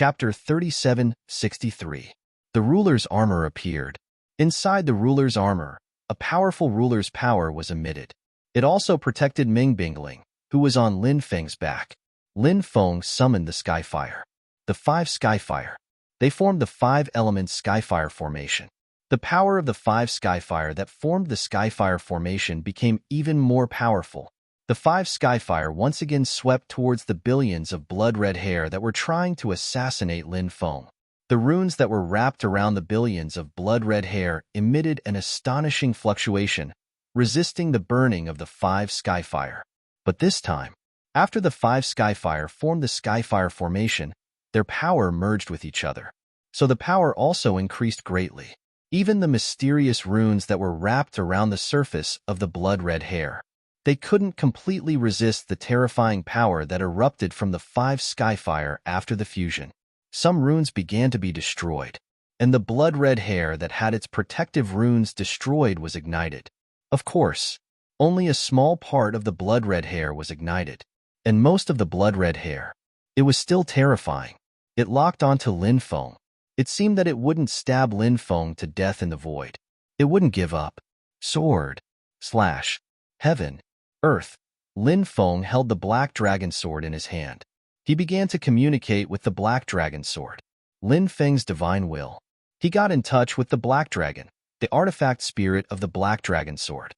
Chapter 3763. The ruler's armor appeared. Inside the ruler's armor, a powerful ruler's power was emitted. It also protected Ming Bingling, who was on Lin Feng's back. Lin Feng summoned the Skyfire. The 5 Skyfire. They formed the 5-element Skyfire formation. The power of the 5 Skyfire that formed the Skyfire formation became even more powerful. The 5 Skyfire once again swept towards the billions of blood-red hair that were trying to assassinate Lin Feng. The runes that were wrapped around the billions of blood-red hair emitted an astonishing fluctuation, resisting the burning of the 5 Skyfire. But this time, after the 5 Skyfire formed the Skyfire formation, their power merged with each other. So the power also increased greatly. Even the mysterious runes that were wrapped around the surface of the blood-red hair. They couldn't completely resist the terrifying power that erupted from the 5 Skyfire after the fusion. Some runes began to be destroyed, and the blood-red hair that had its protective runes destroyed was ignited. Of course, only a small part of the blood-red hair was ignited, and most of the blood-red hair. It was still terrifying. It locked onto Lin Feng. It seemed that it wouldn't stab Lin Feng to death in the void. It wouldn't give up. Sword. Slash. Heaven. Earth. Lin Feng held the black dragon sword in his hand. He began to communicate with the black dragon sword. Lin Feng's divine will. He got in touch with the black dragon, the artifact spirit of the black dragon sword.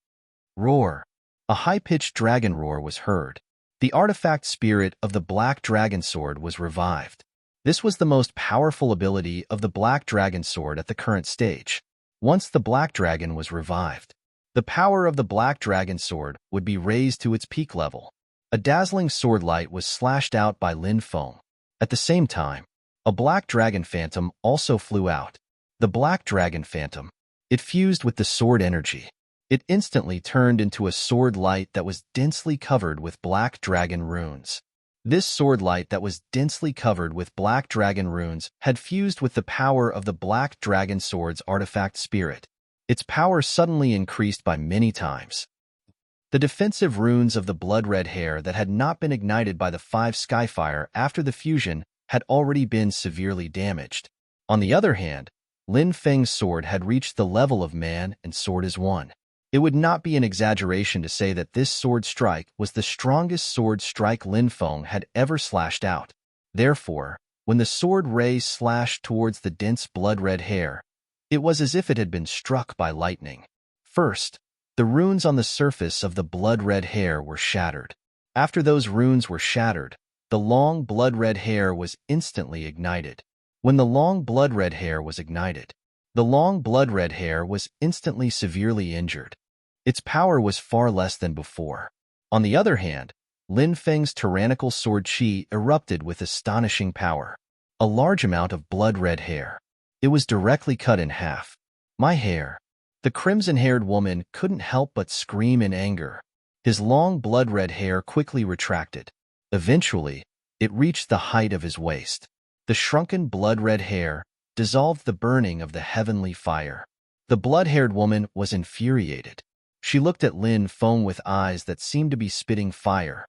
Roar. A high-pitched dragon roar was heard. The artifact spirit of the black dragon sword was revived. This was the most powerful ability of the black dragon sword at the current stage. Once the black dragon was revived, the power of the black dragon sword would be raised to its peak level. A dazzling sword light was slashed out by Lin Feng. At the same time, a black dragon phantom also flew out. The black dragon phantom. It fused with the sword energy. It instantly turned into a sword light that was densely covered with black dragon runes. This sword light that was densely covered with black dragon runes had fused with the power of the black dragon sword's artifact spirit. Its power suddenly increased by many times. The defensive runes of the blood-red hair that had not been ignited by the 5 Skyfire after the fusion had already been severely damaged. On the other hand, Lin Feng's sword had reached the level of man and sword as one. It would not be an exaggeration to say that this sword strike was the strongest sword strike Lin Feng had ever slashed out. Therefore, when the sword ray slashed towards the dense blood-red hair, it was as if it had been struck by lightning. First, the runes on the surface of the blood-red hair were shattered. After those runes were shattered, the long blood-red hair was instantly ignited. When the long blood-red hair was ignited, the long blood-red hair was instantly severely injured. Its power was far less than before. On the other hand, Lin Feng's tyrannical sword qi erupted with astonishing power. A large amount of blood-red hair. It was directly cut in half. My hair. The crimson-haired woman couldn't help but scream in anger. His long blood-red hair quickly retracted. Eventually, it reached the height of his waist. The shrunken blood-red hair dissolved the burning of the heavenly fire. The blood-haired woman was infuriated. She looked at Lin Feng with eyes that seemed to be spitting fire.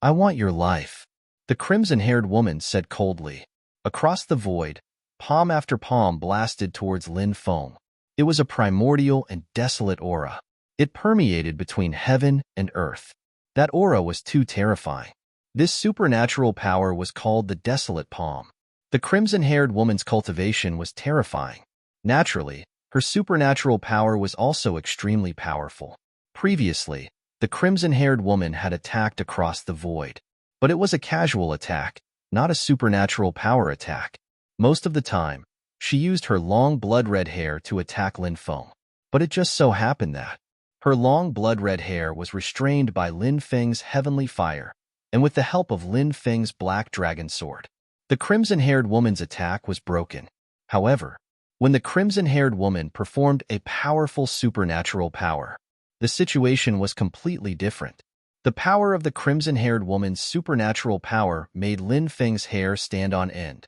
"I want your life," the crimson-haired woman said coldly. Across the void, palm after palm blasted towards Lin Feng. It was a primordial and desolate aura. It permeated between heaven and earth. That aura was too terrifying. This supernatural power was called the desolate palm. The crimson-haired woman's cultivation was terrifying. Naturally, her supernatural power was also extremely powerful. Previously, the crimson-haired woman had attacked across the void. But it was a casual attack, not a supernatural power attack. Most of the time, she used her long blood-red hair to attack Lin Feng. But it just so happened that her long blood-red hair was restrained by Lin Feng's heavenly fire, and with the help of Lin Feng's black dragon sword, the crimson-haired woman's attack was broken. However, when the crimson-haired woman performed a powerful supernatural power, the situation was completely different. The power of the crimson-haired woman's supernatural power made Lin Feng's hair stand on end.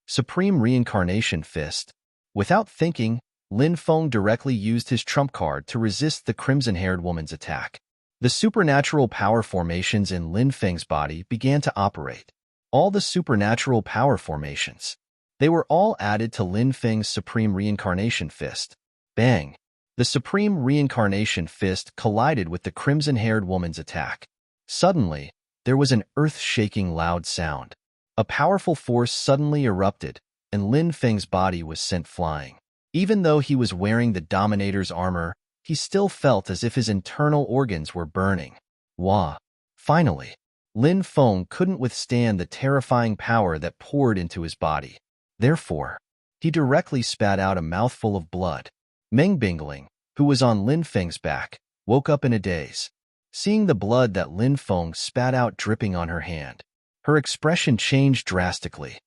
Supreme Reincarnation Fist. Without thinking, Lin Feng directly used his trump card to resist the crimson-haired woman's attack. The supernatural power formations in Lin Feng's body began to operate. all the supernatural power formations. They were all added to Lin Feng's Supreme Reincarnation Fist. Bang! The Supreme Reincarnation Fist collided with the crimson-haired woman's attack. Suddenly, there was an earth-shaking loud sound. A powerful force suddenly erupted, and Lin Feng's body was sent flying. Even though he was wearing the Dominator's armor, he still felt as if his internal organs were burning. Wah! Finally, Lin Feng couldn't withstand the terrifying power that poured into his body. Therefore, he directly spat out a mouthful of blood. Meng Bingling, who was on Lin Feng's back, woke up in a daze. Seeing the blood that Lin Feng spat out dripping on her hand, her expression changed drastically.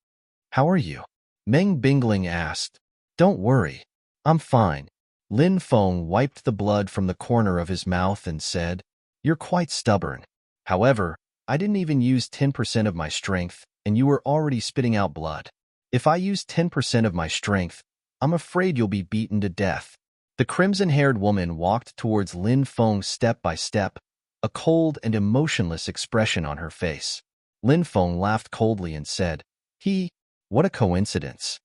"How are you?" Meng Bingling asked. "Don't worry, I'm fine." Lin Feng wiped the blood from the corner of his mouth and said, "You're quite stubborn. However, I didn't even use 10% of my strength, and you were already spitting out blood. If I use 10% of my strength, I'm afraid you'll be beaten to death." The crimson-haired woman walked towards Lin Feng step by step, a cold and emotionless expression on her face. Lin Feng laughed coldly and said, What a coincidence.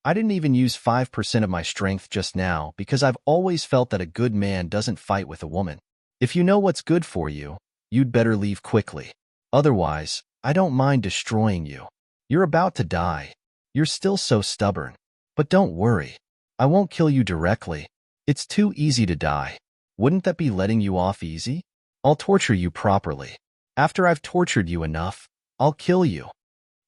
I didn't even use 5% of my strength just now because I've always felt that a good man doesn't fight with a woman. If you know what's good for you, you'd better leave quickly. Otherwise, I don't mind destroying you. You're about to die. You're still so stubborn. But don't worry. I won't kill you directly. It's too easy to die. Wouldn't that be letting you off easy? I'll torture you properly. After I've tortured you enough, I'll kill you.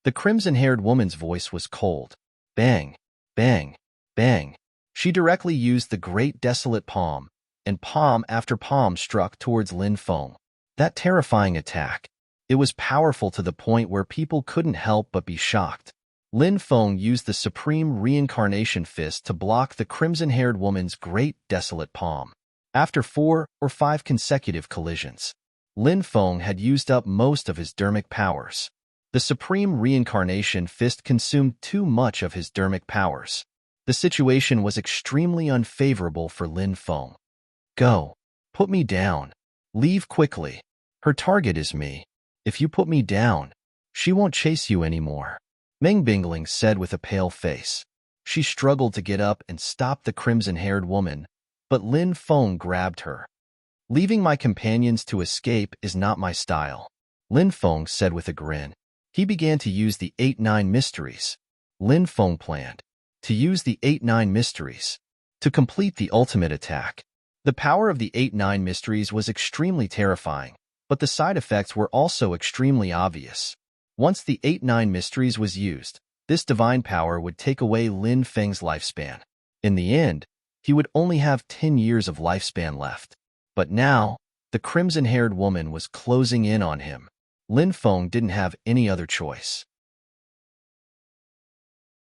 The crimson-haired woman's voice was cold. Bang, bang, bang. She directly used the great desolate palm, and palm after palm struck towards Lin Feng. That terrifying attack. It was powerful to the point where people couldn't help but be shocked. Lin Feng used the Supreme Reincarnation Fist to block the crimson-haired woman's great desolate palm. After 4 or 5 consecutive collisions, Lin Feng had used up most of his dermic powers. The Supreme Reincarnation Fist consumed too much of his dermic powers. The situation was extremely unfavorable for Lin Feng. Go. Put me down. Leave quickly. Her target is me. If you put me down, she won't chase you anymore. Meng Bingling said with a pale face. She struggled to get up and stop the crimson-haired woman, but Lin Feng grabbed her. Leaving my companions to escape is not my style, Lin Feng said with a grin. He began to use the 8-9 mysteries. Lin Feng planned to use the 8-9 mysteries to complete the ultimate attack. The power of the 8-9 mysteries was extremely terrifying, but the side effects were also extremely obvious. Once the 8-9 mysteries was used, this divine power would take away Lin Feng's lifespan. In the end, he would only have 10 years of lifespan left. But now, the crimson-haired woman was closing in on him. Lin Feng didn't have any other choice.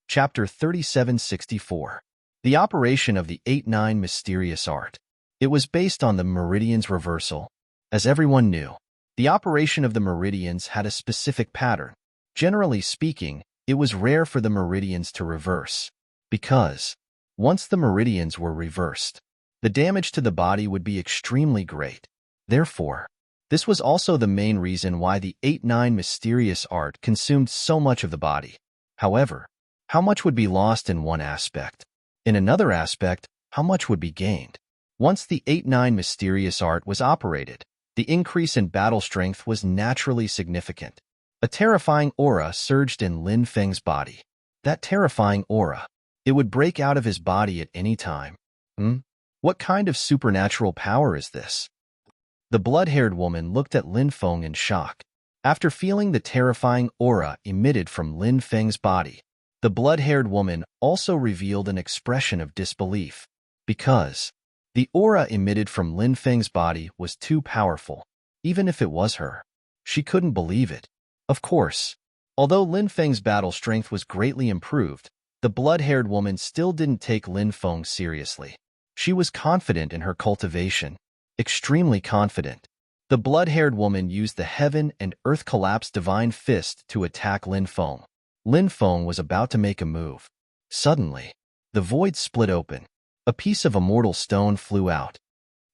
Chapter 3764. The operation of the 8-9 mysterious art. It was based on the meridian's reversal. As everyone knew, the operation of the meridians had a specific pattern. Generally speaking, it was rare for the meridians to reverse, because once the meridians were reversed, the damage to the body would be extremely great. Therefore, this was also the main reason why the 8-9 mysterious art consumed so much of the body. However, how much would be lost in one aspect? In another aspect, how much would be gained? Once the 8-9 mysterious art was operated, the increase in battle strength was naturally significant. A terrifying aura surged in Lin Feng's body. That terrifying aura, it would break out of his body at any time. What kind of supernatural power is this? The blood-haired woman looked at Lin Feng in shock. After feeling the terrifying aura emitted from Lin Feng's body, the blood-haired woman also revealed an expression of disbelief, because the aura emitted from Lin Feng's body was too powerful. Even if it was her, she couldn't believe it. Of course, although Lin Feng's battle strength was greatly improved, the blood-haired woman still didn't take Lin Feng seriously. She was confident in her cultivation, extremely confident. The blood-haired woman used the heaven and earth collapse divine fist to attack Lin Feng. Lin Feng was about to make a move. Suddenly, the void split open. A piece of immortal stone flew out.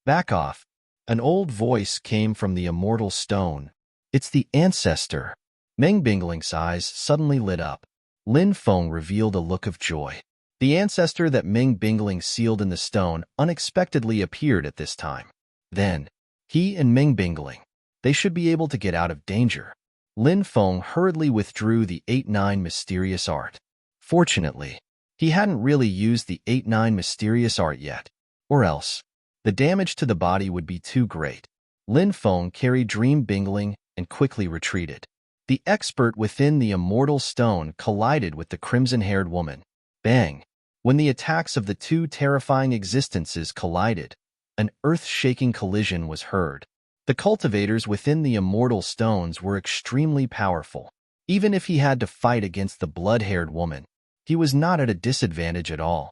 Back off. An old voice came from the immortal stone. It's the ancestor. Meng Bingling's eyes suddenly lit up. Lin Feng revealed a look of joy. The ancestor that Meng Bingling sealed in the stone unexpectedly appeared at this time. Then, he and Meng Bingling, they should be able to get out of danger. Lin Feng hurriedly withdrew the 8-9 mysterious art. Fortunately, he hadn't really used the 8-9 mysterious art yet, or else, the damage to the body would be too great. Lin Feng carried Dream Bingling and quickly retreated. The expert within the immortal stone collided with the crimson-haired woman. Bang! When the attacks of the two terrifying existences collided, an earth-shaking collision was heard. The cultivators within the immortal stones were extremely powerful. Even if he had to fight against the blood-haired woman, he was not at a disadvantage at all.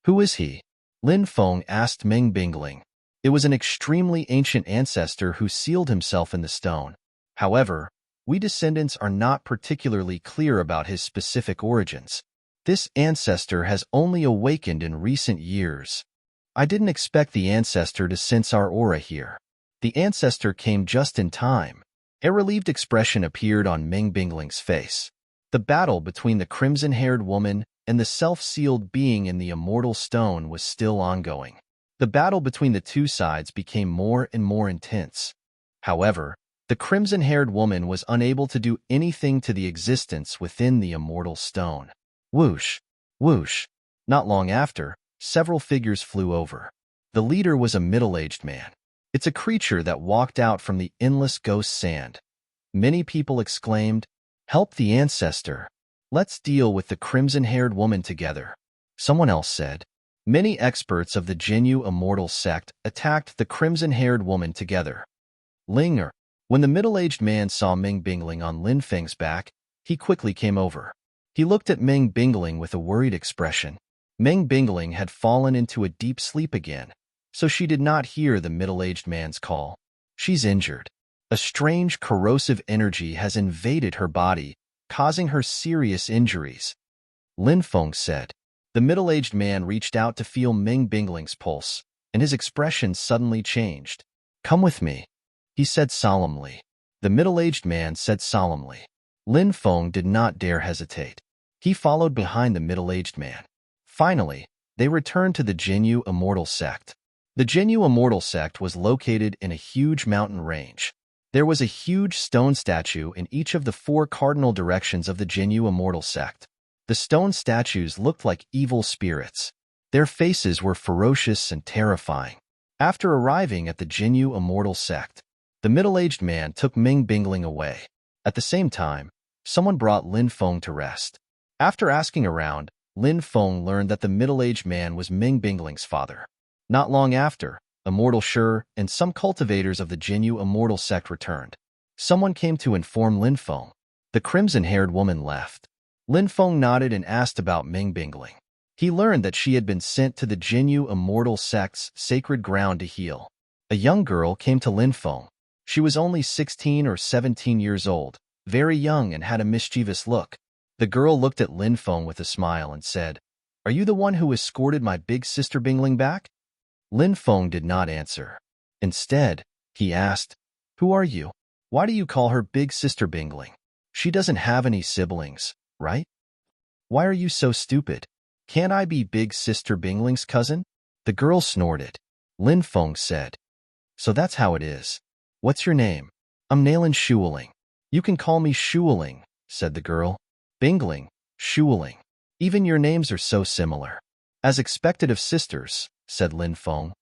Who is he? Lin Feng asked Meng Bingling. It was an extremely ancient ancestor who sealed himself in the stone. However, we descendants are not particularly clear about his specific origins. This ancestor has only awakened in recent years. I didn't expect the ancestor to sense our aura here. The ancestor came just in time. A relieved expression appeared on Meng Bingling's face. The battle between the crimson-haired woman and the self-sealed being in the immortal stone was still ongoing. The battle between the two sides became more and more intense. However, the crimson-haired woman was unable to do anything to the existence within the immortal stone. Whoosh! Whoosh! Not long after, several figures flew over. The leader was a middle-aged man. It's a creature that walked out from the endless ghost sand. Many people exclaimed, "Help the ancestor. Let's deal with the crimson-haired woman together." Someone else said, "Many experts of the Jinyu Immortal sect attacked the crimson-haired woman together." Linger. When the middle-aged man saw Meng Bingling on Lin Feng's back, he quickly came over. He looked at Meng Bingling with a worried expression. Meng Bingling had fallen into a deep sleep again, so she did not hear the middle-aged man's call. She's injured. A strange corrosive energy has invaded her body, causing her serious injuries, Lin Feng said. The middle-aged man reached out to feel Meng Bingling's pulse, and his expression suddenly changed. "Come with me," he said solemnly. The middle-aged man said solemnly. Lin Feng did not dare hesitate. He followed behind the middle-aged man. Finally, they returned to the Jinyu Immortal sect. The Jinyu Immortal sect was located in a huge mountain range. There was a huge stone statue in each of the 4 cardinal directions of the Jinyu Immortal sect. The stone statues looked like evil spirits. Their faces were ferocious and terrifying. After arriving at the Jinyu Immortal sect, the middle-aged man took Meng Bingling away. At the same time, someone brought Lin Feng to rest. After asking around, Lin Feng learned that the middle-aged man was Meng Bingling's father. Not long after, Immortal Shi and some cultivators of the Jinyu Immortal sect returned. Someone came to inform Lin Feng. The crimson-haired woman left. Lin Feng nodded and asked about Meng Bingling. He learned that she had been sent to the Jinyu Immortal sect's sacred ground to heal. A young girl came to Lin Feng. She was only 16 or 17 years old, very young and had a mischievous look. The girl looked at Lin Feng with a smile and said, "Are you the one who escorted my big sister Bingling back?" Lin Feng did not answer. Instead, he asked, "Who are you? Why do you call her big sister Bingling? She doesn't have any siblings, right? Why are you so stupid? Can't I be big sister Bingling's cousin?" The girl snorted. Lin Feng said, "So that's how it is. What's your name?" "I'm Nailin Shuling." "You can call me Shuling," said the girl. "Bingling, Shuling. Even your names are so similar." "As expected of sisters," said Lin Feng.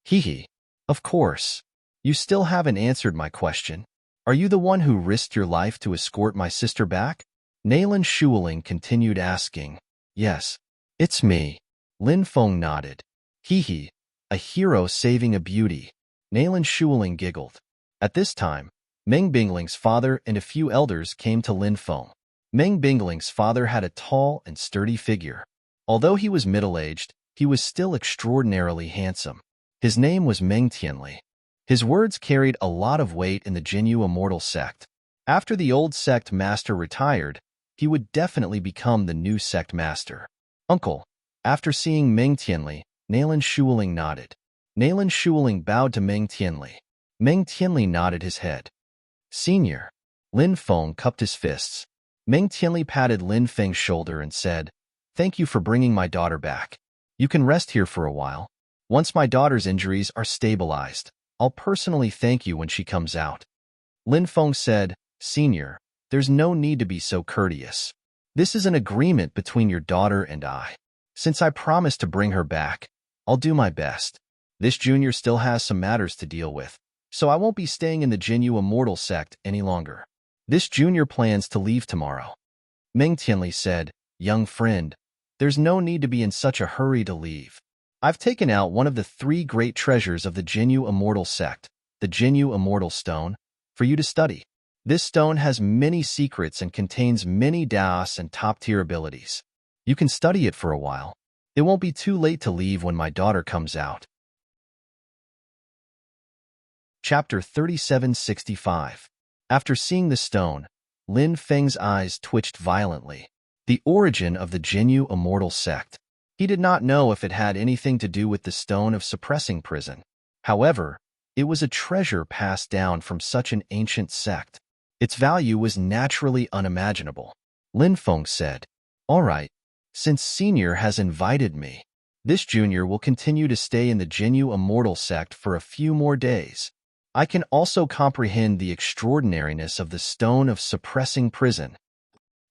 "Hee hee. Of course. You still haven't answered my question. Are you the one who risked your life to escort my sister back?" Nailin Shuling continued asking. "Yes, it's me." Lin Feng nodded. "Hee hee. A hero saving a beauty." Nailin Shuling giggled. At this time, Meng Bingling's father and a few elders came to Lin Feng. Meng Bingling's father had a tall and sturdy figure. Although he was middle-aged, he was still extraordinarily handsome. His name was Meng Tianli. His words carried a lot of weight in the Jinyu Immortal sect. After the old sect master retired, he would definitely become the new sect master. "Uncle." After seeing Meng Tianli, Nailin Shuling nodded. Nailin Shuling bowed to Meng Tianli. Meng Tianli nodded his head. "Senior." Lin Feng cupped his fists. Meng Tianli patted Lin Feng's shoulder and said, "Thank you for bringing my daughter back. You can rest here for a while. Once my daughter's injuries are stabilized, I'll personally thank you when she comes out." Lin Feng said, "Senior, there's no need to be so courteous. This is an agreement between your daughter and I. Since I promised to bring her back, I'll do my best. This junior still has some matters to deal with, so I won't be staying in the Jinyu Immortal sect any longer. This junior plans to leave tomorrow." Meng Tianli said, "Young friend, there's no need to be in such a hurry to leave. I've taken out one of the 3 great treasures of the Jinyu Immortal sect, the Jinyu Immortal Stone, for you to study. This stone has many secrets and contains many Daos and top-tier abilities. You can study it for a while. It won't be too late to leave when my daughter comes out." Chapter 3765. After seeing the stone, Lin Feng's eyes twitched violently. The origin of the Jinyu Immortal sect. He did not know if it had anything to do with the stone of suppressing prison. However, it was a treasure passed down from such an ancient sect. Its value was naturally unimaginable. Lin Feng said, "All right, since Senior has invited me, this junior will continue to stay in the Jinyu Immortal sect for a few more days. I can also comprehend the extraordinariness of the stone of suppressing prison.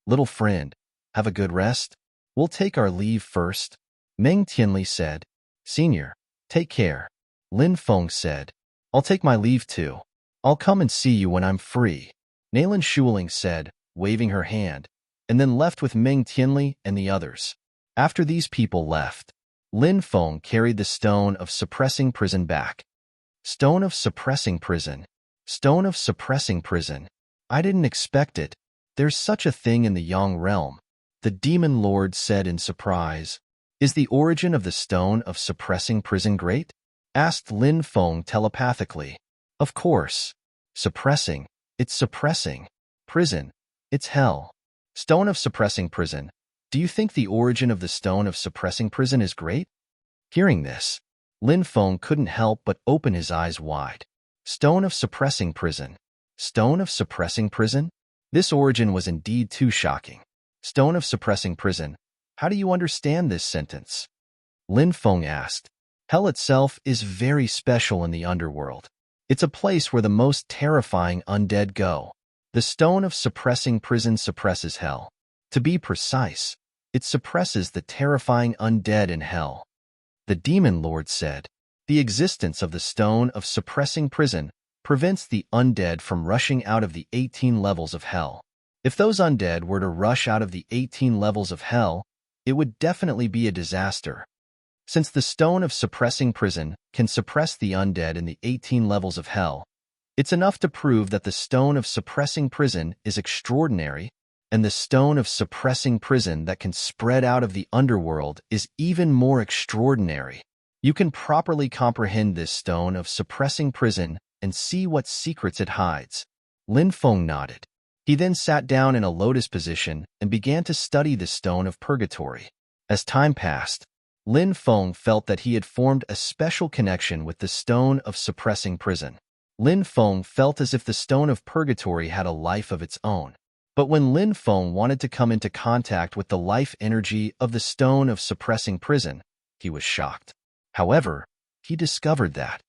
Little friend, have a good rest. We'll take our leave first." Meng Tianli said, "Senior, take care." Lin Feng said, "I'll take my leave too. I'll come and see you when I'm free." Nalan Shuling said, waving her hand, and then left with Meng Tianli and the others. After these people left, Lin Feng carried the stone of suppressing prison back. Stone of suppressing prison. Stone of suppressing prison. I didn't expect it. There's such a thing in the Yang realm, the demon lord said in surprise. "Is the origin of the stone of suppressing prison great?" asked Lin Feng telepathically. "Of course. Suppressing. It's suppressing. Prison. It's hell. Stone of suppressing prison. Do you think the origin of the stone of suppressing prison is great?" Hearing this, Lin Feng couldn't help but open his eyes wide. Stone of suppressing prison. Stone of suppressing prison? This origin was indeed too shocking. Stone of suppressing prison. How do you understand this sentence? Lin Feng asked. Hell itself is very special in the underworld. It's a place where the most terrifying undead go. The stone of suppressing prison suppresses hell. To be precise, it suppresses the terrifying undead in hell. The demon lord said, "The existence of the stone of suppressing prison prevents the undead from rushing out of the 18 levels of hell. If those undead were to rush out of the 18 levels of hell, it would definitely be a disaster. Since the stone of suppressing prison can suppress the undead in the 18 levels of hell, it's enough to prove that the stone of suppressing prison is extraordinary, and the stone of suppressing prison that can spread out of the underworld is even more extraordinary. You can properly comprehend this stone of suppressing prison and see what secrets it hides." Lin Feng nodded. He then sat down in a lotus position and began to study the stone of purgatory. As time passed, Lin Feng felt that he had formed a special connection with the stone of suppressing prison. Lin Feng felt as if the stone of purgatory had a life of its own. But when Lin Feng wanted to come into contact with the life energy of the stone of suppressing prison, he was shocked. However, he discovered that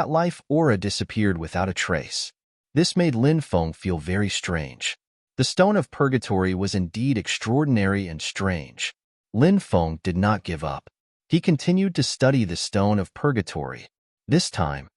life aura disappeared without a trace. This made Lin Feng feel very strange. The stone of purgatory was indeed extraordinary and strange. Lin Feng did not give up. He continued to study the stone of purgatory. This time,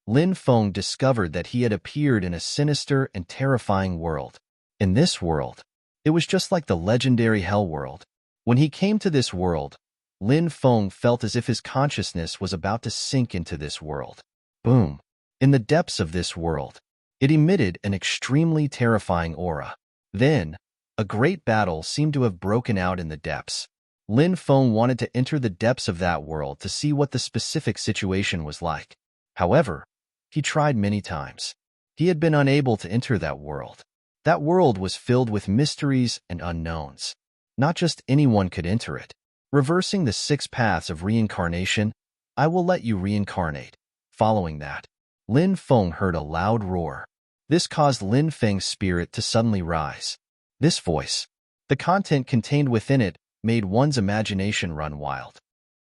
Lin Feng discovered that he had appeared in a sinister and terrifying world. In this world, it was just like the legendary Hell world. When he came to this world, Lin Feng felt as if his consciousness was about to sink into this world. Boom! In the depths of this world, it emitted an extremely terrifying aura. Then, a great battle seemed to have broken out in the depths. Lin Feng wanted to enter the depths of that world to see what the specific situation was like. However, he tried many times. He had been unable to enter that world. That world was filled with mysteries and unknowns. Not just anyone could enter it. Reversing the 6 paths of reincarnation, I will let you reincarnate. Following that, Lin Feng heard a loud roar. This caused Lin Feng's spirit to suddenly rise. This voice, the content contained within it, made one's imagination run wild.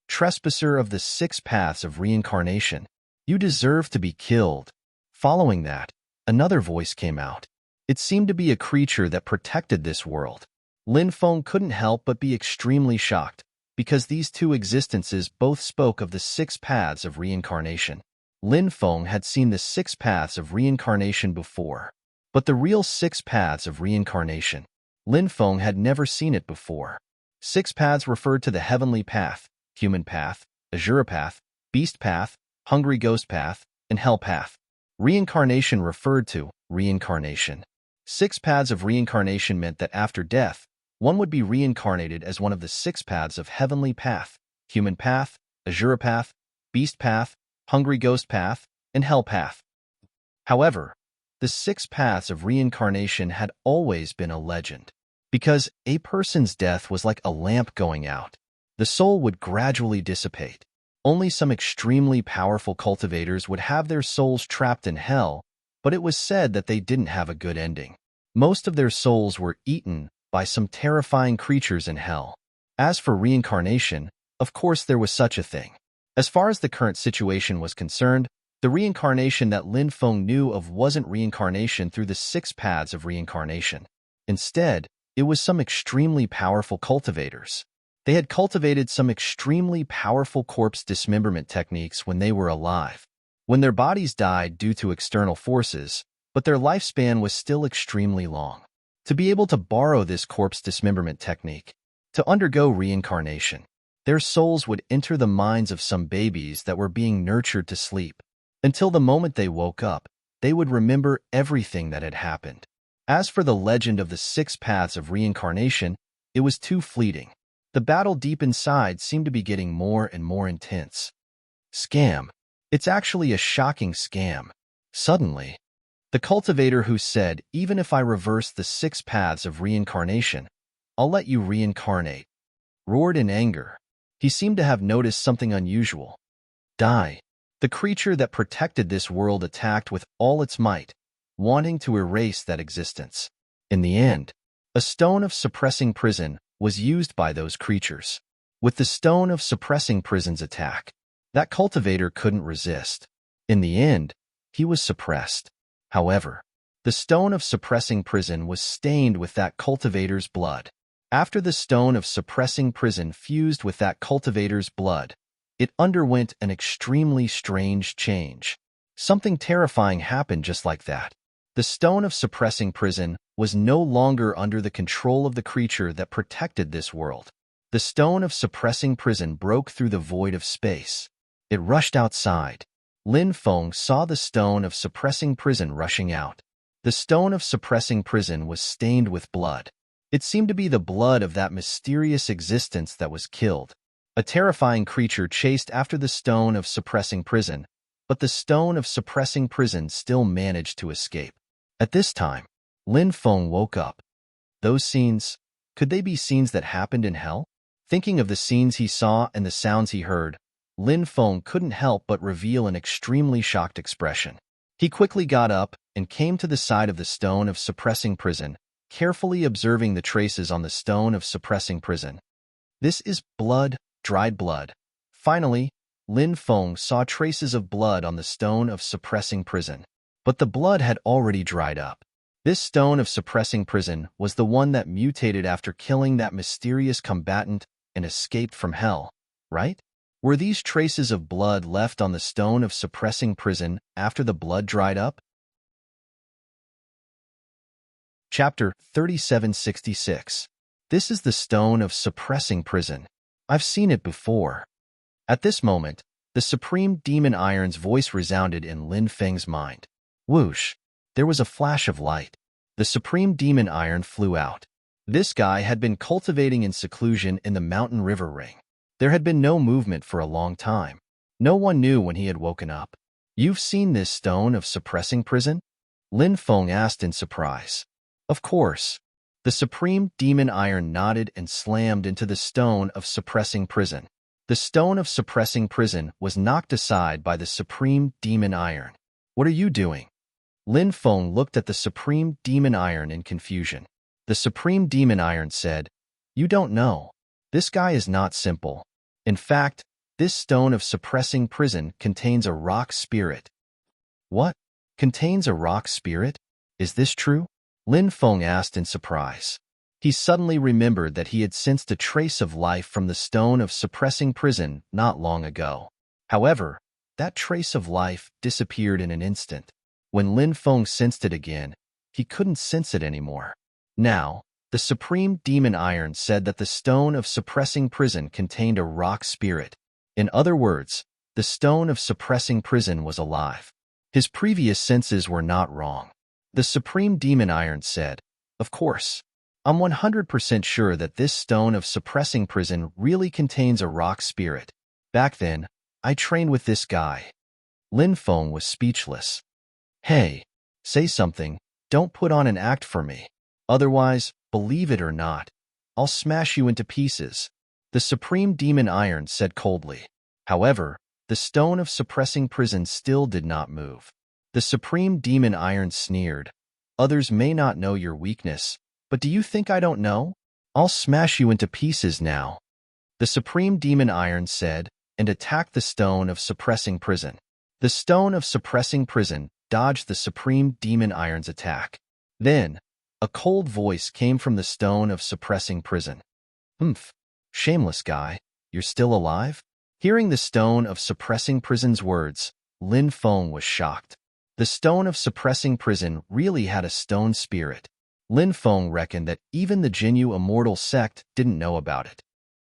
Trespasser of the 6 paths of reincarnation, you deserve to be killed. Following that, another voice came out. It seemed to be a creature that protected this world. Lin Feng couldn't help but be extremely shocked, because these two existences both spoke of the 6 paths of reincarnation. Lin Feng had seen the 6 paths of reincarnation before, but the real 6 paths of reincarnation, Lin Feng had never seen it before. 6 paths referred to the heavenly path, human path, azura path, beast path, hungry ghost path, and hell path. Reincarnation referred to reincarnation. 6 paths of reincarnation meant that after death, one would be reincarnated as one of the 6 paths of heavenly path, human path, azura path, beast path, hungry ghost path, and hell path. However, the 6 paths of reincarnation had always been a legend, because a person's death was like a lamp going out. The soul would gradually dissipate. Only some extremely powerful cultivators would have their souls trapped in hell, but it was said that they didn't have a good ending. Most of their souls were eaten by some terrifying creatures in hell. As for reincarnation, of course there was such a thing. As far as the current situation was concerned, the reincarnation that Lin Feng knew of wasn't reincarnation through the 6 paths of reincarnation. Instead, it was some extremely powerful cultivators. They had cultivated some extremely powerful corpse dismemberment techniques when they were alive, when their bodies died due to external forces, but their lifespan was still extremely long. To be able to borrow this corpse dismemberment technique, to undergo reincarnation, their souls would enter the minds of some babies that were being nurtured to sleep. Until the moment they woke up, they would remember everything that had happened. As for the legend of the 6 paths of reincarnation, it was too fleeting. The battle deep inside seemed to be getting more and more intense. Scam. It's actually a shocking scam. Suddenly, the cultivator who said, even if I reverse the 6 paths of reincarnation, I'll let you reincarnate, roared in anger. He seemed to have noticed something unusual. Die. The creature that protected this world attacked with all its might, wanting to erase that existence. In the end, a stone of suppressing prison was used by those creatures. With the stone of suppressing prison's attack, that cultivator couldn't resist. In the end, he was suppressed. However, the stone of suppressing prison was stained with that cultivator's blood. After the stone of suppressing prison fused with that cultivator's blood, it underwent an extremely strange change. Something terrifying happened just like that. The stone of suppressing prison was no longer under the control of the creature that protected this world. The stone of suppressing prison broke through the void of space. It rushed outside. Lin Feng saw the stone of suppressing prison rushing out. The stone of suppressing prison was stained with blood. It seemed to be the blood of that mysterious existence that was killed. A terrifying creature chased after the stone of suppressing prison, but the stone of suppressing prison still managed to escape. At this time, Lin Feng woke up. Those scenes, could they be scenes that happened in hell? Thinking of the scenes he saw and the sounds he heard, Lin Feng couldn't help but reveal an extremely shocked expression. He quickly got up and came to the side of the stone of suppressing prison, carefully observing the traces on the stone of suppressing prison. This is blood, dried blood. Finally, Lin Feng saw traces of blood on the stone of suppressing prison. But the blood had already dried up. This stone of suppressing prison was the one that mutated after killing that mysterious combatant and escaped from hell, right? Were these traces of blood left on the stone of suppressing prison after the blood dried up? Chapter 3766. This is the stone of suppressing prison. I've seen it before. At this moment, the Supreme Demon Iron's voice resounded in Lin Feng's mind. Whoosh! There was a flash of light. The Supreme Demon Iron flew out. This guy had been cultivating in seclusion in the mountain river ring. There had been no movement for a long time. No one knew when he had woken up. You've seen this stone of suppressing prison? Lin Feng asked in surprise. Of course. The Supreme Demon Iron nodded and slammed into the stone of suppressing prison. The stone of suppressing prison was knocked aside by the Supreme Demon Iron. What are you doing? Lin Feng looked at the Supreme Demon Iron in confusion. The Supreme Demon Iron said, "You don't know. This guy is not simple. In fact, this stone of suppressing prison contains a rock spirit." "What? Contains a rock spirit? Is this true?" Lin Feng asked in surprise. He suddenly remembered that he had sensed a trace of life from the stone of suppressing prison not long ago. However, that trace of life disappeared in an instant. When Lin Feng sensed it again, he couldn't sense it anymore. Now, the Supreme Demon Iron said that the stone of suppressing prison contained a rock spirit. In other words, the stone of suppressing prison was alive. His previous senses were not wrong. The Supreme Demon Iron said, "Of course. I'm 100% sure that this stone of suppressing prison really contains a rock spirit. Back then, I trained with this guy." Lin Feng was speechless. "Hey, say something. Don't put on an act for me. Otherwise, believe it or not, I'll smash you into pieces," the Supreme Demon Iron said coldly. However, the stone of suppressing prison still did not move. The Supreme Demon Iron sneered, "Others may not know your weakness, but do you think I don't know? I'll smash you into pieces now." The Supreme Demon Iron said, and attacked the stone of suppressing prison. The stone of suppressing prison dodged the Supreme Demon Iron's attack. Then, a cold voice came from the stone of suppressing prison. "Humph, shameless guy, you're still alive?" Hearing the stone of suppressing prison's words, Lin Feng was shocked. The stone of suppressing prison really had a stone spirit. Lin Feng reckoned that even the Jinyu Immortal sect didn't know about it.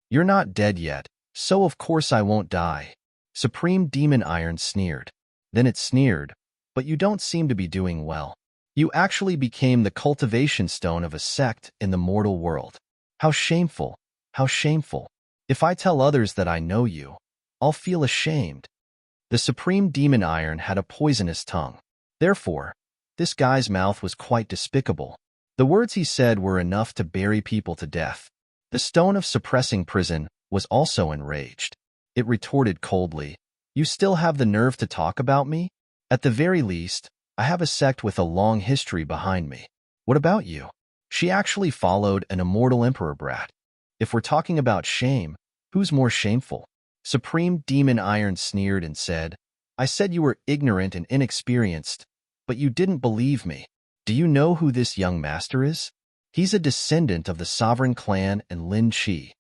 "You're not dead yet, so of course I won't die," Supreme Demon Iron sneered. Then it sneered, "But you don't seem to be doing well. You actually became the cultivation stone of a sect in the mortal world. How shameful, how shameful. If I tell others that I know you, I'll feel ashamed." The Supreme Demon Iron had a poisonous tongue. Therefore, this guy's mouth was quite despicable. The words he said were enough to bury people to death. The stone of suppressing prison was also enraged. It retorted coldly, "You still have the nerve to talk about me? At the very least, I have a sect with a long history behind me. What about you?" She actually followed an immortal emperor brat. If we're talking about shame, who's more shameful? Supreme Demon Iron sneered and said, "I said you were ignorant and inexperienced, but you didn't believe me. Do you know who this young master is? He's a descendant of the sovereign clan and Lin Qi."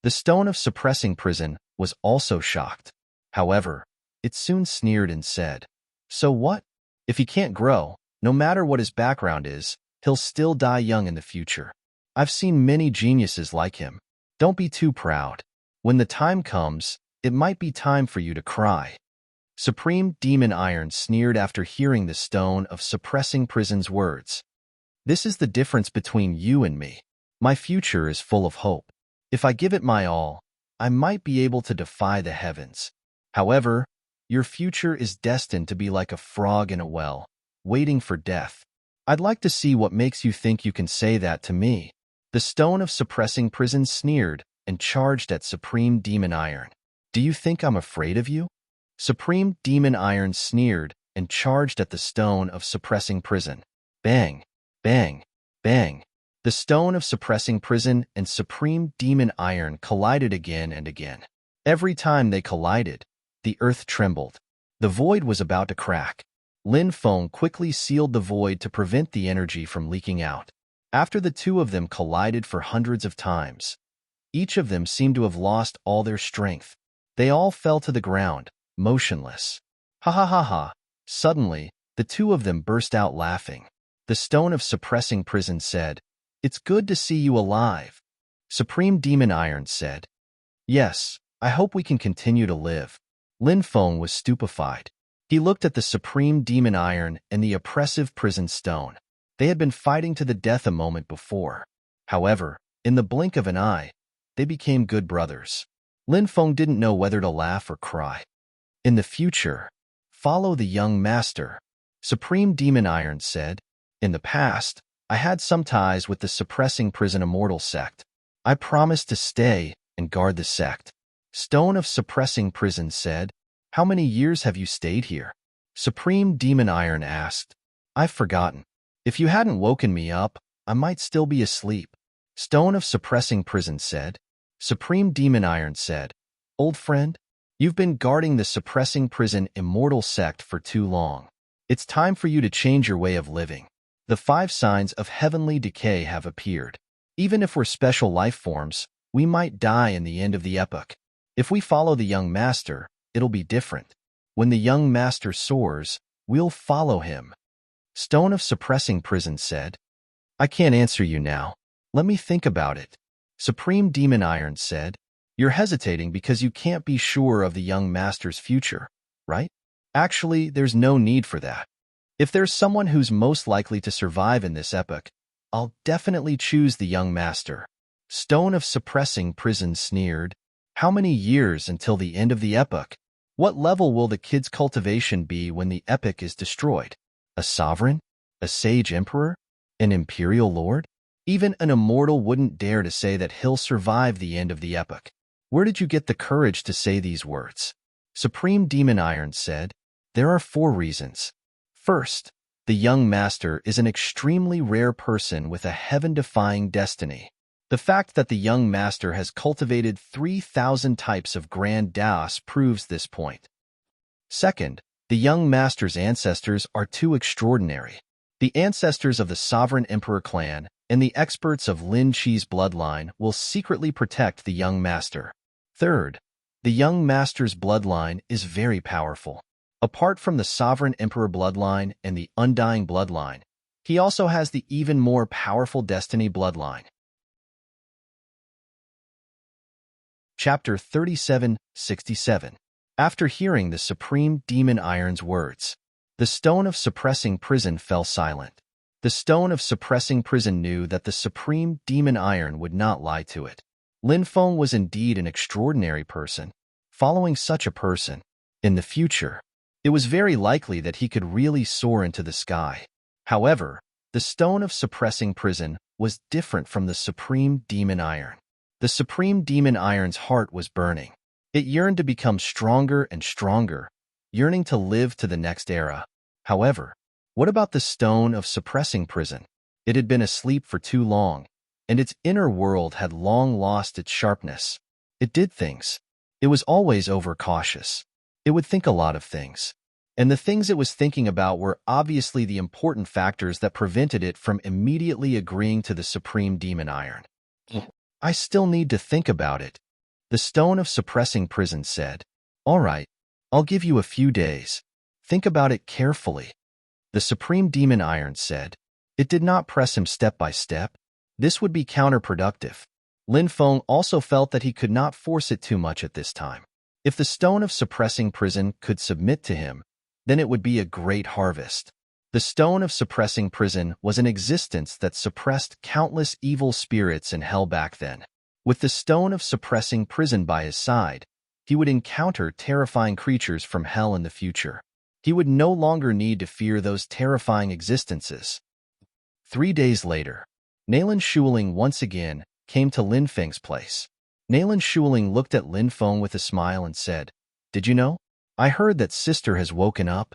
The stone of suppressing prison was also shocked. However, it soon sneered and said, "So what? If he can't grow, no matter what his background is, he'll still die young in the future. I've seen many geniuses like him. Don't be too proud. When the time comes, it might be time for you to cry." Supreme Demon Iron sneered after hearing the stone of suppressing prison's words. "This is the difference between you and me. My future is full of hope. If I give it my all, I might be able to defy the heavens. However, your future is destined to be like a frog in a well, waiting for death. I'd like to see what makes you think you can say that to me." The stone of suppressing prison sneered and charged at Supreme Demon Iron. "Do you think I'm afraid of you?" Supreme Demon Iron sneered and charged at the stone of suppressing prison. Bang, bang, bang. The stone of suppressing prison and Supreme Demon Iron collided again and again. Every time they collided, the earth trembled. The void was about to crack. Lin Feng quickly sealed the void to prevent the energy from leaking out. After the two of them collided for hundreds of times, each of them seemed to have lost all their strength. They all fell to the ground, motionless. Ha ha ha ha. Suddenly, the two of them burst out laughing. The stone of suppressing prison said, "It's good to see you alive." Supreme Demon Iron said, "Yes, I hope we can continue to live." Lin Feng was stupefied. He looked at the Supreme Demon Iron and the oppressive prison stone. They had been fighting to the death a moment before. However, in the blink of an eye, they became good brothers. Lin Feng didn't know whether to laugh or cry. "In the future, follow the young master," Supreme Demon Iron said. "In the past, I had some ties with the suppressing prison immortal sect. I promised to stay and guard the sect." Stone of suppressing prison said, "How many years have you stayed here?" Supreme Demon Iron asked. I've forgotten. If you hadn't woken me up, I might still be asleep. Stone of Suppressing Prison said. Supreme Demon Iron said, Old friend, you've been guarding the Suppressing Prison immortal sect for too long. It's time for you to change your way of living. The 5 signs of heavenly decay have appeared. Even if we're special life forms, we might die in the end of the epoch. If we follow the young master, it'll be different. When the young master soars, we'll follow him. Stone of Suppressing Prison said. I can't answer you now. Let me think about it. Supreme Demon Iron said. You're hesitating because you can't be sure of the young master's future, right? Actually, there's no need for that. If there's someone who's most likely to survive in this epoch, I'll definitely choose the young master. Stone of Suppressing Prison sneered. How many years until the end of the epoch? What level will the kid's cultivation be when the epoch is destroyed? A sovereign? A sage emperor? An imperial lord? Even an immortal wouldn't dare to say that he'll survive the end of the epoch. Where did you get the courage to say these words? Supreme Demon Iron said. There are 4 reasons. First, the young master is an extremely rare person with a heaven-defying destiny. The fact that the young master has cultivated 3,000 types of Grand Daos proves this point. Second, the young master's ancestors are too extraordinary. The ancestors of the Sovereign Emperor clan and the experts of Lin Chi's bloodline will secretly protect the young master. Third, the young master's bloodline is very powerful. Apart from the Sovereign Emperor bloodline and the Undying bloodline, he also has the even more powerful Destiny bloodline. Chapter 37-67. After hearing the Supreme Demon Iron's words, the Stone of Suppressing Prison fell silent. The Stone of Suppressing Prison knew that the Supreme Demon Iron would not lie to it. Lin Feng was indeed an extraordinary person. Following such a person, in the future, it was very likely that he could really soar into the sky. However, the Stone of Suppressing Prison was different from the Supreme Demon Iron. The Supreme Demon Iron's heart was burning. It yearned to become stronger and stronger, yearning to live to the next era. However, what about the Stone of Suppressing Prison? It had been asleep for too long, and its inner world had long lost its sharpness. It did things. It was always overcautious. It would think a lot of things. And the things it was thinking about were obviously the important factors that prevented it from immediately agreeing to the Supreme Demon Iron. I still need to think about it. The Stone of Suppressing Prison said. All right, I'll give you a few days. Think about it carefully. The Supreme Demon Iron said. It did not press him step by step. This would be counterproductive. Lin Feng also felt that he could not force it too much at this time. If the Stone of Suppressing Prison could submit to him, then it would be a great harvest. The Stone of Suppressing Prison was an existence that suppressed countless evil spirits in hell back then. With the Stone of Suppressing Prison by his side, he would encounter terrifying creatures from hell in the future. He would no longer need to fear those terrifying existences. 3 days later, Nalan Shuling once again came to Lin Feng's place. Nalan Shuling looked at Lin Feng with a smile and said, Did you know? I heard that sister has woken up.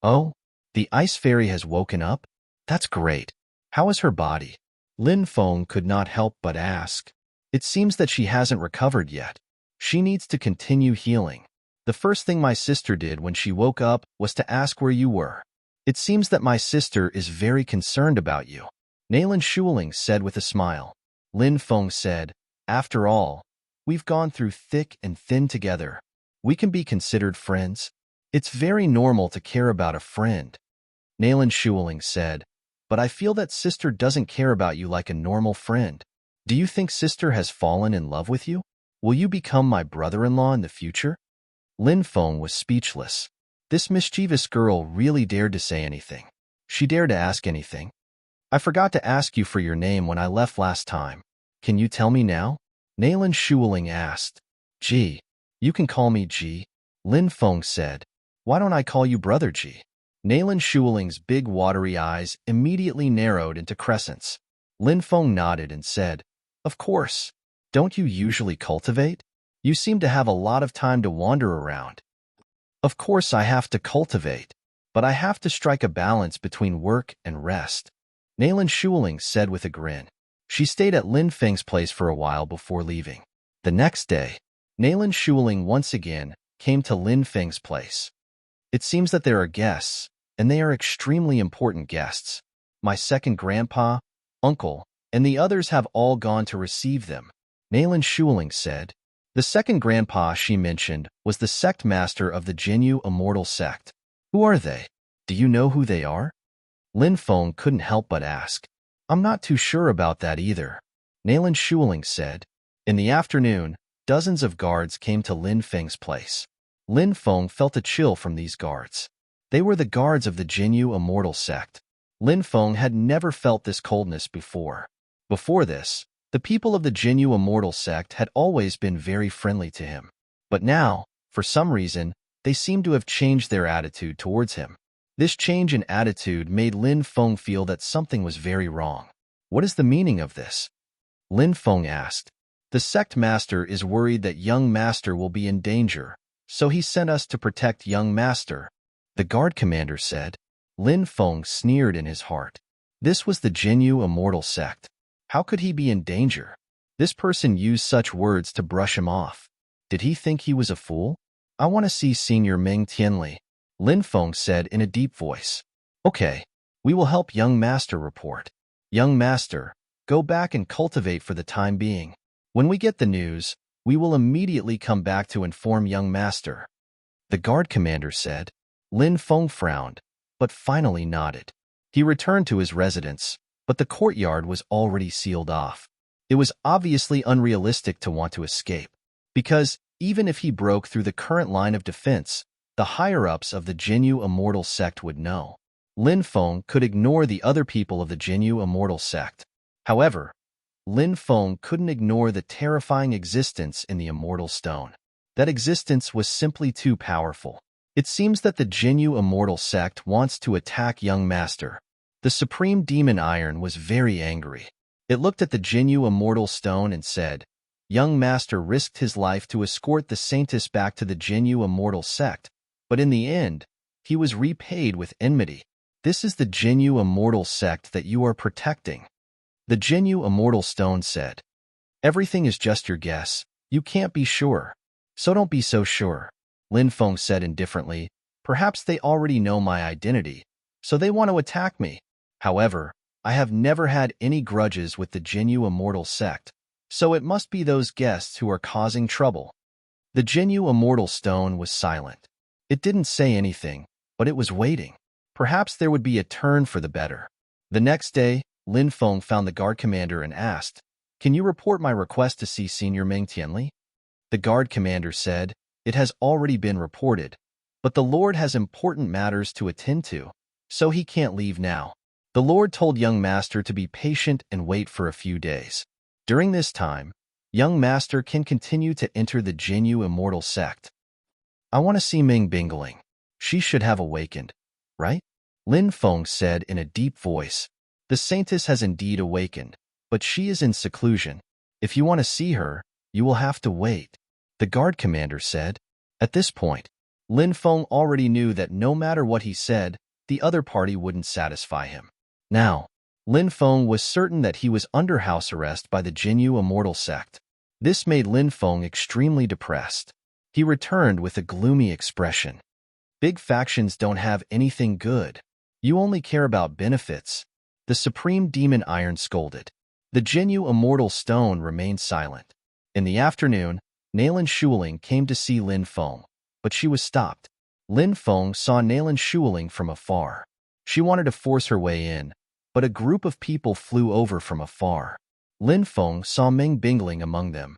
Oh, the ice fairy has woken up? That's great. How is her body? Lin Feng could not help but ask. It seems that she hasn't recovered yet. She needs to continue healing. The first thing my sister did when she woke up was to ask where you were. It seems that my sister is very concerned about you. Nalan Shuling said with a smile. Lin Feng said, After all, we've gone through thick and thin together. We can be considered friends. It's very normal to care about a friend. Nalan Shuling said, But I feel that sister doesn't care about you like a normal friend. Do you think sister has fallen in love with you? Will you become my brother-in-law in the future? Lin Feng was speechless. This mischievous girl really dared to say anything. She dared to ask anything. I forgot to ask you for your name when I left last time. Can you tell me now? Nalan Shuling asked. G. You can call me G. Lin Feng said. Why don't I call you Brother G? Nalan Shuling's big watery eyes immediately narrowed into crescents. Lin Feng nodded and said, Of course. Don't you usually cultivate? You seem to have a lot of time to wander around. Of course I have to cultivate. but I have to strike a balance between work and rest, Nalan Shuling said with a grin. She stayed at Lin Feng's place for a while before leaving. The next day, Nalan Shuling once again came to Lin Feng's place. It seems that there are guests, and they are extremely important guests. My second grandpa, uncle, and the others have all gone to receive them, Nalan Shuling said. The second grandpa she mentioned was the sect master of the Jinyu Immortal Sect. Who are they? Do you know who they are? Lin Feng couldn't help but ask. I'm not too sure about that either, Nalan Shuling said. In the afternoon, dozens of guards came to Lin Feng's place. Lin Feng felt a chill from these guards. They were the guards of the Jinyu Immortal Sect. Lin Feng had never felt this coldness before. Before this, the people of the Jinyu Immortal Sect had always been very friendly to him. But now, for some reason, they seemed to have changed their attitude towards him. This change in attitude made Lin Feng feel that something was very wrong. What is the meaning of this? Lin Feng asked. The sect master is worried that young master will be in danger, so he sent us to protect young master, the guard commander said. Lin Feng sneered in his heart. This was the Jinyu Immortal Sect. How could he be in danger? This person used such words to brush him off. Did he think he was a fool? I want to see Senior Ming Tianli, Lin Feng said in a deep voice. Okay, we will help young master report. Young master, go back and cultivate for the time being. When we get the news, we will immediately come back to inform young master, the guard commander said. Lin Feng frowned, but finally nodded. He returned to his residence, but the courtyard was already sealed off. It was obviously unrealistic to want to escape, because even if he broke through the current line of defense, the higher-ups of the Jinyu Immortal Sect would know. Lin Feng could ignore the other people of the Jinyu Immortal Sect. However, Lin Feng couldn't ignore the terrifying existence in the Immortal Stone. That existence was simply too powerful. It seems that the Jinyu Immortal Sect wants to attack young master. The Supreme Demon Iron was very angry. It looked at the Jinyu Immortal Stone and said, young master risked his life to escort the Saintess back to the Jinyu Immortal Sect, but in the end, he was repaid with enmity. This is the Jinyu Immortal Sect that you are protecting, the Jinyu Immortal Stone said. Everything is just your guess. You can't be sure. So don't be so sure, Lin Feng said indifferently. Perhaps they already know my identity, so they want to attack me. However, I have never had any grudges with the Jinyu Immortal Sect, so it must be those guests who are causing trouble. The Jinyu Immortal Stone was silent. It didn't say anything, but it was waiting. Perhaps there would be a turn for the better. The next day, Lin Feng found the guard commander and asked, can you report my request to see Senior Ming Tianli? The guard commander said, it has already been reported, but the Lord has important matters to attend to, so he can't leave now. The Lord told young master to be patient and wait for a few days. During this time, young master can continue to enter the Jinyu Immortal Sect. I want to see Ming Bingling. She should have awakened, right? Lin Feng said in a deep voice. The Saintess has indeed awakened, but she is in seclusion. If you want to see her, you will have to wait, the guard commander said. At this point, Lin Feng already knew that no matter what he said, the other party wouldn't satisfy him. Now, Lin Feng was certain that he was under house arrest by the Jinyu Immortal Sect. This made Lin Feng extremely depressed. He returned with a gloomy expression. Big factions don't have anything good. You only care about benefits, the Supreme Demon Iron scolded. The Jinyu Immortal Stone remained silent. In the afternoon, Nalan Shuling came to see Lin Feng, but she was stopped. Lin Feng saw Nalan Shuling from afar. She wanted to force her way in, but a group of people flew over from afar. Lin Feng saw Ming Bingling among them.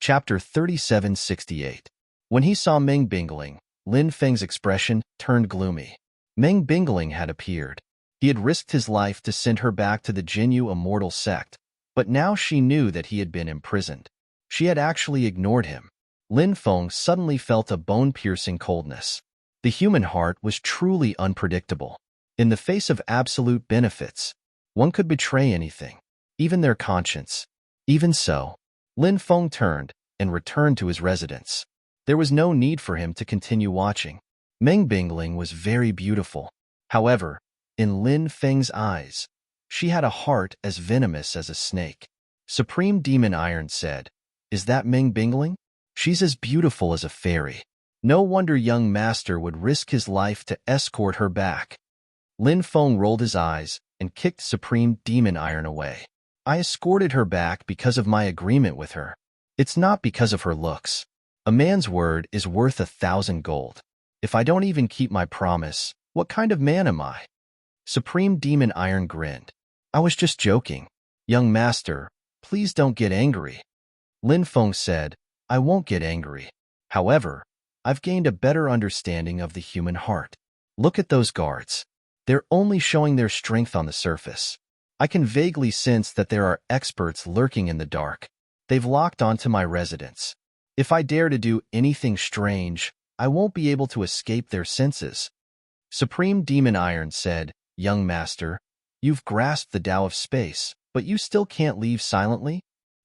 Chapter 3768. When he saw Ming Bingling, Lin Feng's expression turned gloomy. Ming Bingling had appeared. He had risked his life to send her back to the Jinyu Immortal Sect, but now she knew that he had been imprisoned. She had actually ignored him. Lin Feng suddenly felt a bone-piercing coldness. The human heart was truly unpredictable. In the face of absolute benefits, one could betray anything, even their conscience. Even so, Lin Feng turned and returned to his residence. There was no need for him to continue watching. Ming Bingling was very beautiful. However, in Lin Feng's eyes, she had a heart as venomous as a snake. Supreme Demon Iron said, "Is that Ming Bingling? She's as beautiful as a fairy. No wonder young master would risk his life to escort her back." Lin Feng rolled his eyes and kicked Supreme Demon Iron away. "I escorted her back because of my agreement with her. It's not because of her looks. A man's word is worth 1,000 gold. If I don't even keep my promise, what kind of man am I?" Supreme Demon Iron grinned. "I was just joking. Young master, please don't get angry." Lin Feng said, "I won't get angry. However, I've gained a better understanding of the human heart. Look at those guards. They're only showing their strength on the surface. I can vaguely sense that there are experts lurking in the dark. They've locked onto my residence. If I dare to do anything strange, I won't be able to escape their senses." Supreme Demon Iron said, "Young master, you've grasped the Tao of space, but you still can't leave silently?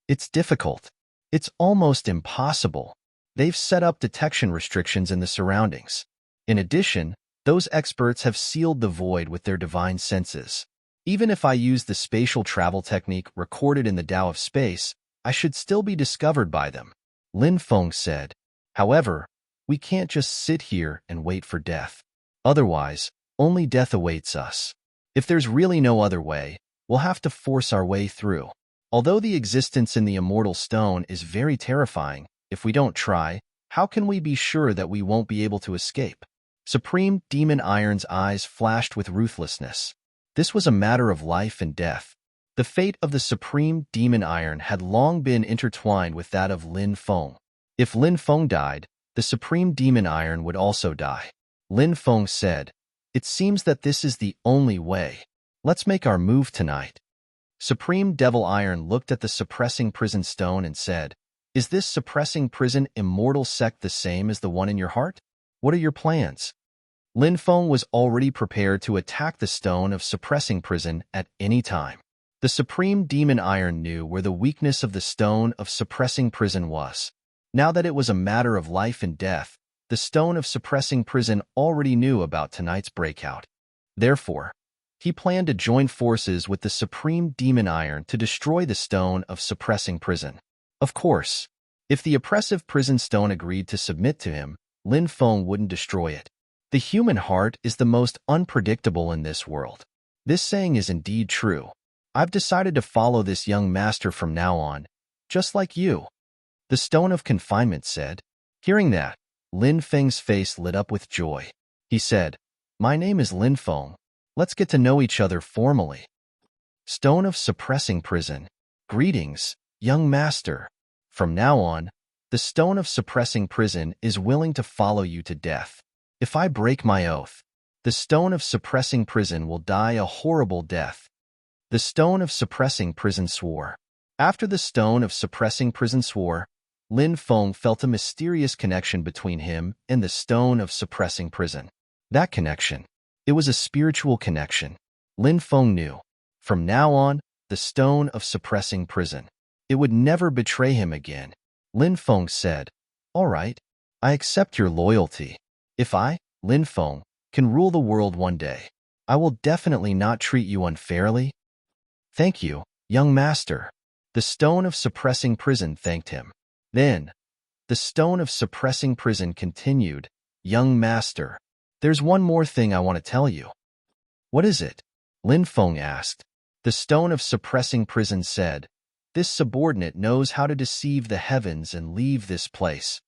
It's difficult. It's almost impossible. They've set up detection restrictions in the surroundings. In addition, those experts have sealed the void with their divine senses. Even if I use the spatial travel technique recorded in the Tao of space, I should still be discovered by them." Lin Feng said, "However, we can't just sit here and wait for death. Otherwise, only death awaits us. If there's really no other way, we'll have to force our way through. Although the existence in the immortal stone is very terrifying, if we don't try, how can we be sure that we won't be able to escape?" Supreme Demon Iron's eyes flashed with ruthlessness. This was a matter of life and death. The fate of the Supreme Demon Iron had long been intertwined with that of Lin Feng. If Lin Feng died, the Supreme Demon Iron would also die. Lin Feng said, "It seems that this is the only way. Let's make our move tonight." Supreme Devil Iron looked at the suppressing prison stone and said, "Is this suppressing prison immortal sect the same as the one in your heart? What are your plans?" Lin Feng was already prepared to attack the stone of suppressing prison at any time. The Supreme Demon Iron knew where the weakness of the stone of suppressing prison was. Now that it was a matter of life and death, the stone of suppressing prison already knew about tonight's breakout. Therefore, he planned to join forces with the Supreme Demon Iron to destroy the stone of suppressing prison. Of course, if the oppressive prison stone agreed to submit to him, Lin Feng wouldn't destroy it. The human heart is the most unpredictable in this world. This saying is indeed true. I've decided to follow this young master from now on, just like you." The Stone of Confinement said. Hearing that, Lin Feng's face lit up with joy. He said, "My name is Lin Feng. Let's get to know each other formally." Stone of Suppressing Prison. Greetings, young master. From now on, the Stone of Suppressing Prison is willing to follow you to death. If I break my oath, the Stone of Suppressing Prison will die a horrible death. The Stone of Suppressing Prison swore. After the Stone of Suppressing Prison swore, Lin Feng felt a mysterious connection between him and the Stone of Suppressing Prison. That connection, it was a spiritual connection. Lin Feng knew, from now on, the Stone of Suppressing Prison, it would never betray him again. Lin Feng said, "All right, I accept your loyalty. If I, Lin Feng, can rule the world one day, I will definitely not treat you unfairly." "Thank you, young master." The Stone of Suppressing Prison thanked him. Then, the Stone of Suppressing Prison continued, "Young master, there's one more thing I want to tell you." "What is it?" Lin Feng asked. The Stone of Suppressing Prison said, "This subordinate knows how to deceive the heavens and leave this place."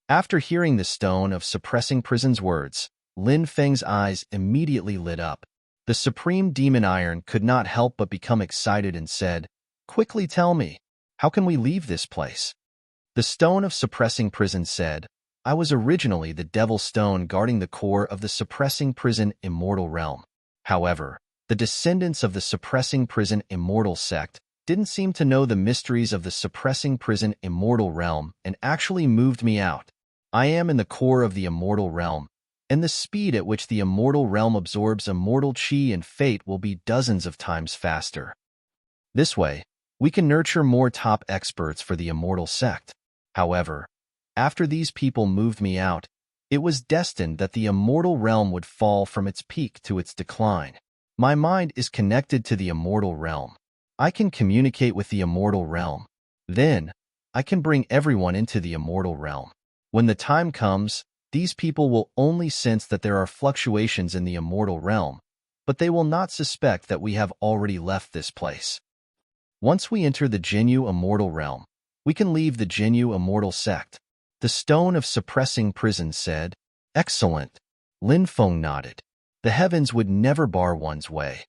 After hearing the Stone of Suppressing Prison's words, Lin Feng's eyes immediately lit up. The Supreme Demon Iron could not help but become excited and said, "Quickly tell me, how can we leave this place?" The Stone of Suppressing Prison said, "I was originally the Devil Stone guarding the core of the Suppressing Prison Immortal Realm. However, the descendants of the Suppressing Prison Immortal sect didn't seem to know the mysteries of the Suppressing Prison Immortal Realm and actually moved me out. I am in the core of the Immortal Realm, and the speed at which the Immortal Realm absorbs immortal chi and fate will be dozens of times faster. This way, we can nurture more top experts for the Immortal sect. However, After these people moved me out, it was destined that the immortal realm would fall from its peak to its decline. My mind is connected to the immortal realm. I can communicate with the immortal realm. Then, I can bring everyone into the immortal realm. When the time comes, these people will only sense that there are fluctuations in the immortal realm, but they will not suspect that we have already left this place. Once we enter the Jinyu immortal realm, we can leave the Jinyu immortal sect. The Stone of Suppressing Prison said, "Excellent." Lin Feng nodded. The heavens would never bar one's way.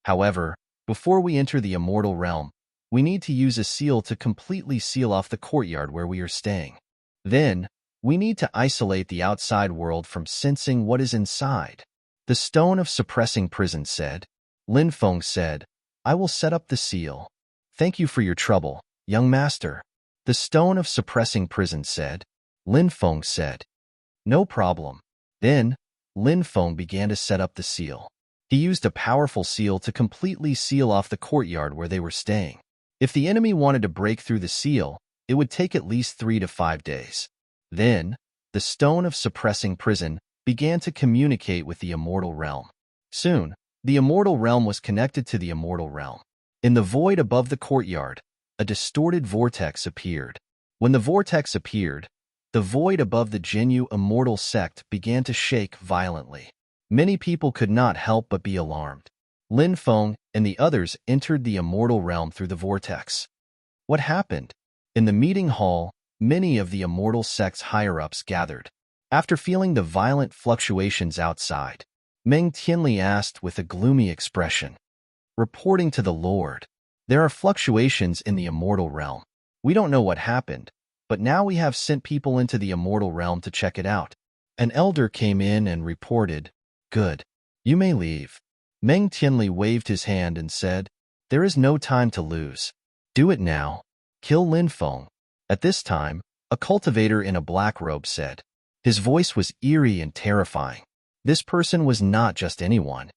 However, before we enter the immortal realm, we need to use a seal to completely seal off the courtyard where we are staying. Then, we need to isolate the outside world from sensing what is inside. The Stone of Suppressing Prison said. Lin Feng said, "I will set up the seal. Thank you for your trouble, young master." The Stone of Suppressing Prison said. Lin Feng said, "No problem." Then, Lin Feng began to set up the seal. He used a powerful seal to completely seal off the courtyard where they were staying. If the enemy wanted to break through the seal, it would take at least 3 to 5 days. Then, the Stone of Suppressing Prison began to communicate with the immortal realm. Soon, the immortal realm was connected to the immortal realm. In the void above the courtyard, a distorted vortex appeared. When the vortex appeared, the void above the Jinyu immortal sect began to shake violently. Many people could not help but be alarmed. Lin Feng and the others entered the immortal realm through the vortex. What happened? In the meeting hall, many of the immortal sect's higher-ups gathered. After feeling the violent fluctuations outside, Meng Tianli asked with a gloomy expression, "Reporting to the Lord, there are fluctuations in the immortal realm. We don't know what happened, but now we have sent people into the immortal realm to check it out." An elder came in and reported, "Good. You may leave." Meng Tianli waved his hand and said, "There is no time to lose. Do it now. Kill Lin Feng." At this time, a cultivator in a black robe said. His voice was eerie and terrifying. This person was not just anyone.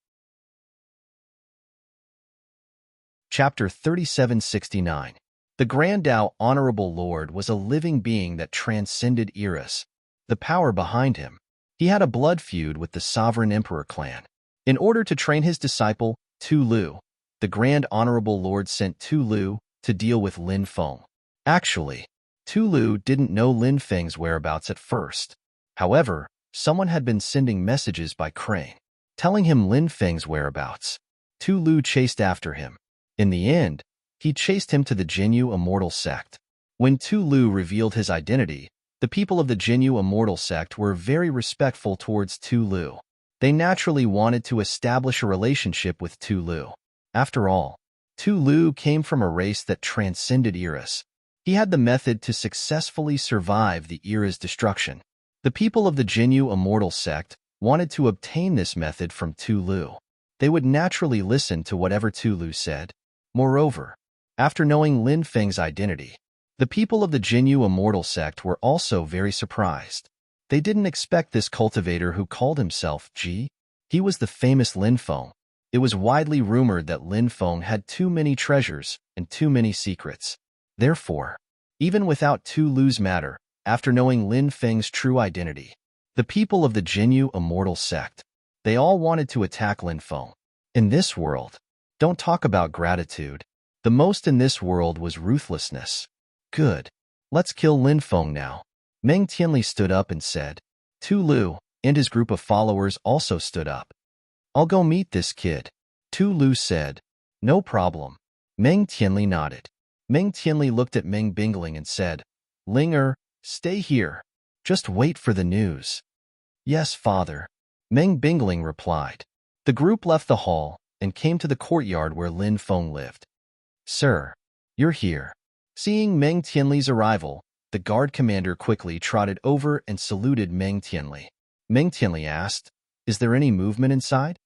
Chapter 3769. The Grand Tao Honorable Lord was a living being that transcended eras. The power behind him. He had a blood feud with the Sovereign Emperor clan. In order to train his disciple, Tu Lu, the Grand Honorable Lord sent Tu Lu to deal with Lin Feng. Actually, Tu Lu didn't know Lin Feng's whereabouts at first. However, someone had been sending messages by Crane, telling him Lin Feng's whereabouts. Tu Lu chased after him. In the end, he chased him to the Jinyu Immortal Sect. When Tu Lu revealed his identity, the people of the Jinyu Immortal Sect were very respectful towards Tu Lu. They naturally wanted to establish a relationship with Tu Lu. After all, Tu Lu came from a race that transcended eras. He had the method to successfully survive the era's destruction. The people of the Jinyu Immortal Sect wanted to obtain this method from Tu Lu. They would naturally listen to whatever Tu Lu said. Moreover, after knowing Lin Feng's identity, the people of the Jinyu Immortal Sect were also very surprised. They didn't expect this cultivator who called himself Ji. He was the famous Lin Feng. It was widely rumored that Lin Feng had too many treasures and too many secrets. Therefore, even without Tu Lu's matter, after knowing Lin Feng's true identity, the people of the Jinyu Immortal Sect, they all wanted to attack Lin Feng. In this world, don't talk about gratitude. The most in this world was ruthlessness. Good. Let's kill Lin Feng now. Meng Tianli stood up and said. Tu Lu and his group of followers also stood up. I'll go meet this kid. Tu Lu said. No problem. Meng Tianli nodded. Meng Tianli looked at Meng Bingling and said, Linger, stay here. Just wait for the news. Yes, father. Meng Bingling replied. The group left the hall and came to the courtyard where Lin Feng lived. Sir, you're here. Seeing Meng Tianli's arrival, the guard commander quickly trotted over and saluted Meng Tianli. Meng Tianli asked, Is there any movement inside?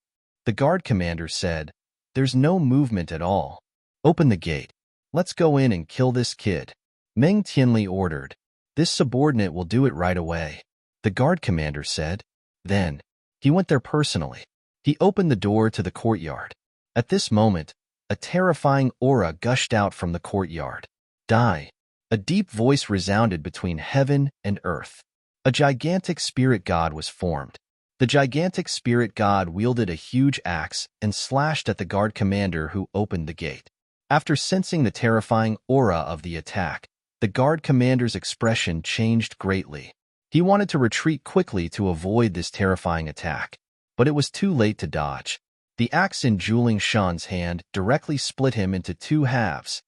The guard commander said, There's no movement at all. Open the gate. Let's go in and kill this kid. Meng Tianli ordered. This subordinate will do it right away. The guard commander said. Then, he went there personally. He opened the door to the courtyard. At this moment, a terrifying aura gushed out from the courtyard. Die. A deep voice resounded between heaven and earth. A gigantic spirit god was formed. The gigantic spirit god wielded a huge axe and slashed at the guard commander who opened the gate. After sensing the terrifying aura of the attack, the guard commander's expression changed greatly. He wanted to retreat quickly to avoid this terrifying attack, but it was too late to dodge. The axe in Juling Shan's hand directly split him into two halves.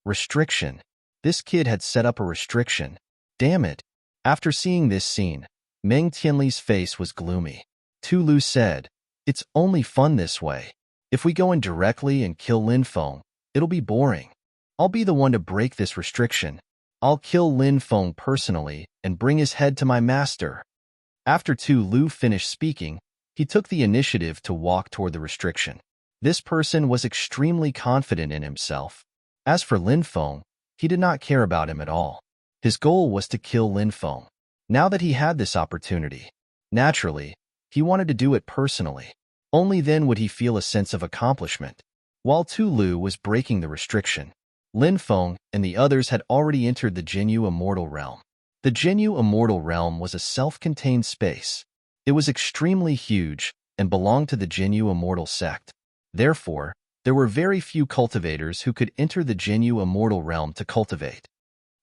Restriction. This kid had set up a restriction. Damn it. After seeing this scene, Meng Tianli's face was gloomy. Tu Lu said, "It's only fun this way. If we go in directly and kill Lin Feng, it'll be boring. I'll be the one to break this restriction. I'll kill Lin Feng personally and bring his head to my master." After Tu Lu finished speaking, he took the initiative to walk toward the restriction. This person was extremely confident in himself. As for Lin Feng, he did not care about him at all. His goal was to kill Lin Feng. Now that he had this opportunity, naturally, he wanted to do it personally. Only then would he feel a sense of accomplishment. While Tu Lu was breaking the restriction, Lin Feng and the others had already entered the Jinyu Immortal Realm. The Jinyu Immortal Realm was a self-contained space. It was extremely huge and belonged to the Jinyu Immortal sect. Therefore, there were very few cultivators who could enter the Jinyu Immortal Realm to cultivate.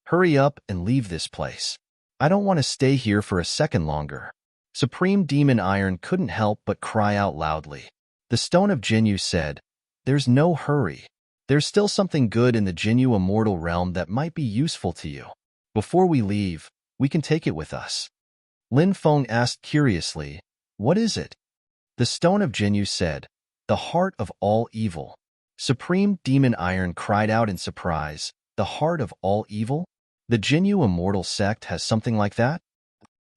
Hurry up and leave this place. I don't want to stay here for a second longer. Supreme Demon Iron couldn't help but cry out loudly. The Stone of Jinyu said, "There's no hurry. There's still something good in the Jinyu Immortal Realm that might be useful to you. Before we leave, we can take it with us." Lin Feng asked curiously, "What is it?" The Stone of Jinyu said, "The heart of all evil." Supreme Demon Iron cried out in surprise, "The heart of all evil? The Jinyu Immortal sect has something like that?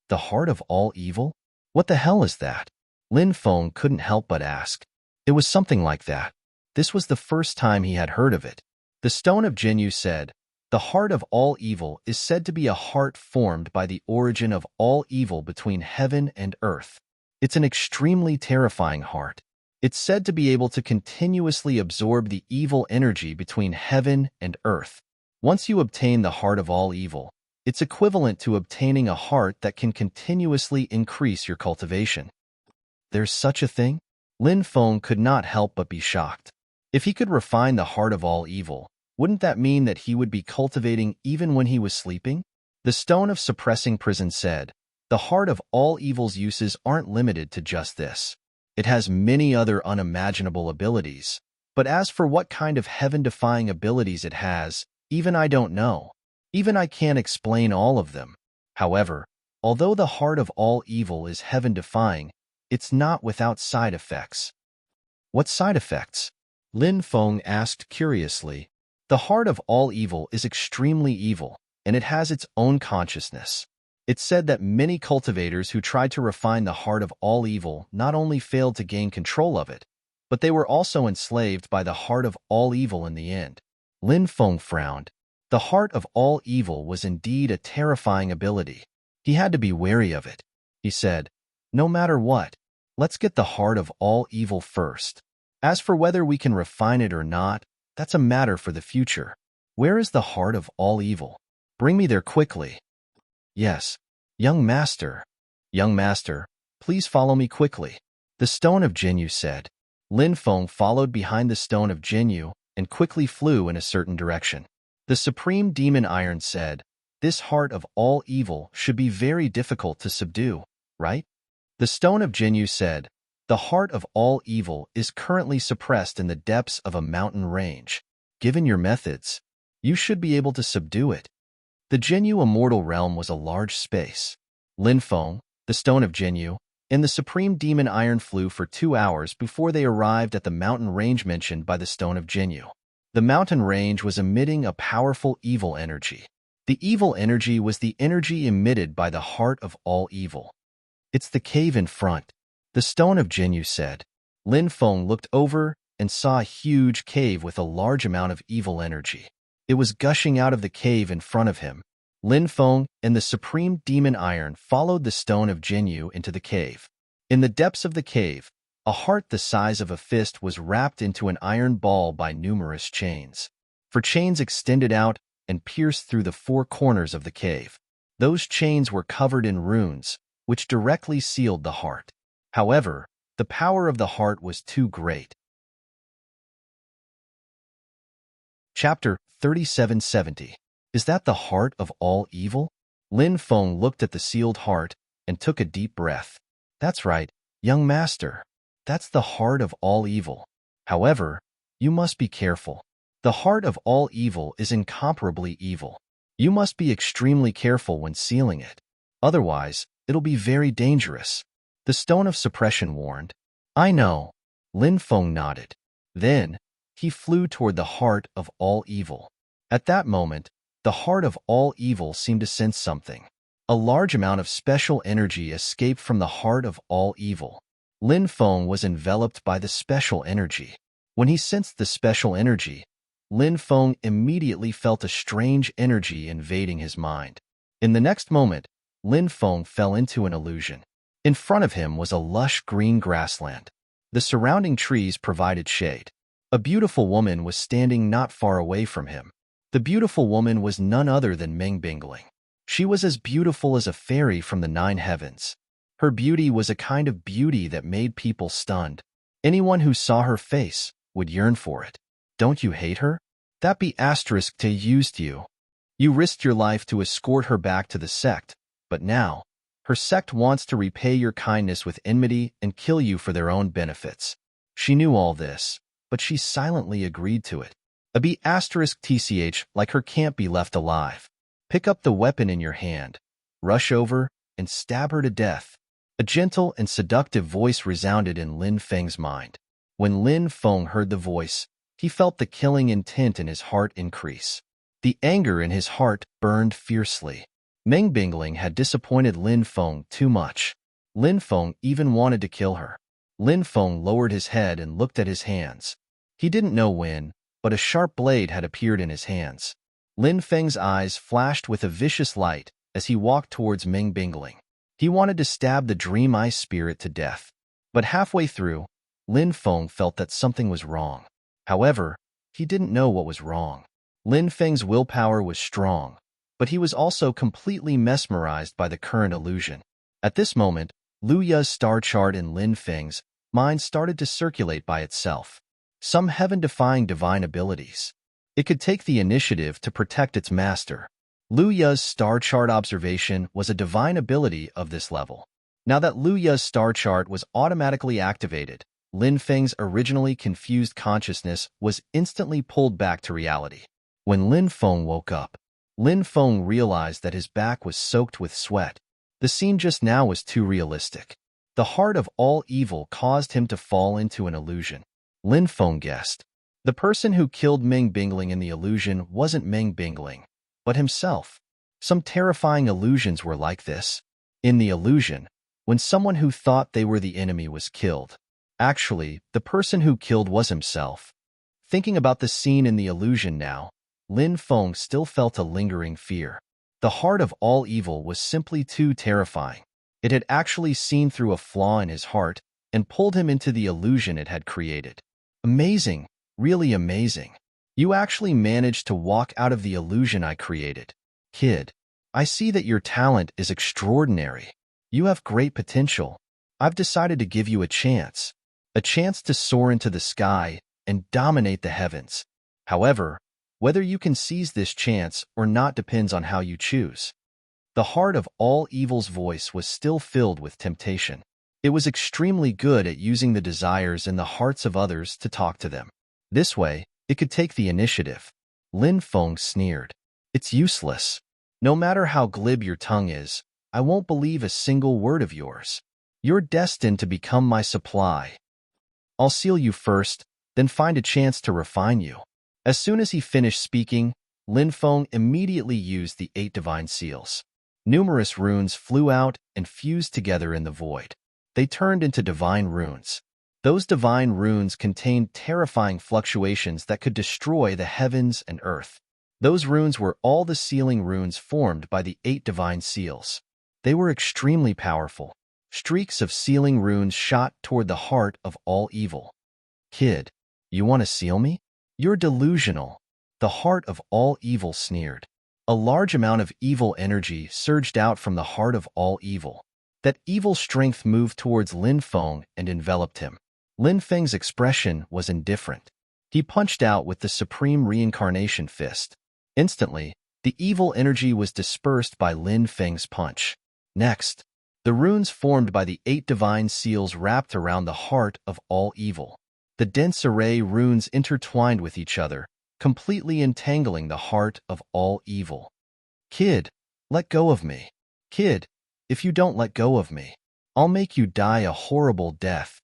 The heart of all evil? What the hell is that?" Lin Feng couldn't help but ask. It was something like that. This was the first time he had heard of it. The Stone of Jinyu said, "The heart of all evil is said to be a heart formed by the origin of all evil between heaven and earth. It's an extremely terrifying heart. It's said to be able to continuously absorb the evil energy between heaven and earth. Once you obtain the heart of all evil, it's equivalent to obtaining a heart that can continuously increase your cultivation." There's such a thing? Lin Feng could not help but be shocked. If he could refine the heart of all evil, wouldn't that mean that he would be cultivating even when he was sleeping? The Stone of Suppressing Prison said, "The heart of all evil's uses aren't limited to just this. It has many other unimaginable abilities. But as for what kind of heaven-defying abilities it has, even I don't know. Even I can't explain all of them. However, although the heart of all evil is heaven-defying, it's not without side effects." "What side effects?" Lin Feng asked curiously. "The heart of all evil is extremely evil, and it has its own consciousness. It's said that many cultivators who tried to refine the heart of all evil not only failed to gain control of it, but they were also enslaved by the heart of all evil in the end." Lin Feng frowned. The heart of all evil was indeed a terrifying ability. He had to be wary of it. He said, "No matter what, let's get the heart of all evil first. As for whether we can refine it or not, that's a matter for the future. Where is the heart of all evil? Bring me there quickly." "Yes, young master. Young master, please follow me quickly," the Stone of Jinyu said. Lin Feng followed behind the Stone of Jinyu and quickly flew in a certain direction. The Supreme Demon Iron said, "This heart of all evil should be very difficult to subdue, right?" The Stone of Jinyu said, "The heart of all evil is currently suppressed in the depths of a mountain range. Given your methods, you should be able to subdue it." The Jinyu Immortal Realm was a large space. Lin Feng, the Stone of Jinyu, and the Supreme Demon Iron flew for 2 hours before they arrived at the mountain range mentioned by the Stone of Jinyu. The mountain range was emitting a powerful evil energy. The evil energy was the energy emitted by the heart of all evil. "It's the cave in front," the Stone of Jinyu said. Lin Feng looked over and saw a huge cave with a large amount of evil energy. It was gushing out of the cave in front of him. Lin Feng and the Supreme Demon Iron followed the Stone of Jinyu into the cave. In the depths of the cave, a heart the size of a fist was wrapped into an iron ball by numerous chains. For chains extended out, and pierced through the four corners of the cave. Those chains were covered in runes, which directly sealed the heart. However, the power of the heart was too great. Chapter 3770. Is that the heart of all evil? Lin Feng looked at the sealed heart and took a deep breath. That's right, young master. That's the heart of all evil. However, you must be careful. The heart of all evil is incomparably evil. You must be extremely careful when sealing it. Otherwise, it'll be very dangerous. The Stone of Suppression warned. I know. Lin Feng nodded. Then, he flew toward the heart of all evil. At that moment, the heart of all evil seemed to sense something. A large amount of special energy escaped from the heart of all evil. Lin Feng was enveloped by the special energy. When he sensed the special energy, Lin Feng immediately felt a strange energy invading his mind. In the next moment, Lin Feng fell into an illusion. In front of him was a lush green grassland. The surrounding trees provided shade. A beautiful woman was standing not far away from him. The beautiful woman was none other than Ming Bingling. She was as beautiful as a fairy from the 9 heavens. Her beauty was a kind of beauty that made people stunned. Anyone who saw her face would yearn for it. Don't you hate her? That be asterisk to used you. You risked your life to escort her back to the sect, but now, her sect wants to repay your kindness with enmity and kill you for their own benefits. She knew all this, but she silently agreed to it. A B asterisk tch like her can't be left alive. Pick up the weapon in your hand, rush over, and stab her to death. A gentle and seductive voice resounded in Lin Feng's mind. When Lin Feng heard the voice, he felt the killing intent in his heart increase. The anger in his heart burned fiercely. Ming Bingling had disappointed Lin Feng too much. Lin Feng even wanted to kill her. Lin Feng lowered his head and looked at his hands. He didn't know when, but a sharp blade had appeared in his hands. Lin Feng's eyes flashed with a vicious light as he walked towards Ming Bingling. He wanted to stab the Dream Ice spirit to death. But halfway through, Lin Feng felt that something was wrong. However, he didn't know what was wrong. Lin Feng's willpower was strong, but he was also completely mesmerized by the current illusion. At this moment, Lu Ya's star chart in Lin Feng's mind started to circulate by itself. Some heaven-defying divine abilities. It could take the initiative to protect its master. Lu Ya's star chart observation was a divine ability of this level. Now that Lu Ya's star chart was automatically activated, Lin Feng's originally confused consciousness was instantly pulled back to reality. When Lin Feng woke up, Lin Feng realized that his back was soaked with sweat. The scene just now was too realistic. The heart of all evil caused him to fall into an illusion. Lin Feng guessed. The person who killed Ming Bingling in the illusion wasn't Ming Bingling, but himself. Some terrifying illusions were like this. In the illusion, when someone who thought they were the enemy was killed, actually, the person who killed was himself. Thinking about the scene in the illusion now, Lin Feng still felt a lingering fear. The heart of all evil was simply too terrifying. It had actually seen through a flaw in his heart and pulled him into the illusion it had created. Amazing, really amazing. You actually managed to walk out of the illusion I created. Kid, I see that your talent is extraordinary. You have great potential. I've decided to give you a chance to soar into the sky and dominate the heavens. However, whether you can seize this chance or not depends on how you choose. The heart of all evil's voice was still filled with temptation. It was extremely good at using the desires in the hearts of others to talk to them. This way, it could take the initiative. Lin Feng sneered. It's useless. No matter how glib your tongue is, I won't believe a single word of yours. You're destined to become my supply. I'll seal you first, then find a chance to refine you. As soon as he finished speaking, Lin Feng immediately used the 8 divine seals. Numerous runes flew out and fused together in the void. They turned into divine runes. Those divine runes contained terrifying fluctuations that could destroy the heavens and earth. Those runes were all the sealing runes formed by the 8 divine seals. They were extremely powerful. Streaks of sealing runes shot toward the heart of all evil. Kid, you want to seal me? You're delusional. The heart of all evil sneered. A large amount of evil energy surged out from the heart of all evil. That evil strength moved towards Lin Feng and enveloped him. Lin Feng's expression was indifferent. He punched out with the supreme reincarnation fist. Instantly, the evil energy was dispersed by Lin Feng's punch. Next, the runes formed by the 8 divine seals wrapped around the heart of all evil. The dense array runes intertwined with each other, completely entangling the heart of all evil. Kid, let go of me. Kid, if you don't let go of me, I'll make you die a horrible death.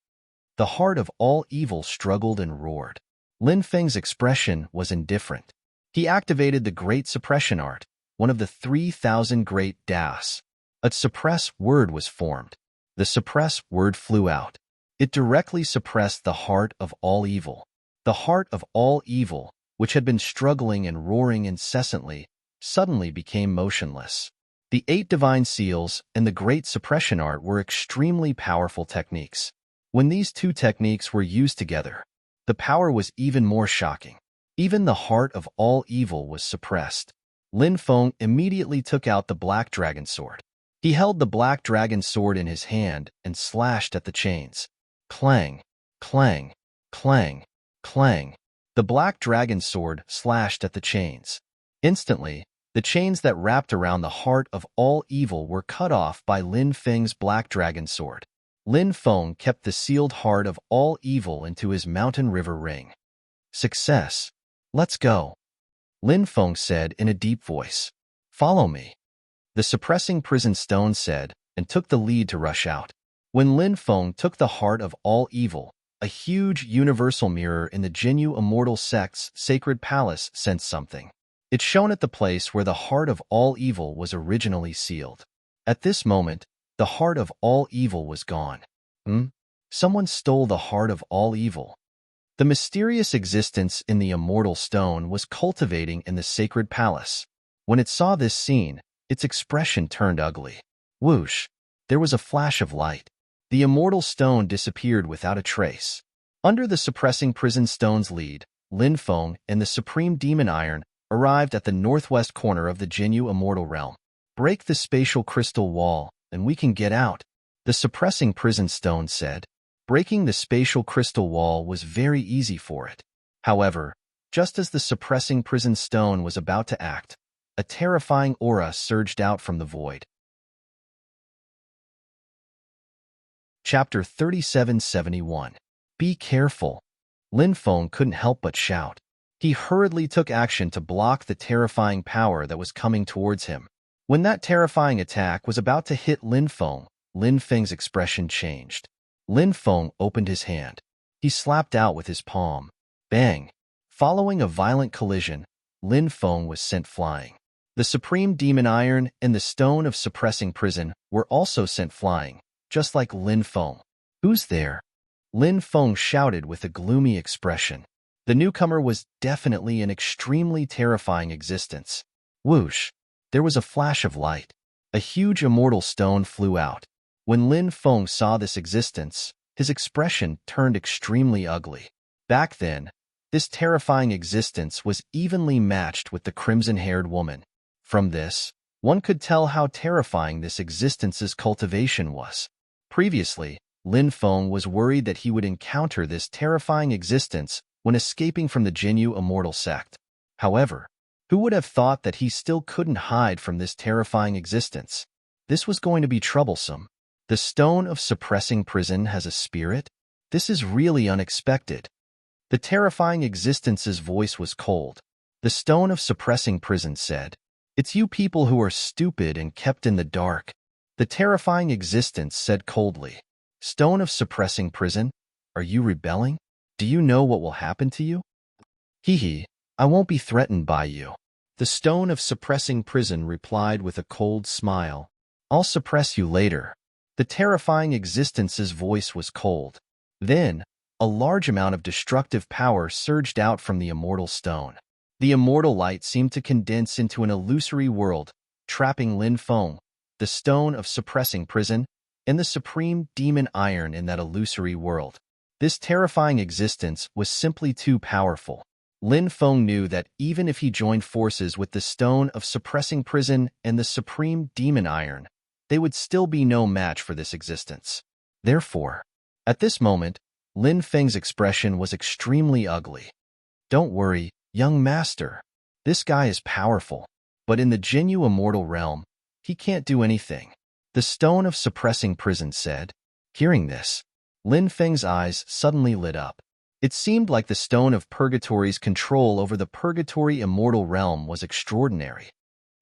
The heart of all evil struggled and roared. Lin Feng's expression was indifferent. He activated the Great Suppression Art, one of the 3,000 Great Das. A suppress word was formed. The suppress word flew out. It directly suppressed the heart of all evil. The heart of all evil, which had been struggling and roaring incessantly, suddenly became motionless. The 8 divine seals and the Great Suppression Art were extremely powerful techniques. When these 2 techniques were used together, the power was even more shocking. Even the heart of all evil was suppressed. Lin Feng immediately took out the Black Dragon Sword. He held the Black Dragon Sword in his hand and slashed at the chains. Clang, clang, clang, clang. The Black Dragon Sword slashed at the chains. Instantly, the chains that wrapped around the heart of all evil were cut off by Lin Feng's Black Dragon Sword. Lin Feng kept the sealed heart of all evil into his mountain river ring. Success. Let's go, Lin Feng said in a deep voice. Follow me. The suppressing prison stone said, and took the lead to rush out. When Lin Feng took the heart of all evil, a huge universal mirror in the Jinyu Immortal Sect's sacred palace sensed something. It shone at the place where the heart of all evil was originally sealed. At this moment, the heart of all evil was gone. Someone stole the heart of all evil. The mysterious existence in the immortal stone was cultivating in the sacred palace. When it saw this scene, its expression turned ugly. Whoosh! There was a flash of light. The immortal stone disappeared without a trace. Under the suppressing prison stone's lead, Lin Feng and the supreme demon iron arrived at the northwest corner of the Jinyu immortal realm. Break the spatial crystal wall, and we can get out, the suppressing prison stone said. Breaking the spatial crystal wall was very easy for it. However, just as the suppressing prison stone was about to act, a terrifying aura surged out from the void. Chapter 3771. Be careful. Lin Feng couldn't help but shout. He hurriedly took action to block the terrifying power that was coming towards him. When that terrifying attack was about to hit Lin Feng's expression changed. Lin Feng opened his hand. He slapped out with his palm. Bang! Following a violent collision, Lin Feng was sent flying. The supreme demon iron and the stone of suppressing prison were also sent flying, just like Lin Feng. Who's there? Lin Feng shouted with a gloomy expression. The newcomer was definitely an extremely terrifying existence. Whoosh! There was a flash of light. A huge immortal stone flew out. When Lin Feng saw this existence, his expression turned extremely ugly. Back then, this terrifying existence was evenly matched with the crimson-haired woman. From this, one could tell how terrifying this existence's cultivation was. Previously, Lin Feng was worried that he would encounter this terrifying existence when escaping from the Jinyu Immortal Sect. However, who would have thought that he still couldn't hide from this terrifying existence? This was going to be troublesome. The stone of suppressing prison has a spirit? This is really unexpected. The terrifying existence's voice was cold. The stone of suppressing prison said, "It's you people who are stupid and kept in the dark." The terrifying existence said coldly, "Stone of suppressing prison, are you rebelling? Do you know what will happen to you?" "Hee, I won't be threatened by you." The stone of suppressing prison replied with a cold smile, "I'll suppress you later." The terrifying existence's voice was cold. Then, a large amount of destructive power surged out from the immortal stone. The immortal light seemed to condense into an illusory world, trapping Lin Feng, the stone of suppressing prison, and the supreme demon iron in that illusory world. This terrifying existence was simply too powerful. Lin Feng knew that even if he joined forces with the Stone of Suppressing Prison and the Supreme Demon Iron, they would still be no match for this existence. Therefore, at this moment, Lin Feng's expression was extremely ugly. Don't worry, young master. This guy is powerful, but in the Jinyu immortal realm, he can't do anything. The Stone of Suppressing Prison said. Hearing this, Lin Feng's eyes suddenly lit up. It seemed like the Stone of Purgatory's control over the Purgatory immortal realm was extraordinary.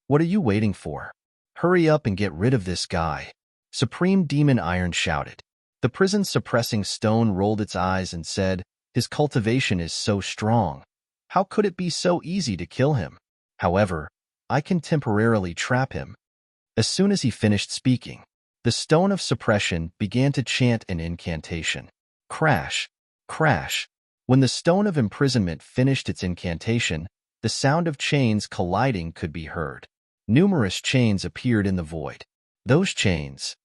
What are you waiting for? Hurry up and get rid of this guy. Supreme Demon Iron shouted. The prison's suppressing stone rolled its eyes and said, his cultivation is so strong. How could it be so easy to kill him? However, I can temporarily trap him. As soon as he finished speaking, the Stone of Suppression began to chant an incantation. Crash, crash. When the Stone of Imprisonment finished its incantation, the sound of chains colliding could be heard. Numerous chains appeared in the void. Those chains.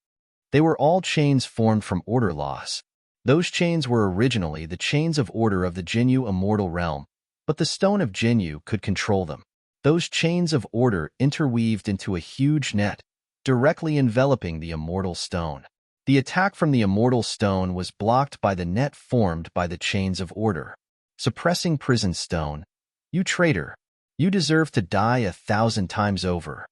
They were all chains formed from order laws. Those chains were originally the chains of order of the Jinyu immortal realm, but the Stone of Jinyu could control them. Those chains of order interweaved into a huge net, directly enveloping the immortal stone. The attack from the immortal stone was blocked by the net formed by the chains of order. Suppressing Prison Stone, you traitor, you deserve to die 1,000 times over.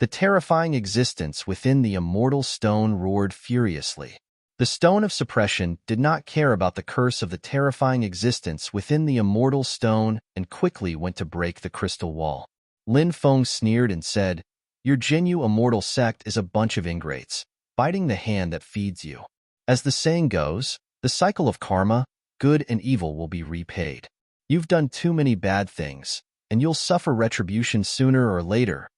The terrifying existence within the immortal stone roared furiously. The Stone of Suppression did not care about the curse of the terrifying existence within the immortal stone and quickly went to break the crystal wall. Lin Feng sneered and said, your Jinyu immortal sect is a bunch of ingrates, biting the hand that feeds you. As the saying goes, the cycle of karma, good and evil will be repaid. You've done too many bad things, and you'll suffer retribution sooner or later.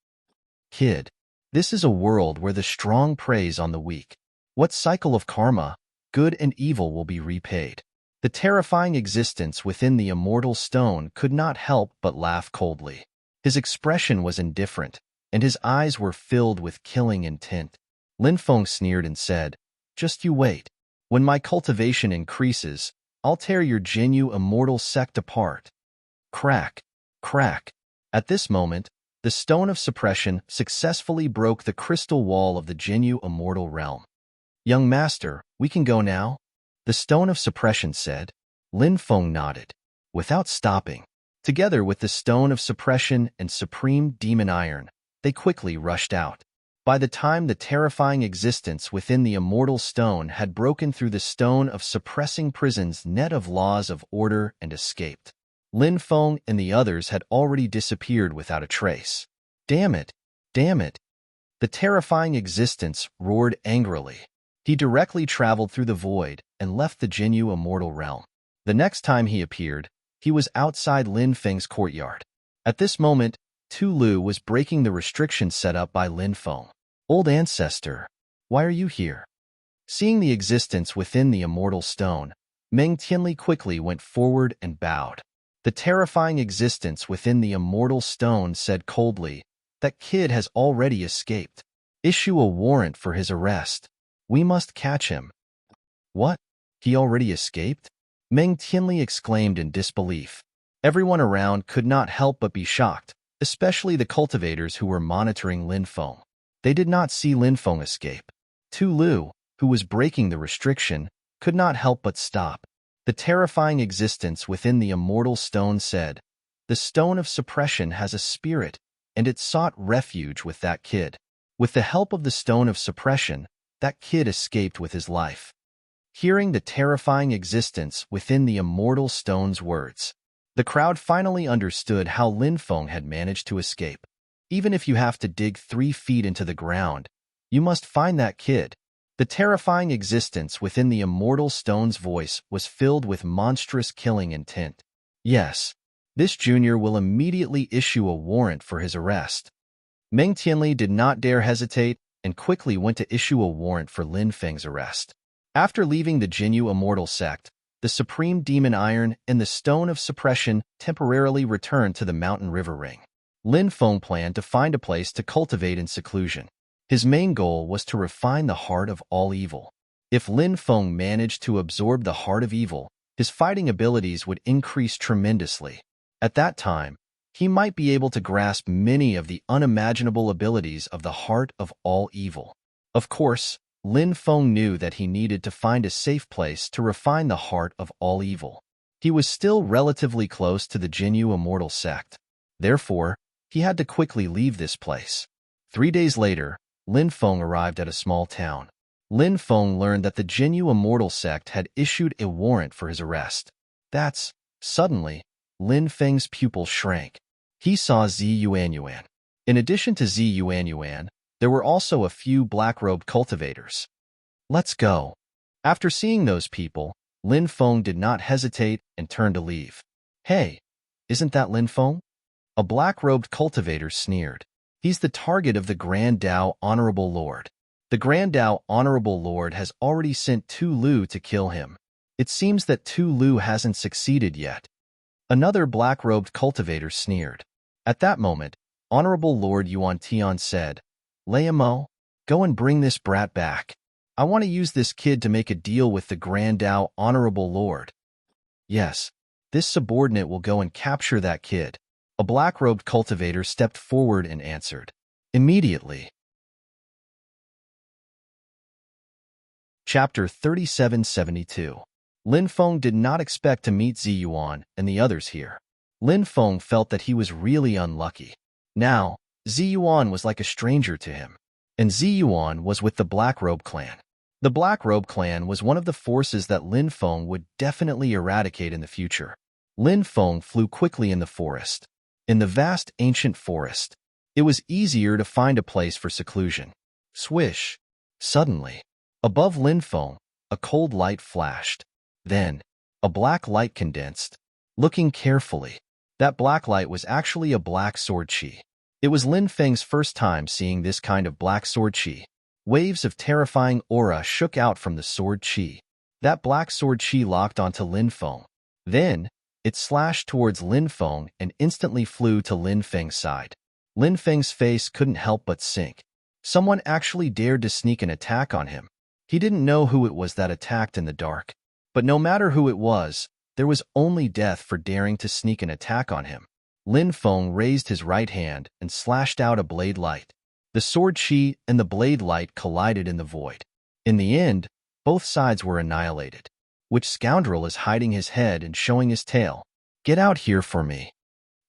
Kid, this is a world where the strong preys on the weak. What cycle of karma, good and evil will be repaid? The terrifying existence within the immortal stone could not help but laugh coldly. His expression was indifferent, and his eyes were filled with killing intent. Lin Feng sneered and said, just you wait. When my cultivation increases, I'll tear your Jinyu immortal sect apart. Crack, crack. At this moment, the Stone of Suppression successfully broke the crystal wall of the Jinyu immortal realm. Young master, we can go now? The Stone of Suppression said. Lin Feng nodded. Without stopping, together with the Stone of Suppression and Supreme Demon Iron, they quickly rushed out. By the time the terrifying existence within the immortal stone had broken through the Stone of Suppressing Prison's net of laws of order and escaped, Lin Feng and the others had already disappeared without a trace. Damn it! Damn it! The terrifying existence roared angrily. He directly traveled through the void and left the Jinyu immortal realm. The next time he appeared, he was outside Lin Feng's courtyard. At this moment, Tu Lu was breaking the restrictions set up by Lin Feng. Old ancestor, why are you here? Seeing the existence within the immortal stone, Meng Tianli quickly went forward and bowed. The terrifying existence within the immortal stone said coldly, that kid has already escaped. Issue a warrant for his arrest. We must catch him. What? He already escaped? Meng Tianli exclaimed in disbelief. Everyone around could not help but be shocked, especially the cultivators who were monitoring Lin Feng. They did not see Lin Feng escape. Tu Lu, who was breaking the restriction, could not help but stop. The terrifying existence within the immortal stone said, the Stone of Suppression has a spirit, and it sought refuge with that kid. With the help of the Stone of Suppression, that kid escaped with his life. Hearing the terrifying existence within the immortal stone's words, the crowd finally understood how Lin Feng had managed to escape. Even if you have to dig 3 feet into the ground, you must find that kid. The terrifying existence within the immortal stone's voice was filled with monstrous killing intent. Yes, this junior will immediately issue a warrant for his arrest. Meng Tianli did not dare hesitate and quickly went to issue a warrant for Lin Feng's arrest. After leaving the Jinyu immortal sect, the Supreme Demon Iron and the Stone of Suppression temporarily returned to the mountain river ring. Lin Feng planned to find a place to cultivate in seclusion. His main goal was to refine the heart of all evil. If Lin Feng managed to absorb the heart of evil, his fighting abilities would increase tremendously. At that time, he might be able to grasp many of the unimaginable abilities of the heart of all evil. Of course, Lin Feng knew that he needed to find a safe place to refine the heart of all evil. He was still relatively close to the Jinyu immortal sect. Therefore, he had to quickly leave this place. 3 days later, Lin Feng arrived at a small town. Lin Feng learned that the Jinyu immortal sect had issued a warrant for his arrest. Suddenly, Lin Feng's pupil shrank. He saw Zi Yuanyuan. In addition to Zi Yuanyuan, there were also a few black-robed cultivators. Let's go. After seeing those people, Lin Feng did not hesitate and turned to leave. Hey, isn't that Lin Feng? A black-robed cultivator sneered. He's the target of the Grand Dao Honorable Lord. The Grand Dao Honorable Lord has already sent Tu Lu to kill him. It seems that Tu Lu hasn't succeeded yet. Another black-robed cultivator sneered. At that moment, Honorable Lord Yuan Tian said, Mo, go and bring this brat back. I want to use this kid to make a deal with the Grand Dao Honorable Lord. Yes, this subordinate will go and capture that kid. A black-robed cultivator stepped forward and answered. Immediately. Chapter 3772. Lin Feng did not expect to meet Zi Yuan and the others here. Lin Feng felt that he was really unlucky. Now, Zi Yuan was like a stranger to him, and Zi Yuan was with the Black Robe clan. The Black Robe clan was one of the forces that Lin Feng would definitely eradicate in the future. Lin Feng flew quickly in the forest. In the vast ancient forest, it was easier to find a place for seclusion. Swish! Suddenly, above Lin Feng, a cold light flashed. Then, a black light condensed. Looking carefully, that black light was actually a black sword chi. It was Lin Feng's first time seeing this kind of black sword chi. Waves of terrifying aura shook out from the sword chi. That black sword chi locked onto Lin Feng. Then, it slashed towards Lin Feng and instantly flew to Lin Feng's side. Lin Feng's face couldn't help but sink. Someone actually dared to sneak an attack on him. He didn't know who it was that attacked in the dark. But no matter who it was, there was only death for daring to sneak an attack on him. Lin Feng raised his right hand and slashed out a blade light. The sword chi and the blade light collided in the void. In the end, both sides were annihilated. Which scoundrel is hiding his head and showing his tail? Get out here for me.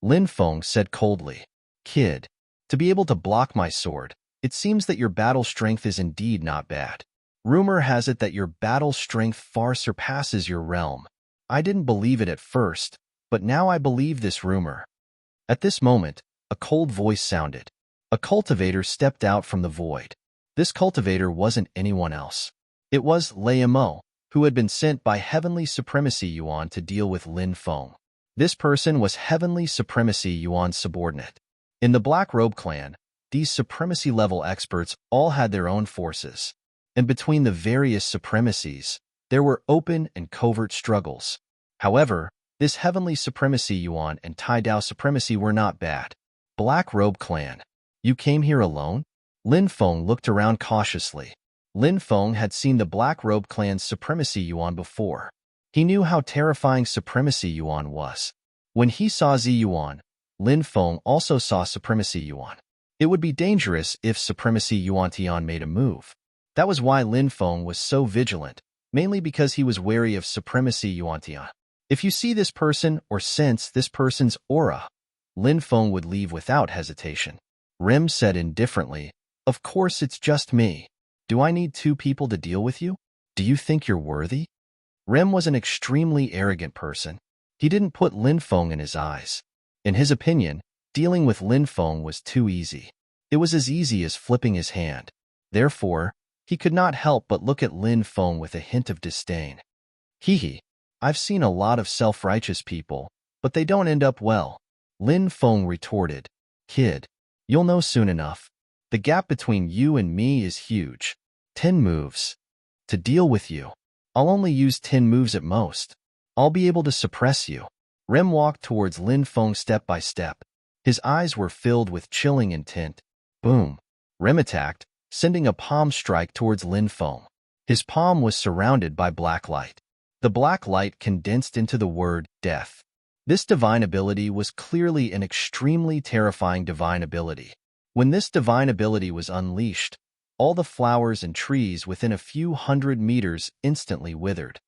Lin Feng said coldly. Kid, to be able to block my sword, it seems that your battle strength is indeed not bad. Rumor has it that your battle strength far surpasses your realm. I didn't believe it at first, but now I believe this rumor. At this moment, a cold voice sounded. A cultivator stepped out from the void. This cultivator wasn't anyone else. It was Mo, who had been sent by Heavenly Supremacy Yuan to deal with Lin Feng. This person was Heavenly Supremacy Yuan's subordinate. In the Black Robe clan, these supremacy-level experts all had their own forces. And between the various supremacies, there were open and covert struggles. However, this Heavenly Supremacy Yuan and Tai Dao Supremacy were not bad. Black Robe Clan. You came here alone? Lin Feng looked around cautiously. Lin Feng had seen the Black Robe Clan's Supremacy Yuan before. He knew how terrifying Supremacy Yuan was. When he saw Zi Yuan, Lin Feng also saw Supremacy Yuan. It would be dangerous if Supremacy Yuan Tian made a move. That was why Lin Feng was so vigilant, mainly because he was wary of Supremacy Yuan Tian. If you see this person or sense this person's aura, Lin Feng would leave without hesitation. Rim said indifferently, Of course it's just me. Do I need 2 people to deal with you? Do you think you're worthy? Rim was an extremely arrogant person. He didn't put Lin Feng in his eyes. In his opinion, dealing with Lin Feng was too easy. It was as easy as flipping his hand. Therefore, he could not help but look at Lin Feng with a hint of disdain. Hee. I've seen a lot of self-righteous people, but they don't end up well. Lin Feng retorted. Kid, you'll know soon enough. The gap between you and me is huge. 10 moves. To deal with you, I'll only use 10 moves at most. I'll be able to suppress you. Rem walked towards Lin Feng step by step. His eyes were filled with chilling intent. Boom. Rem attacked, sending a palm strike towards Lin Feng. His palm was surrounded by black light. The black light condensed into the word death. This divine ability was clearly an extremely terrifying divine ability. When this divine ability was unleashed, all the flowers and trees within a few hundred meters instantly withered.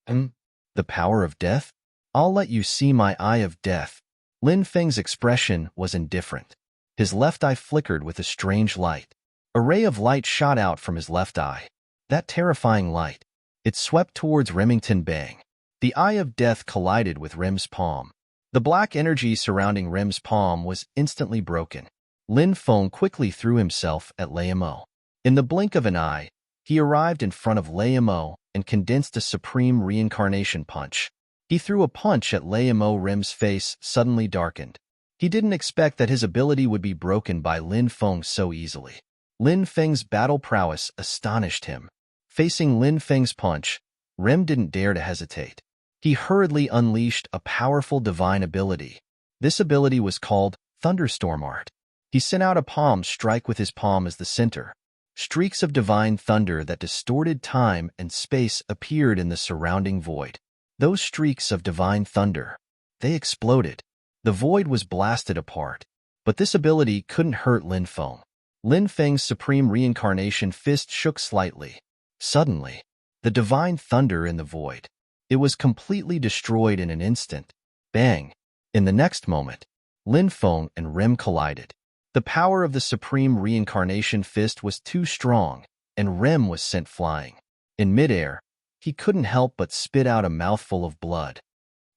The power of death? I'll let you see my eye of death. Lin Feng's expression was indifferent. His left eye flickered with a strange light. A ray of light shot out from his left eye. That terrifying light. It swept towards Remington Bang. The eye of death collided with Rim's palm. The black energy surrounding Rim's palm was instantly broken. Lin Feng quickly threw himself at Lei Mo. In the blink of an eye, he arrived in front of Lei Mo and condensed a supreme reincarnation punch. He threw a punch at Lei Mo. Rim's face suddenly darkened. He didn't expect that his ability would be broken by Lin Feng so easily. Lin Feng's battle prowess astonished him. Facing Lin Feng's punch, Rim didn't dare to hesitate. He hurriedly unleashed a powerful divine ability. This ability was called Thunderstorm Art. He sent out a palm strike with his palm as the center. Streaks of divine thunder that distorted time and space appeared in the surrounding void. Those streaks of divine thunder, they exploded. The void was blasted apart. But this ability couldn't hurt Lin Feng. Lin Feng's supreme reincarnation fist shook slightly. Suddenly, the divine thunder in the void. It was completely destroyed in an instant. Bang! In the next moment, Lin Feng and Rim collided. The power of the supreme reincarnation fist was too strong, and Rim was sent flying. In midair, he couldn't help but spit out a mouthful of blood.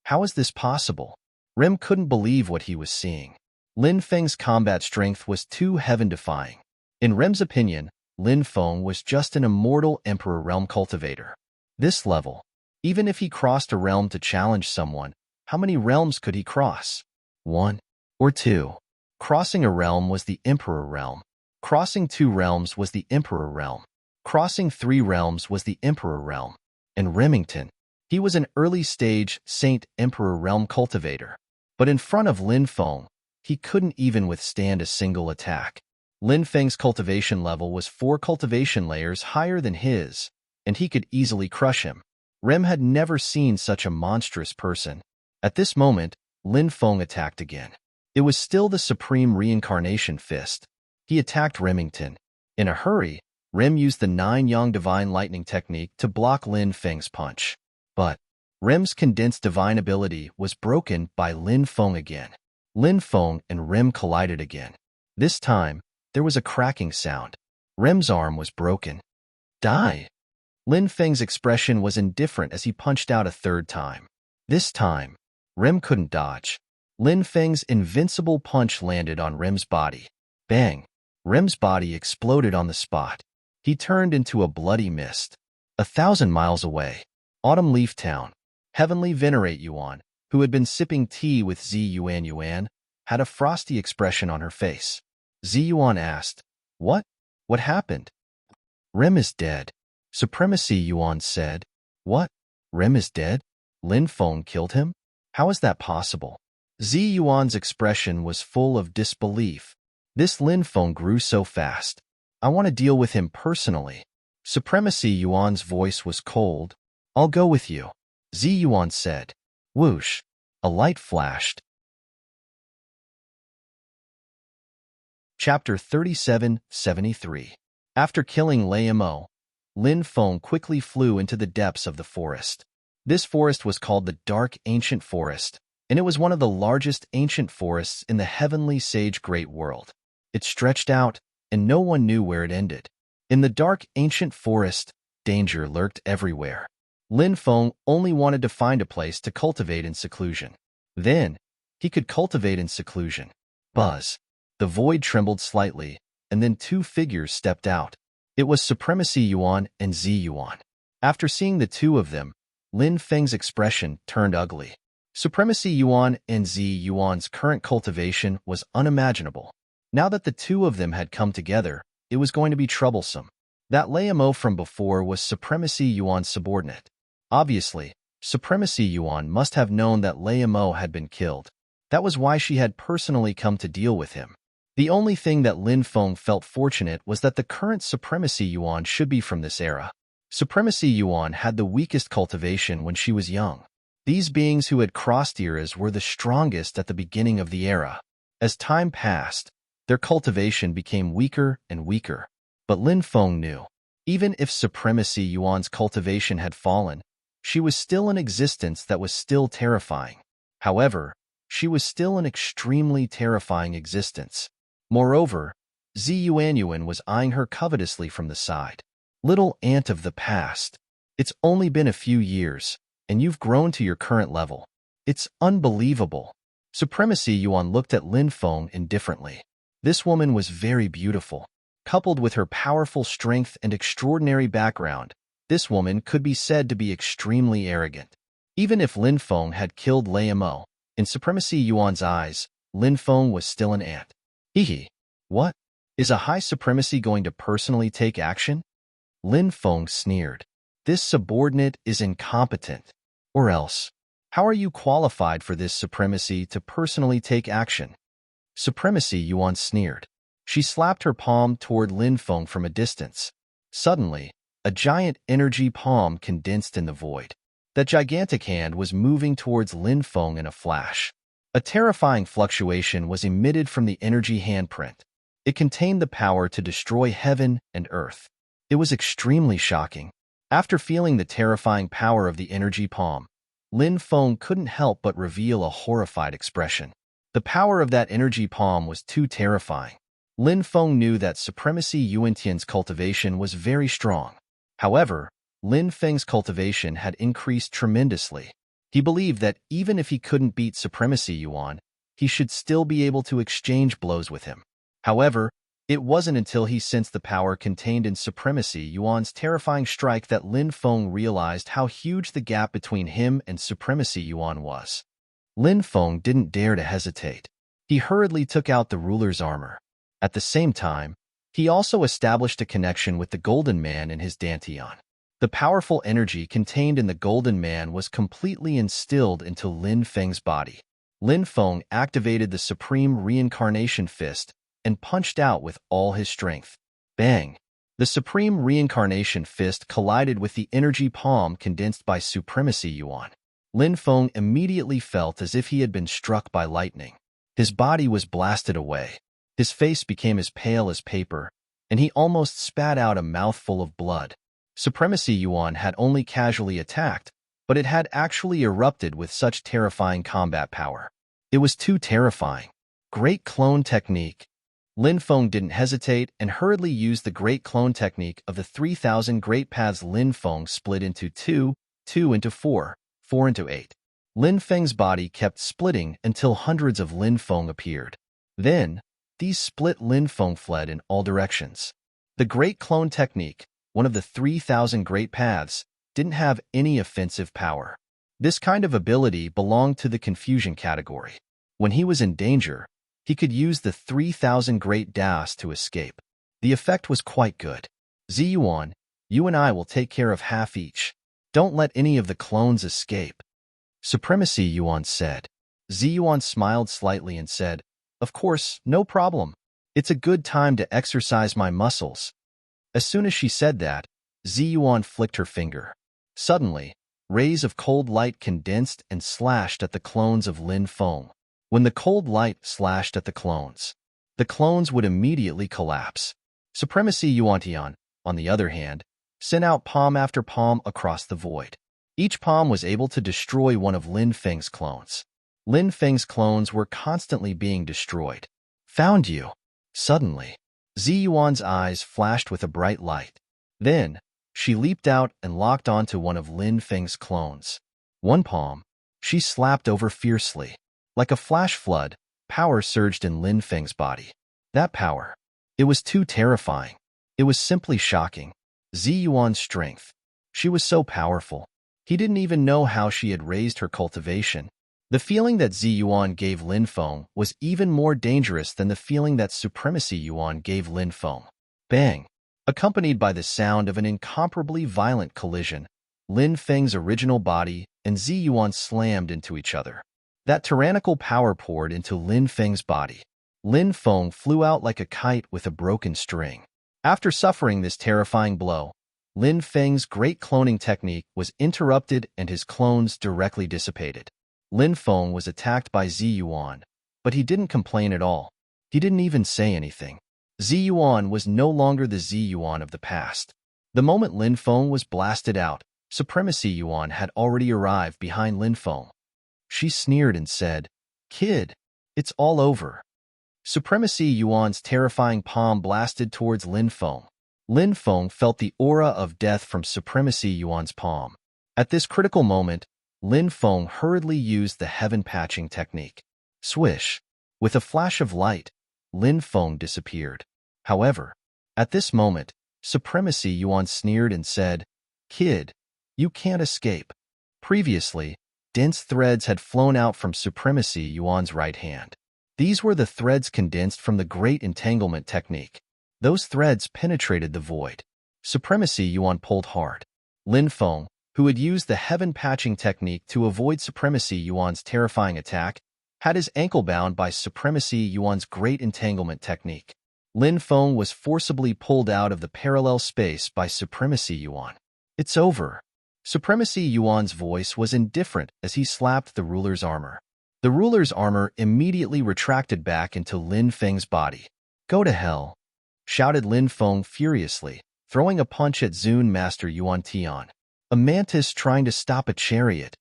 How is this possible? Rim couldn't believe what he was seeing. Lin Feng's combat strength was too heaven-defying. In Rim's opinion, Lin Feng was just an immortal Emperor Realm cultivator. This level, even if he crossed a realm to challenge someone, how many realms could he cross? 1 or 2. Crossing a realm was the Emperor Realm. Crossing 2 realms was the Emperor Realm. Crossing 3 realms was the Emperor Realm. And Remington, he was an early-stage Saint Emperor Realm cultivator. But in front of Lin Feng, he couldn't even withstand a single attack. Lin Feng's cultivation level was 4 cultivation layers higher than his, and he could easily crush him. Rem had never seen such a monstrous person. At this moment, Lin Feng attacked again. It was still the supreme reincarnation fist. He attacked Remington. In a hurry, Rem used the 9-yang divine lightning technique to block Lin Feng's punch. But Rem's condensed divine ability was broken by Lin Feng again. Lin Feng and Rem collided again. This time, there was a cracking sound. Rem's arm was broken. Die! Lin Feng's expression was indifferent as he punched out a 3rd time. This time, Rem couldn't dodge. Lin Feng's invincible punch landed on Rem's body. Bang! Rem's body exploded on the spot. He turned into a bloody mist. 1,000 miles away, Autumn Leaf Town, Heavenly Venerate Yuan, who had been sipping tea with Zi Yuan, had a frosty expression on her face. Zi Yuan asked, What? What happened? Rem is dead. Supremacy, Yuan said. What? Rem is dead? Lin Feng killed him? How is that possible? Zi Yuan's expression was full of disbelief. This Lin Feng grew so fast. I want to deal with him personally. Supremacy, Yuan's voice was cold. I'll go with you. Zi Yuan said. Whoosh. A light flashed. Chapter 3773. After killing Lei Mo, Lin Feng quickly flew into the depths of the forest. This forest was called the Dark Ancient Forest, and it was one of the largest ancient forests in the heavenly sage great world. It stretched out, and no one knew where it ended. In the Dark Ancient Forest, danger lurked everywhere. Lin Feng only wanted to find a place to cultivate in seclusion. Then, he could cultivate in seclusion. Buzz. The void trembled slightly, and then 2 figures stepped out. It was Supremacy Yuan and Zi Yuan. After seeing the 2 of them, Lin Feng's expression turned ugly. Supremacy Yuan and Zi Yuan's current cultivation was unimaginable. Now that the 2 of them had come together, it was going to be troublesome. That Lei Mo from before was Supremacy Yuan's subordinate. Obviously, Supremacy Yuan must have known that Lei Mo had been killed. That was why she had personally come to deal with him. The only thing that Lin Feng felt fortunate was that the current Supremacy Yuan should be from this era. Supremacy Yuan had the weakest cultivation when she was young. These beings who had crossed eras were the strongest at the beginning of the era. As time passed, their cultivation became weaker and weaker. But Lin Feng knew, even if Supremacy Yuan's cultivation had fallen, she was still an existence that was still terrifying. However, she was still an extremely terrifying existence. Moreover, Zi Yuanyuan was eyeing her covetously from the side. Little ant of the past. It's only been a few years, and you've grown to your current level. It's unbelievable. Supremacy Yuan looked at Lin Feng indifferently. This woman was very beautiful. Coupled with her powerful strength and extraordinary background, this woman could be said to be extremely arrogant. Even if Lin Feng had killed Lei Mo, in Supremacy Yuan's eyes, Lin Feng was still an ant. Hehe. What? Is a high supremacy going to personally take action? Lin Feng sneered. This subordinate is incompetent. Or else, how are you qualified for this supremacy to personally take action? Supremacy Yuan sneered. She slapped her palm toward Lin Feng from a distance. Suddenly, a giant energy palm condensed in the void. That gigantic hand was moving towards Lin Feng in a flash. A terrifying fluctuation was emitted from the energy handprint. It contained the power to destroy heaven and earth. It was extremely shocking. After feeling the terrifying power of the energy palm, Lin Feng couldn't help but reveal a horrified expression. The power of that energy palm was too terrifying. Lin Feng knew that Supremacy Yuantian's cultivation was very strong. However, Lin Feng's cultivation had increased tremendously. He believed that even if he couldn't beat Supremacy Yuan, he should still be able to exchange blows with him. However, it wasn't until he sensed the power contained in Supremacy Yuan's terrifying strike that Lin Feng realized how huge the gap between him and Supremacy Yuan was. Lin Feng didn't dare to hesitate. He hurriedly took out the ruler's armor. At the same time, he also established a connection with the Golden Man in his dantian. The powerful energy contained in the Golden Man was completely instilled into Lin Feng's body. Lin Feng activated the Supreme Reincarnation Fist and punched out with all his strength. Bang! The Supreme Reincarnation Fist collided with the energy palm condensed by Supremacy Yuan. Lin Feng immediately felt as if he had been struck by lightning. His body was blasted away. His face became as pale as paper, and he almost spat out a mouthful of blood. Supremacy Yuan had only casually attacked, but it had actually erupted with such terrifying combat power. It was too terrifying. Great Clone Technique. Lin Feng didn't hesitate and hurriedly used the Great Clone Technique of the 3,000 Great Paths. Lin Feng split into 2, 2 into 4, 4 into 8. Lin Feng's body kept splitting until hundreds of Lin Feng appeared. Then, these split Lin Feng fled in all directions. The Great Clone Technique, one of the 3,000 Great Paths, didn't have any offensive power. This kind of ability belonged to the confusion category. When he was in danger, he could use the 3,000 Great Das to escape. The effect was quite good. Zi Yuan, you and I will take care of half each. Don't let any of the clones escape. Supremacy Yuan said. Zi Yuan smiled slightly and said, Of course, no problem. It's a good time to exercise my muscles. As soon as she said that, Zi Yuan flicked her finger. Suddenly, rays of cold light condensed and slashed at the clones of Lin Feng. When the cold light slashed at the clones would immediately collapse. Supremacy Yuantian, on the other hand, sent out palm after palm across the void. Each palm was able to destroy one of Lin Feng's clones. Lin Feng's clones were constantly being destroyed. Found you. Suddenly, Zi Yuan's eyes flashed with a bright light. Then, she leaped out and locked onto one of Lin Feng's clones. One palm, she slapped over fiercely. Like a flash flood, power surged in Lin Feng's body. That power. It was too terrifying. It was simply shocking. Zi Yuan's strength. She was so powerful. He didn't even know how she had raised her cultivation. The feeling that Zi Yuan gave Lin Feng was even more dangerous than the feeling that Supremacy Yuan gave Lin Feng. Bang! Accompanied by the sound of an incomparably violent collision, Lin Feng's original body and Zi Yuan slammed into each other. That tyrannical power poured into Lin Feng's body. Lin Feng flew out like a kite with a broken string. After suffering this terrifying blow, Lin Feng's great cloning technique was interrupted and his clones directly dissipated. Lin Feng was attacked by Zi Yuan, but he didn't complain at all. He didn't even say anything. Zi Yuan was no longer the Zi Yuan of the past. The moment Lin Feng was blasted out, Supremacy Yuan had already arrived behind Lin Feng. She sneered and said, "Kid, it's all over." Supremacy Yuan's terrifying palm blasted towards Lin Feng. Lin Feng felt the aura of death from Supremacy Yuan's palm. At this critical moment, Lin Feng hurriedly used the heaven patching technique. Swish! With a flash of light, Lin Feng disappeared. However, at this moment, Supremacy Yuan sneered and said, "Kid, you can't escape." Previously, dense threads had flown out from Supremacy Yuan's right hand. These were the threads condensed from the Great Entanglement technique. Those threads penetrated the void. Supremacy Yuan pulled hard. Lin Feng, who had used the heaven patching technique to avoid Supremacy Yuan's terrifying attack, had his ankle bound by Supremacy Yuan's Great Entanglement technique. Lin Feng was forcibly pulled out of the parallel space by Supremacy Yuan. "It's over." Supremacy Yuan's voice was indifferent as he slapped the ruler's armor. The ruler's armor immediately retracted back into Lin Feng's body. "Go to hell," shouted Lin Feng furiously, throwing a punch at Zun Master Yuan Tian. "A mantis trying to stop a chariot."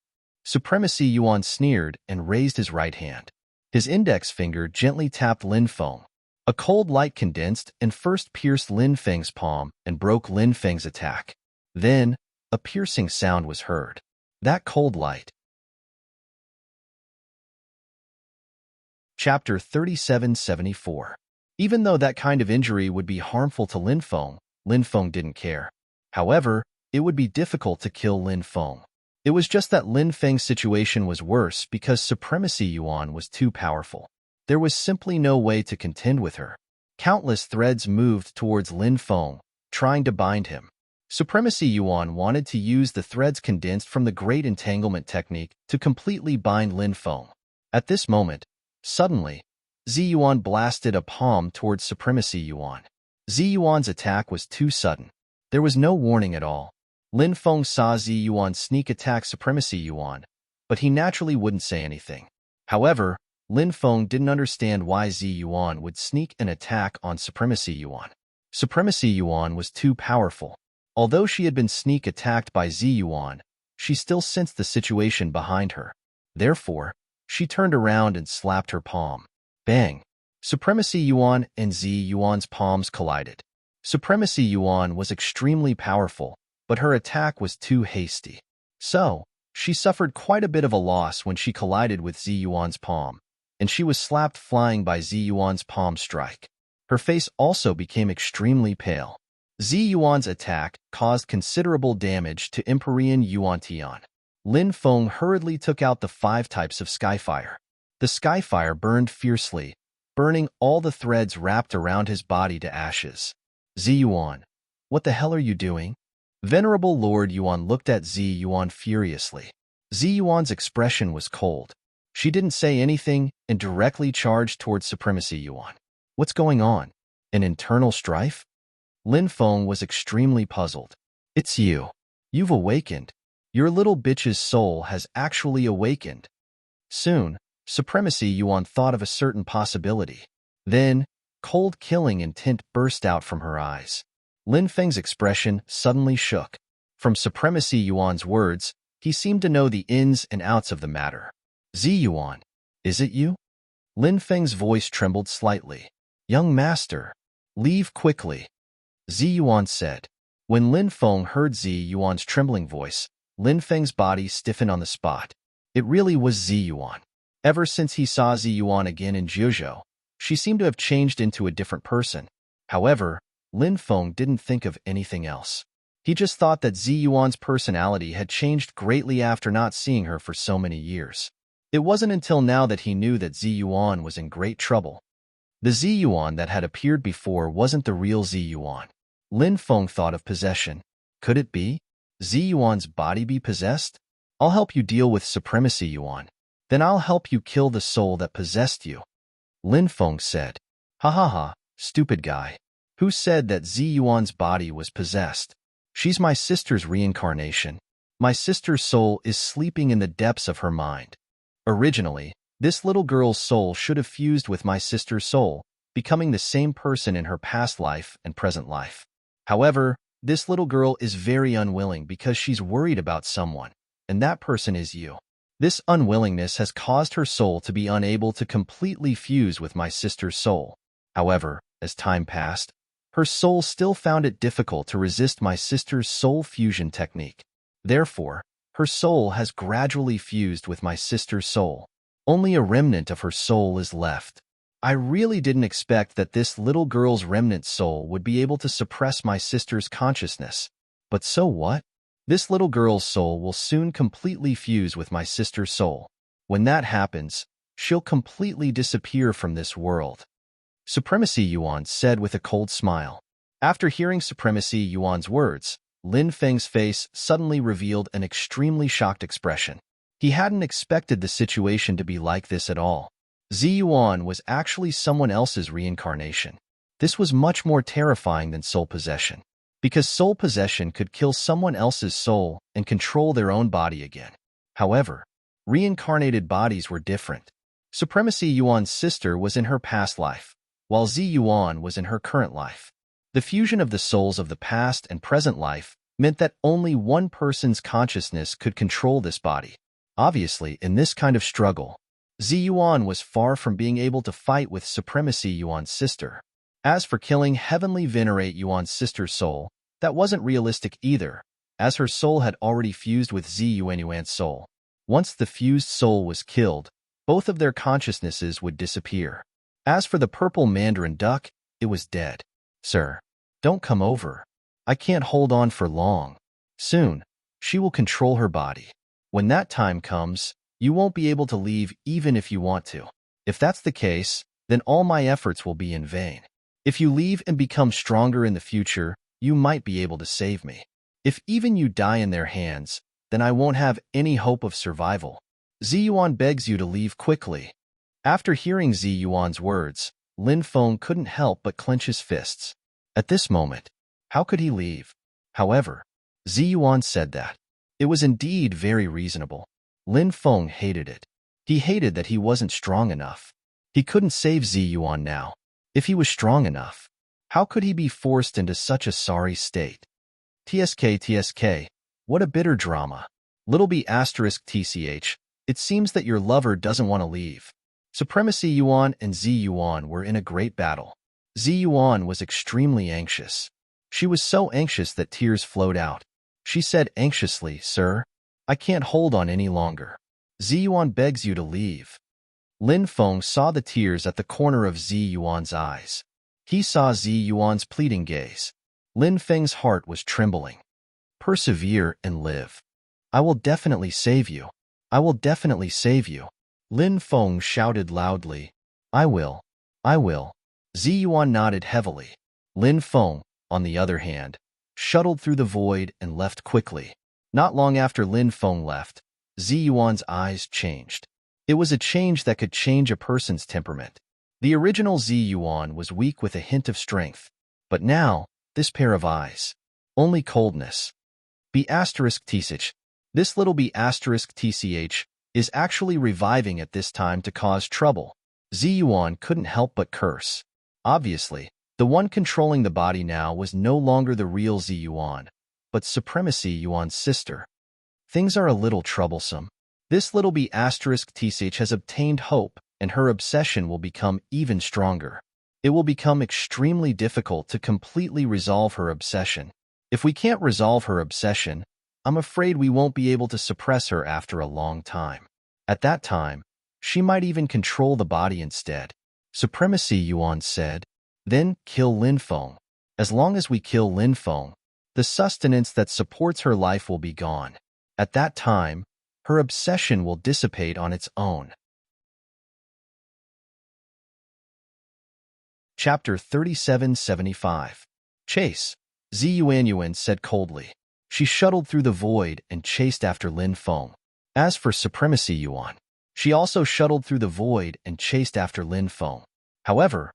Supremacy Yuan sneered and raised his right hand. His index finger gently tapped Lin Feng. A cold light condensed and first pierced Lin Feng's palm and broke Lin Feng's attack. Then, a piercing sound was heard. That cold light. Chapter 3774. Even though that kind of injury would be harmful to Lin Feng didn't care. However, it would be difficult to kill Lin Feng. It was just that Lin Feng's situation was worse because Supremacy Yuan was too powerful. There was simply no way to contend with her. Countless threads moved towards Lin Feng, trying to bind him. Supremacy Yuan wanted to use the threads condensed from the Great Entanglement technique to completely bind Lin Feng. At this moment, suddenly, Zi Yuan blasted a palm towards Supremacy Yuan. Zi Yuan's attack was too sudden. There was no warning at all. Lin Feng saw Zi Yuan sneak attack Supremacy Yuan, but he naturally wouldn't say anything. However, Lin Feng didn't understand why Zi Yuan would sneak an attack on Supremacy Yuan. Supremacy Yuan was too powerful. Although she had been sneak attacked by Zi Yuan, she still sensed the situation behind her. Therefore, she turned around and slapped her palm. Bang! Supremacy Yuan and Zi Yuan's palms collided. Supremacy Yuan was extremely powerful, but her attack was too hasty. So, she suffered quite a bit of a loss when she collided with Zi Yuan's palm, and she was slapped flying by Zi Yuan's palm strike. Her face also became extremely pale. Zi Yuan's attack caused considerable damage to Empyrean Yuan Tian. Lin Feng hurriedly took out the 5 types of skyfire. The skyfire burned fiercely, burning all the threads wrapped around his body to ashes. "Zi Yuan, what the hell are you doing?" Venerable Lord Yuan looked at Zi Yuan furiously. Zi Yuan's expression was cold. She didn't say anything and directly charged towards Supremacy Yuan. "What's going on? An internal strife?" Lin Feng was extremely puzzled. "It's you. You've awakened. Your little bitch's soul has actually awakened." Soon, Supremacy Yuan thought of a certain possibility. Then, cold killing intent burst out from her eyes. Lin Feng's expression suddenly shook. From Supremacy Yuan's words, he seemed to know the ins and outs of the matter. "Zi Yuan, is it you?" Lin Feng's voice trembled slightly. "Young master, leave quickly," Zi Yuan said. When Lin Feng heard Zi Yuan's trembling voice, Lin Feng's body stiffened on the spot. It really was Zi Yuan. Ever since he saw Zi Yuan again in Jiuzhou, she seemed to have changed into a different person. However, Lin Feng didn't think of anything else. He just thought that Zi Yuan's personality had changed greatly after not seeing her for so many years. It wasn't until now that he knew that Zi Yuan was in great trouble. The Zi Yuan that had appeared before wasn't the real Zi Yuan. Lin Feng thought of possession. Could it be? Zi Yuan's body be possessed? "I'll help you deal with Supremacy Yuan. Then I'll help you kill the soul that possessed you," Lin Feng said. "Ha ha ha, stupid guy. Who said that Zi Yuan's body was possessed?" She's my sister's reincarnation. My sister's soul is sleeping in the depths of her mind. Originally, this little girl's soul should have fused with my sister's soul, becoming the same person in her past life and present life. However, this little girl is very unwilling because she's worried about someone, and that person is you. This unwillingness has caused her soul to be unable to completely fuse with my sister's soul. However, as time passed, her soul still found it difficult to resist my sister's soul fusion technique. Therefore, her soul has gradually fused with my sister's soul. Only a remnant of her soul is left. I really didn't expect that this little girl's remnant soul would be able to suppress my sister's consciousness. But so what? This little girl's soul will soon completely fuse with my sister's soul. When that happens, she'll completely disappear from this world. Supremacy Yuan said with a cold smile. After hearing Supremacy Yuan's words, Lin Feng's face suddenly revealed an extremely shocked expression. He hadn't expected the situation to be like this at all. Zi Yuan was actually someone else's reincarnation. This was much more terrifying than soul possession, because soul possession could kill someone else's soul and control their own body again. However, reincarnated bodies were different. Supremacy Yuan's sister was in her past life, while Zi Yuan was in her current life. The fusion of the souls of the past and present life meant that only one person's consciousness could control this body. Obviously, in this kind of struggle, Zi Yuan was far from being able to fight with Supremacy Yuan's sister. As for killing Heavenly Venerate Yuan's sister's soul, that wasn't realistic either, as her soul had already fused with Zi Yuan's soul. Once the fused soul was killed, both of their consciousnesses would disappear. As for the purple mandarin duck, it was dead. Sir, don't come over. I can't hold on for long. Soon, she will control her body. When that time comes, you won't be able to leave even if you want to. If that's the case, then all my efforts will be in vain. If you leave and become stronger in the future, you might be able to save me. If even you die in their hands, then I won't have any hope of survival. Zi Yuan begs you to leave quickly. After hearing Zi Yuan's words, Lin Feng couldn't help but clench his fists. At this moment, how could he leave? However, Zi Yuan said that. It was indeed very reasonable. Lin Feng hated it. He hated that he wasn't strong enough. He couldn't save Zi Yuan now. If he was strong enough, how could he be forced into such a sorry state? TSK, what a bitter drama. Little b asterisk tch, it seems that your lover doesn't want to leave. Supremacy Yuan and Zi Yuan were in a great battle. Zi Yuan was extremely anxious. She was so anxious that tears flowed out. She said anxiously, Sir, I can't hold on any longer. Zi Yuan begs you to leave. Lin Feng saw the tears at the corner of Zi Yuan's eyes. He saw Zi Yuan's pleading gaze. Lin Feng's heart was trembling. Persevere and live. I will definitely save you. I will definitely save you. Lin Feng shouted loudly. I will. I will. Zi Yuan nodded heavily. Lin Feng, on the other hand, shuttled through the void and left quickly. Not long after Lin Feng left, Zi Yuan's eyes changed. It was a change that could change a person's temperament. The original Zi Yuan was weak with a hint of strength, but now, this pair of eyes. Only coldness. B asterisk tch. This little b asterisk tch is actually reviving at this time to cause trouble. Zi Yuan couldn't help but curse. Obviously, the one controlling the body now was no longer the real Zi Yuan, but Supremacy Yuan's sister. Things are a little troublesome. This little b asterisk tch has obtained hope, and her obsession will become even stronger. It will become extremely difficult to completely resolve her obsession. If we can't resolve her obsession, I'm afraid we won't be able to suppress her after a long time. At that time, she might even control the body instead. Supremacy Yuan said. Then kill Lin Feng. As long as we kill Lin Feng, the sustenance that supports her life will be gone. At that time, her obsession will dissipate on its own. Chapter 3775. Chase. Zi Yuan said coldly. She shuttled through the void and chased after Lin Feng. As for Supremacy Yuan, she also shuttled through the void and chased after Lin Feng. However,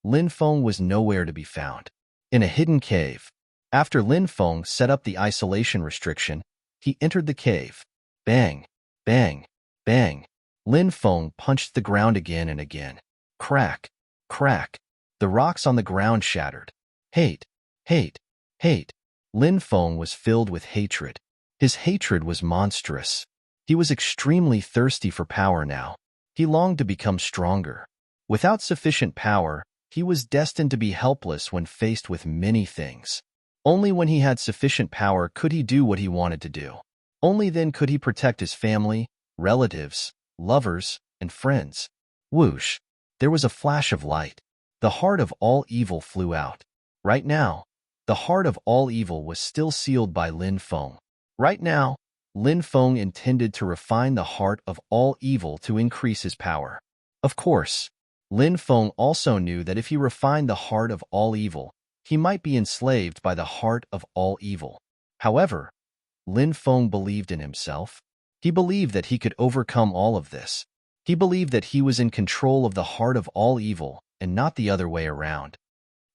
Lin Feng was nowhere to be found. In a hidden cave. After Lin Feng set up the isolation restriction, he entered the cave. Bang, bang, bang. Lin Feng punched the ground again and again. Crack, crack. The rocks on the ground shattered. Hate, hate, hate. Lin Feng was filled with hatred. His hatred was monstrous. He was extremely thirsty for power now. He longed to become stronger. Without sufficient power, he was destined to be helpless when faced with many things. Only when he had sufficient power could he do what he wanted to do. Only then could he protect his family, relatives, lovers, and friends. Whoosh! There was a flash of light. The heart of all evil flew out. Right now, the heart of all evil was still sealed by Lin Feng. Right now, Lin Feng intended to refine the heart of all evil to increase his power. Of course, Lin Feng also knew that if he refined the heart of all evil, he might be enslaved by the heart of all evil. However, Lin Feng believed in himself. He believed that he could overcome all of this. He believed that he was in control of the heart of all evil and not the other way around.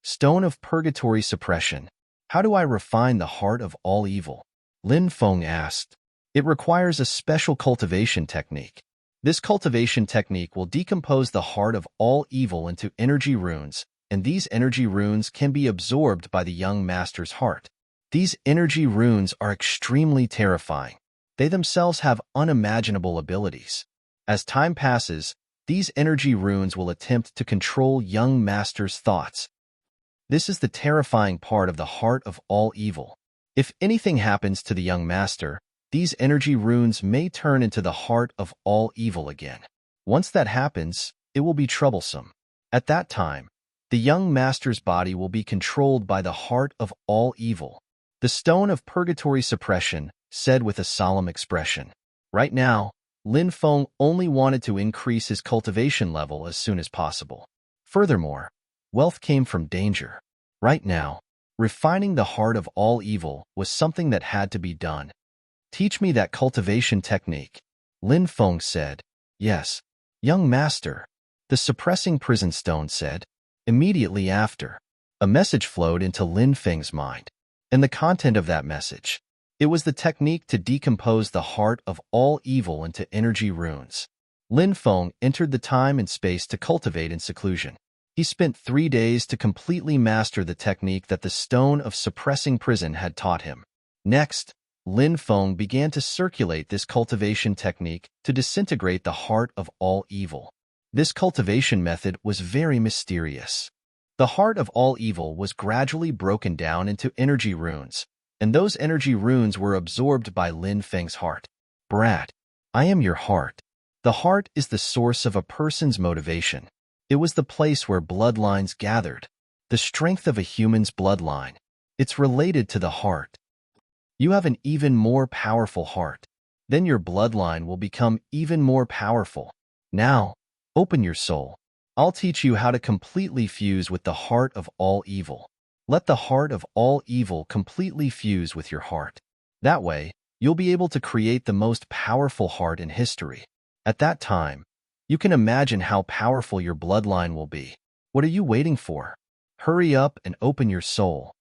Stone of Purgatory Suppression. How do I refine the heart of all evil? Lin Feng asked. It requires a special cultivation technique. This cultivation technique will decompose the heart of all evil into energy runes, and these energy runes can be absorbed by the young master's heart. These energy runes are extremely terrifying. They themselves have unimaginable abilities. As time passes, these energy runes will attempt to control young master's thoughts. This is the terrifying part of the heart of all evil. If anything happens to the young master, these energy runes may turn into the heart of all evil again. Once that happens, it will be troublesome. At that time, the young master's body will be controlled by the heart of all evil. The Stone of Purgatory Suppression said with a solemn expression. Right now, Lin Feng only wanted to increase his cultivation level as soon as possible. Furthermore, wealth came from danger. Right now, refining the heart of all evil was something that had to be done. Teach me that cultivation technique. Lin Feng said. Yes, young master. The suppressing prison stone said. Immediately after, a message flowed into Lin Feng's mind. And the content of that message. It was the technique to decompose the heart of all evil into energy runes. Lin Feng entered the time and space to cultivate in seclusion. He spent 3 days to completely master the technique that the Stone of Suppressing Prison had taught him. Next, Lin Feng began to circulate this cultivation technique to disintegrate the heart of all evil. This cultivation method was very mysterious. The heart of all evil was gradually broken down into energy runes, and those energy runes were absorbed by Lin Feng's heart. Brat, I am your heart. The heart is the source of a person's motivation. It was the place where bloodlines gathered. The strength of a human's bloodline. It's related to the heart. You have an even more powerful heart. Then your bloodline will become even more powerful. Now, open your soul. I'll teach you how to completely fuse with the heart of all evil. Let the heart of all evil completely fuse with your heart. That way, you'll be able to create the most powerful heart in history. At that time, you can imagine how powerful your bloodline will be. What are you waiting for? Hurry up and open your soul.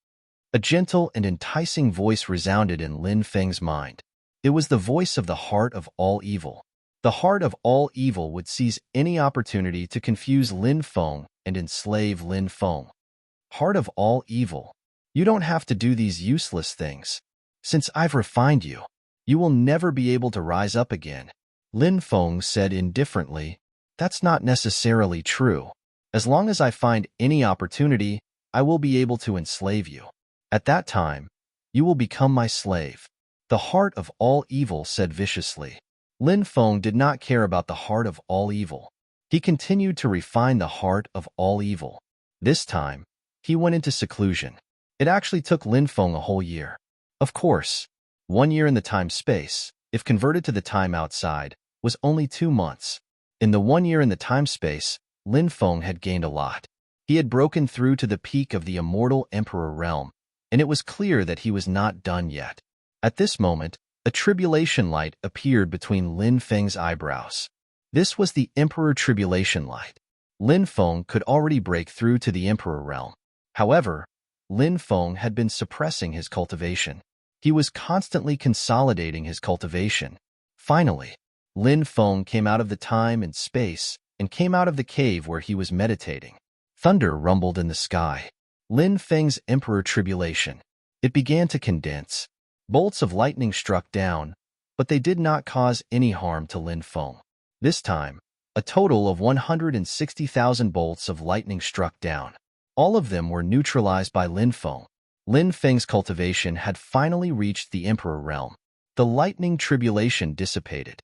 A gentle and enticing voice resounded in Lin Feng's mind. It was the voice of the heart of all evil. The heart of all evil would seize any opportunity to confuse Lin Feng and enslave Lin Feng. Heart of all evil, you don't have to do these useless things. Since I've refined you, you will never be able to rise up again. Lin Feng said indifferently, that's not necessarily true. As long as I find any opportunity, I will be able to enslave you. At that time, you will become my slave. The heart of all evil said viciously. Lin Feng did not care about the heart of all evil. He continued to refine the heart of all evil. This time, he went into seclusion. It actually took Lin Feng a whole year. Of course, 1 year in the time-space, if converted to the time outside, was only 2 months. In the 1 year in the time-space, Lin Feng had gained a lot. He had broken through to the peak of the immortal emperor realm, and it was clear that he was not done yet. At this moment, a tribulation light appeared between Lin Feng's eyebrows. This was the Emperor Tribulation Light. Lin Feng could already break through to the Emperor realm. However, Lin Feng had been suppressing his cultivation. He was constantly consolidating his cultivation. Finally, Lin Feng came out of the time and space and came out of the cave where he was meditating. Thunder rumbled in the sky. Lin Feng's Emperor Tribulation. It began to condense. Bolts of lightning struck down, but they did not cause any harm to Lin Feng. This time, a total of 160,000 bolts of lightning struck down. All of them were neutralized by Lin Feng. Lin Feng's cultivation had finally reached the Emperor realm. The lightning tribulation dissipated.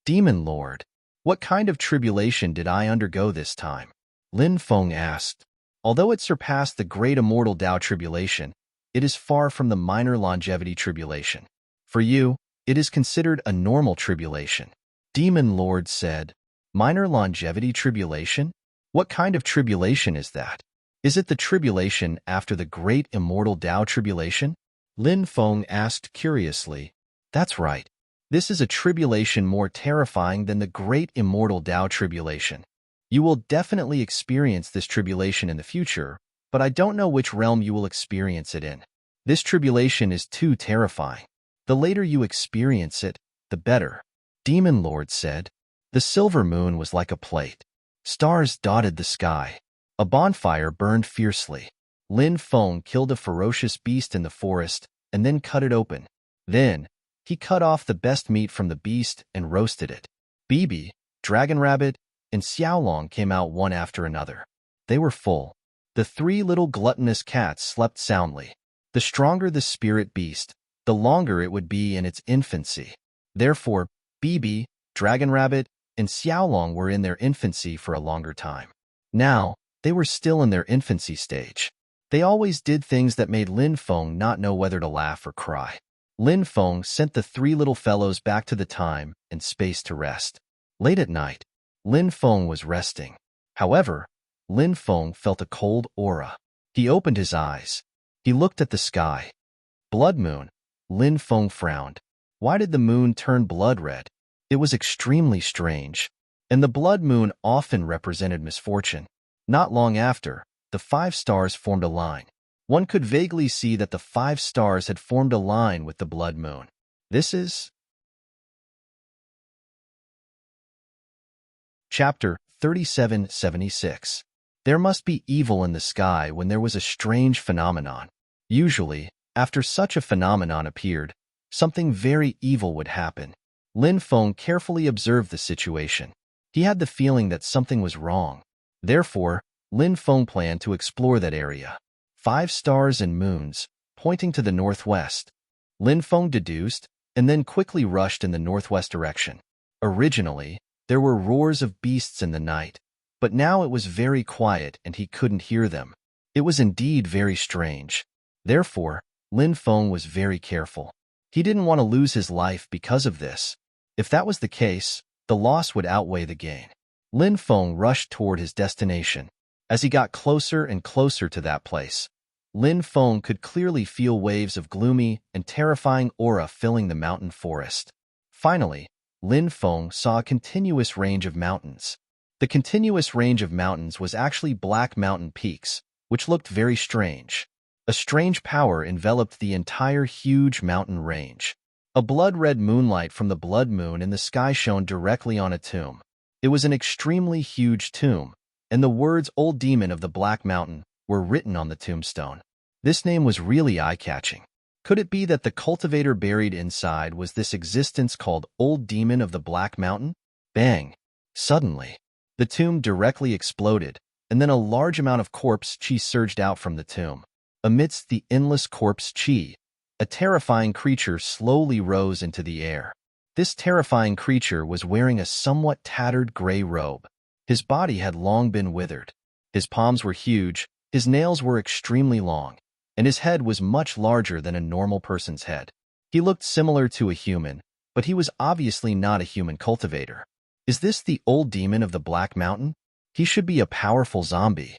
Demon Lord, what kind of tribulation did I undergo this time? Lin Feng asked. Although it surpassed the great immortal Tao tribulation, it is far from the minor longevity tribulation. For you, it is considered a normal tribulation. Demon Lord said, minor longevity tribulation? What kind of tribulation is that? Is it the tribulation after the great immortal Tao tribulation? Lin Feng asked curiously. That's right. This is a tribulation more terrifying than the great immortal Tao tribulation. You will definitely experience this tribulation in the future, but I don't know which realm you will experience it in. This tribulation is too terrifying. The later you experience it, the better. Demon Lord said. The silver moon was like a plate. Stars dotted the sky. A bonfire burned fiercely. Lin Feng killed a ferocious beast in the forest and then cut it open. Then, he cut off the best meat from the beast and roasted it. Bibi, Dragon Rabbit, and Xiaolong came out one after another. They were full. The three little gluttonous cats slept soundly. The stronger the spirit beast, the longer it would be in its infancy. Therefore, Bibi, Dragon Rabbit, and Xiaolong were in their infancy for a longer time. Now, they were still in their infancy stage. They always did things that made Lin Feng not know whether to laugh or cry. Lin Feng sent the three little fellows back to the time and space to rest. Late at night, Lin Feng was resting. However, Lin Feng felt a cold aura. He opened his eyes. He looked at the sky. Blood moon. Lin Feng frowned. Why did the moon turn blood red? It was extremely strange. And the blood moon often represented misfortune. Not long after, the 5 stars formed a line. One could vaguely see that the 5 stars had formed a line with the blood moon. This is Chapter 3776. There must be evil in the sky when there was a strange phenomenon. Usually, after such a phenomenon appeared, something very evil would happen. Lin Feng carefully observed the situation. He had the feeling that something was wrong. Therefore, Lin Feng planned to explore that area. 5 stars and moons, pointing to the northwest. Lin Feng deduced, and then quickly rushed in the northwest direction. Originally, there were roars of beasts in the night, but now it was very quiet and he couldn't hear them. It was indeed very strange. Therefore, Lin Feng was very careful. He didn't want to lose his life because of this. If that was the case, the loss would outweigh the gain. Lin Feng rushed toward his destination. As he got closer and closer to that place, Lin Feng could clearly feel waves of gloomy and terrifying aura filling the mountain forest. Finally, Lin Feng saw a continuous range of mountains. The continuous range of mountains was actually black mountain peaks, which looked very strange. A strange power enveloped the entire huge mountain range. A blood-red moonlight from the blood moon in the sky shone directly on a tomb. It was an extremely huge tomb, and the words Old Demon of the Black Mountain were written on the tombstone. This name was really eye-catching. Could it be that the cultivator buried inside was this existence called Old Demon of the Black Mountain? Bang! Suddenly, the tomb directly exploded, and then a large amount of corpse chi surged out from the tomb. Amidst the endless corpse chi, a terrifying creature slowly rose into the air. This terrifying creature was wearing a somewhat tattered gray robe. His body had long been withered. His palms were huge, his nails were extremely long, and his head was much larger than a normal person's head. He looked similar to a human, but he was obviously not a human cultivator. Is this the Old Demon of the Black Mountain? He should be a powerful zombie.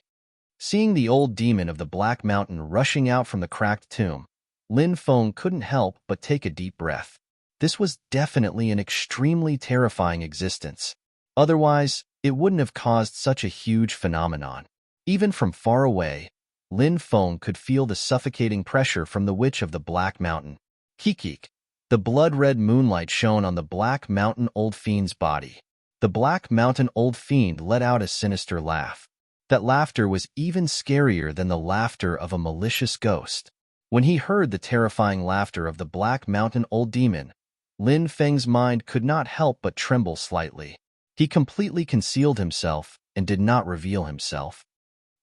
Seeing the Old Demon of the Black Mountain rushing out from the cracked tomb, Lin Feng couldn't help but take a deep breath. This was definitely an extremely terrifying existence. Otherwise, it wouldn't have caused such a huge phenomenon. Even from far away, Lin Feng could feel the suffocating pressure from the Witch of the Black Mountain. Kikik. The blood-red moonlight shone on the Black Mountain Old Fiend's body. The Black Mountain Old Fiend let out a sinister laugh. That laughter was even scarier than the laughter of a malicious ghost. When he heard the terrifying laughter of the Black Mountain Old Demon, Lin Feng's mind could not help but tremble slightly. He completely concealed himself and did not reveal himself.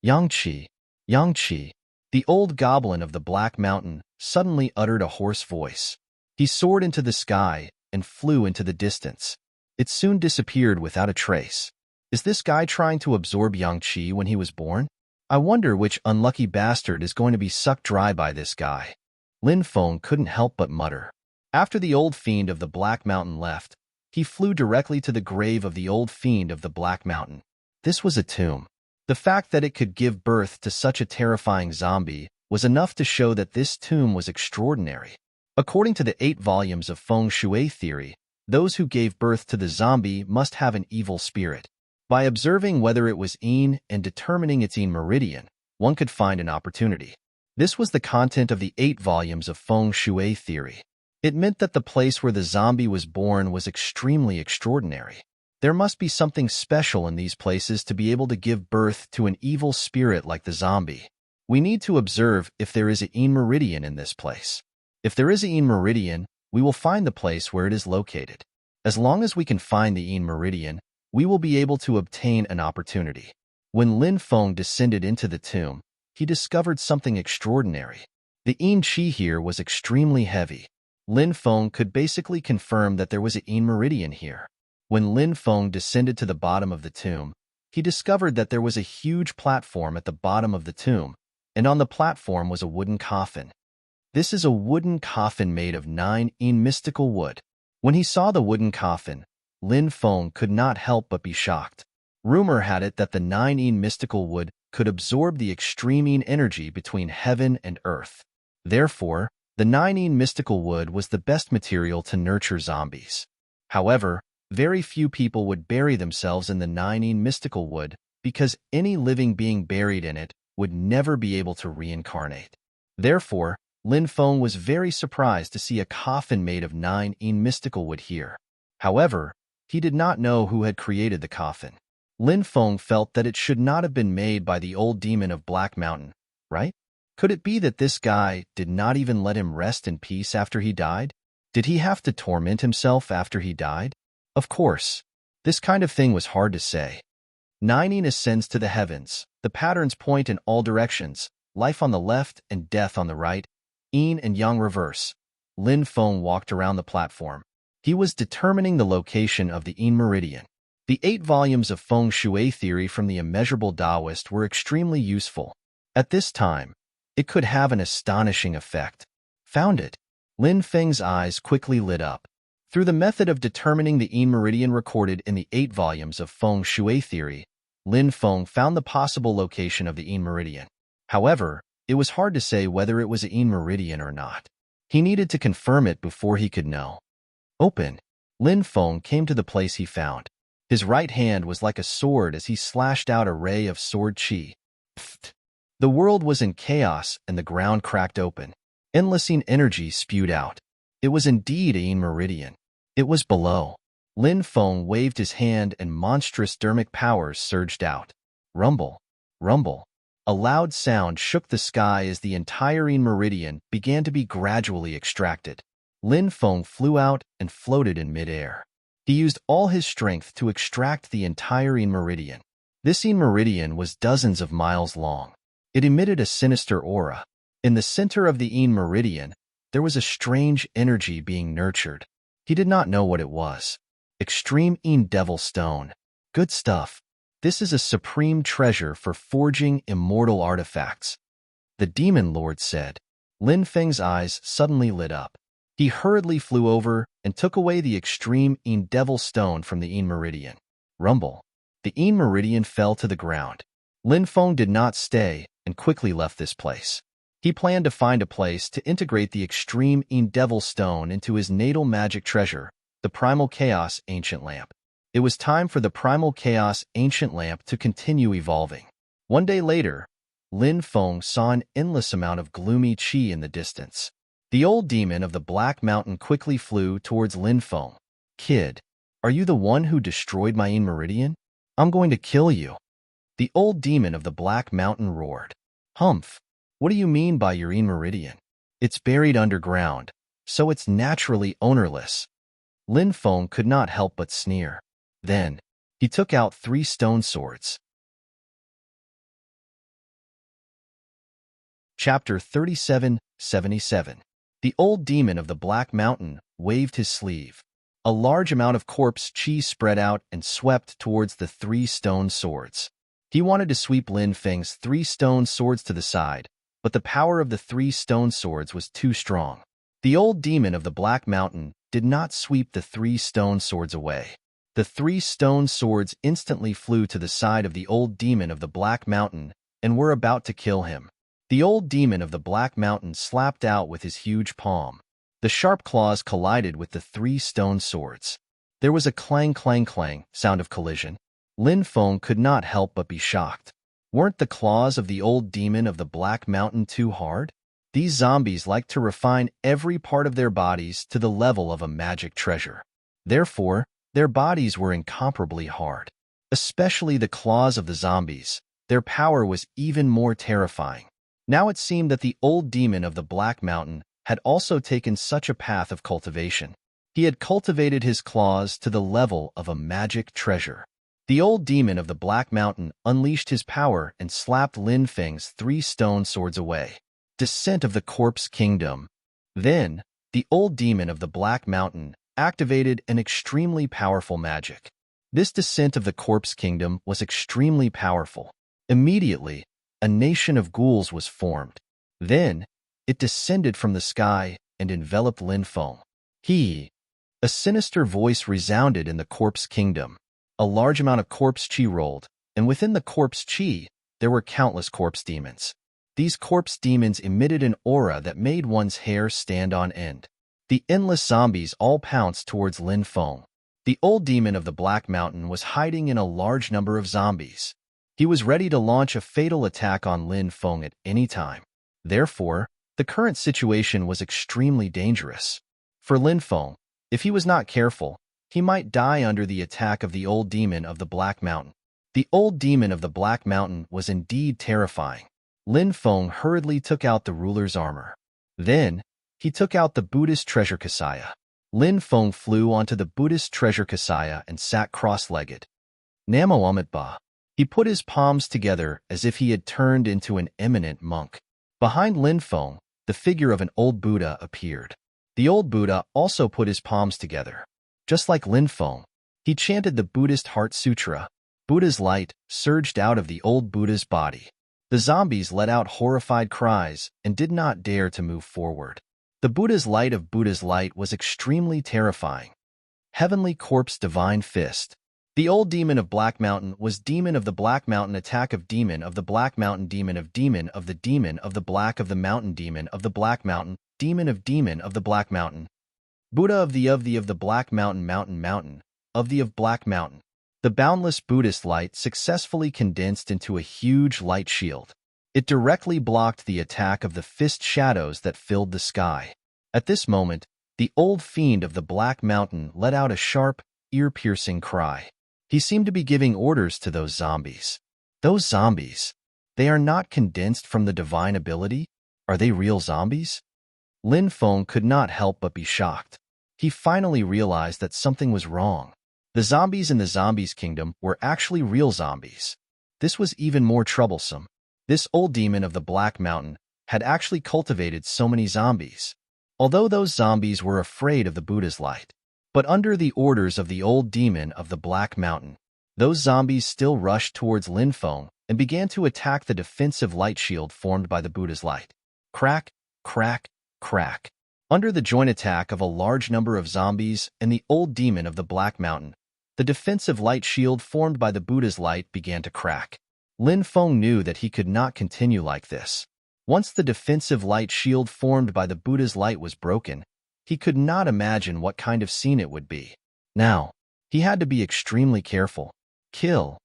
Yangqi, Yangqi, the old goblin of the Black Mountain, suddenly uttered a hoarse voice. He soared into the sky and flew into the distance. It soon disappeared without a trace. Is this guy trying to absorb Yangqi when he was born? I wonder which unlucky bastard is going to be sucked dry by this guy. Lin Feng couldn't help but mutter. After the old fiend of the Black Mountain left, he flew directly to the grave of the old fiend of the Black Mountain. This was a tomb. The fact that it could give birth to such a terrifying zombie was enough to show that this tomb was extraordinary. According to the 8 volumes of feng shui theory, those who gave birth to the zombie must have an evil spirit. By observing whether it was Yin and determining its Yin meridian, one could find an opportunity. This was the content of the 8 volumes of feng shui theory. It meant that the place where the zombie was born was extremely extraordinary. There must be something special in these places to be able to give birth to an evil spirit like the zombie. We need to observe if there is a Yin meridian in this place. If there is a Yin meridian, we will find the place where it is located. As long as we can find the Yin meridian, we will be able to obtain an opportunity. When Lin Feng descended into the tomb, he discovered something extraordinary. The Yin qi here was extremely heavy. Lin Feng could basically confirm that there was a Yin meridian here. When Lin Feng descended to the bottom of the tomb, he discovered that there was a huge platform at the bottom of the tomb, and on the platform was a wooden coffin. This is a wooden coffin made of 9 Yin mystical wood. When he saw the wooden coffin, Lin Feng could not help but be shocked. Rumor had it that the 9 Yin mystical wood could absorb the extreme Yin energy between heaven and earth. Therefore, the 9 Yin mystical wood was the best material to nurture zombies. However, very few people would bury themselves in the 9 Yin mystical wood because any living being buried in it would never be able to reincarnate. Therefore, Lin Feng was very surprised to see a coffin made of 9 Yin mystical wood here. However, he did not know who had created the coffin. Lin Feng felt that it should not have been made by the old demon of Black Mountain, right? Could it be that this guy did not even let him rest in peace after he died? Did he have to torment himself after he died? Of course. This kind of thing was hard to say. 9 Yin ascends to the heavens. The patterns point in all directions, life on the left and death on the right, Yin and Yang reverse. Lin Feng walked around the platform. He was determining the location of the Yin meridian. The 8 volumes of feng shui theory from the immeasurable Taoist were extremely useful. At this time, it could have an astonishing effect. Found it. Lin Feng's eyes quickly lit up. Through the method of determining the Yin meridian recorded in the 8 volumes of feng shui theory, Lin Feng found the possible location of the Yin meridian. However, it was hard to say whether it was a Yin meridian or not. He needed to confirm it before he could know. Open. Lin Feng came to the place he found. His right hand was like a sword as he slashed out a ray of sword qi. Pfft. The world was in chaos and the ground cracked open. Endless Yin energy spewed out. It was indeed a Yin meridian. It was below. Lin Feng waved his hand and monstrous dermic powers surged out. Rumble. Rumble. A loud sound shook the sky as the entire Yin meridian began to be gradually extracted. Lin Feng flew out and floated in midair. He used all his strength to extract the entire Yin meridian. This Yin meridian was dozens of miles long. It emitted a sinister aura. In the center of the Yin meridian, there was a strange energy being nurtured. He did not know what it was. Extreme Yin Devil Stone. Good stuff. This is a supreme treasure for forging immortal artifacts. The Demon Lord said. Lin Feng's eyes suddenly lit up. He hurriedly flew over and took away the extreme Yin Devil Stone from the Yin meridian. Rumble. The Yin meridian fell to the ground. Lin Feng did not stay and quickly left this place. He planned to find a place to integrate the extreme Yin Devil Stone into his natal magic treasure, the Primal Chaos Ancient Lamp. It was time for the Primal Chaos Ancient Lamp to continue evolving. One day later, Lin Feng saw an endless amount of gloomy qi in the distance. The old demon of the Black Mountain quickly flew towards Lin Feng. Kid, are you the one who destroyed my Yin Meridian? I'm going to kill you. The old demon of the Black Mountain roared. Humph, what do you mean by your Yin Meridian? It's buried underground, so it's naturally ownerless. Lin Feng could not help but sneer. Then, he took out 3 stone swords. Chapter 37:77. The old demon of the Black Mountain waved his sleeve. A large amount of corpse chi spread out and swept towards the 3 stone swords. He wanted to sweep Lin Feng's 3 stone swords to the side, but the power of the 3 stone swords was too strong. The old demon of the Black Mountain did not sweep the 3 stone swords away. The 3 stone swords instantly flew to the side of the old demon of the Black Mountain and were about to kill him. The old demon of the Black Mountain slapped out with his huge palm. The sharp claws collided with the 3 stone swords. There was a clang clang clang sound of collision. Lin Feng could not help but be shocked. Weren't the claws of the old demon of the Black Mountain too hard? These zombies like to refine every part of their bodies to the level of a magic treasure. Therefore, their bodies were incomparably hard. Especially the claws of the zombies. Their power was even more terrifying. Now it seemed that the old demon of the Black Mountain had also taken such a path of cultivation. He had cultivated his claws to the level of a magic treasure. The old demon of the Black Mountain unleashed his power and slapped Lin Feng's 3 stone swords away. Descent of the Corpse Kingdom. Then, the old demon of the Black Mountain activated an extremely powerful magic. This descent of the Corpse Kingdom was extremely powerful. Immediately, a nation of ghouls was formed. Then, it descended from the sky and enveloped Lin Feng. A sinister voice resounded in the Corpse Kingdom. A large amount of corpse chi rolled, and within the corpse chi, there were countless corpse demons. These corpse demons emitted an aura that made one's hair stand on end. The endless zombies all pounced towards Lin Feng. The old demon of the Black Mountain was hiding in a large number of zombies. He was ready to launch a fatal attack on Lin Feng at any time. Therefore, the current situation was extremely dangerous. For Lin Feng, if he was not careful, he might die under the attack of the old demon of the Black Mountain. The old demon of the Black Mountain was indeed terrifying. Lin Feng hurriedly took out the ruler's armor. Then, he took out the Buddhist treasure kasaya. Lin Feng flew onto the Buddhist treasure kasaya and sat cross-legged. Namo Amitba. He put his palms together as if he had turned into an eminent monk. Behind Lin Feng, the figure of an old Buddha appeared. The old Buddha also put his palms together. Just like Lin Feng, he chanted the Buddhist Heart Sutra. Buddha's light surged out of the old Buddha's body. The zombies let out horrified cries and did not dare to move forward. The Buddha's light was extremely terrifying. Heavenly Corpse Divine Fist. The old demon of Black Mountain was demon of the Black Mountain attack of demon of the Black Mountain demon of the demon of the Black of the Mountain demon of the Black Mountain demon of the Black Mountain Buddha of the Black Mountain of Black Mountain. The boundless Buddhist light successfully condensed into a huge light shield. It directly blocked the attack of the fist shadows that filled the sky. At this moment, the old fiend of the Black Mountain let out a sharp, ear-piercing cry. He seemed to be giving orders to those zombies. Those zombies, they are not condensed from the divine ability? Are they real zombies? Lin Feng could not help but be shocked. He finally realized that something was wrong. The zombies in the zombies' kingdom were actually real zombies. This was even more troublesome. This old demon of the Black Mountain had actually cultivated so many zombies. Although those zombies were afraid of the Buddha's light, but under the orders of the old demon of the Black Mountain, those zombies still rushed towards Lin Feng and began to attack the defensive light shield formed by the Buddha's light. Crack, crack, crack. Under the joint attack of a large number of zombies and the old demon of the Black Mountain, the defensive light shield formed by the Buddha's light began to crack. Lin Feng knew that he could not continue like this. Once the defensive light shield formed by the Buddha's light was broken, he could not imagine what kind of scene it would be. Now, he had to be extremely careful. Kill.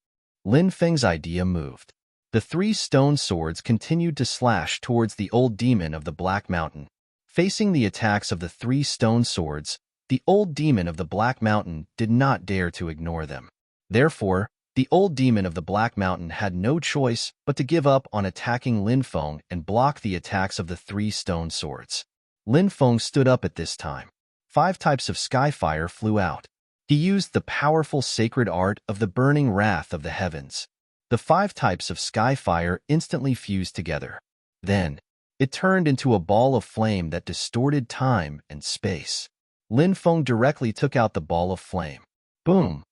Lin Feng's idea moved. The 3 stone swords continued to slash towards the old demon of the Black Mountain. Facing the attacks of the 3 stone swords, the old demon of the Black Mountain did not dare to ignore them. Therefore, the old demon of the Black Mountain had no choice but to give up on attacking Lin Feng and block the attacks of the 3 stone swords. Lin Feng stood up at this time. 5 types of sky fire flew out. He used the powerful sacred art of the burning wrath of the heavens. The 5 types of sky fire instantly fused together. Then, it turned into a ball of flame that distorted time and space. Lin Feng directly took out the ball of flame. Boom!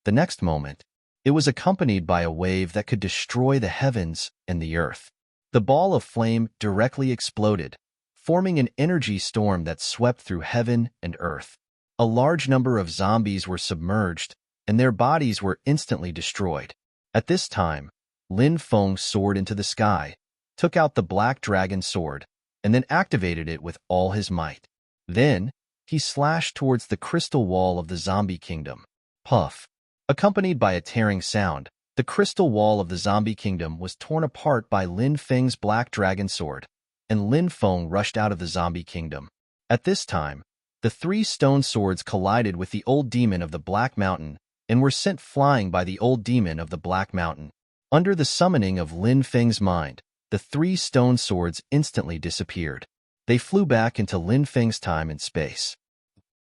The next moment, it was accompanied by a wave that could destroy the heavens and the earth. The ball of flame directly exploded, forming an energy storm that swept through heaven and earth. A large number of zombies were submerged, and their bodies were instantly destroyed. At this time, Lin Feng soared into the sky, took out the black dragon sword, and then activated it with all his might. Then, he slashed towards the crystal wall of the zombie kingdom. Puff! Accompanied by a tearing sound, the crystal wall of the zombie kingdom was torn apart by Lin Feng's black dragon sword, and Lin Feng rushed out of the zombie kingdom. At this time, the 3 stone swords collided with the old demon of the Black Mountain and were sent flying by the old demon of the Black Mountain. Under the summoning of Lin Feng's mind, the 3 stone swords instantly disappeared. They flew back into Lin Feng's time and space.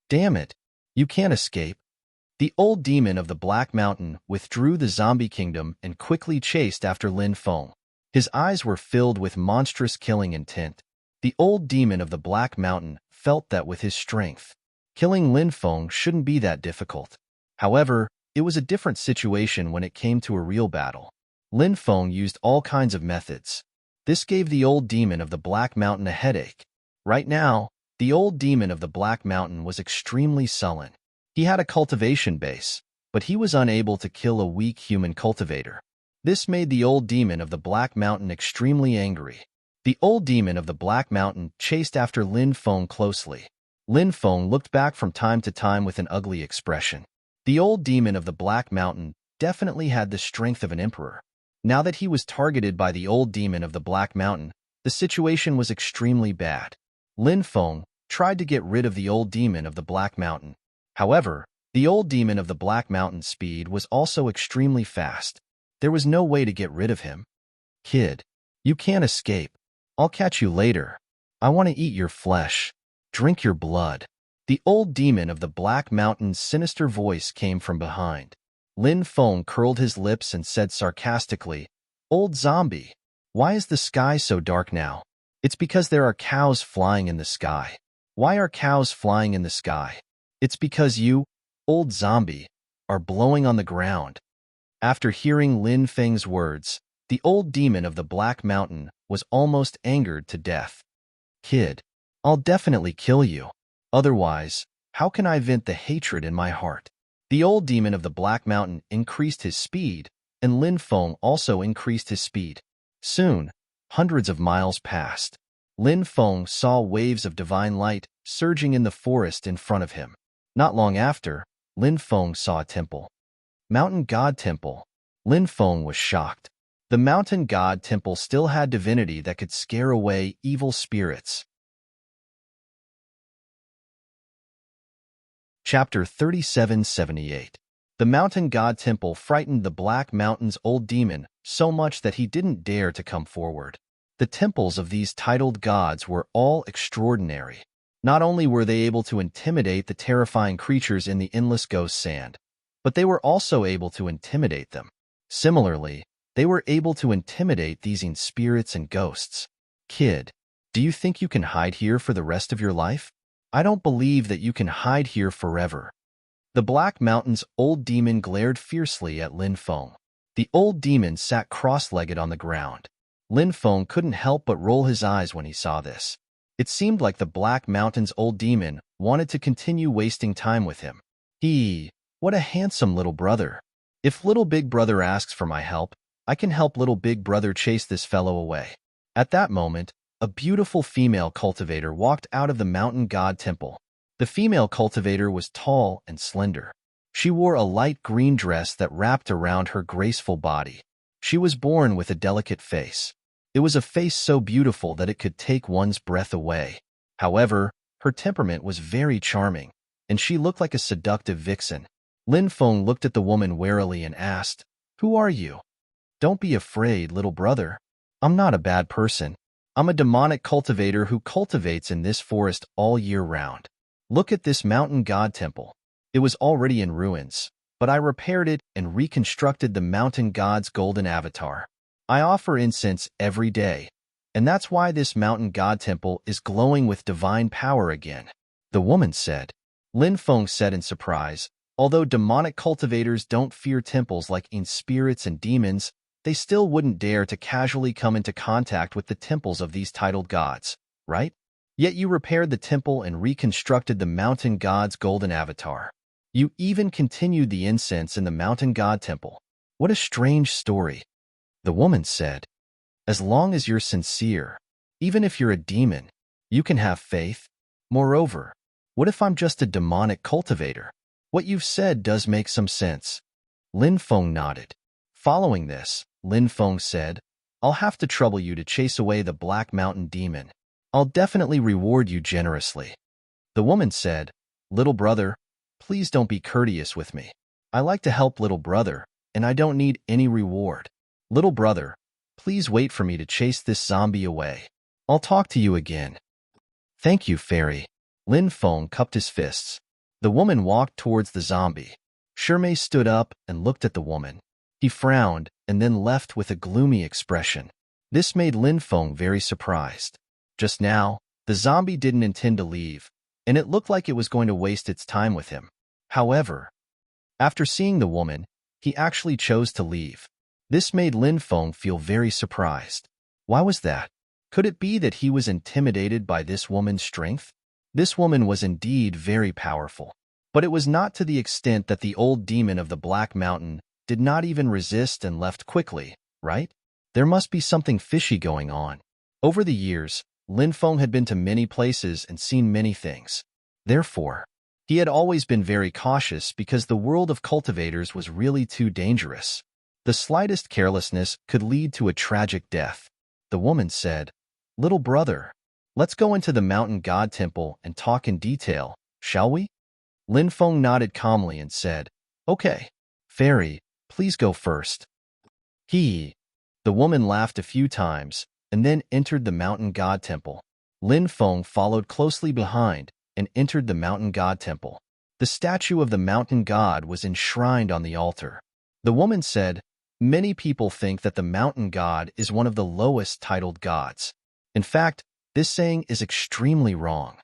Damn it! You can't escape. The old demon of the Black Mountain withdrew the zombie kingdom and quickly chased after Lin Feng. His eyes were filled with monstrous killing intent. The old demon of the Black Mountain felt that with his strength, killing Lin Feng shouldn't be that difficult. However, it was a different situation when it came to a real battle. Lin Feng used all kinds of methods. This gave the old demon of the Black Mountain a headache. Right now, the old demon of the Black Mountain was extremely sullen. He had a cultivation base, but he was unable to kill a weak human cultivator. This made the old demon of the Black Mountain extremely angry. The old demon of the Black Mountain chased after Lin Feng closely. Lin Feng looked back from time to time with an ugly expression. The old demon of the Black Mountain definitely had the strength of an emperor. Now that he was targeted by the old demon of the Black Mountain, the situation was extremely bad. Lin Feng tried to get rid of the old demon of the Black Mountain. However, the old demon of the Black Mountain's speed was also extremely fast. There was no way to get rid of him. Kid, you can't escape. I'll catch you later. I want to eat your flesh. Drink your blood. The old demon of the Black Mountain's sinister voice came from behind. Lin Feng curled his lips and said sarcastically, "Old zombie, why is the sky so dark now?" "It's because there are cows flying in the sky." "Why are cows flying in the sky?" "It's because you, old zombie, are blowing on the ground." After hearing Lin Feng's words, the old demon of the Black Mountain was almost angered to death. "Kid, I'll definitely kill you. Otherwise, how can I vent the hatred in my heart?" The old demon of the Black Mountain increased his speed, and Lin Feng also increased his speed. Soon, hundreds of miles passed. Lin Feng saw waves of divine light surging in the forest in front of him. Not long after, Lin Feng saw a temple. Mountain God Temple. Lin Feng was shocked. The Mountain God Temple still had divinity that could scare away evil spirits. Chapter 3778. The Mountain God Temple frightened the Black Mountain's old demon so much that he didn't dare to come forward. The temples of these titled gods were all extraordinary. Not only were they able to intimidate the terrifying creatures in the endless ghost sand, but they were also able to intimidate them. Similarly, they were able to intimidate these spirits and ghosts. Kid, do you think you can hide here for the rest of your life? I don't believe that you can hide here forever. The Black Mountain's old demon glared fiercely at Lin Feng. The old demon sat cross-legged on the ground. Lin Feng couldn't help but roll his eyes when he saw this. It seemed like the Black Mountain's old demon wanted to continue wasting time with him. What a handsome little brother. If little big brother asks for my help, I can help little big brother chase this fellow away. At that moment, a beautiful female cultivator walked out of the Mountain God Temple. The female cultivator was tall and slender. She wore a light green dress that wrapped around her graceful body. She was born with a delicate face. It was a face so beautiful that it could take one's breath away. However, her temperament was very charming, and she looked like a seductive vixen. Lin Feng looked at the woman warily and asked, "Who are you?" "Don't be afraid, little brother. I'm not a bad person. I'm a demonic cultivator who cultivates in this forest all year round. Look at this mountain god temple. It was already in ruins, but I repaired it and reconstructed the mountain god's golden avatar. I offer incense every day, and that's why this mountain god temple is glowing with divine power again," the woman said. Lin Feng said in surprise, "Although demonic cultivators don't fear temples like in spirits and demons, they still wouldn't dare to casually come into contact with the temples of these titled gods, right? Yet you repaired the temple and reconstructed the mountain god's golden avatar. You even continued the incense in the mountain god temple. What a strange story," the woman said. "As long as you're sincere, even if you're a demon, you can have faith. Moreover, what if I'm just a demonic cultivator? What you've said does make some sense." Lin Feng nodded. Following this, Lin Feng said, "I'll have to trouble you to chase away the Black Mountain demon. I'll definitely reward you generously." The woman said, "Little brother, please don't be courteous with me. I like to help little brother, and I don't need any reward. Little brother, please wait for me to chase this zombie away. I'll talk to you again." "Thank you, fairy." Lin Feng cupped his fists. The woman walked towards the zombie. Shirmei stood up and looked at the woman. He frowned and then left with a gloomy expression. This made Lin Feng very surprised. Just now, the zombie didn't intend to leave, and it looked like it was going to waste its time with him. However, after seeing the woman, he actually chose to leave. This made Lin Feng feel very surprised. Why was that? Could it be that he was intimidated by this woman's strength? This woman was indeed very powerful, but it was not to the extent that the old demon of the Black Mountain did not even resist and left quickly, right? There must be something fishy going on. Over the years, Lin Feng had been to many places and seen many things. Therefore, he had always been very cautious because the world of cultivators was really too dangerous. The slightest carelessness could lead to a tragic death. The woman said, "Little brother, let's go into the mountain god temple and talk in detail, shall we?" Lin Feng nodded calmly and said, "Okay, fairy, please go first." The woman laughed a few times and then entered the mountain god temple. Lin Feng followed closely behind and entered the mountain god temple. The statue of the mountain god was enshrined on the altar. The woman said, "Many people think that the mountain god is one of the lowest titled gods. In fact, this saying is extremely wrong.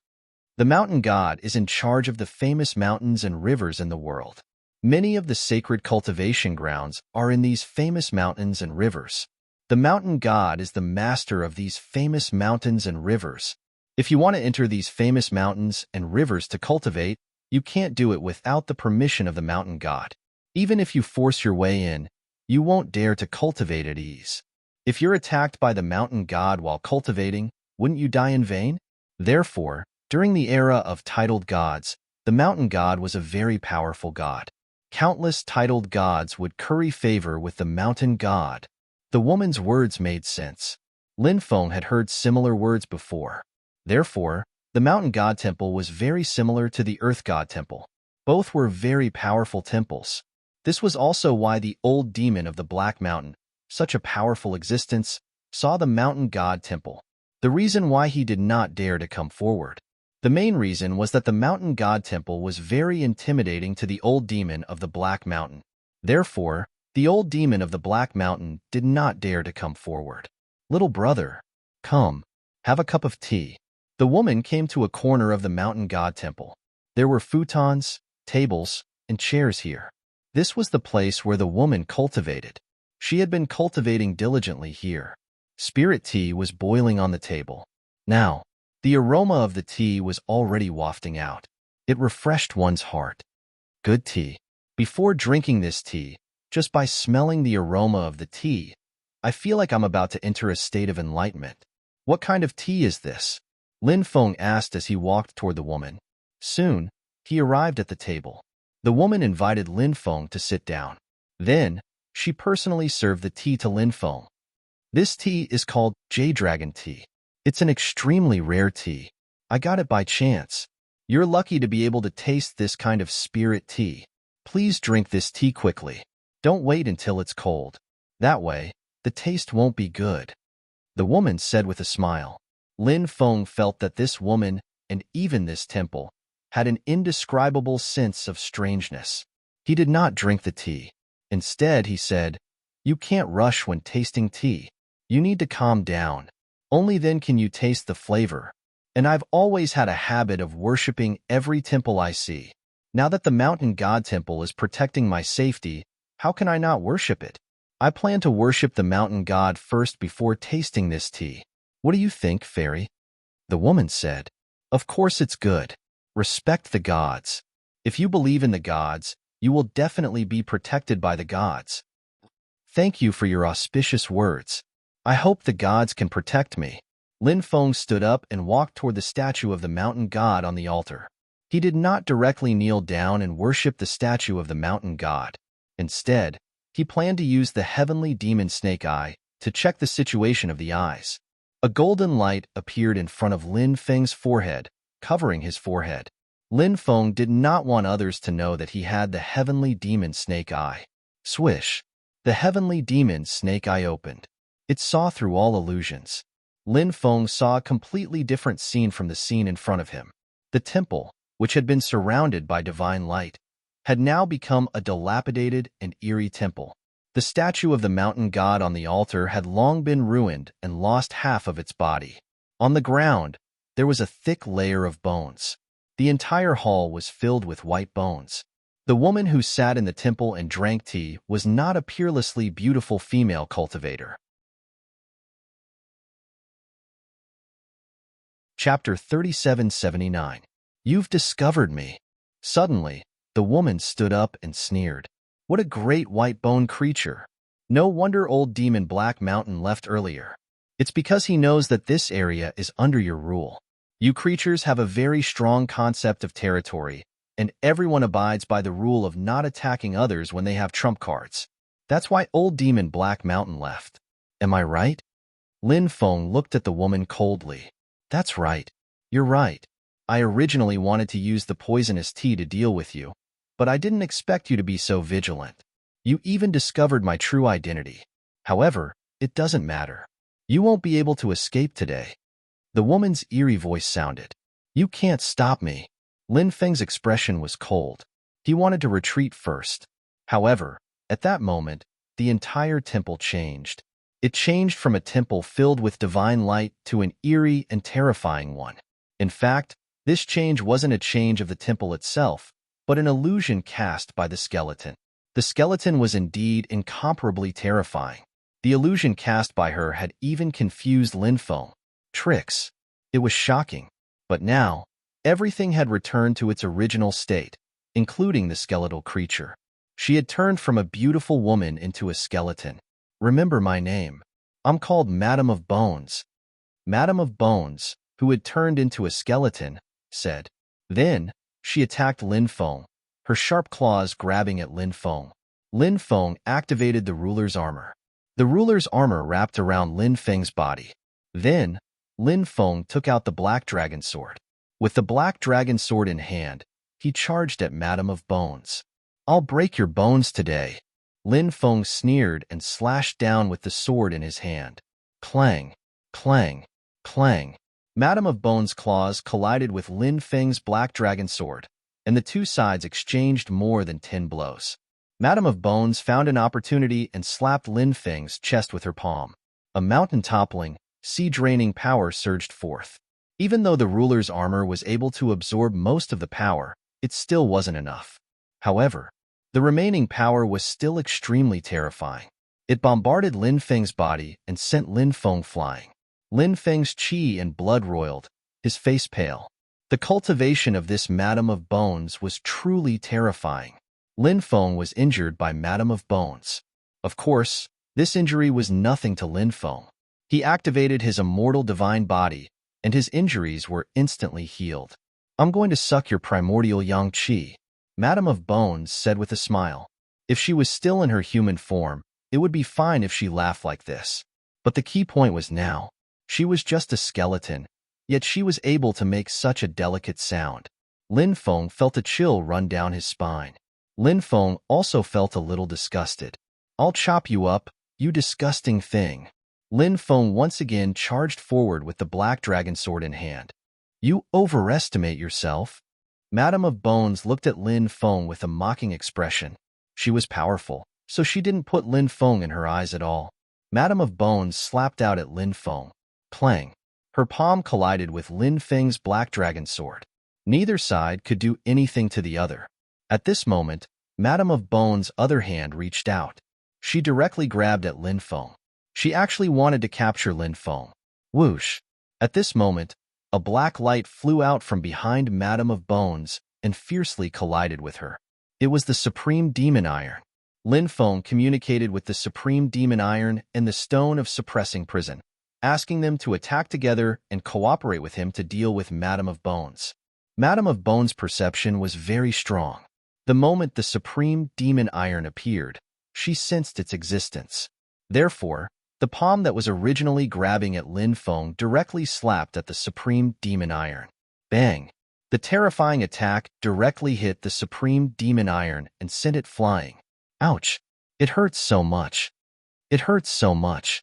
The mountain god is in charge of the famous mountains and rivers in the world. Many of the sacred cultivation grounds are in these famous mountains and rivers. The mountain god is the master of these famous mountains and rivers. If you want to enter these famous mountains and rivers to cultivate, you can't do it without the permission of the mountain god. Even if you force your way in, you won't dare to cultivate at ease. If you're attacked by the mountain god while cultivating, wouldn't you die in vain? Therefore, during the era of titled gods, the mountain god was a very powerful god. Countless titled gods would curry favor with the mountain god." The woman's words made sense. Lin Feng had heard similar words before. Therefore, the mountain god temple was very similar to the earth god temple. Both were very powerful temples. This was also why the old demon of the Black Mountain, such a powerful existence, saw the mountain god temple. The reason why he did not dare to come forward. The main reason was that the mountain god temple was very intimidating to the old demon of the Black Mountain. Therefore, the old demon of the Black Mountain did not dare to come forward. "Little brother, come, have a cup of tea." The woman came to a corner of the mountain god temple. There were futons, tables, and chairs here. This was the place where the woman cultivated. She had been cultivating diligently here. Spirit tea was boiling on the table. Now, the aroma of the tea was already wafting out. It refreshed one's heart. Good tea. Before drinking this tea, just by smelling the aroma of the tea, I feel like I'm about to enter a state of enlightenment. "What kind of tea is this?" Lin Feng asked as he walked toward the woman. Soon, he arrived at the table. The woman invited Lin Feng to sit down. Then, She personally served the tea to Lin Feng. This tea is called Jade Dragon tea. It's an extremely rare tea. I got it by chance. You're lucky to be able to taste this kind of spirit tea. Please drink this tea quickly. Don't wait until it's cold. That way, the taste won't be good. The woman said with a smile. Lin Feng felt that this woman, and even this temple, had an indescribable sense of strangeness. He did not drink the tea. Instead, he said, "You can't rush when tasting tea. You need to calm down. Only then can you taste the flavor. And I've always had a habit of worshipping every temple I see. Now that the mountain god temple is protecting my safety, how can I not worship it? I plan to worship the mountain god first before tasting this tea. What do you think, fairy?" The woman said, "Of course it's good. Respect the gods. If you believe in the gods, you will definitely be protected by the gods. Thank you for your auspicious words. I hope the gods can protect me." Lin Feng stood up and walked toward the statue of the mountain god on the altar. He did not directly kneel down and worship the statue of the mountain god. Instead, he planned to use the heavenly demon snake eye to check the situation of the eyes. A golden light appeared in front of Lin Feng's forehead, covering his forehead. Lin Feng did not want others to know that he had the heavenly demon snake eye. Swish! The heavenly demon snake eye opened. It saw through all illusions. Lin Feng saw a completely different scene from the scene in front of him. The temple, which had been surrounded by divine light, had now become a dilapidated and eerie temple. The statue of the mountain god on the altar had long been ruined and lost half of its body. On the ground, there was a thick layer of bones. The entire hall was filled with white bones. The woman who sat in the temple and drank tea was not a peerlessly beautiful female cultivator. Chapter 3779. You've discovered me. Suddenly, the woman stood up and sneered. What a great white-boned creature. No wonder old demon Black Mountain left earlier. It's because he knows that this area is under your rule. You creatures have a very strong concept of territory, and everyone abides by the rule of not attacking others when they have trump cards. That's why old demon Black Mountain left. Am I right? Lin Feng looked at the woman coldly. That's right. You're right. I originally wanted to use the poisonous tea to deal with you, but I didn't expect you to be so vigilant. You even discovered my true identity. However, it doesn't matter. You won't be able to escape today. The woman's eerie voice sounded. You can't stop me. Lin Feng's expression was cold. He wanted to retreat first. However, at that moment, the entire temple changed. It changed from a temple filled with divine light to an eerie and terrifying one. In fact, this change wasn't a change of the temple itself, but an illusion cast by the skeleton. The skeleton was indeed incomparably terrifying. The illusion cast by her had even confused Lin Feng. Tricks. It was shocking. But now, everything had returned to its original state, including the skeletal creature. She had turned from a beautiful woman into a skeleton. Remember my name. I'm called Madam of Bones. Madam of Bones, who had turned into a skeleton, said. Then, she attacked Lin Feng, her sharp claws grabbing at Lin Feng. Lin Feng activated the ruler's armor. The ruler's armor wrapped around Lin Feng's body. Then, Lin Feng took out the black dragon sword. With the black dragon sword in hand, he charged at Madam of Bones. I'll break your bones today. Lin Feng sneered and slashed down with the sword in his hand. Clang, clang, clang. Madam of Bones' claws collided with Lin Feng's black dragon sword, and the two sides exchanged more than 10 blows. Madam of Bones found an opportunity and slapped Lin Feng's chest with her palm. A mountain-toppling, sea-draining power surged forth. Even though the ruler's armor was able to absorb most of the power, it still wasn't enough. However, the remaining power was still extremely terrifying. It bombarded Lin Feng's body and sent Lin Feng flying. Lin Feng's chi and blood roiled, his face pale. The cultivation of this Madam of Bones was truly terrifying. Lin Feng was injured by Madam of Bones. Of course, this injury was nothing to Lin Feng. He activated his immortal divine body, and his injuries were instantly healed. I'm going to suck your primordial yang qi, Madam of Bones said with a smile. If she was still in her human form, it would be fine if she laughed like this. But the key point was now. She was just a skeleton, yet she was able to make such a delicate sound. Lin Feng felt a chill run down his spine. Lin Feng also felt a little disgusted. "I'll chop you up, you disgusting thing." Lin Feng once again charged forward with the black dragon sword in hand. "You overestimate yourself." Madame of Bones looked at Lin Feng with a mocking expression. She was powerful, so she didn't put Lin Feng in her eyes at all. Madame of Bones slapped out at Lin Feng. Clang! Her palm collided with Lin Feng's black dragon sword. Neither side could do anything to the other. At this moment, Madame of Bones' other hand reached out. She directly grabbed at Lin Feng. She actually wanted to capture Lin Feng. Whoosh! At this moment, a black light flew out from behind Madame of Bones and fiercely collided with her. It was the Supreme Demon Iron. Lin Feng communicated with the Supreme Demon Iron and the Stone of Suppressing Prison, asking them to attack together and cooperate with him to deal with Madame of Bones. Madame of Bones' perception was very strong. The moment the Supreme Demon Iron appeared, she sensed its existence. Therefore, the palm that was originally grabbing at Lin Feng directly slapped at the Supreme Demon Iron. Bang! The terrifying attack directly hit the Supreme Demon Iron and sent it flying. Ouch! It hurts so much. It hurts so much.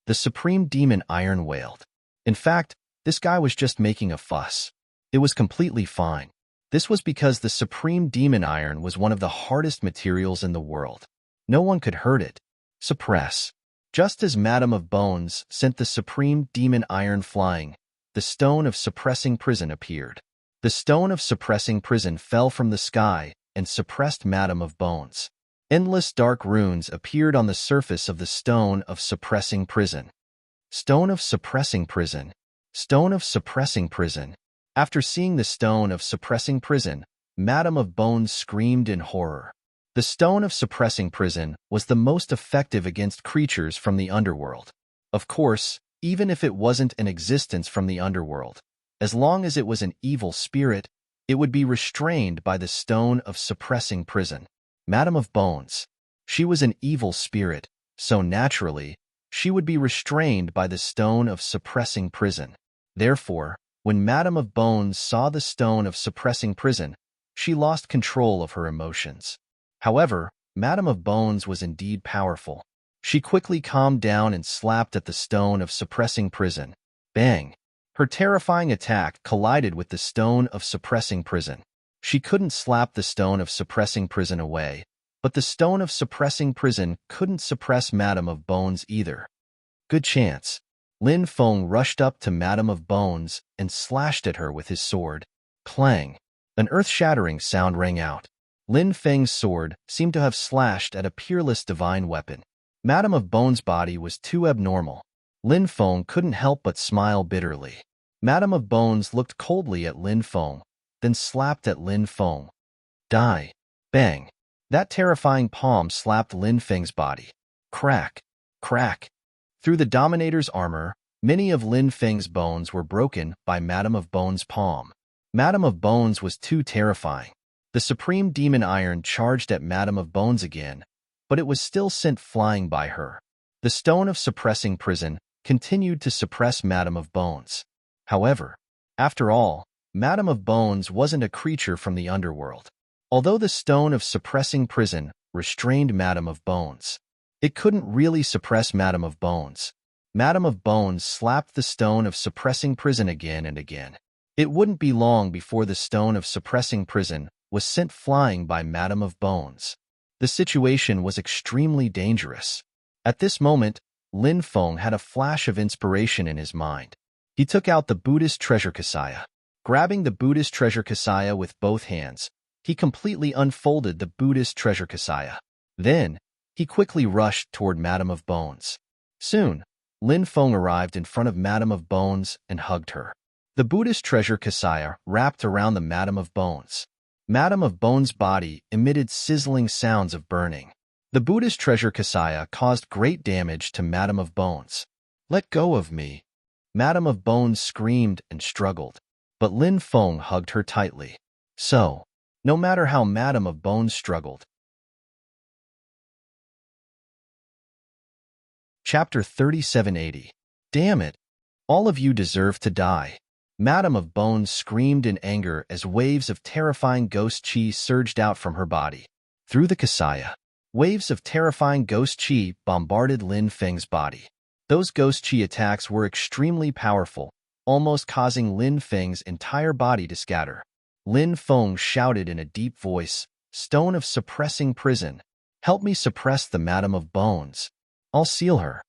The Supreme Demon Iron wailed. In fact, this guy was just making a fuss. It was completely fine. This was because the Supreme Demon Iron was one of the hardest materials in the world. No one could hurt it. Suppress. Just as Madame of Bones sent the Supreme Demon Iron flying, the Stone of Suppressing Prison appeared. The Stone of Suppressing Prison fell from the sky and suppressed Madame of Bones. Endless dark runes appeared on the surface of the Stone of Suppressing Prison. Stone of Suppressing Prison. Stone of Suppressing Prison. After seeing the Stone of Suppressing Prison, Madame of Bones screamed in horror. The Stone of Suppressing Prison was the most effective against creatures from the underworld. Of course, even if it wasn't an existence from the underworld, as long as it was an evil spirit, it would be restrained by the Stone of Suppressing Prison. Madame of Bones. She was an evil spirit, so naturally, she would be restrained by the Stone of Suppressing Prison. Therefore, when Madame of Bones saw the Stone of Suppressing Prison, she lost control of her emotions. However, Madame of Bones was indeed powerful. She quickly calmed down and slapped at the Stone of Suppressing Prison. Bang! Her terrifying attack collided with the Stone of Suppressing Prison. She couldn't slap the Stone of Suppressing Prison away, but the Stone of Suppressing Prison couldn't suppress Madame of Bones either. Good chance. Lin Feng rushed up to Madame of Bones and slashed at her with his sword. Clang! An earth-shattering sound rang out. Lin Feng's sword seemed to have slashed at a peerless divine weapon. Madame of Bones' body was too abnormal. Lin Feng couldn't help but smile bitterly. Madame of Bones looked coldly at Lin Feng, then slapped at Lin Feng. Die! Bang! That terrifying palm slapped Lin Feng's body. Crack! Crack! Through the Dominator's armor, many of Lin Feng's bones were broken by Madame of Bones' palm. Madame of Bones was too terrifying. The Supreme Demon Iron charged at Madame of Bones again, but it was still sent flying by her. The Stone of Suppressing Prison continued to suppress Madame of Bones. However, after all, Madame of Bones wasn't a creature from the underworld. Although the Stone of Suppressing Prison restrained Madame of Bones, it couldn't really suppress Madame of Bones. Madame of Bones slapped the Stone of Suppressing Prison again and again. It wouldn't be long before the Stone of Suppressing Prison was sent flying by Madame of Bones. The situation was extremely dangerous. At this moment, Lin Feng had a flash of inspiration in his mind. He took out the Buddhist treasure Kasaya. Grabbing the Buddhist treasure Kasaya with both hands, he completely unfolded the Buddhist treasure Kasaya. Then, he quickly rushed toward Madame of Bones. Soon, Lin Feng arrived in front of Madame of Bones and hugged her. The Buddhist treasure Kasaya wrapped around the Madame of Bones. Madame of Bones' body emitted sizzling sounds of burning. The Buddhist treasure Kasaya caused great damage to Madame of Bones. "Let go of me!" Madame of Bones screamed and struggled, but Lin Feng hugged her tightly. So, no matter how Madame of Bones struggled, Chapter 3780. Damn it! All of you deserve to die. Madame of Bones screamed in anger as waves of terrifying ghost chi surged out from her body. Through the Kasaya, waves of terrifying ghost chi bombarded Lin Feng's body. Those ghost chi attacks were extremely powerful, almost causing Lin Feng's entire body to scatter. Lin Feng shouted in a deep voice, "Stone of suppressing prison. Help me suppress the Madame of Bones. I'll seal her."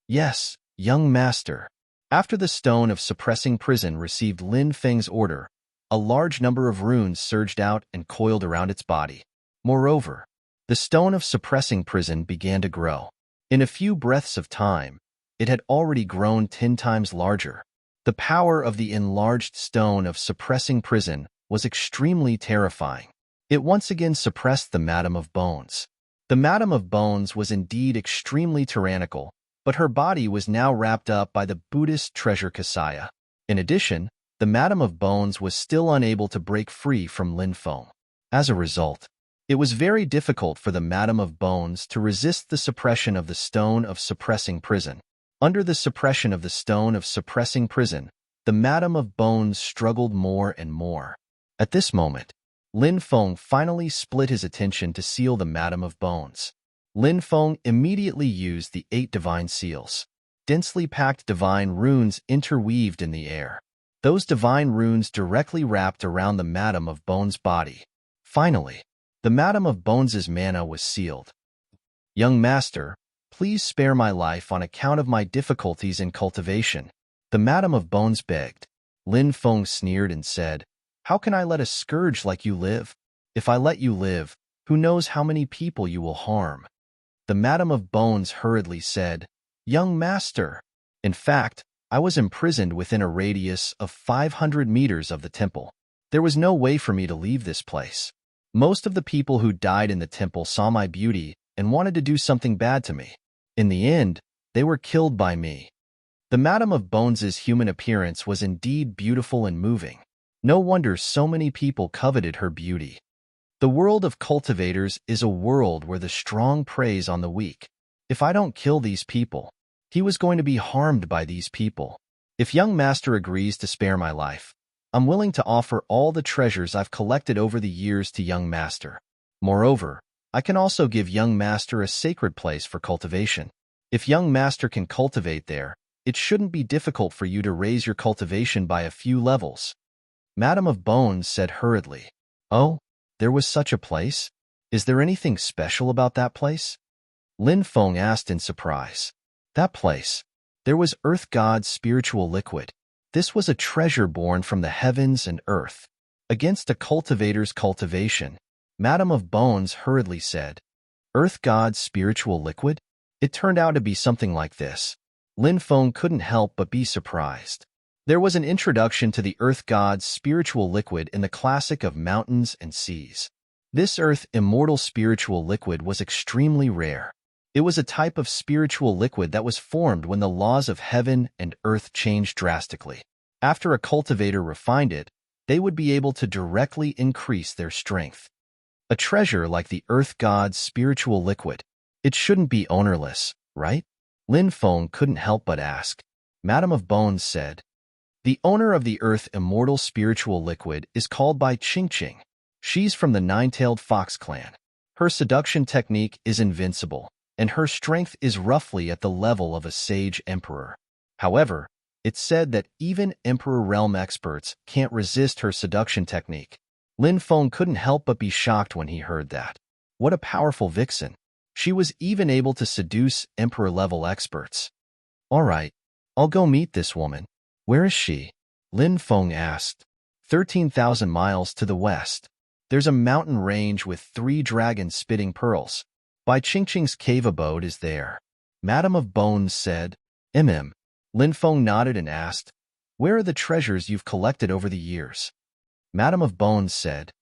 "Yes, young master." After the stone of suppressing prison received Lin Feng's order, a large number of runes surged out and coiled around its body. Moreover, the stone of suppressing prison began to grow. In a few breaths of time, it had already grown 10 times larger. The power of the enlarged stone of suppressing prison was extremely terrifying. It once again suppressed the Madame of Bones. The Madame of Bones was indeed extremely tyrannical, but her body was now wrapped up by the Buddhist treasure Kasaya. In addition, the Madame of Bones was still unable to break free from Lin Feng. As a result, it was very difficult for the Madame of Bones to resist the suppression of the stone of suppressing prison. Under the suppression of the stone of suppressing prison, the Madame of Bones struggled more and more. At this moment, Lin Feng finally split his attention to seal the Madame of Bones. Lin Feng immediately used the 8 divine seals. Densely packed divine runes interweaved in the air. Those divine runes directly wrapped around the Madame of Bones' body. Finally, the Madame of Bones' mana was sealed. "Young master, please spare my life on account of my difficulties in cultivation," the Madame of Bones begged. Lin Feng sneered and said, "How can I let a scourge like you live? If I let you live, who knows how many people you will harm?" The Madame of Bones hurriedly said, "Young master, in fact, I was imprisoned within a radius of 500 meters of the temple. There was no way for me to leave this place. Most of the people who died in the temple saw my beauty and wanted to do something bad to me. In the end, they were killed by me." The Madame of Bones's human appearance was indeed beautiful and moving. No wonder so many people coveted her beauty. The world of cultivators is a world where the strong preys on the weak. If I don't kill these people, he was going to be harmed by these people. If young master agrees to spare my life, I'm willing to offer all the treasures I've collected over the years to young master. Moreover, I can also give young master a sacred place for cultivation. If young master can cultivate there, it shouldn't be difficult for you to raise your cultivation by a few levels." Madame of Bones said hurriedly, "Oh, there was such a place? Is there anything special about that place?" Lin Feng asked in surprise. "That place. There was Earth God's spiritual liquid. This was a treasure born from the heavens and earth. Against a cultivator's cultivation," Madame of Bones hurriedly said. "Earth God's spiritual liquid?" It turned out to be something like this. Lin Feng couldn't help but be surprised. There was an introduction to the Earth God's spiritual liquid in the classic of Mountains and Seas. This earth immortal spiritual liquid was extremely rare. It was a type of spiritual liquid that was formed when the laws of heaven and earth changed drastically. After a cultivator refined it, they would be able to directly increase their strength. A treasure like the Earth God's spiritual liquid. It shouldn't be ownerless, right? Lin Feng couldn't help but ask. Madame of Bones said, "The owner of the Earth Immortal Spiritual Liquid is called by Qingqing. She's from the Nine-Tailed Fox clan. Her seduction technique is invincible, and her strength is roughly at the level of a sage emperor. However, it's said that even Emperor Realm experts can't resist her seduction technique." Lin Feng couldn't help but be shocked when he heard that. What a powerful vixen. She was even able to seduce Emperor-level experts. "All right, I'll go meet this woman. Where is she?" Lin Feng asked. 13,000 miles to the west. There's a mountain range with 3 dragons spitting pearls. Bai Qingqing's cave abode is there. Madame of Bones said. Lin Feng nodded and asked, "Where are the treasures you've collected over the years?" Madame of Bones said,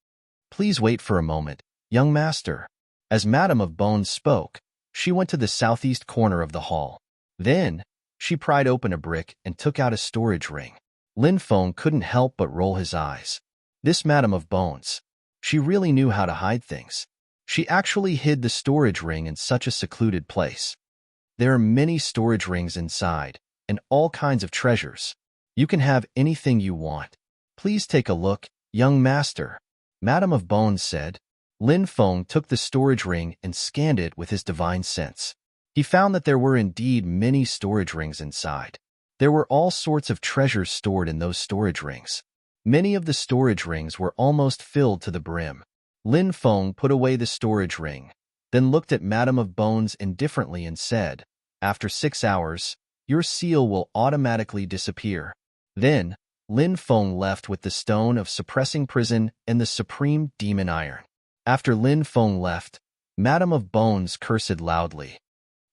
"Please wait for a moment, young master." As Madame of Bones spoke, she went to the southeast corner of the hall. Then, she pried open a brick and took out a storage ring. Lin Feng couldn't help but roll his eyes. This Madame of Bones. She really knew how to hide things. She actually hid the storage ring in such a secluded place. There are many storage rings inside, and all kinds of treasures. You can have anything you want. Please take a look, young master, Madam of Bones said. Lin Feng took the storage ring and scanned it with his divine sense. He found that there were indeed many storage rings inside. There were all sorts of treasures stored in those storage rings. Many of the storage rings were almost filled to the brim. Lin Feng put away the storage ring, then looked at Madam of Bones indifferently and said, "After 6 hours, your seal will automatically disappear." Then, Lin Feng left with the stone of suppressing prison and the supreme demon iron. After Lin Feng left, Madam of Bones cursed loudly.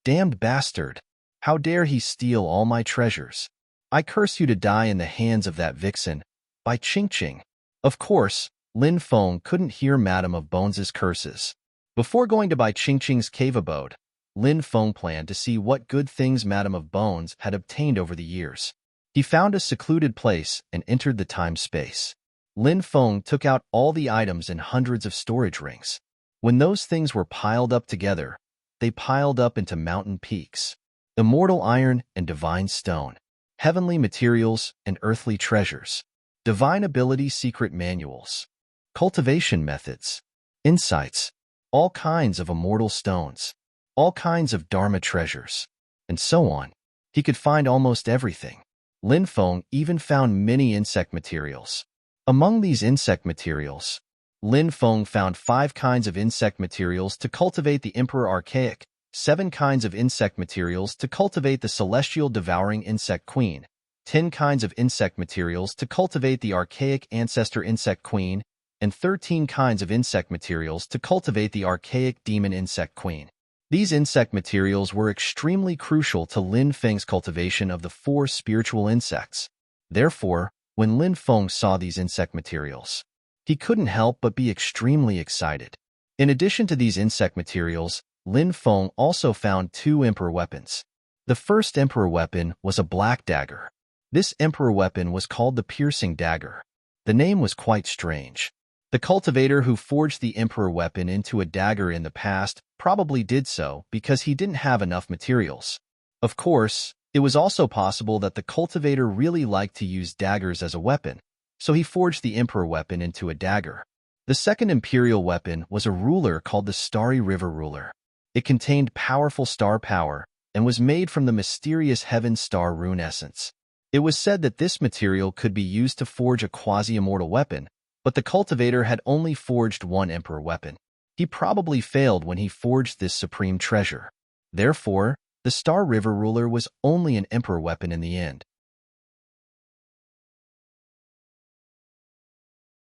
"Damned bastard! How dare he steal all my treasures? I curse you to die in the hands of that vixen, by Ching Ching." Of course, Lin Feng couldn't hear Madam of Bones's curses. Before going to Bai Ching Ching's cave abode, Lin Feng planned to see what good things Madam of Bones had obtained over the years. He found a secluded place and entered the time-space. Lin Feng took out all the items in hundreds of storage rings. When those things were piled up together, they piled up into mountain peaks. Immortal iron and divine stone, heavenly materials and earthly treasures, divine ability secret manuals, cultivation methods, insights, all kinds of immortal stones, all kinds of Dharma treasures, and so on. He could find almost everything. Lin Feng even found many insect materials. Among these insect materials, Lin Feng found 5 kinds of insect materials to cultivate the Emperor Archaic, 7 kinds of insect materials to cultivate the Celestial Devouring Insect Queen, 10 kinds of insect materials to cultivate the Archaic Ancestor Insect Queen, and 13 kinds of insect materials to cultivate the Archaic Demon Insect Queen. These insect materials were extremely crucial to Lin Feng's cultivation of the 4 spiritual insects. Therefore, when Lin Feng saw these insect materials, he couldn't help but be extremely excited. In addition to these insect materials, Lin Feng also found 2 emperor weapons. The first emperor weapon was a black dagger. This emperor weapon was called the piercing dagger. The name was quite strange. The cultivator who forged the emperor weapon into a dagger in the past probably did so because he didn't have enough materials. Of course, it was also possible that the cultivator really liked to use daggers as a weapon, so he forged the emperor weapon into a dagger. The second imperial weapon was a ruler called the Starry River Ruler. It contained powerful star power and was made from the mysterious heaven star rune essence. It was said that this material could be used to forge a quasi-immortal weapon, but the cultivator had only forged 1 emperor weapon. He probably failed when he forged this supreme treasure. Therefore, the Star River Ruler was only an emperor weapon in the end.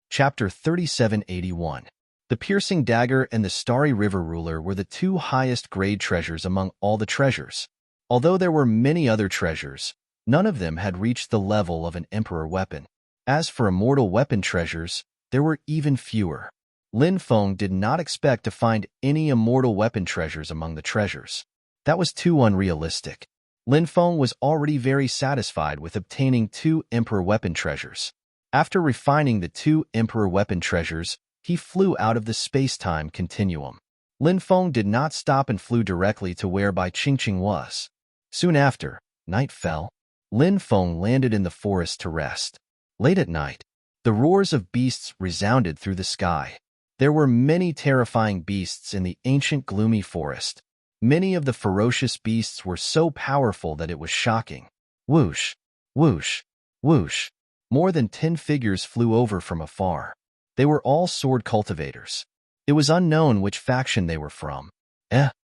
Chapter 3781. The Piercing Dagger and the Starry River Ruler were the 2 highest grade treasures among all the treasures. Although there were many other treasures, none of them had reached the level of an emperor weapon. As for immortal weapon treasures, there were even fewer. Lin Feng did not expect to find any immortal weapon treasures among the treasures. That was too unrealistic. Lin Feng was already very satisfied with obtaining 2 emperor weapon treasures. After refining the 2 emperor weapon treasures, he flew out of the space-time continuum. Lin Feng did not stop and flew directly to where Bai Ching Ching was. Soon after, night fell. Lin Feng landed in the forest to rest. Late at night, the roars of beasts resounded through the sky. There were many terrifying beasts in the ancient gloomy forest. Many of the ferocious beasts were so powerful that it was shocking. Whoosh, whoosh, whoosh. More than 10 figures flew over from afar. They were all sword cultivators. It was unknown which faction they were from.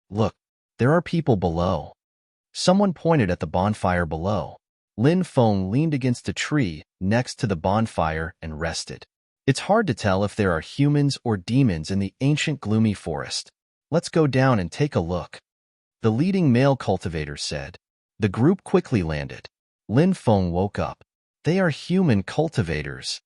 Look, there are people below. Someone pointed at the bonfire below. Lin Feng leaned against a tree next to the bonfire and rested. It's hard to tell if there are humans or demons in the ancient gloomy forest. Let's go down and take a look, the leading male cultivator said. The group quickly landed. Lin Feng woke up. They are human cultivators.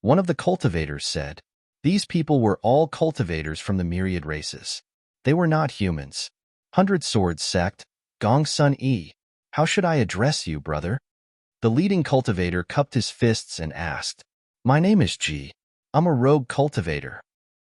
One of the cultivators said. These people were all cultivators from the myriad races. They were not humans. 100 Swords Sect, Gong Sun Yi. How should I address you, brother? The leading cultivator cupped his fists and asked. My name is Ji. I'm a rogue cultivator.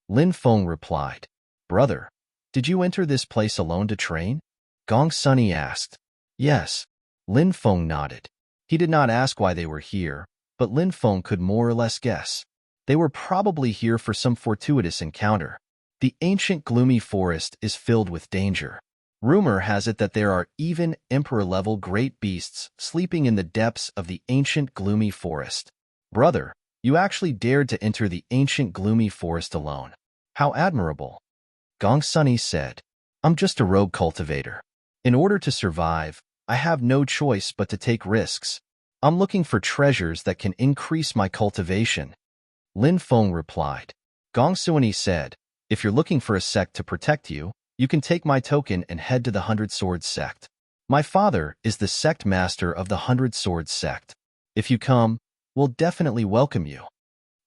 Lin Feng replied. Brother, did you enter this place alone to train? Gong Sunny asked. Yes. Lin Feng nodded. He did not ask why they were here, but Lin Feng could more or less guess. They were probably here for some fortuitous encounter. The ancient gloomy forest is filled with danger. Rumor has it that there are even emperor-level great beasts sleeping in the depths of the ancient gloomy forest. Brother, you actually dared to enter the ancient gloomy forest alone. How admirable. Gong Sunny said, I'm just a rogue cultivator. In order to survive, I have no choice but to take risks. I'm looking for treasures that can increase my cultivation. Lin Feng replied. Gong Sunny said, if you're looking for a sect to protect you, you can take my token and head to the 100 Swords sect. My father is the sect master of the 100 Swords sect. If you come, we'll definitely welcome you.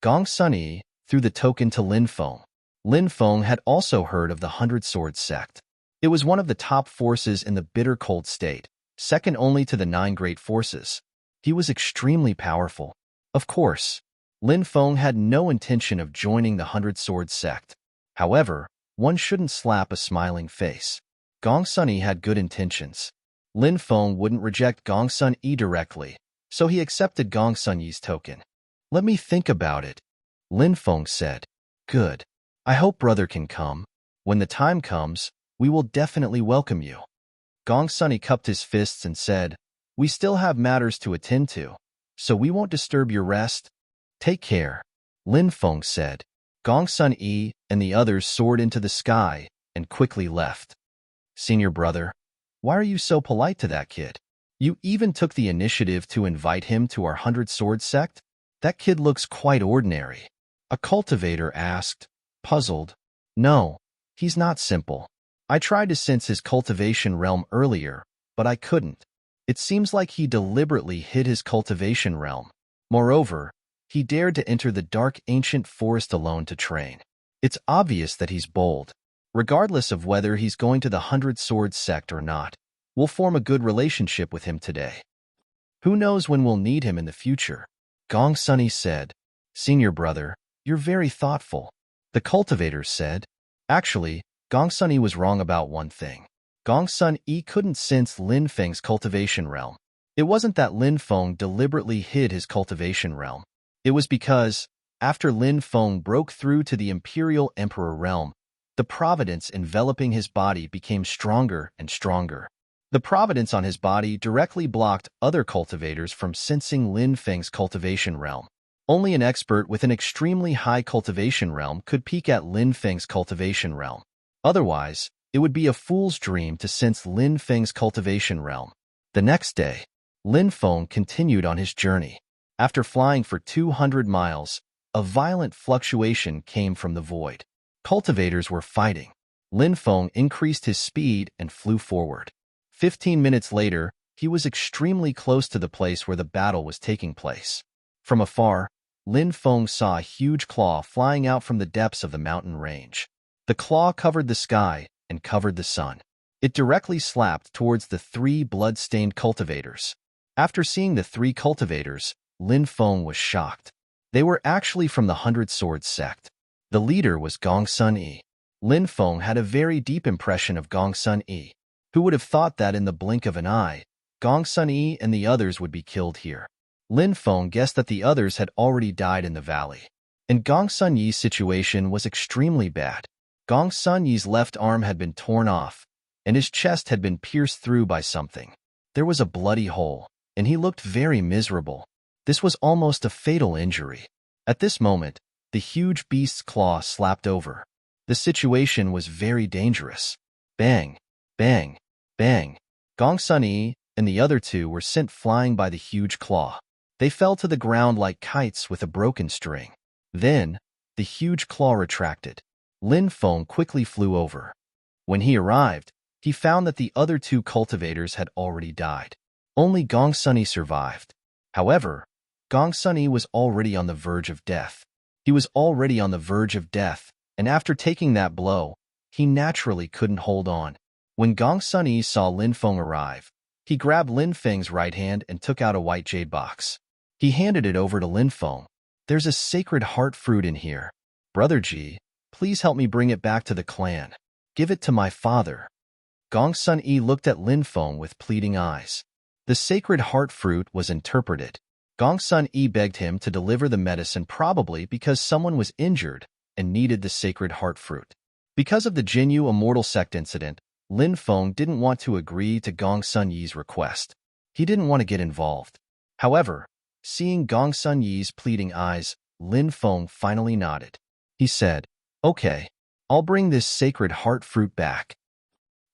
Gong Sunny threw the token to Lin Feng. Lin Feng had also heard of the 100 Swords sect. It was one of the top forces in the bitter cold state, second only to the 9 great forces. He was extremely powerful. Of course, Lin Feng had no intention of joining the 100 Swords sect. However, one shouldn't slap a smiling face. Gong Sunny had good intentions. Lin Feng wouldn't reject Gong Sun Yi directly, so he accepted Gong Sun Yi's token. Let me think about it, Lin Feng said. Good. I hope brother can come. When the time comes, we will definitely welcome you. Gong Sunny cupped his fists and said, we still have matters to attend to, so we won't disturb your rest. Take care, Lin Feng said. Gong Sun Yi and the others soared into the sky and quickly left. Senior brother, why are you so polite to that kid? You even took the initiative to invite him to our 100 Swords sect? That kid looks quite ordinary. A cultivator asked, puzzled. No, he's not simple. I tried to sense his cultivation realm earlier, but I couldn't. It seems like he deliberately hid his cultivation realm. Moreover, he dared to enter the dark ancient forest alone to train. It's obvious that he's bold. Regardless of whether he's going to the 100 Swords sect or not, we'll form a good relationship with him today. Who knows when we'll need him in the future? Gong Sunny said. Senior brother, you're very thoughtful. The cultivators said. Actually, Gong Sunny was wrong about one thing. Gong Sun Yi couldn't sense Lin Feng's cultivation realm. It wasn't that Lin Feng deliberately hid his cultivation realm. It was because, after Lin Feng broke through to the Imperial Emperor realm, the providence enveloping his body became stronger and stronger. The providence on his body directly blocked other cultivators from sensing Lin Feng's cultivation realm. Only an expert with an extremely high cultivation realm could peek at Lin Feng's cultivation realm. Otherwise, it would be a fool's dream to sense Lin Feng's cultivation realm. The next day, Lin Feng continued on his journey. After flying for 200 miles, a violent fluctuation came from the void. Cultivators were fighting. Lin Feng increased his speed and flew forward. 15 minutes later, he was extremely close to the place where the battle was taking place. From afar, Lin Feng saw a huge claw flying out from the depths of the mountain range. The claw covered the sky and covered the sun. It directly slapped towards the 3 blood-stained cultivators. After seeing the 3 cultivators, Lin Feng was shocked. They were actually from the 100 Swords sect. The leader was Gong Sun Yi. Lin Feng had a very deep impression of Gong Sun Yi. Who would have thought that in the blink of an eye, Gong Sun Yi and the others would be killed here? Lin Feng guessed that the others had already died in the valley. And Gong Sun Yi's situation was extremely bad. Gong Sun Yi's left arm had been torn off, and his chest had been pierced through by something. There was a bloody hole, and he looked very miserable. This was almost a fatal injury. At this moment, the huge beast's claw slapped over. The situation was very dangerous. Bang, bang, bang. Gong Sun Yi and the other 2 were sent flying by the huge claw. They fell to the ground like kites with a broken string. Then, the huge claw retracted. Lin Feng quickly flew over. When he arrived, he found that the other 2 cultivators had already died. Only Gong Sun Yi survived. However, Gong Sun Yi was already on the verge of death. He was already on the verge of death, and after taking that blow, he naturally couldn't hold on. When Gong Sun Yi saw Lin Feng arrive, he grabbed Lin Feng's right hand and took out a white jade box. He handed it over to Lin Feng. There's a sacred heart fruit in here. Brother Ji, please help me bring it back to the clan. Give it to my father. Gongsun Yi looked at Lin Feng with pleading eyes. The sacred heart fruit was interpreted. Gongsun Yi begged him to deliver the medicine, probably because someone was injured and needed the sacred heart fruit. Because of the Jinyu Immortal Sect incident, Lin Feng didn't want to agree to Gongsun Yi's request. He didn't want to get involved. However, seeing Gongsun Yi's pleading eyes, Lin Feng finally nodded. He said, "Okay, I'll bring this sacred heart fruit back."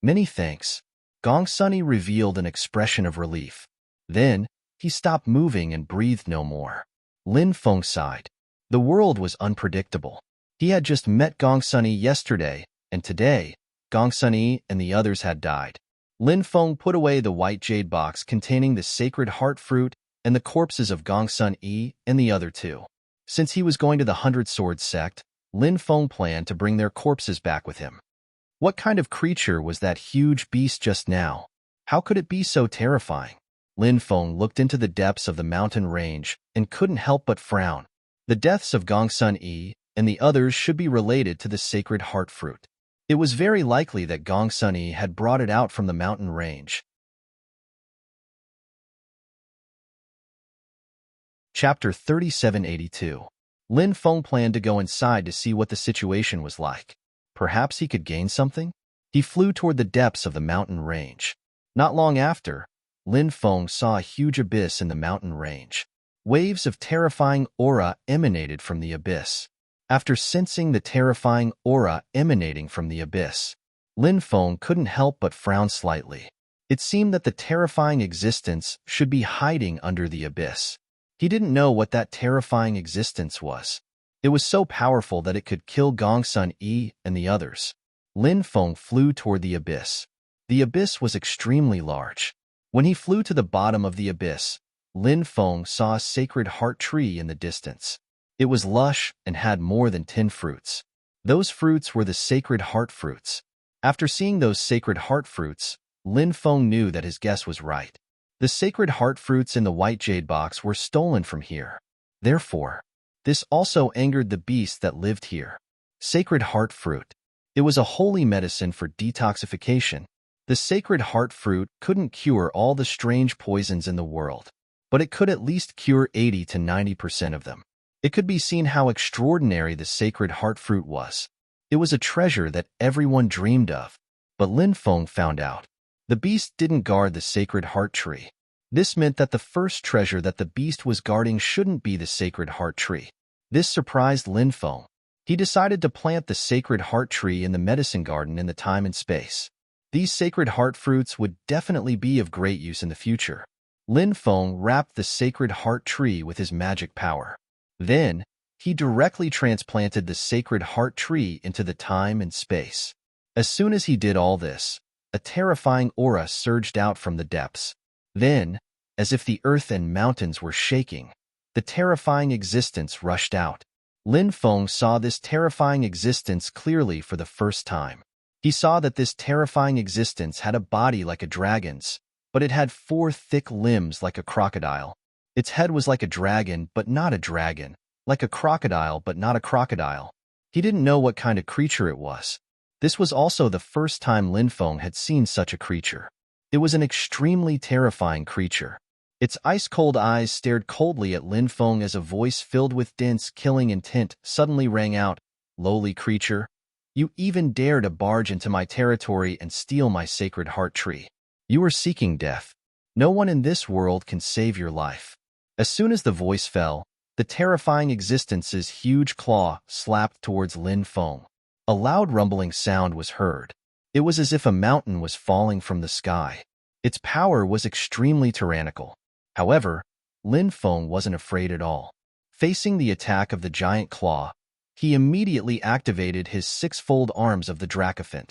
"Many thanks." Gongsun Yi revealed an expression of relief. Then, he stopped moving and breathed no more. Lin Feng sighed. The world was unpredictable. He had just met Gongsun Yi yesterday, and today, Gongsun Yi and the others had died. Lin Feng put away the white jade box containing the sacred heart fruit and the corpses of Gongsun Yi and the other two. Since he was going to the 100 Swords sect, Lin Feng planned to bring their corpses back with him. What kind of creature was that huge beast just now? How could it be so terrifying? Lin Feng looked into the depths of the mountain range and couldn't help but frown. The deaths of Gongsun Yi and the others should be related to the sacred heart fruit. It was very likely that Gongsun Yi had brought it out from the mountain range. Chapter 3782. Lin Feng planned to go inside to see what the situation was like. Perhaps he could gain something? He flew toward the depths of the mountain range. Not long after, Lin Feng saw a huge abyss in the mountain range. Waves of terrifying aura emanated from the abyss. After sensing the terrifying aura emanating from the abyss, Lin Feng couldn't help but frown slightly. It seemed that the terrifying existence should be hiding under the abyss. He didn't know what that terrifying existence was. It was so powerful that it could kill Gongsun Yi and the others. Lin Feng flew toward the abyss. The abyss was extremely large. When he flew to the bottom of the abyss, Lin Feng saw a sacred heart tree in the distance. It was lush and had more than 10 fruits. Those fruits were the sacred heart fruits. After seeing those sacred heart fruits, Lin Feng knew that his guess was right. The sacred heart fruits in the white jade box were stolen from here. Therefore, this also angered the beasts that lived here. Sacred heart fruit. It was a holy medicine for detoxification. The sacred heart fruit couldn't cure all the strange poisons in the world, but it could at least cure 80 to 90% of them. It could be seen how extraordinary the sacred heart fruit was. It was a treasure that everyone dreamed of, but Lin Feng found out. The beast didn't guard the sacred heart tree. This meant that the first treasure that the beast was guarding shouldn't be the sacred heart tree. This surprised Lin Feng. He decided to plant the sacred heart tree in the medicine garden in the time and space. These sacred heart fruits would definitely be of great use in the future. Lin Feng wrapped the sacred heart tree with his magic power. Then, he directly transplanted the sacred heart tree into the time and space. As soon as he did all this, a terrifying aura surged out from the depths. Then, as if the earth and mountains were shaking, the terrifying existence rushed out. Lin Feng saw this terrifying existence clearly for the first time. He saw that this terrifying existence had a body like a dragon's, but it had 4 thick limbs like a crocodile. Its head was like a dragon, but not a dragon, like a crocodile, but not a crocodile. He didn't know what kind of creature it was. This was also the first time Lin Feng had seen such a creature. It was an extremely terrifying creature. Its ice-cold eyes stared coldly at Lin Feng as a voice filled with dense, killing intent suddenly rang out, "Lowly creature, you even dare to barge into my territory and steal my sacred heart tree. You are seeking death. No one in this world can save your life." As soon as the voice fell, the terrifying existence's huge claw slapped towards Lin Feng. A loud rumbling sound was heard. It was as if a mountain was falling from the sky. Its power was extremely tyrannical. However, Lin Feng wasn't afraid at all. Facing the attack of the giant claw, he immediately activated his 6-fold arms of the Dracophant.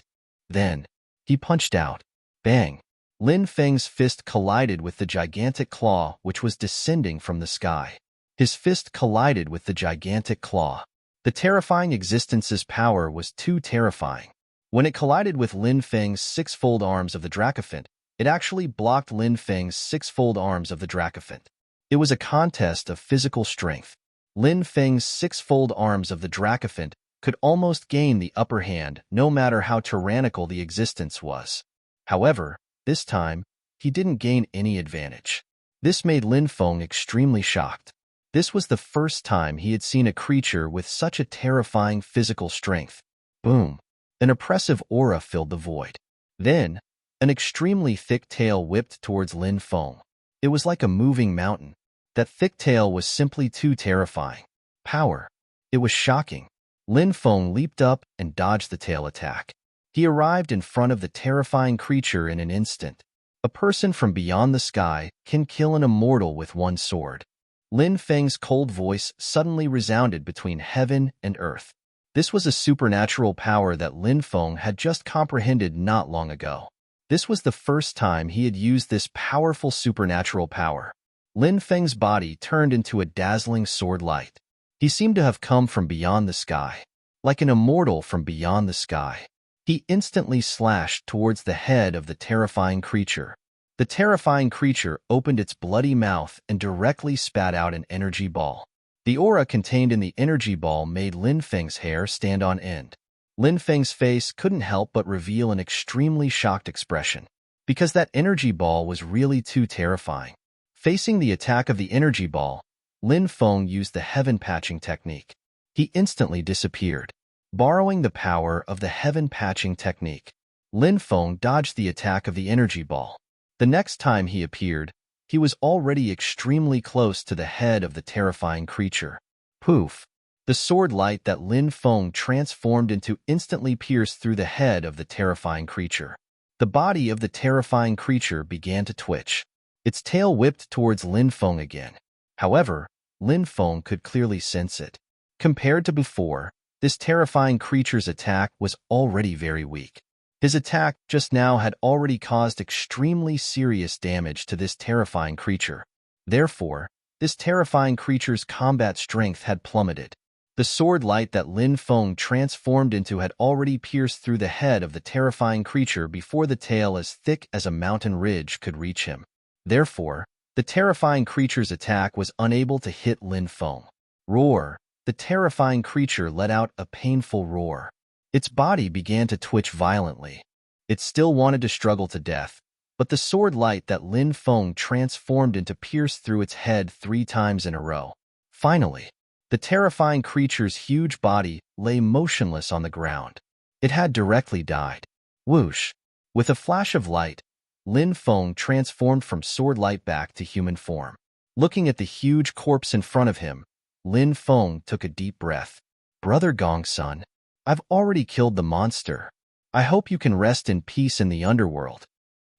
Then, he punched out. Bang! Lin Feng's fist collided with the gigantic claw which was descending from the sky. His fist collided with the gigantic claw. The terrifying existence's power was too terrifying. When it collided with Lin Feng's 6-fold arms of the Dracophant, it actually blocked Lin Feng's 6-fold arms of the Dracophant. It was a contest of physical strength. Lin Feng's 6-fold arms of the Dracophant could almost gain the upper hand no matter how tyrannical the existence was. However, this time, he didn't gain any advantage. This made Lin Feng extremely shocked. This was the first time he had seen a creature with such a terrifying physical strength. Boom! An oppressive aura filled the void. Then, an extremely thick tail whipped towards Lin Feng. It was like a moving mountain. That thick tail was simply too terrifying. Power. It was shocking. Lin Feng leaped up and dodged the tail attack. He arrived in front of the terrifying creature in an instant. A person from beyond the sky can kill an immortal with one sword. Lin Feng's cold voice suddenly resounded between heaven and earth. This was a supernatural power that Lin Feng had just comprehended not long ago. This was the first time he had used this powerful supernatural power. Lin Feng's body turned into a dazzling sword light. He seemed to have come from beyond the sky, like an immortal from beyond the sky. He instantly slashed towards the head of the terrifying creature. The terrifying creature opened its bloody mouth and directly spat out an energy ball. The aura contained in the energy ball made Lin Feng's hair stand on end. Lin Feng's face couldn't help but reveal an extremely shocked expression, because that energy ball was really too terrifying. Facing the attack of the energy ball, Lin Feng used the heaven patching technique. He instantly disappeared. Borrowing the power of the heaven patching technique, Lin Feng dodged the attack of the energy ball. The next time he appeared, he was already extremely close to the head of the terrifying creature. Poof! The sword light that Lin Feng transformed into instantly pierced through the head of the terrifying creature. The body of the terrifying creature began to twitch. Its tail whipped towards Lin Feng again. However, Lin Feng could clearly sense it. Compared to before, this terrifying creature's attack was already very weak. His attack just now had already caused extremely serious damage to this terrifying creature. Therefore, this terrifying creature's combat strength had plummeted. The sword light that Lin Feng transformed into had already pierced through the head of the terrifying creature before the tail as thick as a mountain ridge could reach him. Therefore, the terrifying creature's attack was unable to hit Lin Feng. Roar! The terrifying creature let out a painful roar. Its body began to twitch violently. It still wanted to struggle to death, but the sword light that Lin Feng transformed into pierced through its head 3 times in a row. Finally, the terrifying creature's huge body lay motionless on the ground. It had directly died. Whoosh! With a flash of light, Lin Feng transformed from sword light back to human form. Looking at the huge corpse in front of him, Lin Feng took a deep breath. Brother Gongsun, I've already killed the monster. I hope you can rest in peace in the underworld.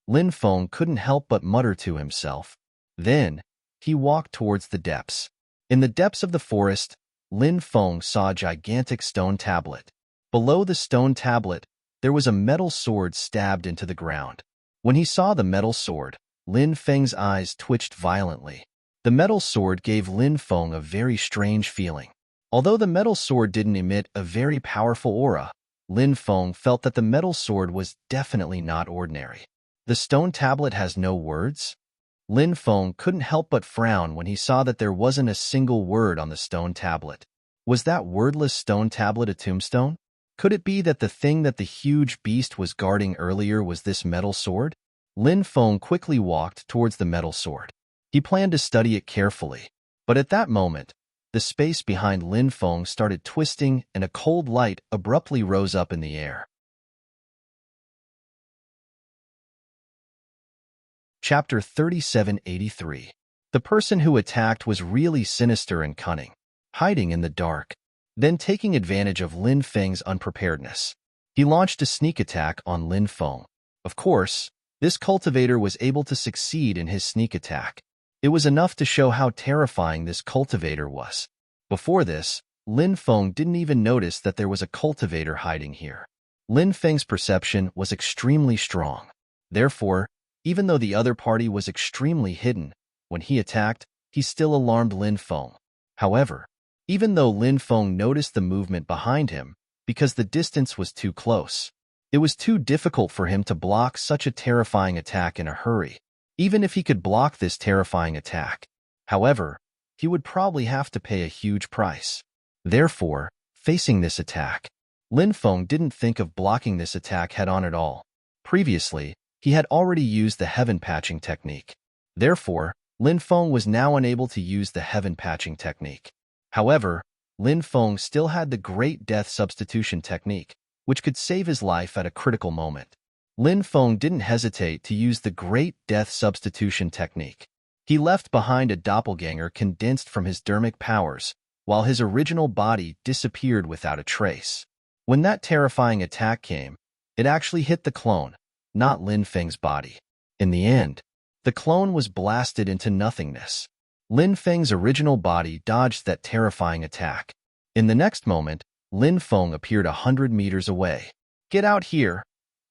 Lin Feng couldn't help but mutter to himself. Then, he walked towards the depths. In the depths of the forest, Lin Feng saw a gigantic stone tablet. Below the stone tablet, there was a metal sword stabbed into the ground. When he saw the metal sword, Lin Feng's eyes twitched violently. The metal sword gave Lin Feng a very strange feeling. Although the metal sword didn't emit a very powerful aura, Lin Feng felt that the metal sword was definitely not ordinary. The stone tablet has no words? Lin Feng couldn't help but frown when he saw that there wasn't a single word on the stone tablet. Was that wordless stone tablet a tombstone? Could it be that the thing that the huge beast was guarding earlier was this metal sword? Lin Feng quickly walked towards the metal sword. He planned to study it carefully, but at that moment, the space behind Lin Feng started twisting and a cold light abruptly rose up in the air. Chapter 3783. The person who attacked was really sinister and cunning, hiding in the dark, then taking advantage of Lin Feng's unpreparedness. He launched a sneak attack on Lin Feng. Of course, this cultivator was able to succeed in his sneak attack. It was enough to show how terrifying this cultivator was. Before this, Lin Feng didn't even notice that there was a cultivator hiding here. Lin Feng's perception was extremely strong. Therefore, even though the other party was extremely hidden, when he attacked, he still alarmed Lin Feng. However, even though Lin Feng noticed the movement behind him, because the distance was too close, it was too difficult for him to block such a terrifying attack in a hurry. Even if he could block this terrifying attack, however, he would probably have to pay a huge price. Therefore, facing this attack, Lin Feng didn't think of blocking this attack head-on at all. Previously, He had already used the heaven patching technique. Therefore, Lin Feng was now unable to use the heaven patching technique. However, Lin Feng still had the Great Death Substitution technique, which could save his life at a critical moment. Lin Feng didn't hesitate to use the Great Death Substitution technique. He left behind a doppelganger condensed from his dermic powers, while his original body disappeared without a trace. When that terrifying attack came, it actually hit the clone, not Lin Feng's body. In the end, the clone was blasted into nothingness. Lin Feng's original body dodged that terrifying attack. In the next moment, Lin Feng appeared 100 meters away. "Get out here!"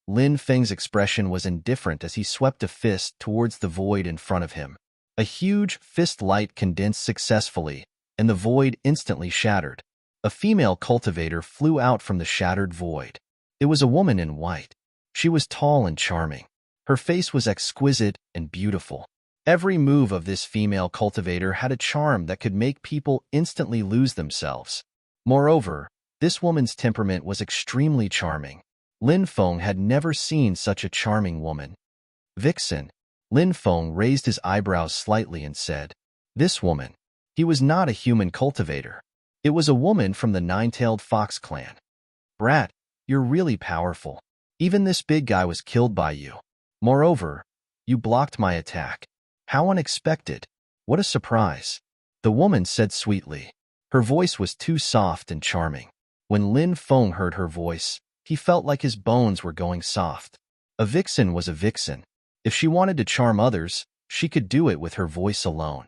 Lin Feng's expression was indifferent as he swept a fist towards the void in front of him. A huge fist light condensed successfully, and the void instantly shattered. A female cultivator flew out from the shattered void. It was a woman in white. She was tall and charming. Her face was exquisite and beautiful. Every move of this female cultivator had a charm that could make people instantly lose themselves. Moreover, this woman's temperament was extremely charming. Lin Feng had never seen such a charming woman. "Vixen." Lin Feng raised his eyebrows slightly and said, "This woman." He was not a human cultivator. It was a woman from the Nine-Tailed Fox clan. "Brat, you're really powerful. Even this big guy was killed by you. Moreover, you blocked my attack. How unexpected. What a surprise," the woman said sweetly. Her voice was too soft and charming. When Lin Feng heard her voice, he felt like his bones were going soft. A vixen was a vixen. If she wanted to charm others, she could do it with her voice alone.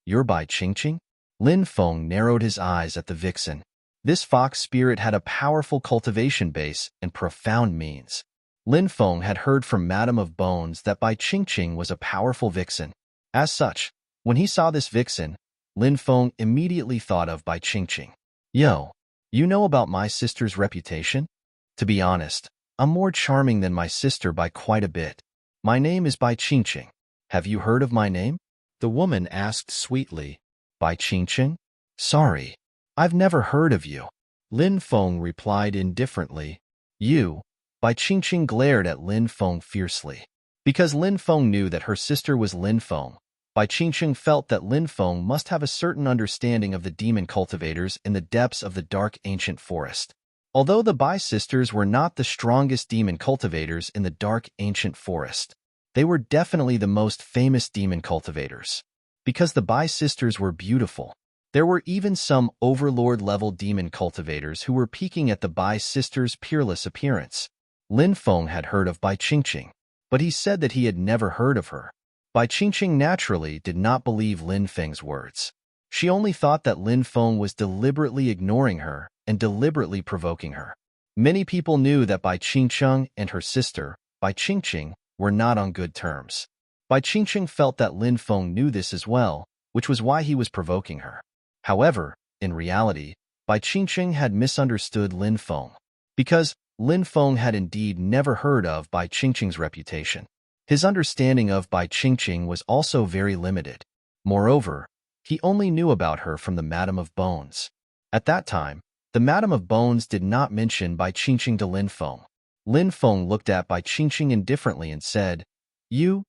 "You're Bai Qingqing?" Lin Feng narrowed his eyes at the vixen. This fox spirit had a powerful cultivation base and profound means. Lin Feng had heard from Madame of Bones that Bai Qingqing was a powerful vixen. As such, when he saw this vixen, Lin Feng immediately thought of Bai Qingqing. "Yo, you know about my sister's reputation? To be honest, I'm more charming than my sister by quite a bit. My name is Bai Qingqing. Have you heard of my name?" the woman asked sweetly. "Bai Qingqing? Sorry, I've never heard of you," Lin Feng replied indifferently. "You?" Bai Qingqing glared at Lin Feng fiercely. Because Lin Feng knew that her sister was Lin Feng, Bai Qingqing felt that Lin Feng must have a certain understanding of the demon cultivators in the depths of the dark ancient forest. Although the Bai sisters were not the strongest demon cultivators in the dark ancient forest, they were definitely the most famous demon cultivators. Because the Bai sisters were beautiful, there were even some overlord-level demon cultivators who were peeking at the Bai sisters' peerless appearance. Lin Feng had heard of Bai Qingqing, but he said that he had never heard of her. Bai Qingqing naturally did not believe Lin Feng's words. She only thought that Lin Feng was deliberately ignoring her and deliberately provoking her. Many people knew that Bai Qingqing and her sister, Bai Qingqing, were not on good terms. Bai Qingqing felt that Lin Feng knew this as well, which was why he was provoking her. However, in reality, Bai Qingqing had misunderstood Lin Feng. Because Lin Feng had indeed never heard of Bai Qingqing's reputation. His understanding of Bai Qingqing was also very limited. Moreover, he only knew about her from the Madame of Bones. At that time, the Madame of Bones did not mention Bai Qingqing to Lin Feng. Lin Feng looked at Bai Qingqing indifferently and said, You,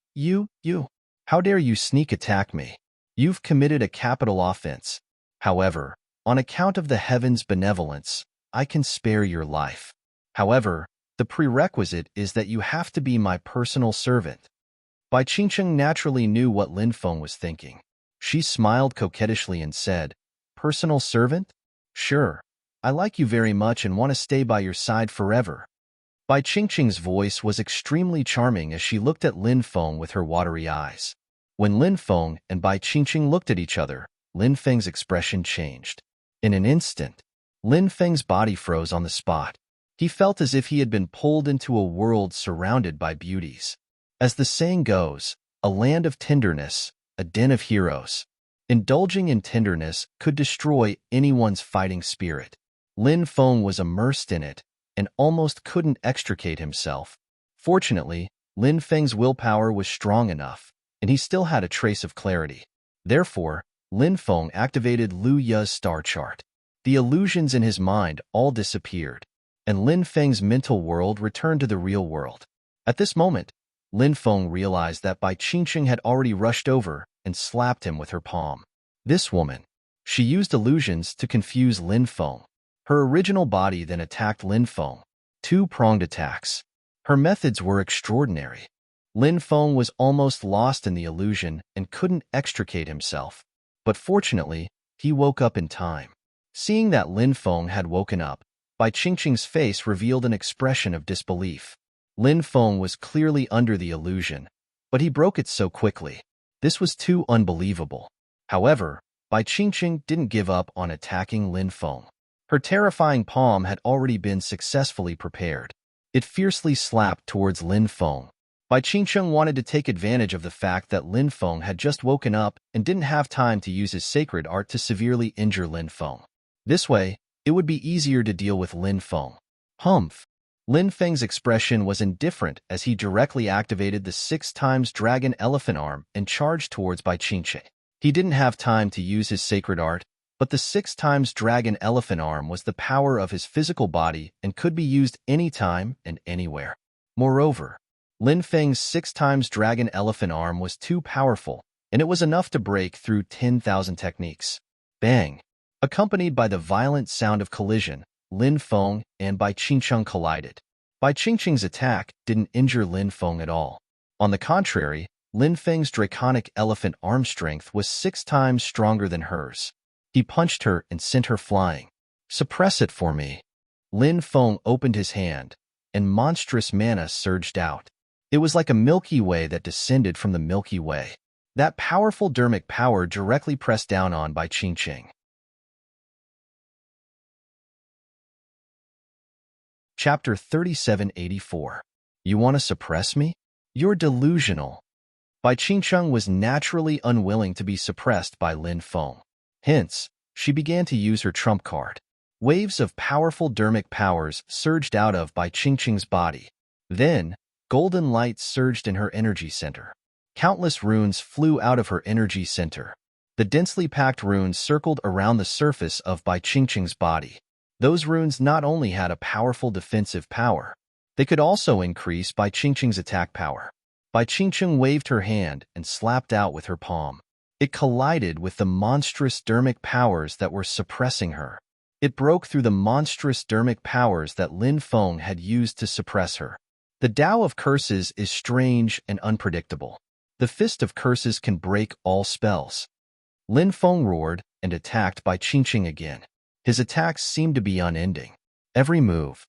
how dare you sneak attack me? You've committed a capital offense. However, on account of the heavens' benevolence, I can spare your life. However, the prerequisite is that you have to be my personal servant." Bai Qingqing naturally knew what Lin Feng was thinking. She smiled coquettishly and said, "Personal servant? Sure. I like you very much and want to stay by your side forever." Bai Qingqing's voice was extremely charming as she looked at Lin Feng with her watery eyes. When Lin Feng and Bai Qingqing looked at each other, Lin Feng's expression changed. In an instant, Lin Feng's body froze on the spot. He felt as if he had been pulled into a world surrounded by beauties. As the saying goes, a land of tenderness, a den of heroes. Indulging in tenderness could destroy anyone's fighting spirit. Lin Feng was immersed in it and almost couldn't extricate himself. Fortunately, Lin Feng's willpower was strong enough, and he still had a trace of clarity. Therefore, Lin Feng activated Lu Ya's star chart. The illusions in his mind all disappeared, and Lin Feng's mental world returned to the real world. At this moment, Lin Feng realized that Bai Qingqing had already rushed over and slapped him with her palm. This woman. She used illusions to confuse Lin Feng. Her original body then attacked Lin Feng. Two-pronged attacks. Her methods were extraordinary. Lin Feng was almost lost in the illusion and couldn't extricate himself. But fortunately, he woke up in time. Seeing that Lin Feng had woken up, Bai Qingqing's face revealed an expression of disbelief. Lin Feng was clearly under the illusion, but he broke it so quickly. This was too unbelievable. However, Bai Qingqing didn't give up on attacking Lin Feng. Her terrifying palm had already been successfully prepared. It fiercely slapped towards Lin Feng. Bai Qingqing wanted to take advantage of the fact that Lin Feng had just woken up and didn't have time to use his sacred art to severely injure Lin Feng. This way, it would be easier to deal with Lin Feng. Humph! Lin Feng's expression was indifferent as he directly activated the 6x dragon elephant arm and charged towards Bai Qingqing. He didn't have time to use his sacred art, but the 6x dragon elephant arm was the power of his physical body and could be used anytime and anywhere. Moreover, Lin Feng's 6x dragon elephant arm was too powerful, and it was enough to break through 10,000 techniques. Bang! Accompanied by the violent sound of collision, Lin Feng and Bai Qingqing collided. Bai Qingqing's attack didn't injure Lin Feng at all. On the contrary, Lin Feng's draconic elephant arm strength was 6 times stronger than hers. He punched her and sent her flying. Suppress it for me. Lin Feng opened his hand, and monstrous mana surged out. It was like a Milky Way that descended from the Milky Way. That powerful dermic power directly pressed down on Bai Qingqing. Chapter 3784. You want to suppress me? You're delusional. Bai Qingqing was naturally unwilling to be suppressed by Lin Feng. Hence, she began to use her trump card. Waves of powerful dermic powers surged out of Bai Qingqing's body. Then, golden light surged in her energy center. Countless runes flew out of her energy center. The densely packed runes circled around the surface of Bai Qingqing's body. Those runes not only had a powerful defensive power, they could also increase Bai Qingqing's attack power. Bai Qingqing waved her hand and slapped out with her palm. It collided with the monstrous dermic powers that were suppressing her. It broke through the monstrous dermic powers that Lin Feng had used to suppress her. The Tao of Curses is strange and unpredictable. The Fist of Curses can break all spells. Lin Feng roared and attacked Bai Qingqing again. His attacks seemed to be unending. Every move.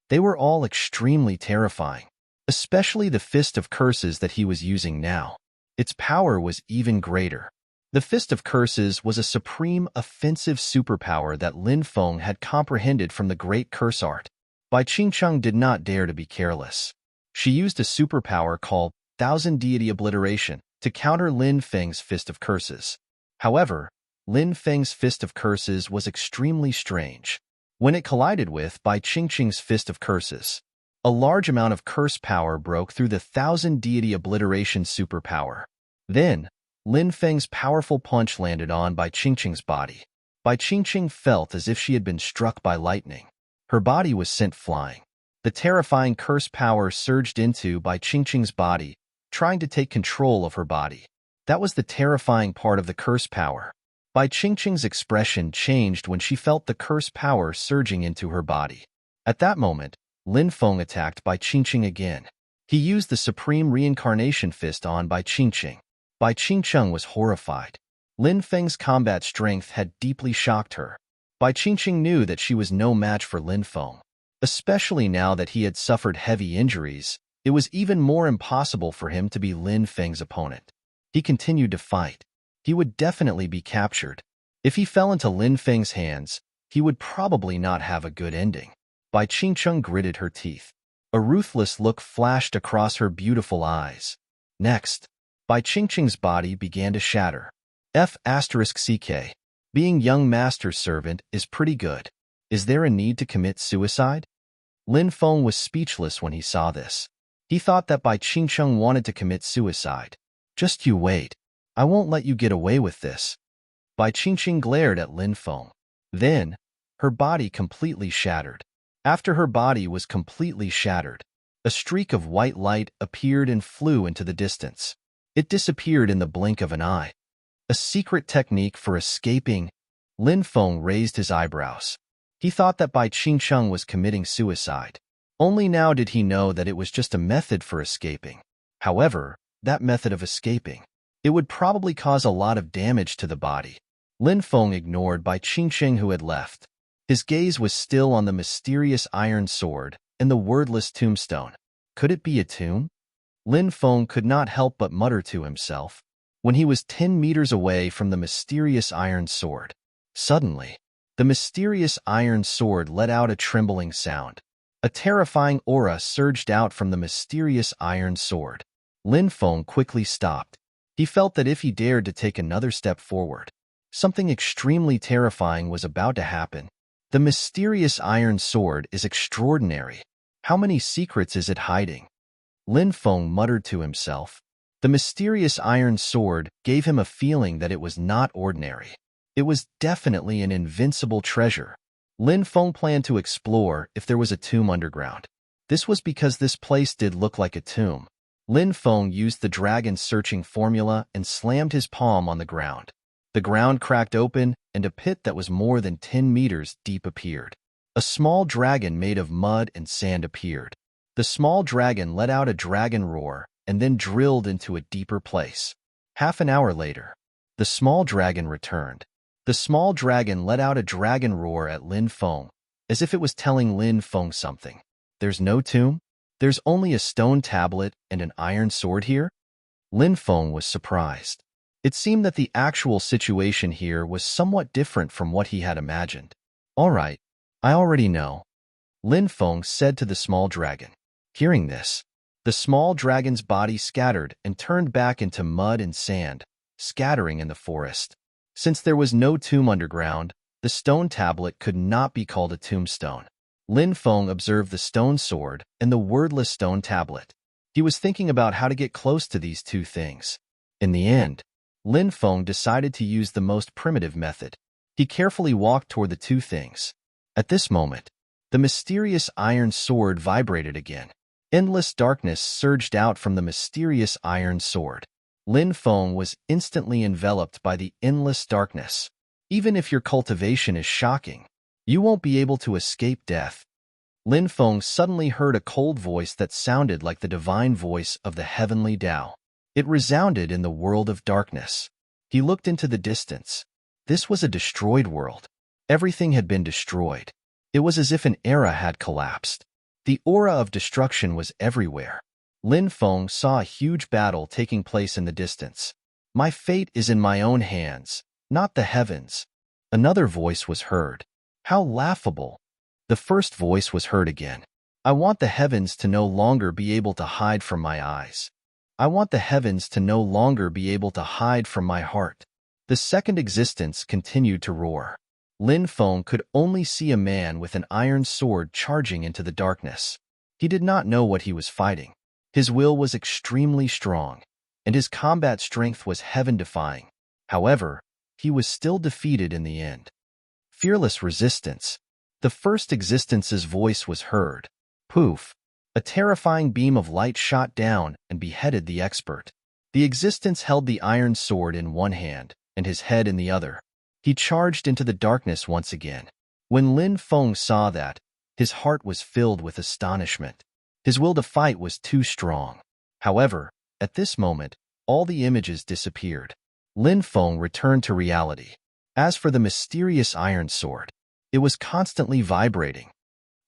They were all extremely terrifying, especially the Fist of Curses that he was using now. Its power was even greater. The Fist of Curses was a supreme offensive superpower that Lin Feng had comprehended from the great curse art. Bai Qingqing did not dare to be careless. She used a superpower called Thousand Deity Obliteration to counter Lin Feng's Fist of Curses. However, Lin Feng's Fist of Curses was extremely strange. When it collided with Bai Qingqing's Fist of Curses, a large amount of curse power broke through the Thousand Deity Obliteration superpower. Then, Lin Feng's powerful punch landed on Bai Qingqing's body. Bai Qingqing felt as if she had been struck by lightning. Her body was sent flying. The terrifying curse power surged into Bai Qingqing's body, trying to take control of her body. That was the terrifying part of the curse power. Bai Qingqing's expression changed when she felt the curse power surging into her body. At that moment, Lin Feng attacked Bai Qingqing again. He used the Supreme Reincarnation Fist on Bai Qingqing. Bai Qingqing was horrified. Lin Feng's combat strength had deeply shocked her. Bai Qingqing knew that she was no match for Lin Feng. Especially now that he had suffered heavy injuries, it was even more impossible for him to be Lin Feng's opponent. He continued to fight. He would definitely be captured. If he fell into Lin Feng's hands, he would probably not have a good ending. Bai Qingqing gritted her teeth. A ruthless look flashed across her beautiful eyes. Next, Bai Qingqing's body began to shatter. F***CK. Being young master's servant is pretty good. Is there a need to commit suicide? Lin Feng was speechless when he saw this. He thought that Bai Qingqing wanted to commit suicide. Just you wait. I won't let you get away with this. Bai Qingqing glared at Lin Feng. Then, her body completely shattered. After her body was completely shattered, A streak of white light appeared and flew into the distance. It disappeared in the blink of an eye. A secret technique for escaping? Lin Feng raised his eyebrows. He thought that Bai Qingcheng was committing suicide. Only now did he know that it was just a method for escaping. However, that method of escaping, it would probably cause a lot of damage to the body. Lin Feng ignored Bai Qingcheng, who had left. His gaze was still on the mysterious iron sword and the wordless tombstone. Could it be a tomb? Lin Feng could not help but mutter to himself when he was 10 meters away from the mysterious iron sword. Suddenly, the mysterious iron sword let out a trembling sound. A terrifying aura surged out from the mysterious iron sword. Lin Feng quickly stopped. He felt that if he dared to take another step forward, something extremely terrifying was about to happen. The mysterious iron sword is extraordinary. How many secrets is it hiding? Lin Feng muttered to himself. The mysterious iron sword gave him a feeling that it was not ordinary. It was definitely an invincible treasure. Lin Feng planned to explore if there was a tomb underground. This was because this place did look like a tomb. Lin Feng used the dragon searching formula and slammed his palm on the ground. The ground cracked open, and a pit that was more than 10 meters deep appeared. A small dragon made of mud and sand appeared. The small dragon let out a dragon roar and then drilled into a deeper place. Half an hour later, the small dragon returned. The small dragon let out a dragon roar at Lin Feng, as if it was telling Lin Feng something. There's no tomb? There's only a stone tablet and an iron sword here? Lin Feng was surprised. It seemed that the actual situation here was somewhat different from what he had imagined. All right, I already know, Lin Feng said to the small dragon. Hearing this, the small dragon's body scattered and turned back into mud and sand, scattering in the forest. Since there was no tomb underground, the stone tablet could not be called a tombstone. Lin Feng observed the stone sword and the wordless stone tablet. He was thinking about how to get close to these two things. In the end, Lin Feng decided to use the most primitive method. He carefully walked toward the two things. At this moment, the mysterious iron sword vibrated again. Endless darkness surged out from the mysterious iron sword. Lin Feng was instantly enveloped by the endless darkness. Even if your cultivation is shocking, you won't be able to escape death. Lin Feng suddenly heard a cold voice that sounded like the divine voice of the heavenly Tao. It resounded in the world of darkness. He looked into the distance. This was a destroyed world. Everything had been destroyed. It was as if an era had collapsed. The aura of destruction was everywhere. Lin Feng saw a huge battle taking place in the distance. My fate is in my own hands, not the heavens. Another voice was heard. How laughable. The first voice was heard again. I want the heavens to no longer be able to hide from my eyes. I want the heavens to no longer be able to hide from my heart. The second existence continued to roar. Lin Feng could only see a man with an iron sword charging into the darkness. He did not know what he was fighting. His will was extremely strong, and his combat strength was heaven-defying. However, he was still defeated in the end. Fearless resistance. The first existence's voice was heard. Poof! A terrifying beam of light shot down and beheaded the expert. The existence held the iron sword in one hand and his head in the other. He charged into the darkness once again. When Lin Feng saw that, his heart was filled with astonishment. His will to fight was too strong. However, at this moment, all the images disappeared. Lin Feng returned to reality. As for the mysterious iron sword, it was constantly vibrating.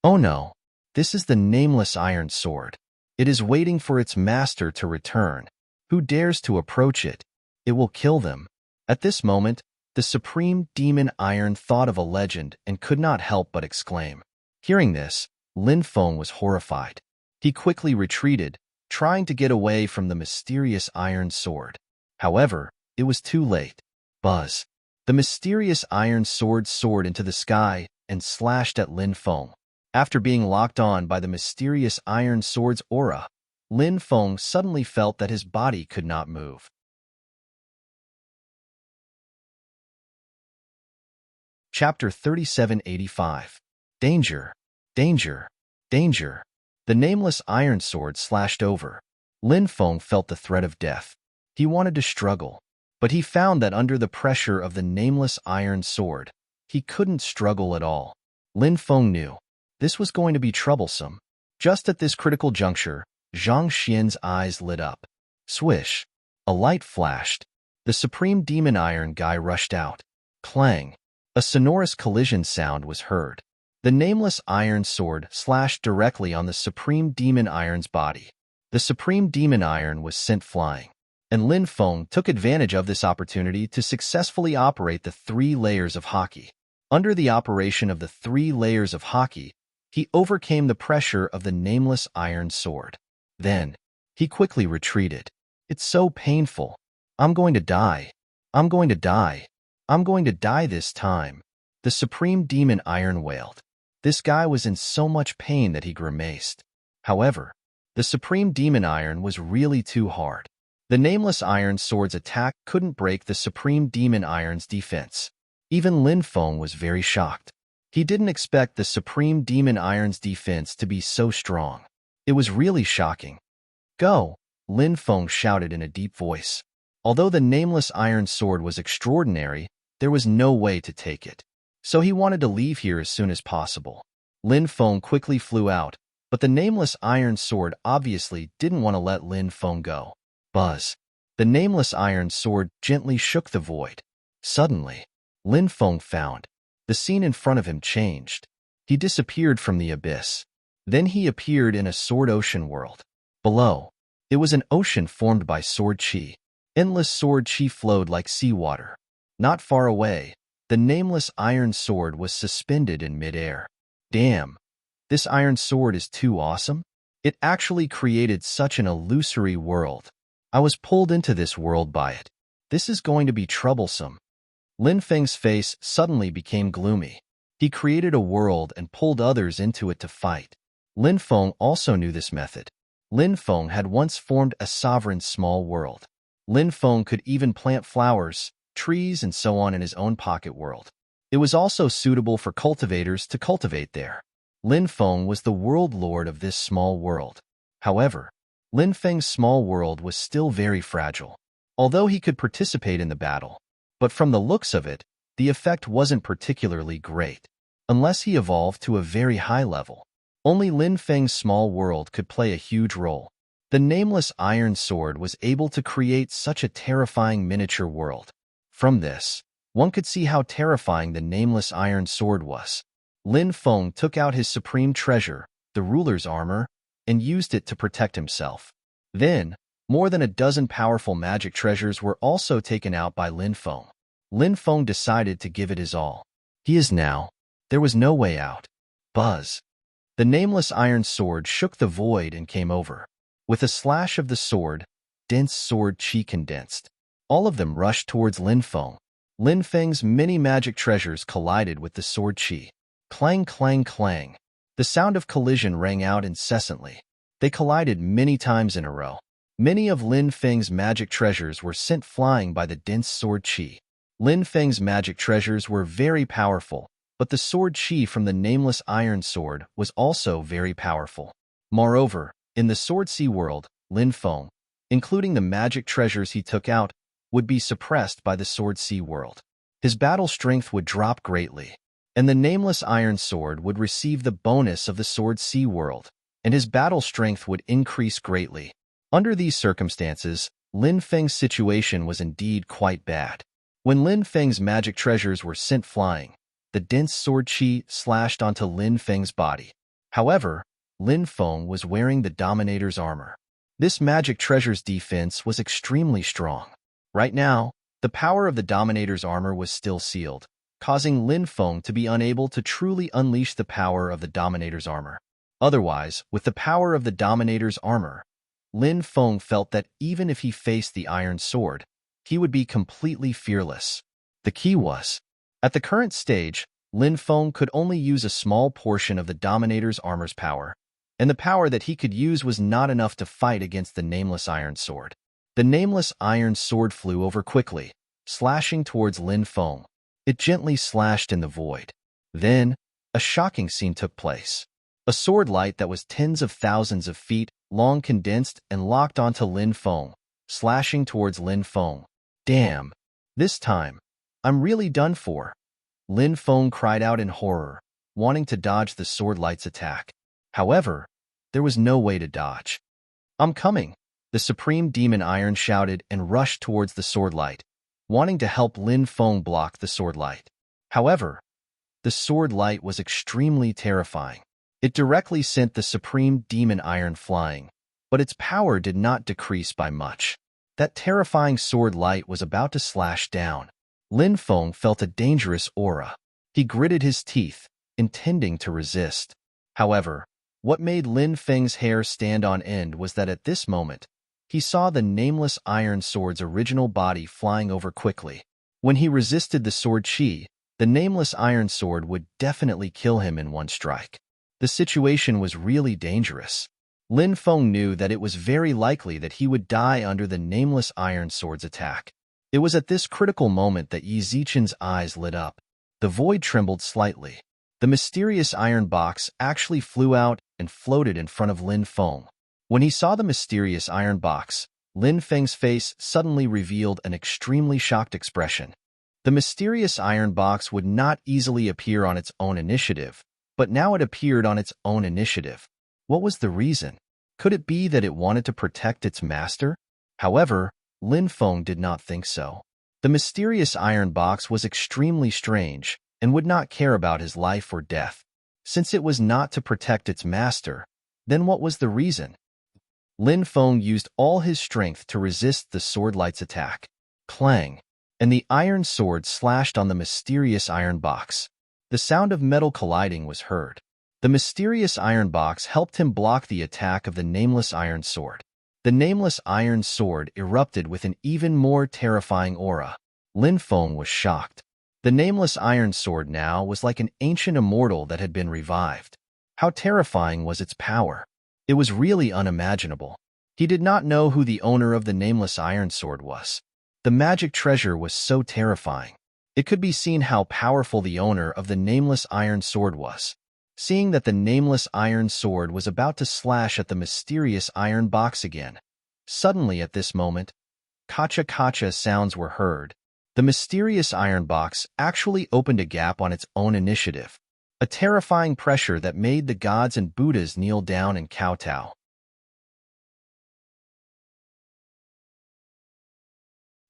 Oh no, this is the nameless iron sword. It is waiting for its master to return. Who dares to approach it? It will kill them. At this moment, the supreme demon iron thought of a legend and could not help but exclaim. Hearing this, Lin Feng was horrified. He quickly retreated, trying to get away from the mysterious iron sword. However, it was too late. Buzz! The mysterious iron sword soared into the sky and slashed at Lin Feng. After being locked on by the mysterious iron sword's aura, Lin Feng suddenly felt that his body could not move. Chapter 3785. Danger, danger, danger. The nameless iron sword slashed over. Lin Feng felt the threat of death. He wanted to struggle, but he found that under the pressure of the nameless iron sword, he couldn't struggle at all. Lin Feng knew this was going to be troublesome. Just at this critical juncture, Zhang Xian's eyes lit up. Swish! A light flashed. The supreme demon iron guy rushed out. Clang! A sonorous collision sound was heard. The nameless iron sword slashed directly on the supreme demon iron's body. The supreme demon iron was sent flying, and Lin Feng took advantage of this opportunity to successfully operate the 3 layers of hockey. Under the operation of the 3 layers of hockey, he overcame the pressure of the nameless iron sword. Then, he quickly retreated. It's so painful. I'm going to die. I'm going to die. I'm going to die this time. The supreme demon iron wailed. This guy was in so much pain that he grimaced. However, the supreme demon iron was really too hard. The nameless iron sword's attack couldn't break the supreme demon iron's defense. Even Lin Feng was very shocked. He didn't expect the supreme demon iron's defense to be so strong. It was really shocking. Go! Lin Feng shouted in a deep voice. Although the nameless iron sword was extraordinary, there was no way to take it. So he wanted to leave here as soon as possible. Lin Feng quickly flew out, but the nameless iron sword obviously didn't want to let Lin Feng go. Buzz! The nameless iron sword gently shook the void. Suddenly, Lin Feng found the scene in front of him changed. He disappeared from the abyss. Then he appeared in a sword ocean world. Below, it was an ocean formed by sword chi. Endless sword chi flowed like seawater. Not far away, the nameless iron sword was suspended in midair. Damn, this iron sword is too awesome. It actually created such an illusory world. I was pulled into this world by it. This is going to be troublesome. Lin Feng's face suddenly became gloomy. He created a world and pulled others into it to fight. Lin Feng also knew this method. Lin Feng had once formed a sovereign small world. Lin Feng could even plant flowers, trees, and so on in his own pocket world. It was also suitable for cultivators to cultivate there. Lin Feng was the world lord of this small world. However, Lin Feng's small world was still very fragile, although he could participate in the battle. But from the looks of it, the effect wasn't particularly great. Unless he evolved to a very high level, only Lin Feng's small world could play a huge role. The nameless iron sword was able to create such a terrifying miniature world. From this, one could see how terrifying the nameless iron sword was. Lin Feng took out his supreme treasure, the ruler's armor, and used it to protect himself. Then, more than a dozen powerful magic treasures were also taken out by Lin Feng. Lin Feng decided to give it his all. He is now. There was no way out. Buzz! The nameless iron sword shook the void and came over. With a slash of the sword, dense sword chi condensed. All of them rushed towards Lin Feng. Lin Feng's many magic treasures collided with the sword chi. Clang, clang, clang. The sound of collision rang out incessantly. They collided many times in a row. Many of Lin Feng's magic treasures were sent flying by the dense sword chi. Lin Feng's magic treasures were very powerful, but the sword chi from the nameless iron sword was also very powerful. Moreover, in the sword sea world, Lin Feng, including the magic treasures he took out, would be suppressed by the sword sea world. His battle strength would drop greatly, and the nameless iron sword would receive the bonus of the sword sea world, and his battle strength would increase greatly. Under these circumstances, Lin Feng's situation was indeed quite bad. When Lin Feng's magic treasures were sent flying, the dense sword chi slashed onto Lin Feng's body. However, Lin Feng was wearing the Dominator's armor. This magic treasure's defense was extremely strong. Right now, the power of the Dominator's armor was still sealed, causing Lin Feng to be unable to truly unleash the power of the Dominator's armor. Otherwise, with the power of the Dominator's armor, Lin Feng felt that even if he faced the iron sword, he would be completely fearless. The key was, at the current stage, Lin Feng could only use a small portion of the Dominator's armor's power, and the power that he could use was not enough to fight against the nameless iron sword. The nameless iron sword flew over quickly, slashing towards Lin Feng. It gently slashed in the void. Then, a shocking scene took place. A sword light that was tens of thousands of feet long condensed and locked onto Lin Feng, slashing towards Lin Feng. Damn! This time, I'm really done for. Lin Feng cried out in horror, wanting to dodge the sword light's attack. However, there was no way to dodge. I'm coming, the Supreme Demon Iron shouted and rushed towards the sword light, wanting to help Lin Feng block the sword light. However, the sword light was extremely terrifying. It directly sent the Supreme Demon Iron flying, but its power did not decrease by much. That terrifying sword light was about to slash down. Lin Feng felt a dangerous aura. He gritted his teeth, intending to resist. However, what made Lin Feng's hair stand on end was that at this moment, he saw the nameless iron sword's original body flying over quickly. When he resisted the sword chi, the nameless iron sword would definitely kill him in one strike. The situation was really dangerous. Lin Feng knew that it was very likely that he would die under the nameless iron sword's attack. It was at this critical moment that Yi Zichen's eyes lit up. The void trembled slightly. The mysterious iron box actually flew out and floated in front of Lin Feng. When he saw the mysterious iron box, Lin Feng's face suddenly revealed an extremely shocked expression. The mysterious iron box would not easily appear on its own initiative, but now it appeared on its own initiative. What was the reason? Could it be that it wanted to protect its master? However, Lin Feng did not think so. The mysterious iron box was extremely strange and would not care about his life or death. Since it was not to protect its master, then what was the reason? Lin Feng used all his strength to resist the sword light's attack. Clang! And the iron sword slashed on the mysterious iron box. The sound of metal colliding was heard. The mysterious iron box helped him block the attack of the nameless iron sword. The nameless iron sword erupted with an even more terrifying aura. Lin Feng was shocked. The nameless iron sword now was like an ancient immortal that had been revived. How terrifying was its power? It was really unimaginable. He did not know who the owner of the nameless iron sword was. The magic treasure was so terrifying. It could be seen how powerful the owner of the nameless iron sword was. Seeing that the nameless iron sword was about to slash at the mysterious iron box again. Suddenly at this moment, kacha-kacha sounds were heard. The mysterious iron box actually opened a gap on its own initiative. A terrifying pressure that made the gods and Buddhas kneel down and kowtow.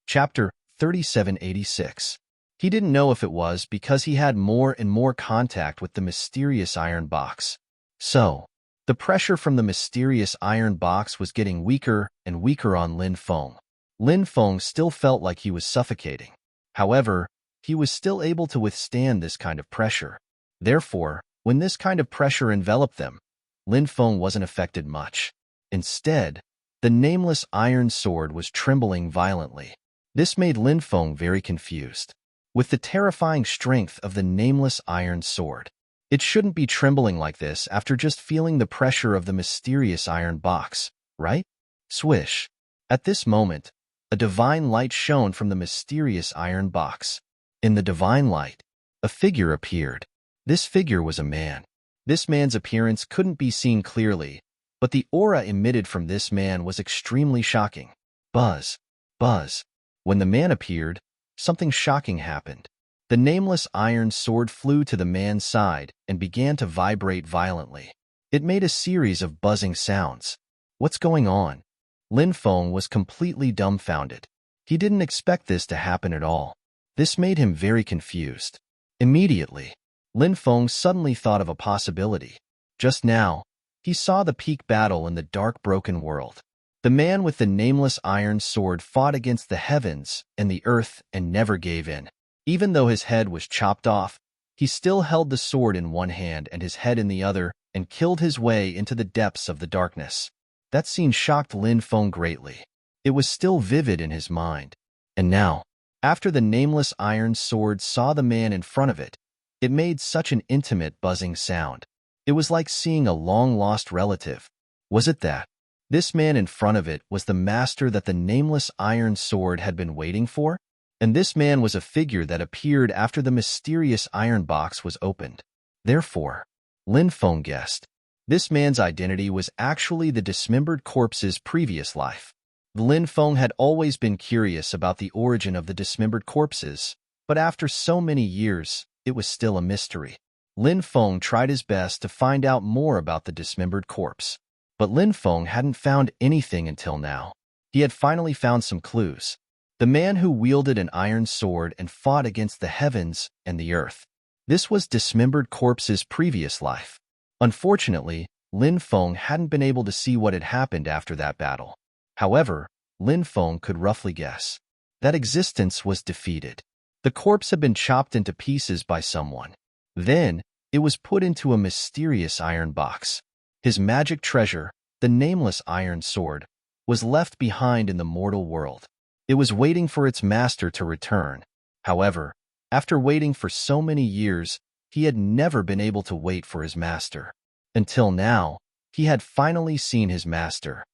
Chapter 3786. He didn't know if it was because he had more and more contact with the mysterious iron box. So, the pressure from the mysterious iron box was getting weaker and weaker on Lin Feng. Lin Feng still felt like he was suffocating. However, he was still able to withstand this kind of pressure. Therefore, when this kind of pressure enveloped them, Lin Feng wasn't affected much. Instead, the nameless iron sword was trembling violently. This made Lin Feng very confused. With the terrifying strength of the nameless iron sword, it shouldn't be trembling like this after just feeling the pressure of the mysterious iron box, right? Swish. At this moment, a divine light shone from the mysterious iron box. In the divine light, a figure appeared. This figure was a man. This man's appearance couldn't be seen clearly, but the aura emitted from this man was extremely shocking. Buzz. Buzz. When the man appeared, something shocking happened. The nameless iron sword flew to the man's side and began to vibrate violently. It made a series of buzzing sounds. What's going on? Lin Feng was completely dumbfounded. He didn't expect this to happen at all. This made him very confused. Immediately, Lin Feng suddenly thought of a possibility. Just now, he saw the peak battle in the dark broken world. The man with the nameless iron sword fought against the heavens and the earth and never gave in. Even though his head was chopped off, he still held the sword in one hand and his head in the other and killed his way into the depths of the darkness. That scene shocked Lin Feng greatly. It was still vivid in his mind. And now, after the nameless iron sword saw the man in front of it, it made such an intimate buzzing sound. It was like seeing a long-lost relative. Was it that? This man in front of it was the master that the nameless iron sword had been waiting for? And this man was a figure that appeared after the mysterious iron box was opened. Therefore, Lin Feng guessed. This man's identity was actually the dismembered corpse's previous life. Lin Feng had always been curious about the origin of the dismembered corpses, but after so many years, it was still a mystery. Lin Feng tried his best to find out more about the dismembered corpse, but Lin Feng hadn't found anything until now. He had finally found some clues. The man who wielded an iron sword and fought against the heavens and the earth. This was dismembered corpse's previous life. Unfortunately, Lin Feng hadn't been able to see what had happened after that battle. However, Lin Feng could roughly guess that existence was defeated. The corpse had been chopped into pieces by someone. Then, it was put into a mysterious iron box. His magic treasure, the nameless iron sword, was left behind in the mortal world. It was waiting for its master to return. However, after waiting for so many years, he had never been able to wait for his master. Until now, he had finally seen his master.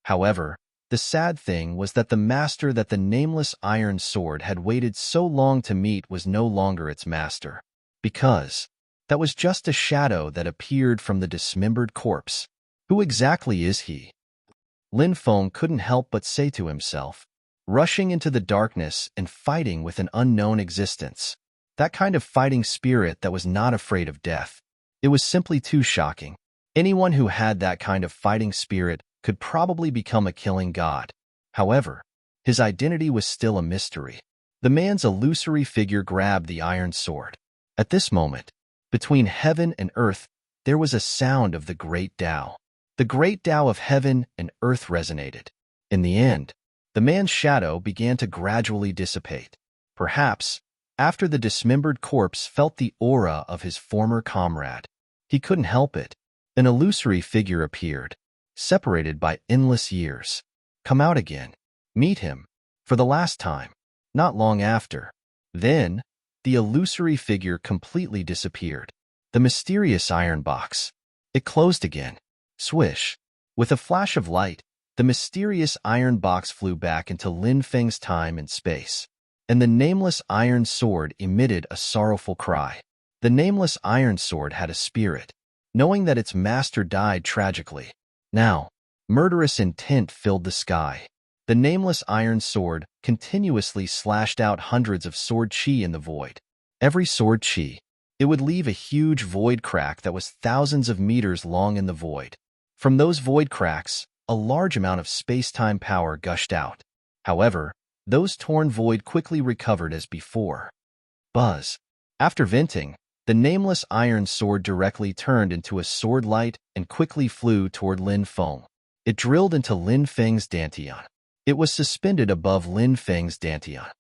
However, the sad thing was that the master that the nameless iron sword had waited so long to meet was no longer its master. Because that was just a shadow that appeared from the dismembered corpse. Who exactly is he? Lin Feng couldn't help but say to himself, rushing into the darkness and fighting with an unknown existence. That kind of fighting spirit that was not afraid of death. It was simply too shocking. Anyone who had that kind of fighting spirit could probably become a killing god. However, his identity was still a mystery. The man's illusory figure grabbed the iron sword. At this moment, between heaven and earth, there was a sound of the great Tao. The great Tao of heaven and earth resonated. In the end, the man's shadow began to gradually dissipate. Perhaps, after the dismembered corpse felt the aura of his former comrade. He couldn't help it. An illusory figure appeared, separated by endless years. Come out again. Meet him. For the last time. Not long after. Then, the illusory figure completely disappeared. The mysterious iron box. It closed again. Swish. With a flash of light, the mysterious iron box flew back into Lin Feng's time and space. And the nameless iron sword emitted a sorrowful cry. The nameless iron sword had a spirit, knowing that its master died tragically. Now, murderous intent filled the sky. The nameless iron sword continuously slashed out hundreds of sword chi in the void. Every sword chi, it would leave a huge void crack that was thousands of meters long in the void. From those void cracks, a large amount of space-time power gushed out. However, those torn void quickly recovered as before. Buzz. After venting, the nameless iron sword directly turned into a sword light and quickly flew toward Lin Feng. It drilled into Lin Feng's dantian. It was suspended above Lin Feng's dantian.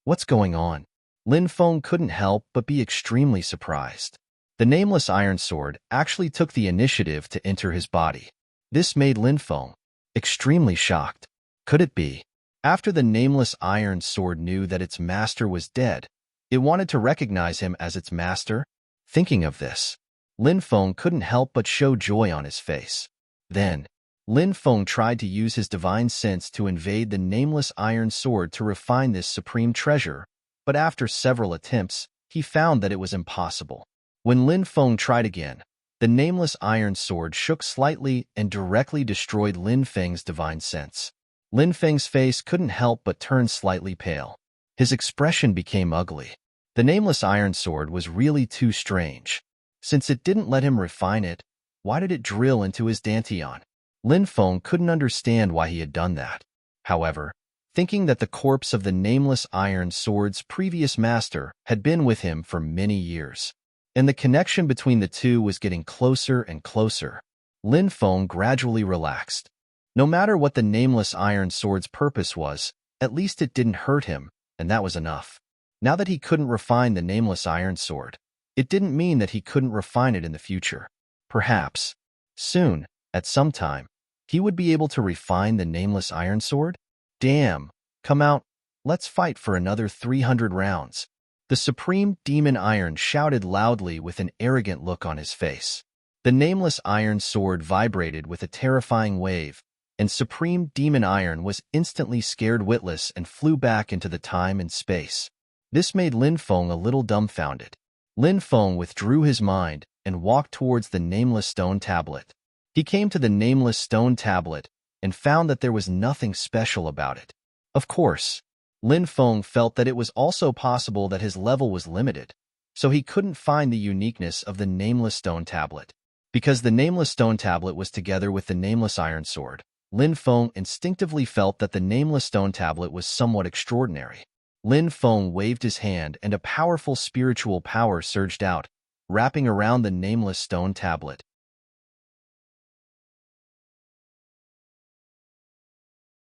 What's going on? Lin Feng couldn't help but be extremely surprised. The nameless iron sword actually took the initiative to enter his body. This made Lin Feng extremely shocked. Could it be? After the nameless iron sword knew that its master was dead, it wanted to recognize him as its master. Thinking of this, Lin Feng couldn't help but show joy on his face. Then, Lin Feng tried to use his divine sense to invade the nameless iron sword to refine this supreme treasure, but after several attempts, he found that it was impossible. When Lin Feng tried again, the nameless iron sword shook slightly and directly destroyed Lin Feng's divine sense. Lin Feng's face couldn't help but turn slightly pale. His expression became ugly. The nameless iron sword was really too strange. Since it didn't let him refine it, why did it drill into his dantian? Lin Feng couldn't understand why he had done that. However, thinking that the corpse of the nameless iron sword's previous master had been with him for many years, and the connection between the two was getting closer and closer, Lin Feng gradually relaxed. No matter what the nameless iron sword's purpose was, at least it didn't hurt him, and that was enough. Now that he couldn't refine the nameless iron sword, it didn't mean that he couldn't refine it in the future. Perhaps, soon, at some time, he would be able to refine the nameless iron sword? Damn, come out, let's fight for another 300 rounds. The supreme demon iron shouted loudly with an arrogant look on his face. The nameless iron sword vibrated with a terrifying wave, and supreme demon iron was instantly scared witless and flew back into the time and space. This made Lin Feng a little dumbfounded. Lin Feng withdrew his mind and walked towards the nameless stone tablet. He came to the nameless stone tablet and found that there was nothing special about it. Of course, Lin Feng felt that it was also possible that his level was limited, so he couldn't find the uniqueness of the nameless stone tablet. Because the nameless stone tablet was together with the nameless iron sword, Lin Feng instinctively felt that the nameless stone tablet was somewhat extraordinary. Lin Feng waved his hand and a powerful spiritual power surged out, wrapping around the nameless stone tablet.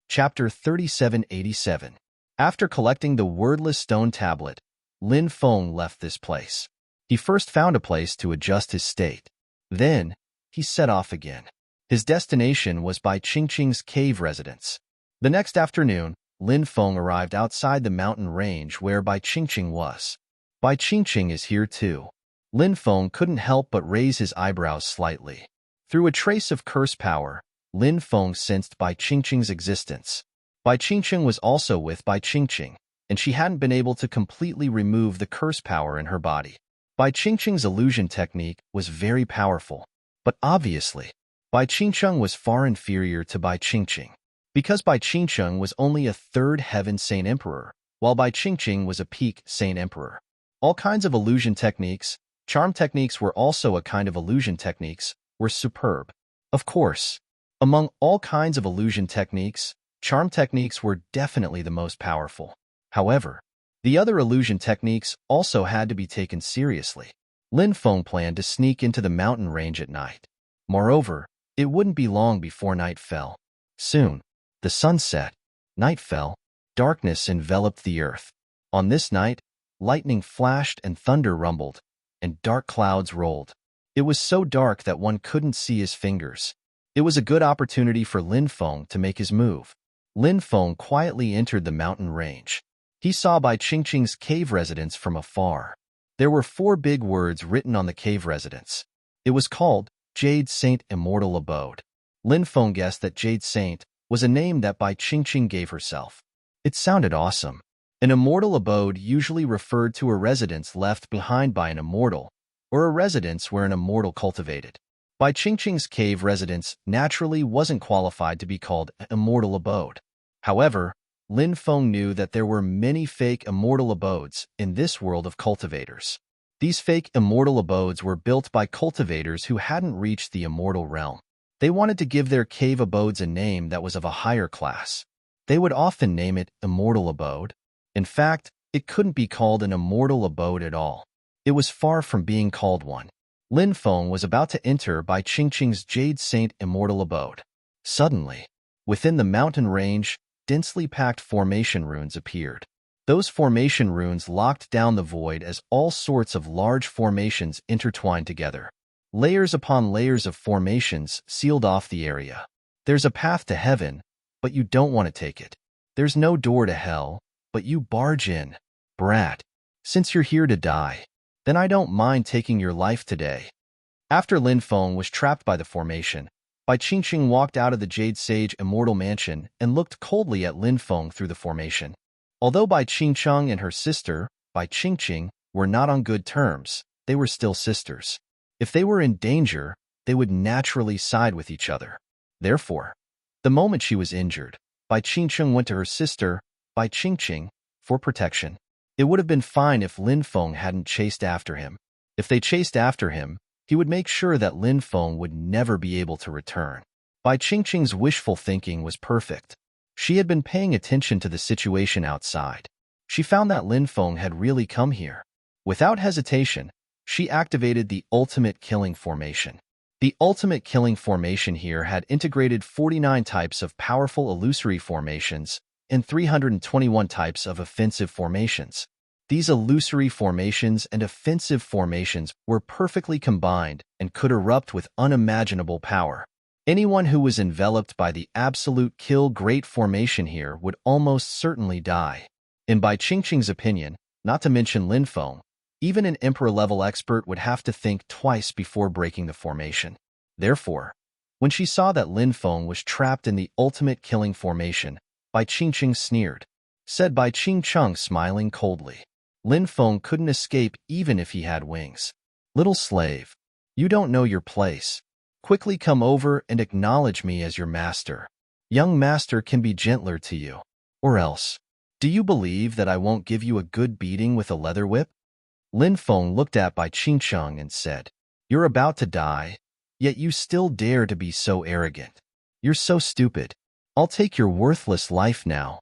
Chapter 3787. After collecting the wordless stone tablet, Lin Feng left this place. He first found a place to adjust his state. Then, he set off again. His destination was Bai Qingqing's cave residence. The next afternoon, Lin Feng arrived outside the mountain range where Bai Qingqing was. Bai Qingqing is here too. Lin Feng couldn't help but raise his eyebrows slightly. Through a trace of curse power, Lin Feng sensed Bai Qingqing's existence. Bai Qingqing was also with Bai Qingqing, and she hadn't been able to completely remove the curse power in her body. Bai Qingqing's illusion technique was very powerful, but obviously, Bai Qingqing was far inferior to Bai Qingqing. Because Bai Qingqing was only a third heaven Saint Emperor, while Bai Qingqing was a peak Saint Emperor. All kinds of illusion techniques, charm techniques were also a kind of illusion techniques, were superb. Of course, among all kinds of illusion techniques, charm techniques were definitely the most powerful. However, the other illusion techniques also had to be taken seriously. Lin Feng planned to sneak into the mountain range at night. Moreover, it wouldn't be long before night fell. Soon, the sun set, night fell, darkness enveloped the earth. On this night, lightning flashed and thunder rumbled, and dark clouds rolled. It was so dark that one couldn't see his fingers. It was a good opportunity for Lin Feng to make his move. Lin Feng quietly entered the mountain range. He saw Bai Qingqing's cave residence from afar. There were 4 big words written on the cave residence. It was called Jade Saint Immortal Abode. Lin Feng guessed that Jade Saint was a name that Bai Qingqing gave herself. It sounded awesome. An immortal abode usually referred to a residence left behind by an immortal, or a residence where an immortal cultivated. Bai Qingqing's cave residence naturally wasn't qualified to be called an immortal abode. However, Lin Feng knew that there were many fake immortal abodes in this world of cultivators. These fake immortal abodes were built by cultivators who hadn't reached the immortal realm. They wanted to give their cave abodes a name that was of a higher class. They would often name it Immortal Abode. In fact, it couldn't be called an immortal abode at all. It was far from being called one. Lin Feng was about to enter Bai Qingqing's Jade Saint Immortal Abode. Suddenly, within the mountain range, densely packed formation runes appeared. Those formation runes locked down the void as all sorts of large formations intertwined together. Layers upon layers of formations sealed off the area. There's a path to heaven, but you don't want to take it. There's no door to hell, but you barge in. Brat, since you're here to die, then I don't mind taking your life today. After Lin Feng was trapped by the formation, Bai Qingqing walked out of the Jade Sage Immortal Mansion and looked coldly at Lin Feng through the formation. Although Bai Qingqing and her sister, Bai Qingqing, were not on good terms, they were still sisters. If they were in danger, they would naturally side with each other. Therefore, the moment she was injured, Bai Qingqing went to her sister, Bai Qingqing, for protection. It would have been fine if Lin Feng hadn't chased after him. If they chased after him, he would make sure that Lin Feng would never be able to return. Bai Qingqing's wishful thinking was perfect. She had been paying attention to the situation outside. She found that Lin Feng had really come here. Without hesitation, she activated the ultimate killing formation. The ultimate killing formation here had integrated 49 types of powerful illusory formations and 321 types of offensive formations. These illusory formations and offensive formations were perfectly combined and could erupt with unimaginable power. Anyone who was enveloped by the absolute kill great formation here would almost certainly die. In Bai Qingqing's opinion, not to mention Lin Feng, even an emperor-level expert would have to think twice before breaking the formation. Therefore, when she saw that Lin Feng was trapped in the ultimate killing formation, Bai Qingqing sneered. Said Bai Qingqing smiling coldly. Lin Feng couldn't escape even if he had wings. Little slave, you don't know your place. Quickly come over and acknowledge me as your master. Young master can be gentler to you. Or else, do you believe that I won't give you a good beating with a leather whip? Lin Feng looked at Bai Qingcheng and said, You're about to die, yet you still dare to be so arrogant. You're so stupid. I'll take your worthless life now.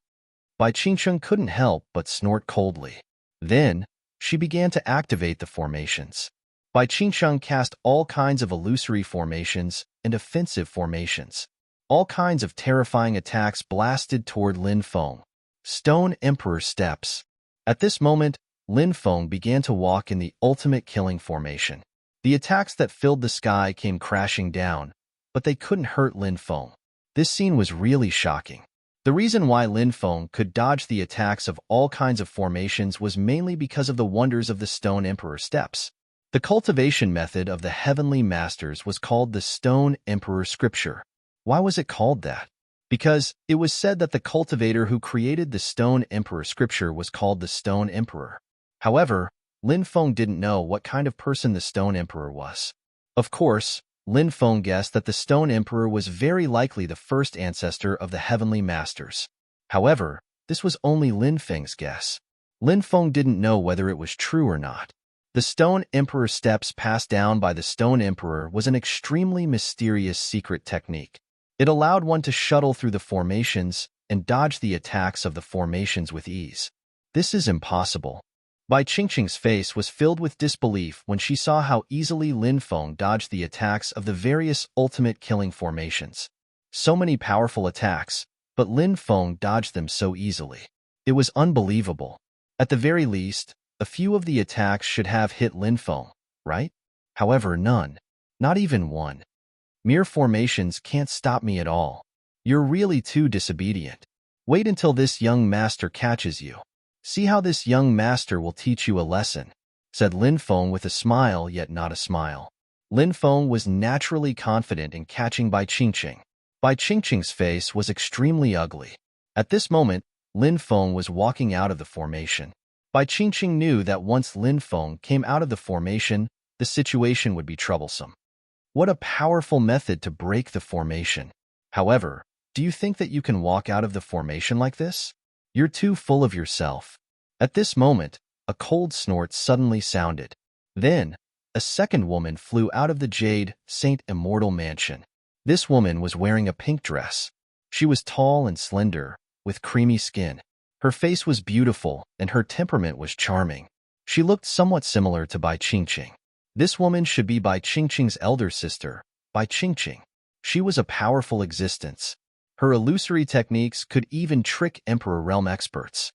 Bai Qingcheng couldn't help but snort coldly. Then, she began to activate the formations. Bai Qingcheng cast all kinds of illusory formations and offensive formations. All kinds of terrifying attacks blasted toward Lin Feng. Stone Emperor steps. At this moment, Lin Feng began to walk in the ultimate killing formation. The attacks that filled the sky came crashing down, but they couldn't hurt Lin Feng. This scene was really shocking. The reason why Lin Feng could dodge the attacks of all kinds of formations was mainly because of the wonders of the Stone Emperor steps. The cultivation method of the Heavenly Masters was called the Stone Emperor Scripture. Why was it called that? Because it was said that the cultivator who created the Stone Emperor Scripture was called the Stone Emperor. However, Lin Feng didn't know what kind of person the Stone Emperor was. Of course, Lin Feng guessed that the Stone Emperor was very likely the first ancestor of the Heavenly Masters. However, this was only Lin Feng's guess. Lin Feng didn't know whether it was true or not. The Stone Emperor steps passed down by the Stone Emperor was an extremely mysterious secret technique. It allowed one to shuttle through the formations and dodge the attacks of the formations with ease. This is impossible. Bai Qingqing's face was filled with disbelief when she saw how easily Lin Feng dodged the attacks of the various ultimate killing formations. So many powerful attacks, but Lin Feng dodged them so easily. It was unbelievable. At the very least, a few of the attacks should have hit Lin Feng, right? However, none. Not even one. Mere formations can't stop me at all. You're really too disobedient. Wait until this young master catches you. See how this young master will teach you a lesson, said Lin Feng with a smile yet not a smile. Lin Feng was naturally confident in catching Bai Qingqing. Bai Qingqing's face was extremely ugly. At this moment, Lin Feng was walking out of the formation. Bai Qingqing knew that once Lin Feng came out of the formation, the situation would be troublesome. What a powerful method to break the formation. However, do you think that you can walk out of the formation like this? You're too full of yourself. At this moment, a cold snort suddenly sounded. Then, a second woman flew out of the Jade Saint Immortal Mansion. This woman was wearing a pink dress. She was tall and slender, with creamy skin. Her face was beautiful, and her temperament was charming. She looked somewhat similar to Bai Qingqing. This woman should be Bai Qingqing's elder sister, Bai Qingqing. She was a powerful existence. Her illusory techniques could even trick Emperor Realm experts.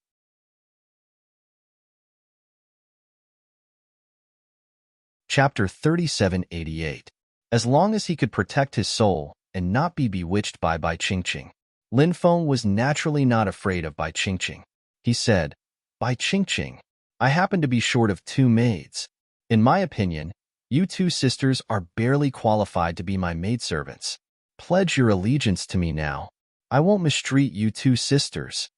Chapter 3788. As long as he could protect his soul and not be bewitched by Bai Qingqing, Lin Feng was naturally not afraid of Bai Qingqing. He said, Bai Qingqing, I happen to be short of 2 maids. In my opinion, you 2 sisters are barely qualified to be my maidservants. Pledge your allegiance to me now. I won't mistreat you 2 sisters.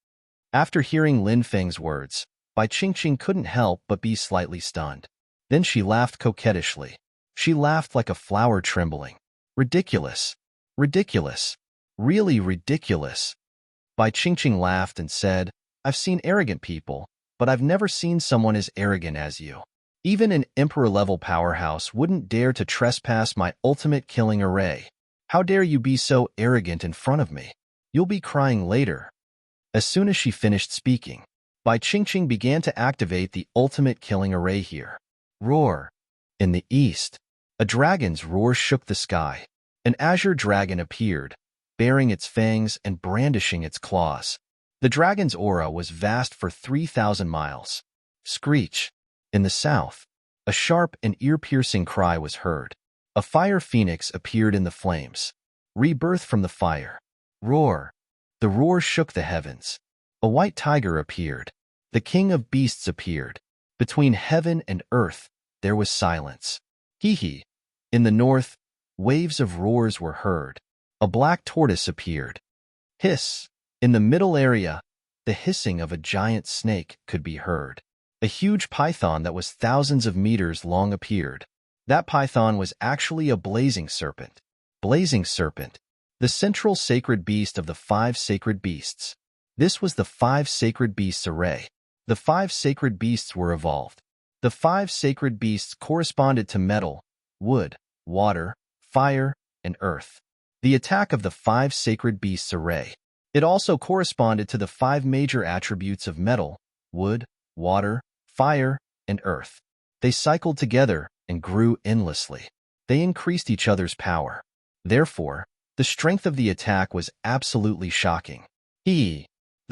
After hearing Lin Feng's words, Bai Qingqing couldn't help but be slightly stunned. Then she laughed coquettishly. She laughed like a flower trembling. Ridiculous. Ridiculous. Really ridiculous. Bai Qingqing laughed and said, I've seen arrogant people, but I've never seen someone as arrogant as you. Even an emperor-level powerhouse wouldn't dare to trespass my ultimate killing array. How dare you be so arrogant in front of me? You'll be crying later. As soon as she finished speaking, Bai Qingqing began to activate the ultimate killing array here. Roar. In the east, a dragon's roar shook the sky. An azure dragon appeared, baring its fangs and brandishing its claws. The dragon's aura was vast for 3,000 miles. Screech. In the south, a sharp and ear-piercing cry was heard. A fire phoenix appeared in the flames. Rebirth from the fire. Roar. The roar shook the heavens. A white tiger appeared. The king of beasts appeared. Between heaven and earth, there was silence. Hee-hee. In the north, waves of roars were heard. A black tortoise appeared. Hiss. In the middle area, the hissing of a giant snake could be heard. A huge python that was thousands of meters long appeared. That python was actually a blazing serpent. blazing serpent, the central sacred beast of the 5 sacred beasts. This was the 5 sacred beasts array. The 5 sacred beasts were evolved. The 5 sacred beasts corresponded to metal, wood, water, fire, and earth. The attack of the 5 sacred beasts array. It also corresponded to the 5 major attributes of metal, wood, water, fire, and earth. They cycled together and grew endlessly. They increased each other's power. Therefore, the strength of the attack was absolutely shocking. The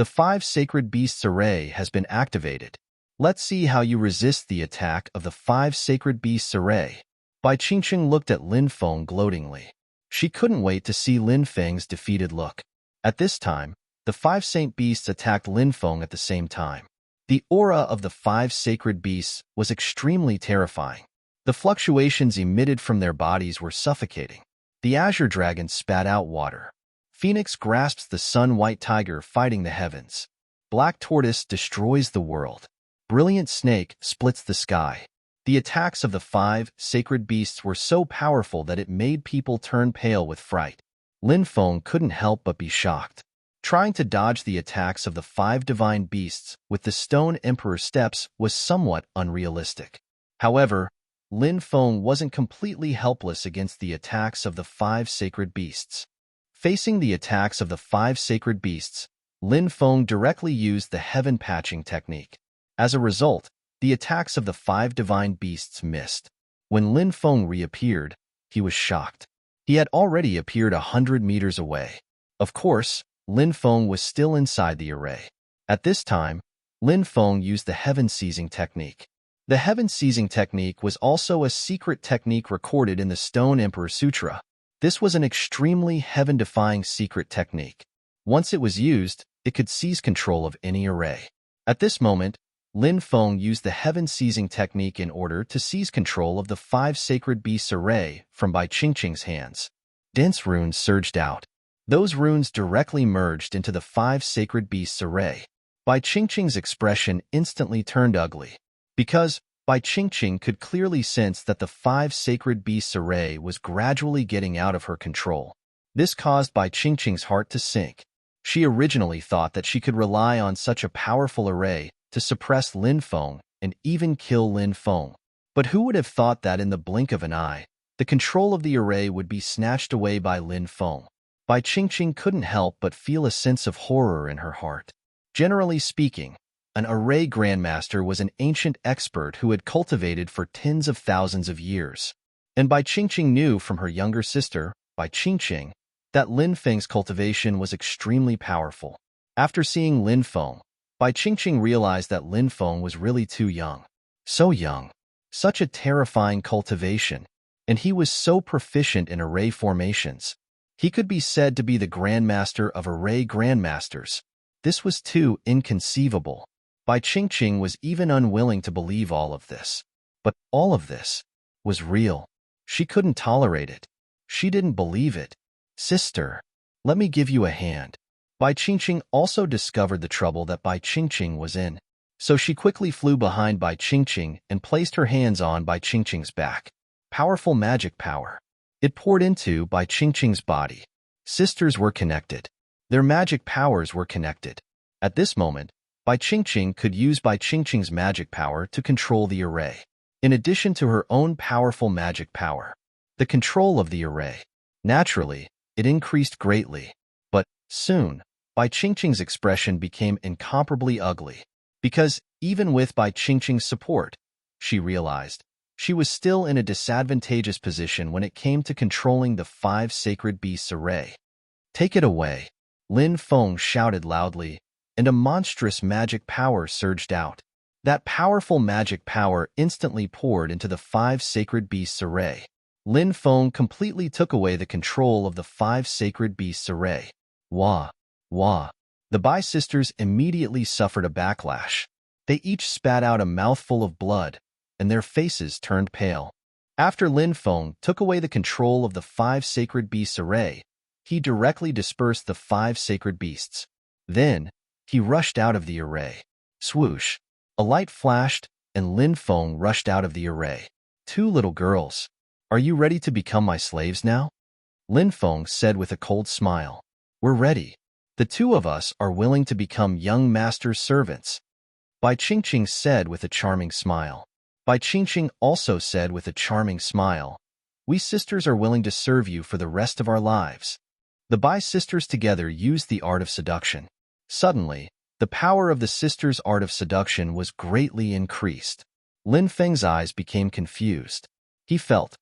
5 sacred beasts array has been activated. Let's see how you resist the attack of the 5 sacred beasts array. Bai Qingqing looked at Lin Feng gloatingly. She couldn't wait to see Lin Feng's defeated look. At this time, the 5 saint beasts attacked Lin Feng at the same time. The aura of the 5 sacred beasts was extremely terrifying. The fluctuations emitted from their bodies were suffocating. The azure dragon spat out water. Phoenix grasps the sun-white tiger fighting the heavens. Black tortoise destroys the world. Brilliant snake splits the sky. The attacks of the 5 sacred beasts were so powerful that it made people turn pale with fright. Lin Feng couldn't help but be shocked. Trying to dodge the attacks of the 5 divine beasts with the Stone Emperor steps was somewhat unrealistic. However, Lin Feng wasn't completely helpless against the attacks of the 5 sacred beasts. Facing the attacks of the 5 sacred beasts, Lin Feng directly used the heaven patching technique. As a result, the attacks of the 5 divine beasts missed. When Lin Feng reappeared, he was shocked. He had already appeared 100 meters away. Of course, Lin Feng was still inside the array. At this time, Lin Feng used the heaven seizing technique. The heaven seizing technique was also a secret technique recorded in the Stone Emperor Sutra. This was an extremely heaven-defying secret technique. Once it was used, it could seize control of any array. At this moment, Lin Feng used the heaven seizing technique in order to seize control of the 5 sacred beasts array from Bai Qingqing's hands. Dense runes surged out. Those runes directly merged into the 5 sacred beasts array. Bai Qingqing's expression instantly turned ugly. Because Bai Qingqing could clearly sense that the 5 sacred beasts array was gradually getting out of her control. This caused Bai Qingqing's heart to sink. She originally thought that she could rely on such a powerful array to suppress Lin Feng and even kill Lin Feng. But who would have thought that in the blink of an eye, the control of the array would be snatched away by Lin Feng? Bai Qingqing couldn't help but feel a sense of horror in her heart. Generally speaking, an array grandmaster was an ancient expert who had cultivated for tens of thousands of years. And Bai Qingqing knew from her younger sister, Bai Qingqing, that Lin Feng's cultivation was extremely powerful. After seeing Lin Feng, Bai Qingqing realized that Lin Feng was really too young. So young. Such a terrifying cultivation. And he was so proficient in array formations. He could be said to be the grandmaster of array grandmasters. This was too inconceivable. Bai Qingqing was even unwilling to believe all of this. But all of this was real. She couldn't tolerate it. She didn't believe it. Sister, let me give you a hand. Bai Qingqing also discovered the trouble that Bai Qingqing was in. So she quickly flew behind Bai Qingqing and placed her hands on Bai Qingqing's back. Powerful magic power. It poured into Bai Qingqing's body. Sisters were connected. Their magic powers were connected. At this moment, Bai Qingqing could use Bai Qingqing's magic power to control the array. In addition to her own powerful magic power, the control of the array. Naturally, it increased greatly. But soon, Bai Qingqing's expression became incomparably ugly. Because, even with Bai Qingqing's support, she realized, she was still in a disadvantageous position when it came to controlling the 5 sacred beasts array. Take it away, Lin Feng shouted loudly, and a monstrous magic power surged out. That powerful magic power instantly poured into the 5 sacred beasts array. Lin Feng completely took away the control of the 5 sacred beasts array. Wah! Wah! The Bai sisters immediately suffered a backlash. They each spat out a mouthful of blood, and their faces turned pale. After Lin Feng took away the control of the 5 sacred beasts array, he directly dispersed the 5 sacred beasts. Then, he rushed out of the array. Swoosh! A light flashed, and Lin Feng rushed out of the array. 2 little girls. Are you ready to become my slaves now? Lin Feng said with a cold smile. We're ready. The two of us are willing to become young master's servants. Bai Qingqing said with a charming smile. Bai Qingqing also said with a charming smile. We sisters are willing to serve you for the rest of our lives. The Bai sisters together used the art of seduction. Suddenly, the power of the sisters' art of seduction was greatly increased. Lin Feng's eyes became confused. He felt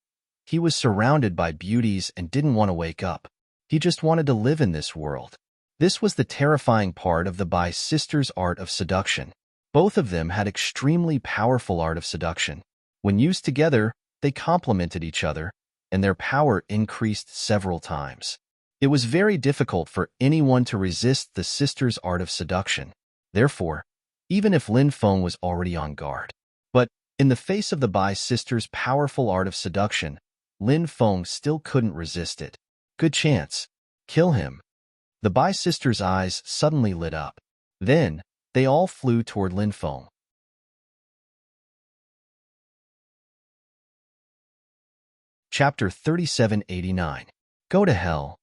he was surrounded by beauties and didn't want to wake up. He just wanted to live in this world. This was the terrifying part of the Bai sisters' art of seduction. Both of them had extremely powerful art of seduction. When used together, they complemented each other, and their power increased several times. It was very difficult for anyone to resist the sisters' art of seduction. Therefore, even if Lin Feng was already on guard. But, in the face of the Bai sisters' powerful art of seduction, Lin Feng still couldn't resist it. Good chance. Kill him. The Bai sisters' eyes suddenly lit up. Then, they all flew toward Lin Feng. Chapter 3789. Go to hell.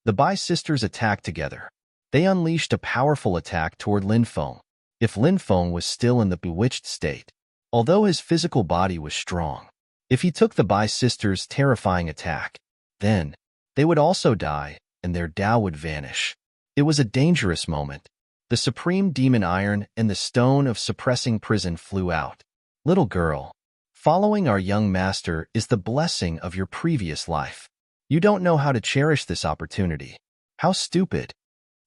The Bai sisters attacked together. They unleashed a powerful attack toward Lin Feng. If Lin Feng was still in the bewitched state, although his physical body was strong, if he took the Bai sisters' terrifying attack, then they would also die and their Tao would vanish. It was a dangerous moment. The supreme demon iron and the stone of suppressing prison flew out. Little girl, following our young master is the blessing of your previous life. You don't know how to cherish this opportunity. How stupid.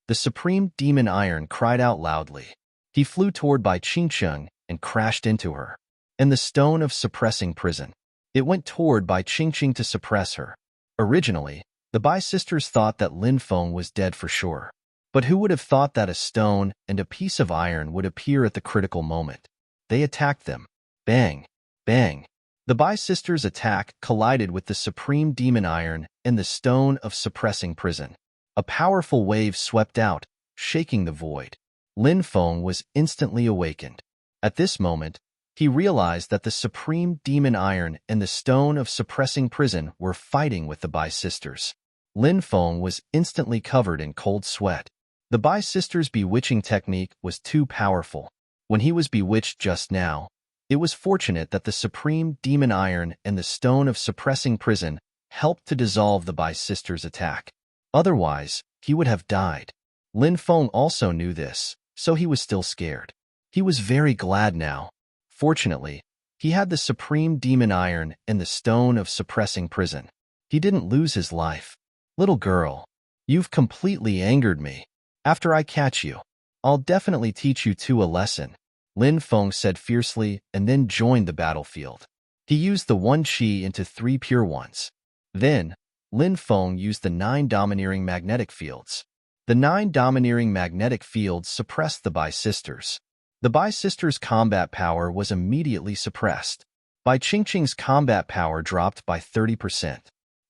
The supreme demon iron cried out loudly. He flew toward Bai Qingqing and crashed into her. And the stone of suppressing prison. It went toward Bai Qingqing to suppress her. Originally, the Bai sisters thought that Lin Feng was dead for sure. But who would have thought that a stone and a piece of iron would appear at the critical moment? They attacked them. Bang! Bang! The Bai sisters' attack collided with the supreme demon iron and the stone of suppressing prison. A powerful wave swept out, shaking the void. Lin Feng was instantly awakened. At this moment, he realized that the supreme demon iron and the stone of suppressing prison were fighting with the Bai sisters. Lin Feng was instantly covered in cold sweat. The Bai sisters' bewitching technique was too powerful. When he was bewitched just now, it was fortunate that the supreme demon iron and the stone of suppressing prison helped to dissolve the Bai sisters' attack. Otherwise, he would have died. Lin Feng also knew this, so he was still scared. He was very glad now. Fortunately, he had the supreme demon iron and the stone of suppressing prison. He didn't lose his life. Little girl, you've completely angered me. After I catch you, I'll definitely teach you two a lesson. Lin Feng said fiercely and then joined the battlefield. He used the 1 qi into 3 pure ones. Then, Lin Feng used the 9 domineering magnetic fields. The 9 domineering magnetic fields suppressed the Bai sisters. The Bai sisters' combat power was immediately suppressed. Bai Qingqing's combat power dropped by 30%.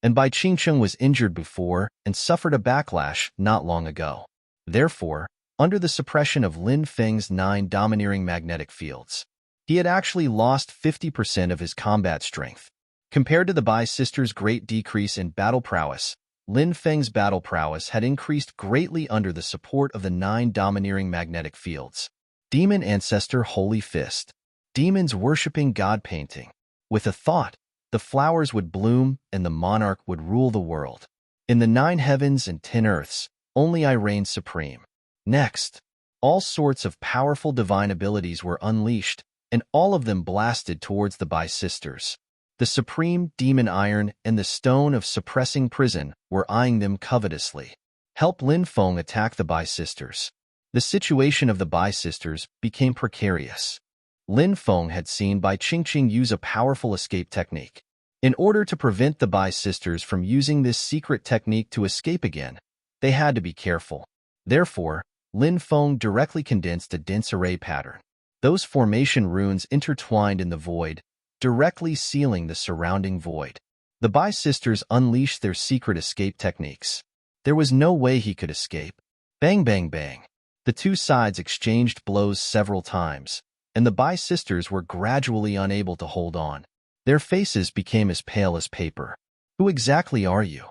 And Bai Qingqing was injured before and suffered a backlash not long ago. Therefore, under the suppression of Lin Feng's 9 domineering magnetic fields, he had actually lost 50% of his combat strength. Compared to the Bai sisters' great decrease in battle prowess, Lin Feng's battle prowess had increased greatly under the support of the 9 domineering magnetic fields. Demon Ancestor Holy Fist. Demons worshipping God painting. With a thought, the flowers would bloom and the monarch would rule the world. In the 9 heavens and 10 earths, only I reign supreme. Next, all sorts of powerful divine abilities were unleashed, and all of them blasted towards the Bai sisters. The supreme demon iron and the stone of suppressing prison were eyeing them covetously. Help Lin Feng attack the Bai sisters. The situation of the Bai sisters became precarious. Lin Feng had seen Bai Qingqing use a powerful escape technique. In order to prevent the Bai sisters from using this secret technique to escape again, they had to be careful. Therefore, Lin Feng directly condensed a dense array pattern. Those formation runes intertwined in the void, directly sealing the surrounding void. The Bai sisters unleashed their secret escape techniques. There was no way he could escape. Bang, bang, bang. The two sides exchanged blows several times, and the Bai sisters were gradually unable to hold on. Their faces became as pale as paper. Who exactly are you?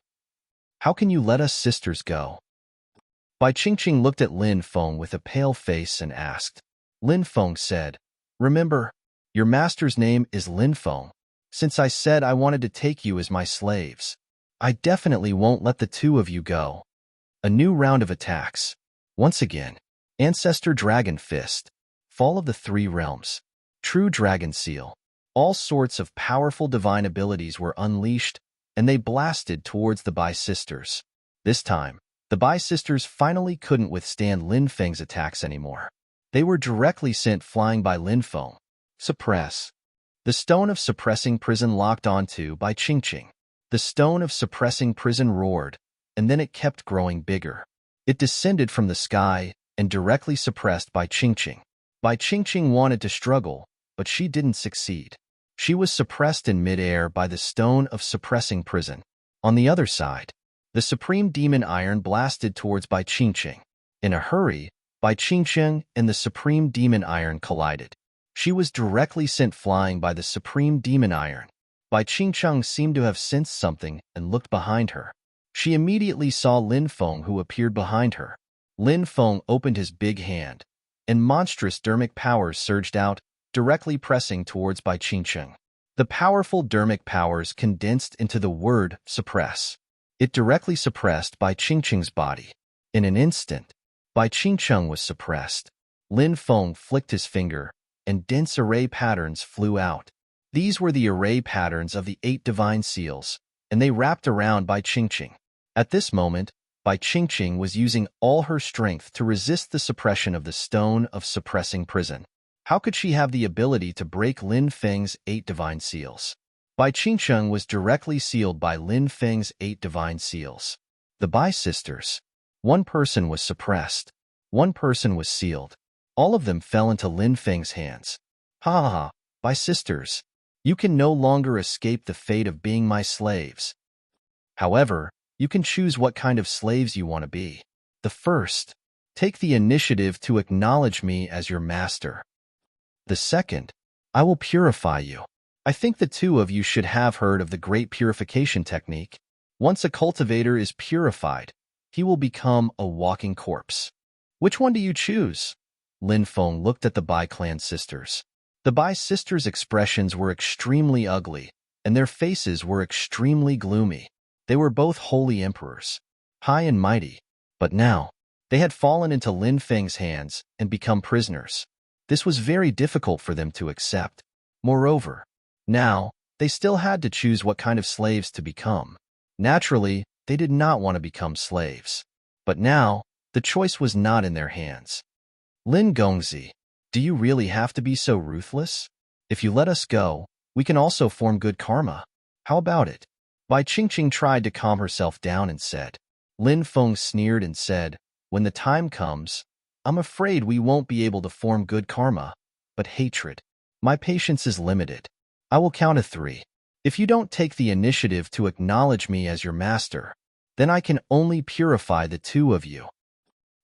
How can you let us sisters go? Bai Qingqing looked at Lin Feng with a pale face and asked. Lin Feng said, Remember, your master's name is Lin Feng. Since I said I wanted to take you as my slaves, I definitely won't let the two of you go. A new round of attacks. Once again, Ancestor Dragon Fist, Fall of the Three Realms, True Dragon Seal. All sorts of powerful divine abilities were unleashed, and they blasted towards the Bai sisters. This time, the Bai sisters finally couldn't withstand Lin Feng's attacks anymore. They were directly sent flying by Lin Feng. Suppress. The Stone of Suppressing Prison locked onto Bai Qingqing. The Stone of Suppressing Prison roared, and then it kept growing bigger. It descended from the sky and directly suppressed Bai Qingqing. Bai Qingqing wanted to struggle, but she didn't succeed. She was suppressed in midair by the Stone of Suppressing Prison. On the other side, the Supreme Demon Iron blasted towards Bai Qingqing. In a hurry, Bai Qingqing and the Supreme Demon Iron collided. She was directly sent flying by the Supreme Demon Iron. Bai Qingqing seemed to have sensed something and looked behind her. She immediately saw Lin Feng, who appeared behind her. Lin Feng opened his big hand, and monstrous dermic powers surged out, directly pressing towards Bai Qingqing. The powerful dermic powers condensed into the word suppress. It directly suppressed Bai Qingqing's body. In an instant, Bai Qingqing was suppressed. Lin Feng flicked his finger, and dense array patterns flew out. These were the array patterns of the 8 divine seals, and they wrapped around Bai Qingqing. At this moment, Bai Qingqing was using all her strength to resist the suppression of the Stone of Suppressing Prison. How could she have the ability to break Lin Feng's 8 divine seals? Bai Qingqing was directly sealed by Lin Feng's 8 divine seals. The Bai sisters. One person was suppressed. One person was sealed. All of them fell into Lin Feng's hands. Ha ha ha, Bai sisters. You can no longer escape the fate of being my slaves. However, you can choose what kind of slaves you want to be. The first, take the initiative to acknowledge me as your master. The second, I will purify you. I think the two of you should have heard of the great purification technique. Once a cultivator is purified, he will become a walking corpse. Which one do you choose? Lin Feng looked at the Bai clan sisters. The Bai sisters' expressions were extremely ugly, and their faces were extremely gloomy. They were both holy emperors, high and mighty, but now, they had fallen into Lin Feng's hands and become prisoners. This was very difficult for them to accept. Moreover, now, they still had to choose what kind of slaves to become. Naturally, they did not want to become slaves. But now, the choice was not in their hands. Lin Gongzi, do you really have to be so ruthless? If you let us go, we can also form good karma. How about it? Bai Qingqing tried to calm herself down and said. Lin Feng sneered and said, when the time comes, I'm afraid we won't be able to form good karma, but hatred. My patience is limited. I will count to 3. If you don't take the initiative to acknowledge me as your master, then I can only purify the two of you.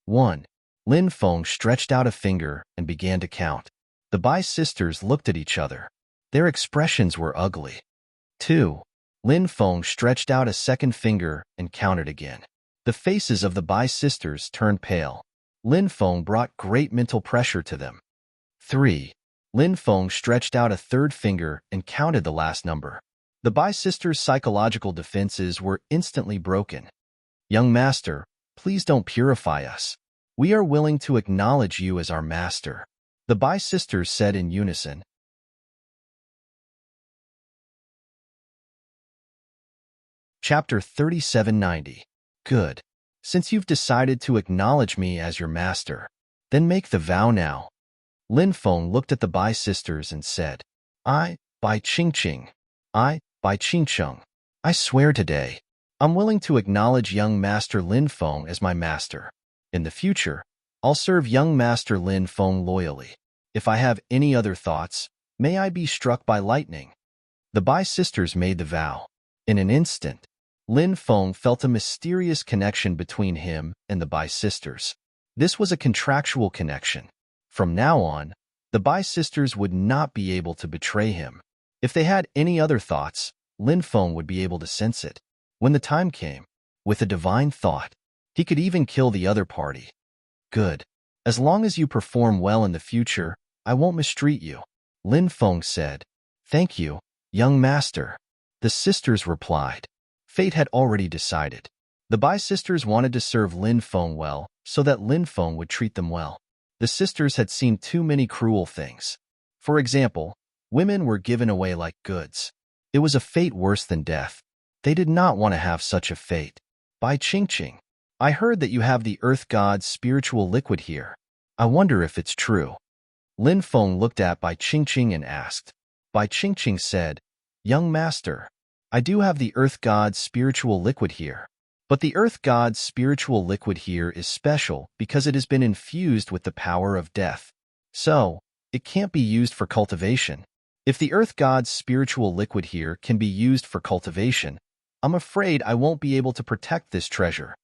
1. Lin Feng stretched out a finger and began to count. The Bai sisters looked at each other. Their expressions were ugly. 2. Lin Feng stretched out a second finger and counted again. The faces of the Bai sisters turned pale. Lin Feng brought great mental pressure to them. 3. Lin Feng stretched out a third finger and counted the last number. The Bai sisters' psychological defenses were instantly broken. Young master, please don't purify us. We are willing to acknowledge you as our master, the Bai sisters said in unison. Chapter 3790. Good. Since you've decided to acknowledge me as your master, then make the vow now. Lin Feng looked at the Bai sisters and said, I, Bai Qingqing, I, Bai Qingqing, I swear today, I'm willing to acknowledge young master Lin Feng as my master. In the future, I'll serve young master Lin Feng loyally. If I have any other thoughts, may I be struck by lightning. The Bai sisters made the vow. In an instant, Lin Feng felt a mysterious connection between him and the Bai sisters. This was a contractual connection. From now on, the Bai sisters would not be able to betray him. If they had any other thoughts, Lin Feng would be able to sense it. When the time came, with a divine thought. He could even kill the other party. Good. As long as you perform well in the future, I won't mistreat you, Lin Feng said. Thank you, young master, the sisters replied. Fate had already decided. The Bai sisters wanted to serve Lin Feng well, so that Lin Feng would treat them well. The sisters had seen too many cruel things. For example, women were given away like goods. It was a fate worse than death. They did not want to have such a fate. Bai Qingqing, I heard that you have the Earth God's spiritual liquid here. I wonder if it's true. Lin Feng looked at Bai Qingqing and asked. Bai Qingqing said, Young master, I do have the Earth God's spiritual liquid here. But the Earth God's spiritual liquid here is special because it has been infused with the power of death. So, it can't be used for cultivation. If the Earth God's spiritual liquid here can be used for cultivation, I'm afraid I won't be able to protect this treasure.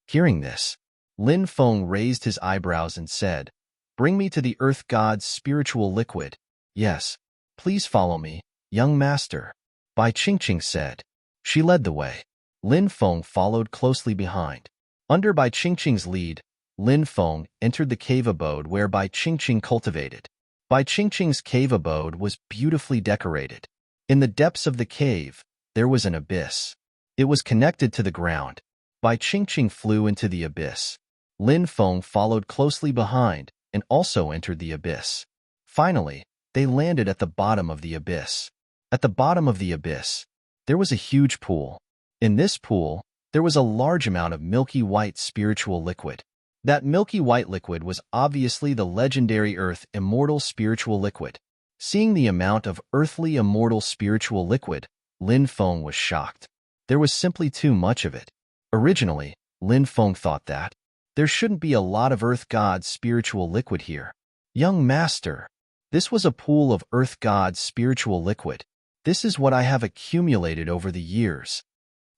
Hearing this, Lin Feng raised his eyebrows and said, Bring me to the Earth God's spiritual liquid. Yes, please follow me, young master, Bai Qingqing said. She led the way. Lin Feng followed closely behind. Under Bai Qingqing's lead, Lin Feng entered the cave abode where Bai Qingqing cultivated. Bai Qingqing's cave abode was beautifully decorated. In the depths of the cave, there was an abyss. It was connected to the ground. Bai Qingqing flew into the abyss. Lin Feng followed closely behind and also entered the abyss. Finally, they landed at the bottom of the abyss. At the bottom of the abyss, there was a huge pool. In this pool, there was a large amount of milky white spiritual liquid. That milky white liquid was obviously the legendary Earth Immortal Spiritual Liquid. Seeing the amount of earthly immortal spiritual liquid, Lin Feng was shocked. There was simply too much of it. Originally, Lin Feng thought that there shouldn't be a lot of Earth God's spiritual liquid here. Young master, this was a pool of Earth God's spiritual liquid. This is what I have accumulated over the years.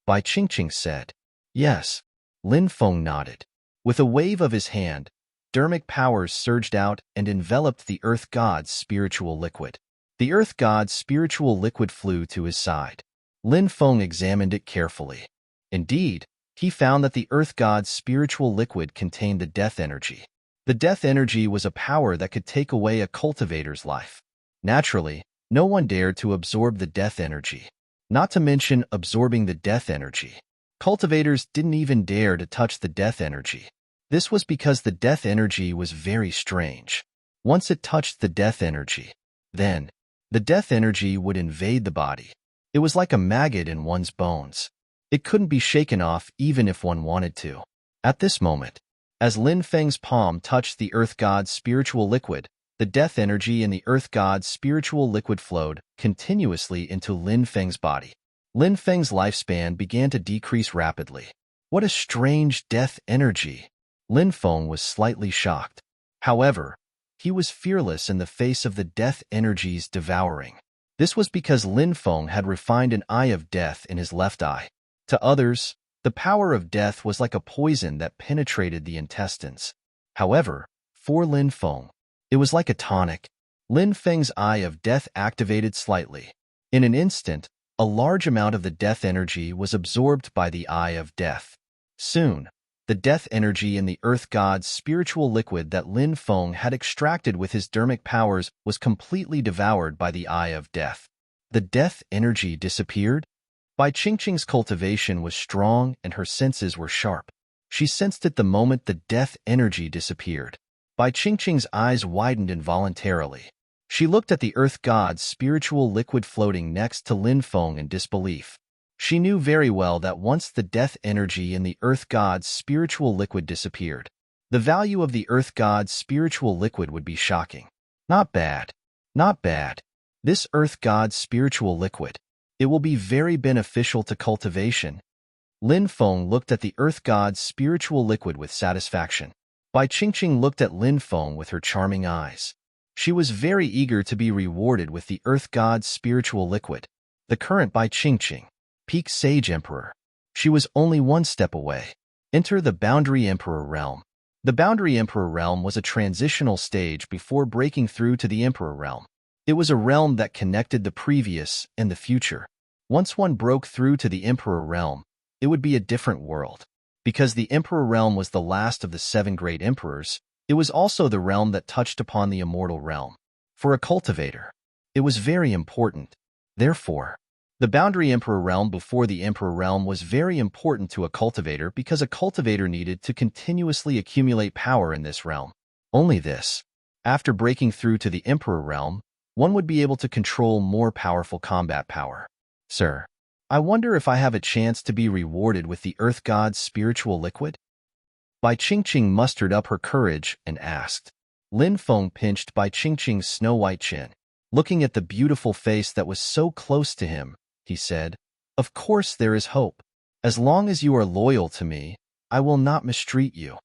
Bai Qingqing said. Yes. Lin Feng nodded. With a wave of his hand, dermic powers surged out and enveloped the Earth God's spiritual liquid. The Earth God's spiritual liquid flew to his side. Lin Feng examined it carefully. Indeed, he found that the Earth God's spiritual liquid contained the death energy. The death energy was a power that could take away a cultivator's life. Naturally, no one dared to absorb the death energy. Not to mention absorbing the death energy. Cultivators didn't even dare to touch the death energy. This was because the death energy was very strange. Once it touched the death energy, then the death energy would invade the body. It was like a maggot in one's bones. It couldn't be shaken off even if one wanted to. At this moment, as Lin Feng's palm touched the Earth God's spiritual liquid, the death energy in the Earth God's spiritual liquid flowed continuously into Lin Feng's body. Lin Feng's lifespan began to decrease rapidly. What a strange death energy! Lin Feng was slightly shocked. However, he was fearless in the face of the death energy's devouring. This was because Lin Feng had refined an eye of death in his left eye. To others, the power of death was like a poison that penetrated the intestines. However, for Lin Feng, it was like a tonic. Lin Feng's eye of death activated slightly. In an instant, a large amount of the death energy was absorbed by the eye of death. Soon, the death energy in the Earth God's spiritual liquid that Lin Feng had extracted with his dermic powers was completely devoured by the eye of death. The death energy disappeared? Bai Qingqing's cultivation was strong and her senses were sharp. She sensed it the moment the death energy disappeared. Bai Qingqing's eyes widened involuntarily. She looked at the Earth God's spiritual liquid floating next to Lin Feng in disbelief. She knew very well that once the death energy in the Earth God's spiritual liquid disappeared, the value of the Earth God's spiritual liquid would be shocking. Not bad. Not bad. This Earth God's spiritual liquid. It will be very beneficial to cultivation. Lin Feng looked at the Earth God's spiritual liquid with satisfaction. Bai Qingqing looked at Lin Feng with her charming eyes. She was very eager to be rewarded with the Earth God's spiritual liquid. The current Bai Qingqing, Peak Sage Emperor. She was only one step away. Enter the Boundary Emperor realm. The Boundary Emperor realm was a transitional stage before breaking through to the Emperor realm. It was a realm that connected the previous and the future. Once one broke through to the Emperor realm, it would be a different world. Because the Emperor realm was the last of the 7 great emperors, it was also the realm that touched upon the immortal realm. For a cultivator, it was very important. Therefore, the boundary Emperor realm before the Emperor realm was very important to a cultivator because a cultivator needed to continuously accumulate power in this realm. Only this. After breaking through to the Emperor realm, one would be able to control more powerful combat power. Sir, I wonder if I have a chance to be rewarded with the Earth God's spiritual liquid? Bai Qingqing mustered up her courage and asked. Lin Feng pinched Bai Qingqing's snow-white chin. Looking at the beautiful face that was so close to him, he said, "Of course there is hope. As long as you are loyal to me, I will not mistreat you."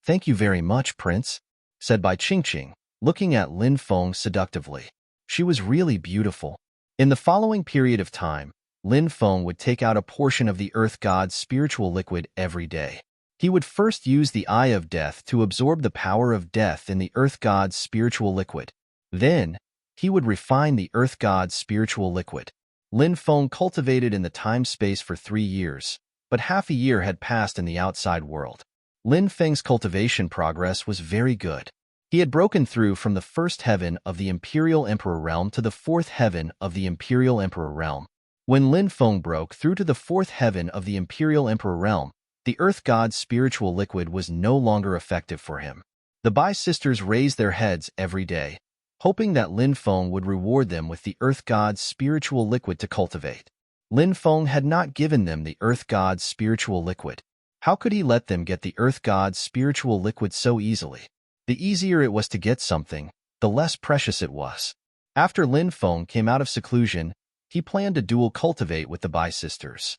"Thank you very much, Prince," said Bai Qingqing, looking at Lin Feng seductively. She was really beautiful. In the following period of time, Lin Feng would take out a portion of the Earth God's spiritual liquid every day. He would first use the Eye of Death to absorb the power of death in the Earth God's spiritual liquid. Then, he would refine the Earth God's spiritual liquid. Lin Feng cultivated in the time-space for 3 years, but half a year had passed in the outside world. Lin Feng's cultivation progress was very good. He had broken through from the 1st heaven of the Imperial Emperor realm to the 4th heaven of the Imperial Emperor realm. When Lin Feng broke through to the 4th heaven of the Imperial Emperor realm, the Earth God's spiritual liquid was no longer effective for him. The Bai sisters raised their heads every day, hoping that Lin Feng would reward them with the Earth God's spiritual liquid to cultivate. Lin Feng had not given them the Earth God's spiritual liquid. How could he let them get the Earth God's spiritual liquid so easily? The easier it was to get something, the less precious it was. After Lin Feng came out of seclusion, he planned to dual cultivate with the Bai sisters.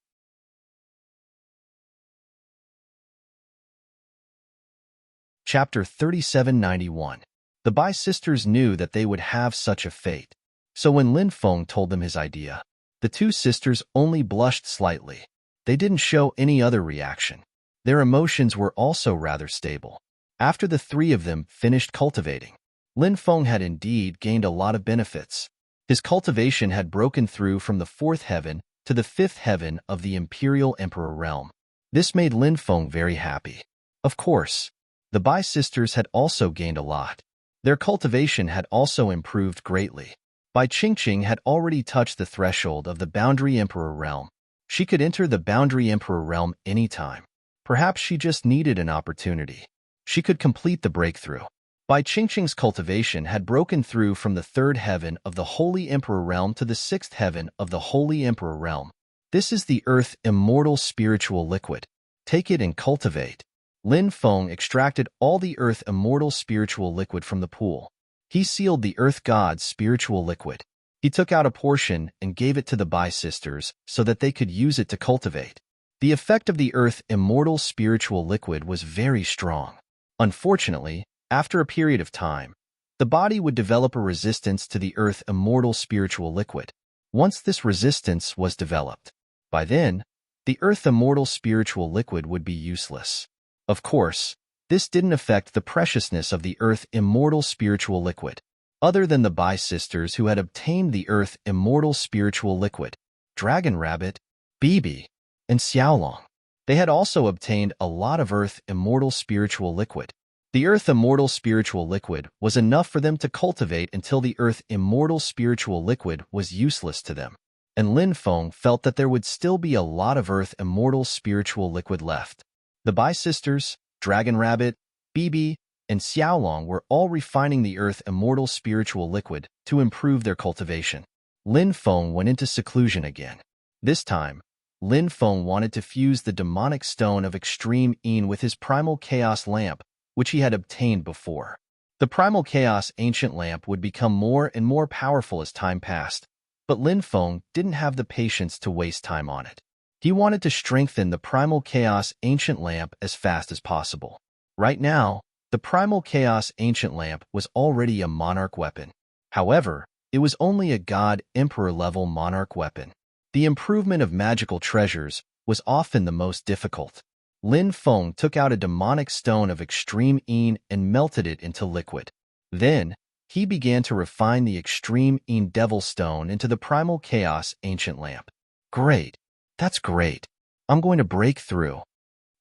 Chapter 3791. The Bai sisters knew that they would have such a fate. So when Lin Feng told them his idea, the 2 sisters only blushed slightly. They didn't show any other reaction. Their emotions were also rather stable. After the 3 of them finished cultivating, Lin Feng had indeed gained a lot of benefits. His cultivation had broken through from the 4th heaven to the 5th heaven of the Imperial Emperor realm. This made Lin Feng very happy. Of course, the Bai sisters had also gained a lot. Their cultivation had also improved greatly. Bai Qingqing had already touched the threshold of the Boundary Emperor realm. She could enter the Boundary Emperor realm anytime. Perhaps she just needed an opportunity. She could complete the breakthrough. Bai Qingqing's cultivation had broken through from the 3rd heaven of the Holy Emperor realm to the 6th heaven of the Holy Emperor realm. This is the Earth Immortal Spiritual Liquid. Take it and cultivate. Lin Feng extracted all the Earth Immortal Spiritual Liquid from the pool. He sealed the Earth God's spiritual liquid. He took out a portion and gave it to the Bai sisters so that they could use it to cultivate. The effect of the Earth Immortal Spiritual Liquid was very strong. Unfortunately, after a period of time, the body would develop a resistance to the Earth Immortal Spiritual Liquid. Once this resistance was developed, by then, the Earth Immortal Spiritual Liquid would be useless. Of course, this didn't affect the preciousness of the Earth Immortal Spiritual Liquid. Other than the Bai sisters who had obtained the Earth Immortal Spiritual Liquid, Dragon Rabbit, Bibi, and Xiaolong, they had also obtained a lot of Earth Immortal Spiritual Liquid. The Earth Immortal Spiritual Liquid was enough for them to cultivate until the Earth Immortal Spiritual Liquid was useless to them. And Lin Feng felt that there would still be a lot of Earth Immortal Spiritual Liquid left. The Bai sisters, Dragon Rabbit, Bibi, and Xiaolong were all refining the Earth Immortal Spiritual Liquid to improve their cultivation. Lin Feng went into seclusion again. This time, Lin Feng wanted to fuse the demonic stone of extreme Yin with his primal chaos lamp, which he had obtained before. The primal chaos ancient lamp would become more and more powerful as time passed, but Lin Feng didn't have the patience to waste time on it. He wanted to strengthen the primal chaos ancient lamp as fast as possible. Right now, the primal chaos ancient lamp was already a monarch weapon. However, it was only a god emperor level monarch weapon. The improvement of magical treasures was often the most difficult. Lin Feng took out a demonic stone of extreme Yin and melted it into liquid. Then, he began to refine the extreme Yin devil stone into the primal chaos ancient lamp. Great! That's great! I'm going to break through.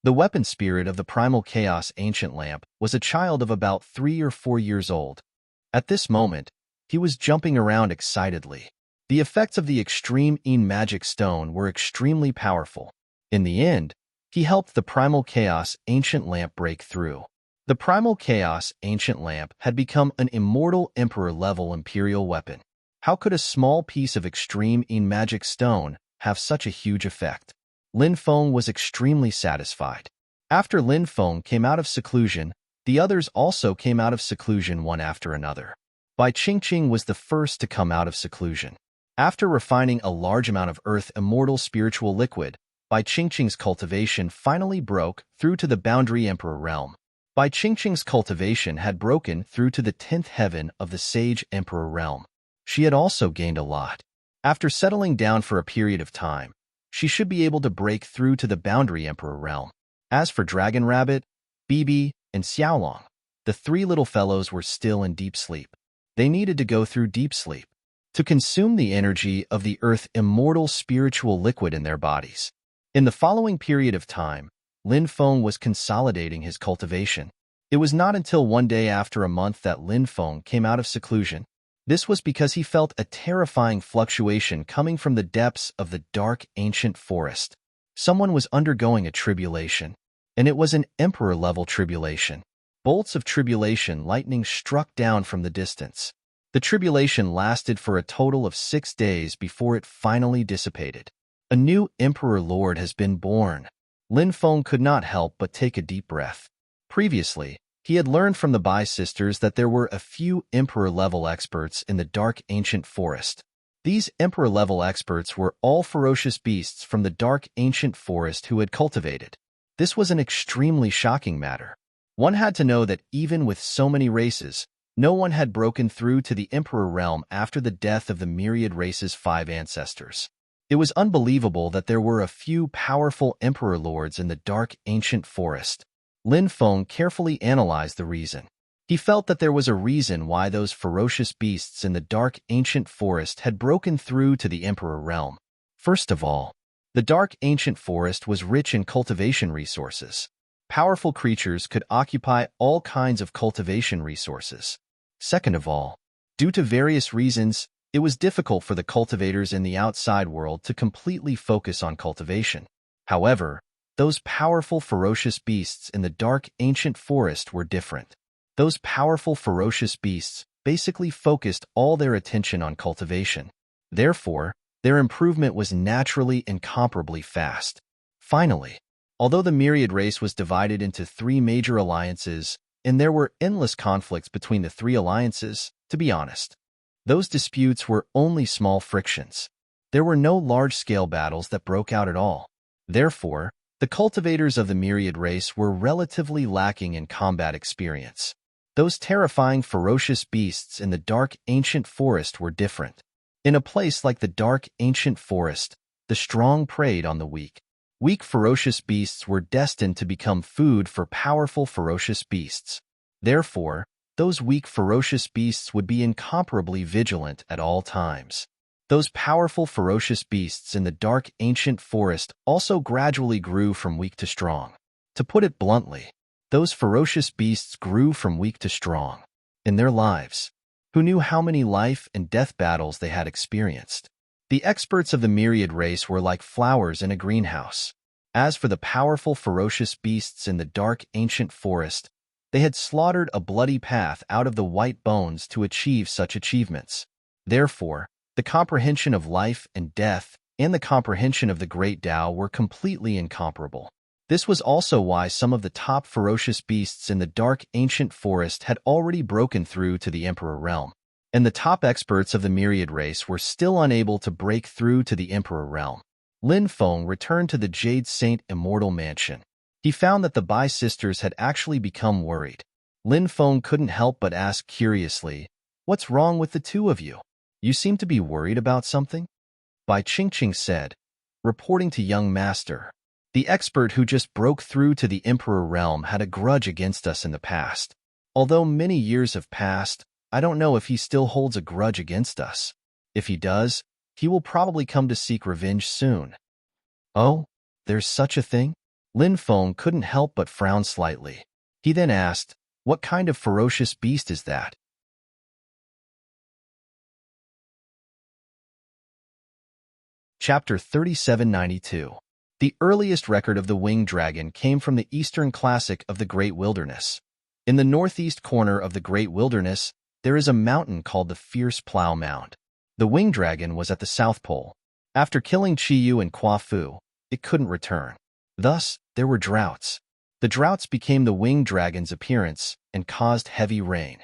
The weapon spirit of the primal chaos ancient lamp was a child of about 3 or 4 years old. At this moment, he was jumping around excitedly. The effects of the extreme magic stone were extremely powerful. In the end, he helped the primal chaos ancient lamp break through. The primal chaos ancient lamp had become an immortal emperor-level imperial weapon. How could a small piece of extreme magic stone have such a huge effect? Lin Feng was extremely satisfied. After Lin Feng came out of seclusion, the others also came out of seclusion one after another. Bai Qingqing was the first to come out of seclusion. After refining a large amount of earth immortal spiritual liquid, Bai Qingqing's cultivation finally broke through to the boundary emperor realm. Bai Qingqing's cultivation had broken through to the 10th heaven of the sage emperor realm. She had also gained a lot. After settling down for a period of time, she should be able to break through to the boundary emperor realm. As for Dragon Rabbit, Bibi, and Xiaolong, the 3 little fellows were still in deep sleep. They needed to go through deep sleep to consume the energy of the earth immortal spiritual liquid in their bodies. In the following period of time, Lin Feng was consolidating his cultivation. It was not until one day after a month that Lin Feng came out of seclusion. This was because he felt a terrifying fluctuation coming from the depths of the dark ancient forest. Someone was undergoing a tribulation, and it was an emperor-level tribulation. Bolts of tribulation lightning struck down from the distance. The tribulation lasted for a total of 6 days before it finally dissipated. A new emperor lord has been born. Lin Feng could not help but take a deep breath. Previously, he had learned from the Bai sisters that there were a few emperor-level experts in the dark ancient forest. These emperor-level experts were all ferocious beasts from the dark ancient forest who had cultivated. This was an extremely shocking matter. One had to know that even with so many races, no one had broken through to the emperor realm after the death of the myriad race's 5 ancestors. It was unbelievable that there were a few powerful emperor lords in the dark ancient forest. Lin Feng carefully analyzed the reason. He felt that there was a reason why those ferocious beasts in the dark ancient forest had broken through to the emperor realm. First of all, the dark ancient forest was rich in cultivation resources. Powerful creatures could occupy all kinds of cultivation resources. Second of all, due to various reasons, it was difficult for the cultivators in the outside world to completely focus on cultivation. However, those powerful ferocious beasts in the dark ancient forest were different. Those powerful ferocious beasts basically focused all their attention on cultivation. Therefore, their improvement was naturally incomparably fast. Finally, although the myriad race was divided into 3 major alliances, and there were endless conflicts between the 3 alliances, to be honest, those disputes were only small frictions. There were no large-scale battles that broke out at all. Therefore, the cultivators of the myriad race were relatively lacking in combat experience. Those terrifying ferocious beasts in the dark ancient forest were different. In a place like the dark ancient forest, the strong preyed on the weak. Weak ferocious beasts were destined to become food for powerful ferocious beasts. Therefore, those weak ferocious beasts would be incomparably vigilant at all times. Those powerful ferocious beasts in the dark ancient forest also gradually grew from weak to strong. To put it bluntly, those ferocious beasts grew from weak to strong. In their lives, who knew how many life and death battles they had experienced? The experts of the myriad race were like flowers in a greenhouse. As for the powerful ferocious beasts in the dark ancient forest, they had slaughtered a bloody path out of the white bones to achieve such achievements. Therefore, the comprehension of life and death and the comprehension of the great Tao were completely incomparable. This was also why some of the top ferocious beasts in the dark ancient forest had already broken through to the emperor realm, and the top experts of the myriad race were still unable to break through to the emperor realm. Lin Feng returned to the Jade Saint Immortal Mansion. He found that the Bai sisters had actually become worried. Lin Feng couldn't help but ask curiously, "What's wrong with the 2 of you? You seem to be worried about something?" Bai Qingqing said, reporting to young master. The expert who just broke through to the emperor realm had a grudge against us in the past. Although many years have passed, I don't know if he still holds a grudge against us. If he does, he will probably come to seek revenge soon. Oh, There's such a thing? Lin Feng couldn't help but frown slightly. He then asked, what kind of ferocious beast is that? Chapter 3792. The earliest record of the winged dragon came from the Eastern Classic of the Great Wilderness. In the northeast corner of the Great Wilderness, there is a mountain called the Fierce Plough Mound. The winged dragon was at the South Pole. After killing Qiyu and Kuo-fu, it couldn't return. Thus, there were droughts. The droughts became the winged dragon's appearance and caused heavy rain.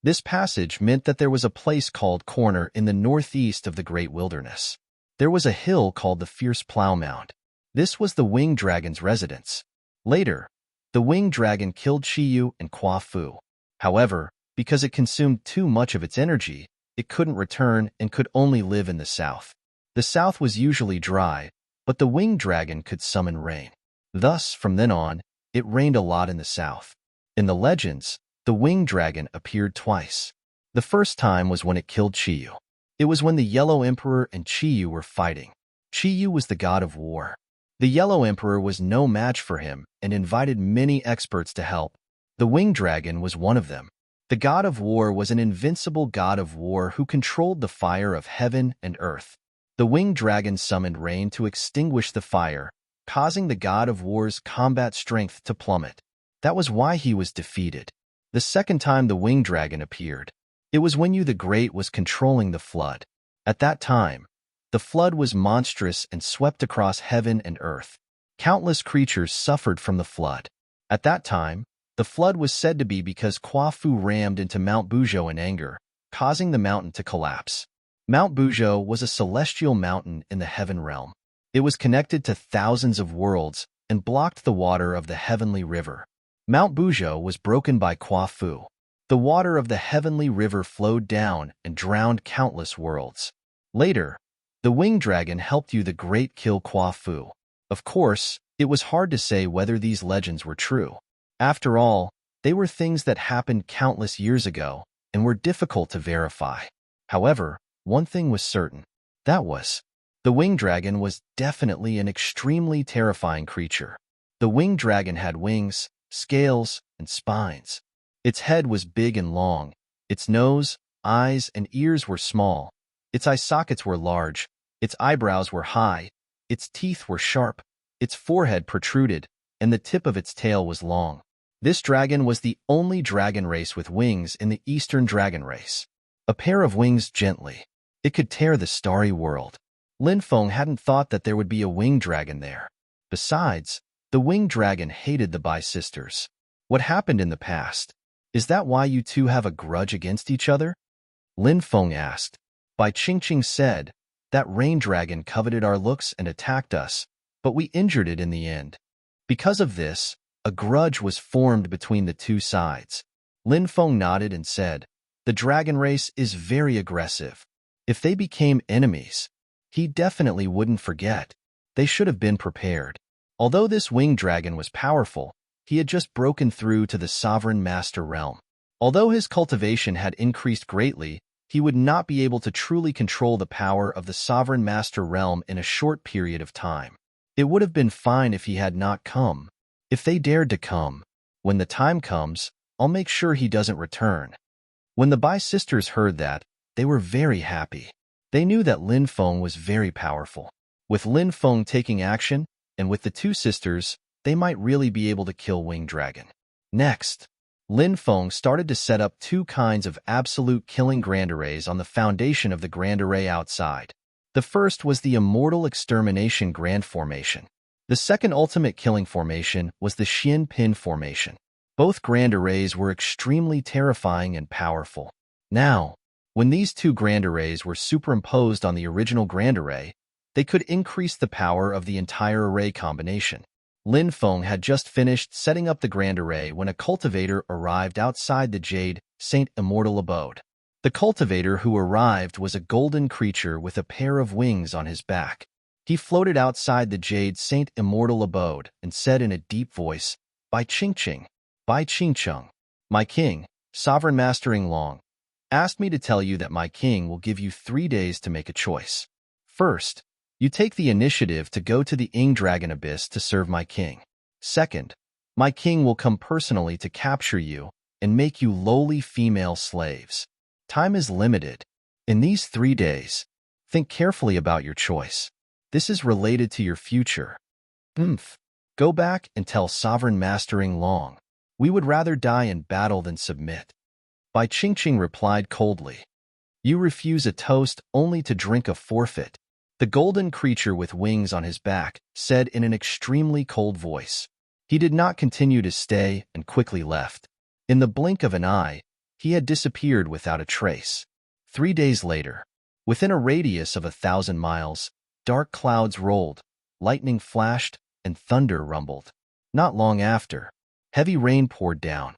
This passage meant that there was a place called Corner in the northeast of the Great Wilderness. There was a hill called the Fierce Plough Mound. This was the winged dragon's residence. Later, the winged dragon killed Qiyu and Kuo-fu. However, because it consumed too much of its energy, it couldn't return and could only live in the south. The south was usually dry, but the winged dragon could summon rain. Thus, from then on, it rained a lot in the south. In the legends, the winged dragon appeared twice. The first time was when it killed Qiyu. It was when the Yellow Emperor and Qiyu were fighting. Qiyu was the god of war. The Yellow Emperor was no match for him and invited many experts to help. The winged dragon was one of them. The god of war was an invincible god of war who controlled the fire of heaven and earth. The winged dragon summoned rain to extinguish the fire, causing the god of war's combat strength to plummet. That was why he was defeated. The second time the winged dragon appeared, it was when Yu the Great was controlling the flood. At that time, the flood was monstrous and swept across heaven and earth. Countless creatures suffered from the flood. At that time, the flood was said to be because Kuo-fu rammed into Mount Buzhou in anger, causing the mountain to collapse. Mount Buzhou was a celestial mountain in the heaven realm. It was connected to thousands of worlds and blocked the water of the heavenly river. Mount Buzhou was broken by Kuo-fu. The water of the heavenly river flowed down and drowned countless worlds. Later, the winged dragon helped Yu the Great kill Kuo-fu. Of course, it was hard to say whether these legends were true. After all, they were things that happened countless years ago and were difficult to verify. However, one thing was certain. That was, the winged dragon was definitely an extremely terrifying creature. The winged dragon had wings, scales, and spines. Its head was big and long. Its nose, eyes, and ears were small. Its eye sockets were large. Its eyebrows were high. Its teeth were sharp. Its forehead protruded, and the tip of its tail was long. This dragon was the only dragon race with wings in the Eastern Dragon race. A pair of wings gently. It could tear the starry world. Lin Feng hadn't thought that there would be a winged dragon there. Besides, the winged dragon hated the Bai sisters. What happened in the past? Is that why you two have a grudge against each other? Lin Feng asked. Bai Qingqing said, that rain dragon coveted our looks and attacked us, but we injured it in the end. Because of this, a grudge was formed between the two sides. Lin Feng nodded and said, the dragon race is very aggressive. If they became enemies, he definitely wouldn't forget. They should have been prepared. Although this winged dragon was powerful, he had just broken through to the sovereign master realm. Although his cultivation had increased greatly, he would not be able to truly control the power of the sovereign master realm in a short period of time. It would have been fine if he had not come. If they dared to come, when the time comes, I'll make sure he doesn't return. When the Bai sisters heard that, they were very happy. They knew that Lin Feng was very powerful. With Lin Feng taking action, and with the two sisters, they might really be able to kill Winged Dragon. Next, Lin Feng started to set up two kinds of absolute killing grand arrays on the foundation of the grand array outside. The first was the Immortal Extermination Grand Formation. The second ultimate killing formation was the Xian Pin Formation. Both grand arrays were extremely terrifying and powerful. Now, when these two grand arrays were superimposed on the original grand array, they could increase the power of the entire array combination. Lin Feng had just finished setting up the grand array when a cultivator arrived outside the Jade Saint Immortal Abode. The cultivator who arrived was a golden creature with a pair of wings on his back. He floated outside the Jade Saint Immortal Abode and said in a deep voice, Bai Qingqing, Bai Qingcheng, my king, Sovereign Master Long, asked me to tell you that my king will give you 3 days to make a choice. First, You take the initiative to go to the Ing Dragon Abyss to serve my king. Second, my king will come personally to capture you and make you lowly female slaves. Time is limited. In these 3 days, think carefully about your choice. This is related to your future. Go back and tell Sovereign Master Ing Long. We would rather die in battle than submit. Bai Qingqing replied coldly. You refuse a toast only to drink a forfeit. The golden creature with wings on his back said in an extremely cold voice. He did not continue to stay and quickly left. In the blink of an eye, he had disappeared without a trace. 3 days later, within a radius of 1,000 miles, dark clouds rolled, lightning flashed, and thunder rumbled. Not long after, heavy rain poured down.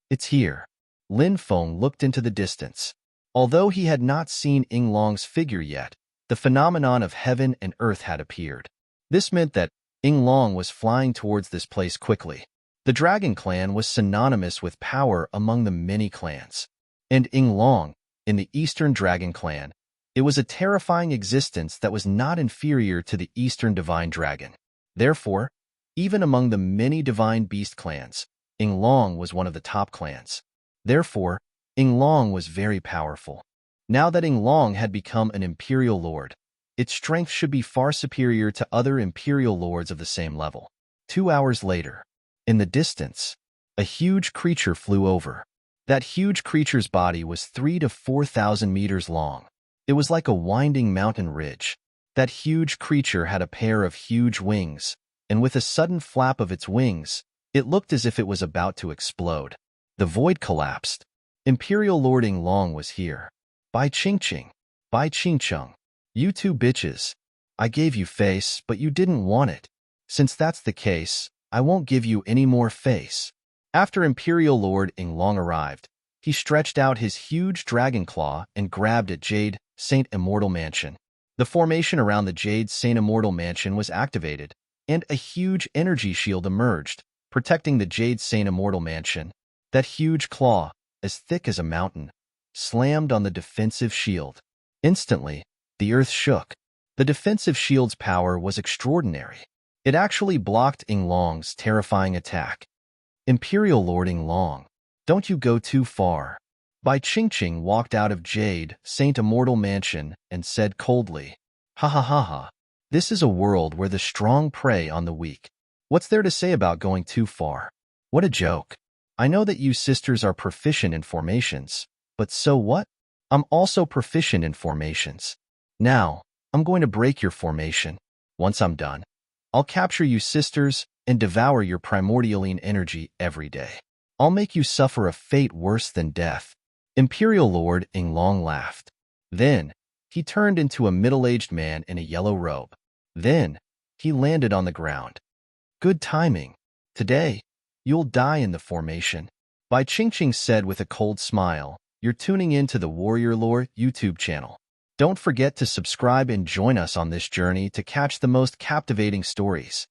It's here. Lin Feng looked into the distance. Although he had not seen Ing Long's figure yet, the phenomenon of heaven and earth had appeared. This meant that Ing Long was flying towards this place quickly. The Dragon Clan was synonymous with power among the many clans. And Ing Long, in the Eastern Dragon Clan, it was a terrifying existence that was not inferior to the Eastern Divine Dragon. Therefore, even among the many Divine Beast clans, Ing Long was one of the top clans. Therefore, Ing Long was very powerful. Now that Ing Long had become an Imperial Lord, its strength should be far superior to other Imperial Lords of the same level. 2 hours later, in the distance, a huge creature flew over. That huge creature's body was 3,000 to 4,000 meters long. It was like a winding mountain ridge. That huge creature had a pair of huge wings, and with a sudden flap of its wings, it looked as if it was about to explode. The void collapsed. Imperial Lord Ing Long was here. Bai Qingqing, Bai Qingcheng, you two bitches. I gave you face, but you didn't want it. Since that's the case, I won't give you any more face. After Imperial Lord Ing Long arrived, he stretched out his huge dragon claw and grabbed at Jade Saint Immortal Mansion. The formation around the Jade Saint Immortal Mansion was activated, and a huge energy shield emerged, protecting the Jade Saint Immortal Mansion. That huge claw, as thick as a mountain, slammed on the defensive shield. Instantly, the earth shook. The defensive shield's power was extraordinary. It actually blocked Ing Long's terrifying attack. Imperial Lord Ing Long, don't you go too far. Bai Qingqing walked out of Jade Saint Immortal Mansion and said coldly, Ha ha ha ha. This is a world where the strong prey on the weak. What's there to say about going too far? What a joke. I know that you sisters are proficient in formations, but so what? I'm also proficient in formations. Now, I'm going to break your formation. Once I'm done, I'll capture you sisters and devour your primordialine energy every day. I'll make you suffer a fate worse than death. Imperial Lord Ing Long laughed. Then, he turned into a middle-aged man in a yellow robe. Then, he landed on the ground. Good timing. Today, you'll die in the formation. Bai Qingqing said with a cold smile, You're tuning in to the Warrior Lore YouTube channel. Don't forget to subscribe and join us on this journey to catch the most captivating stories.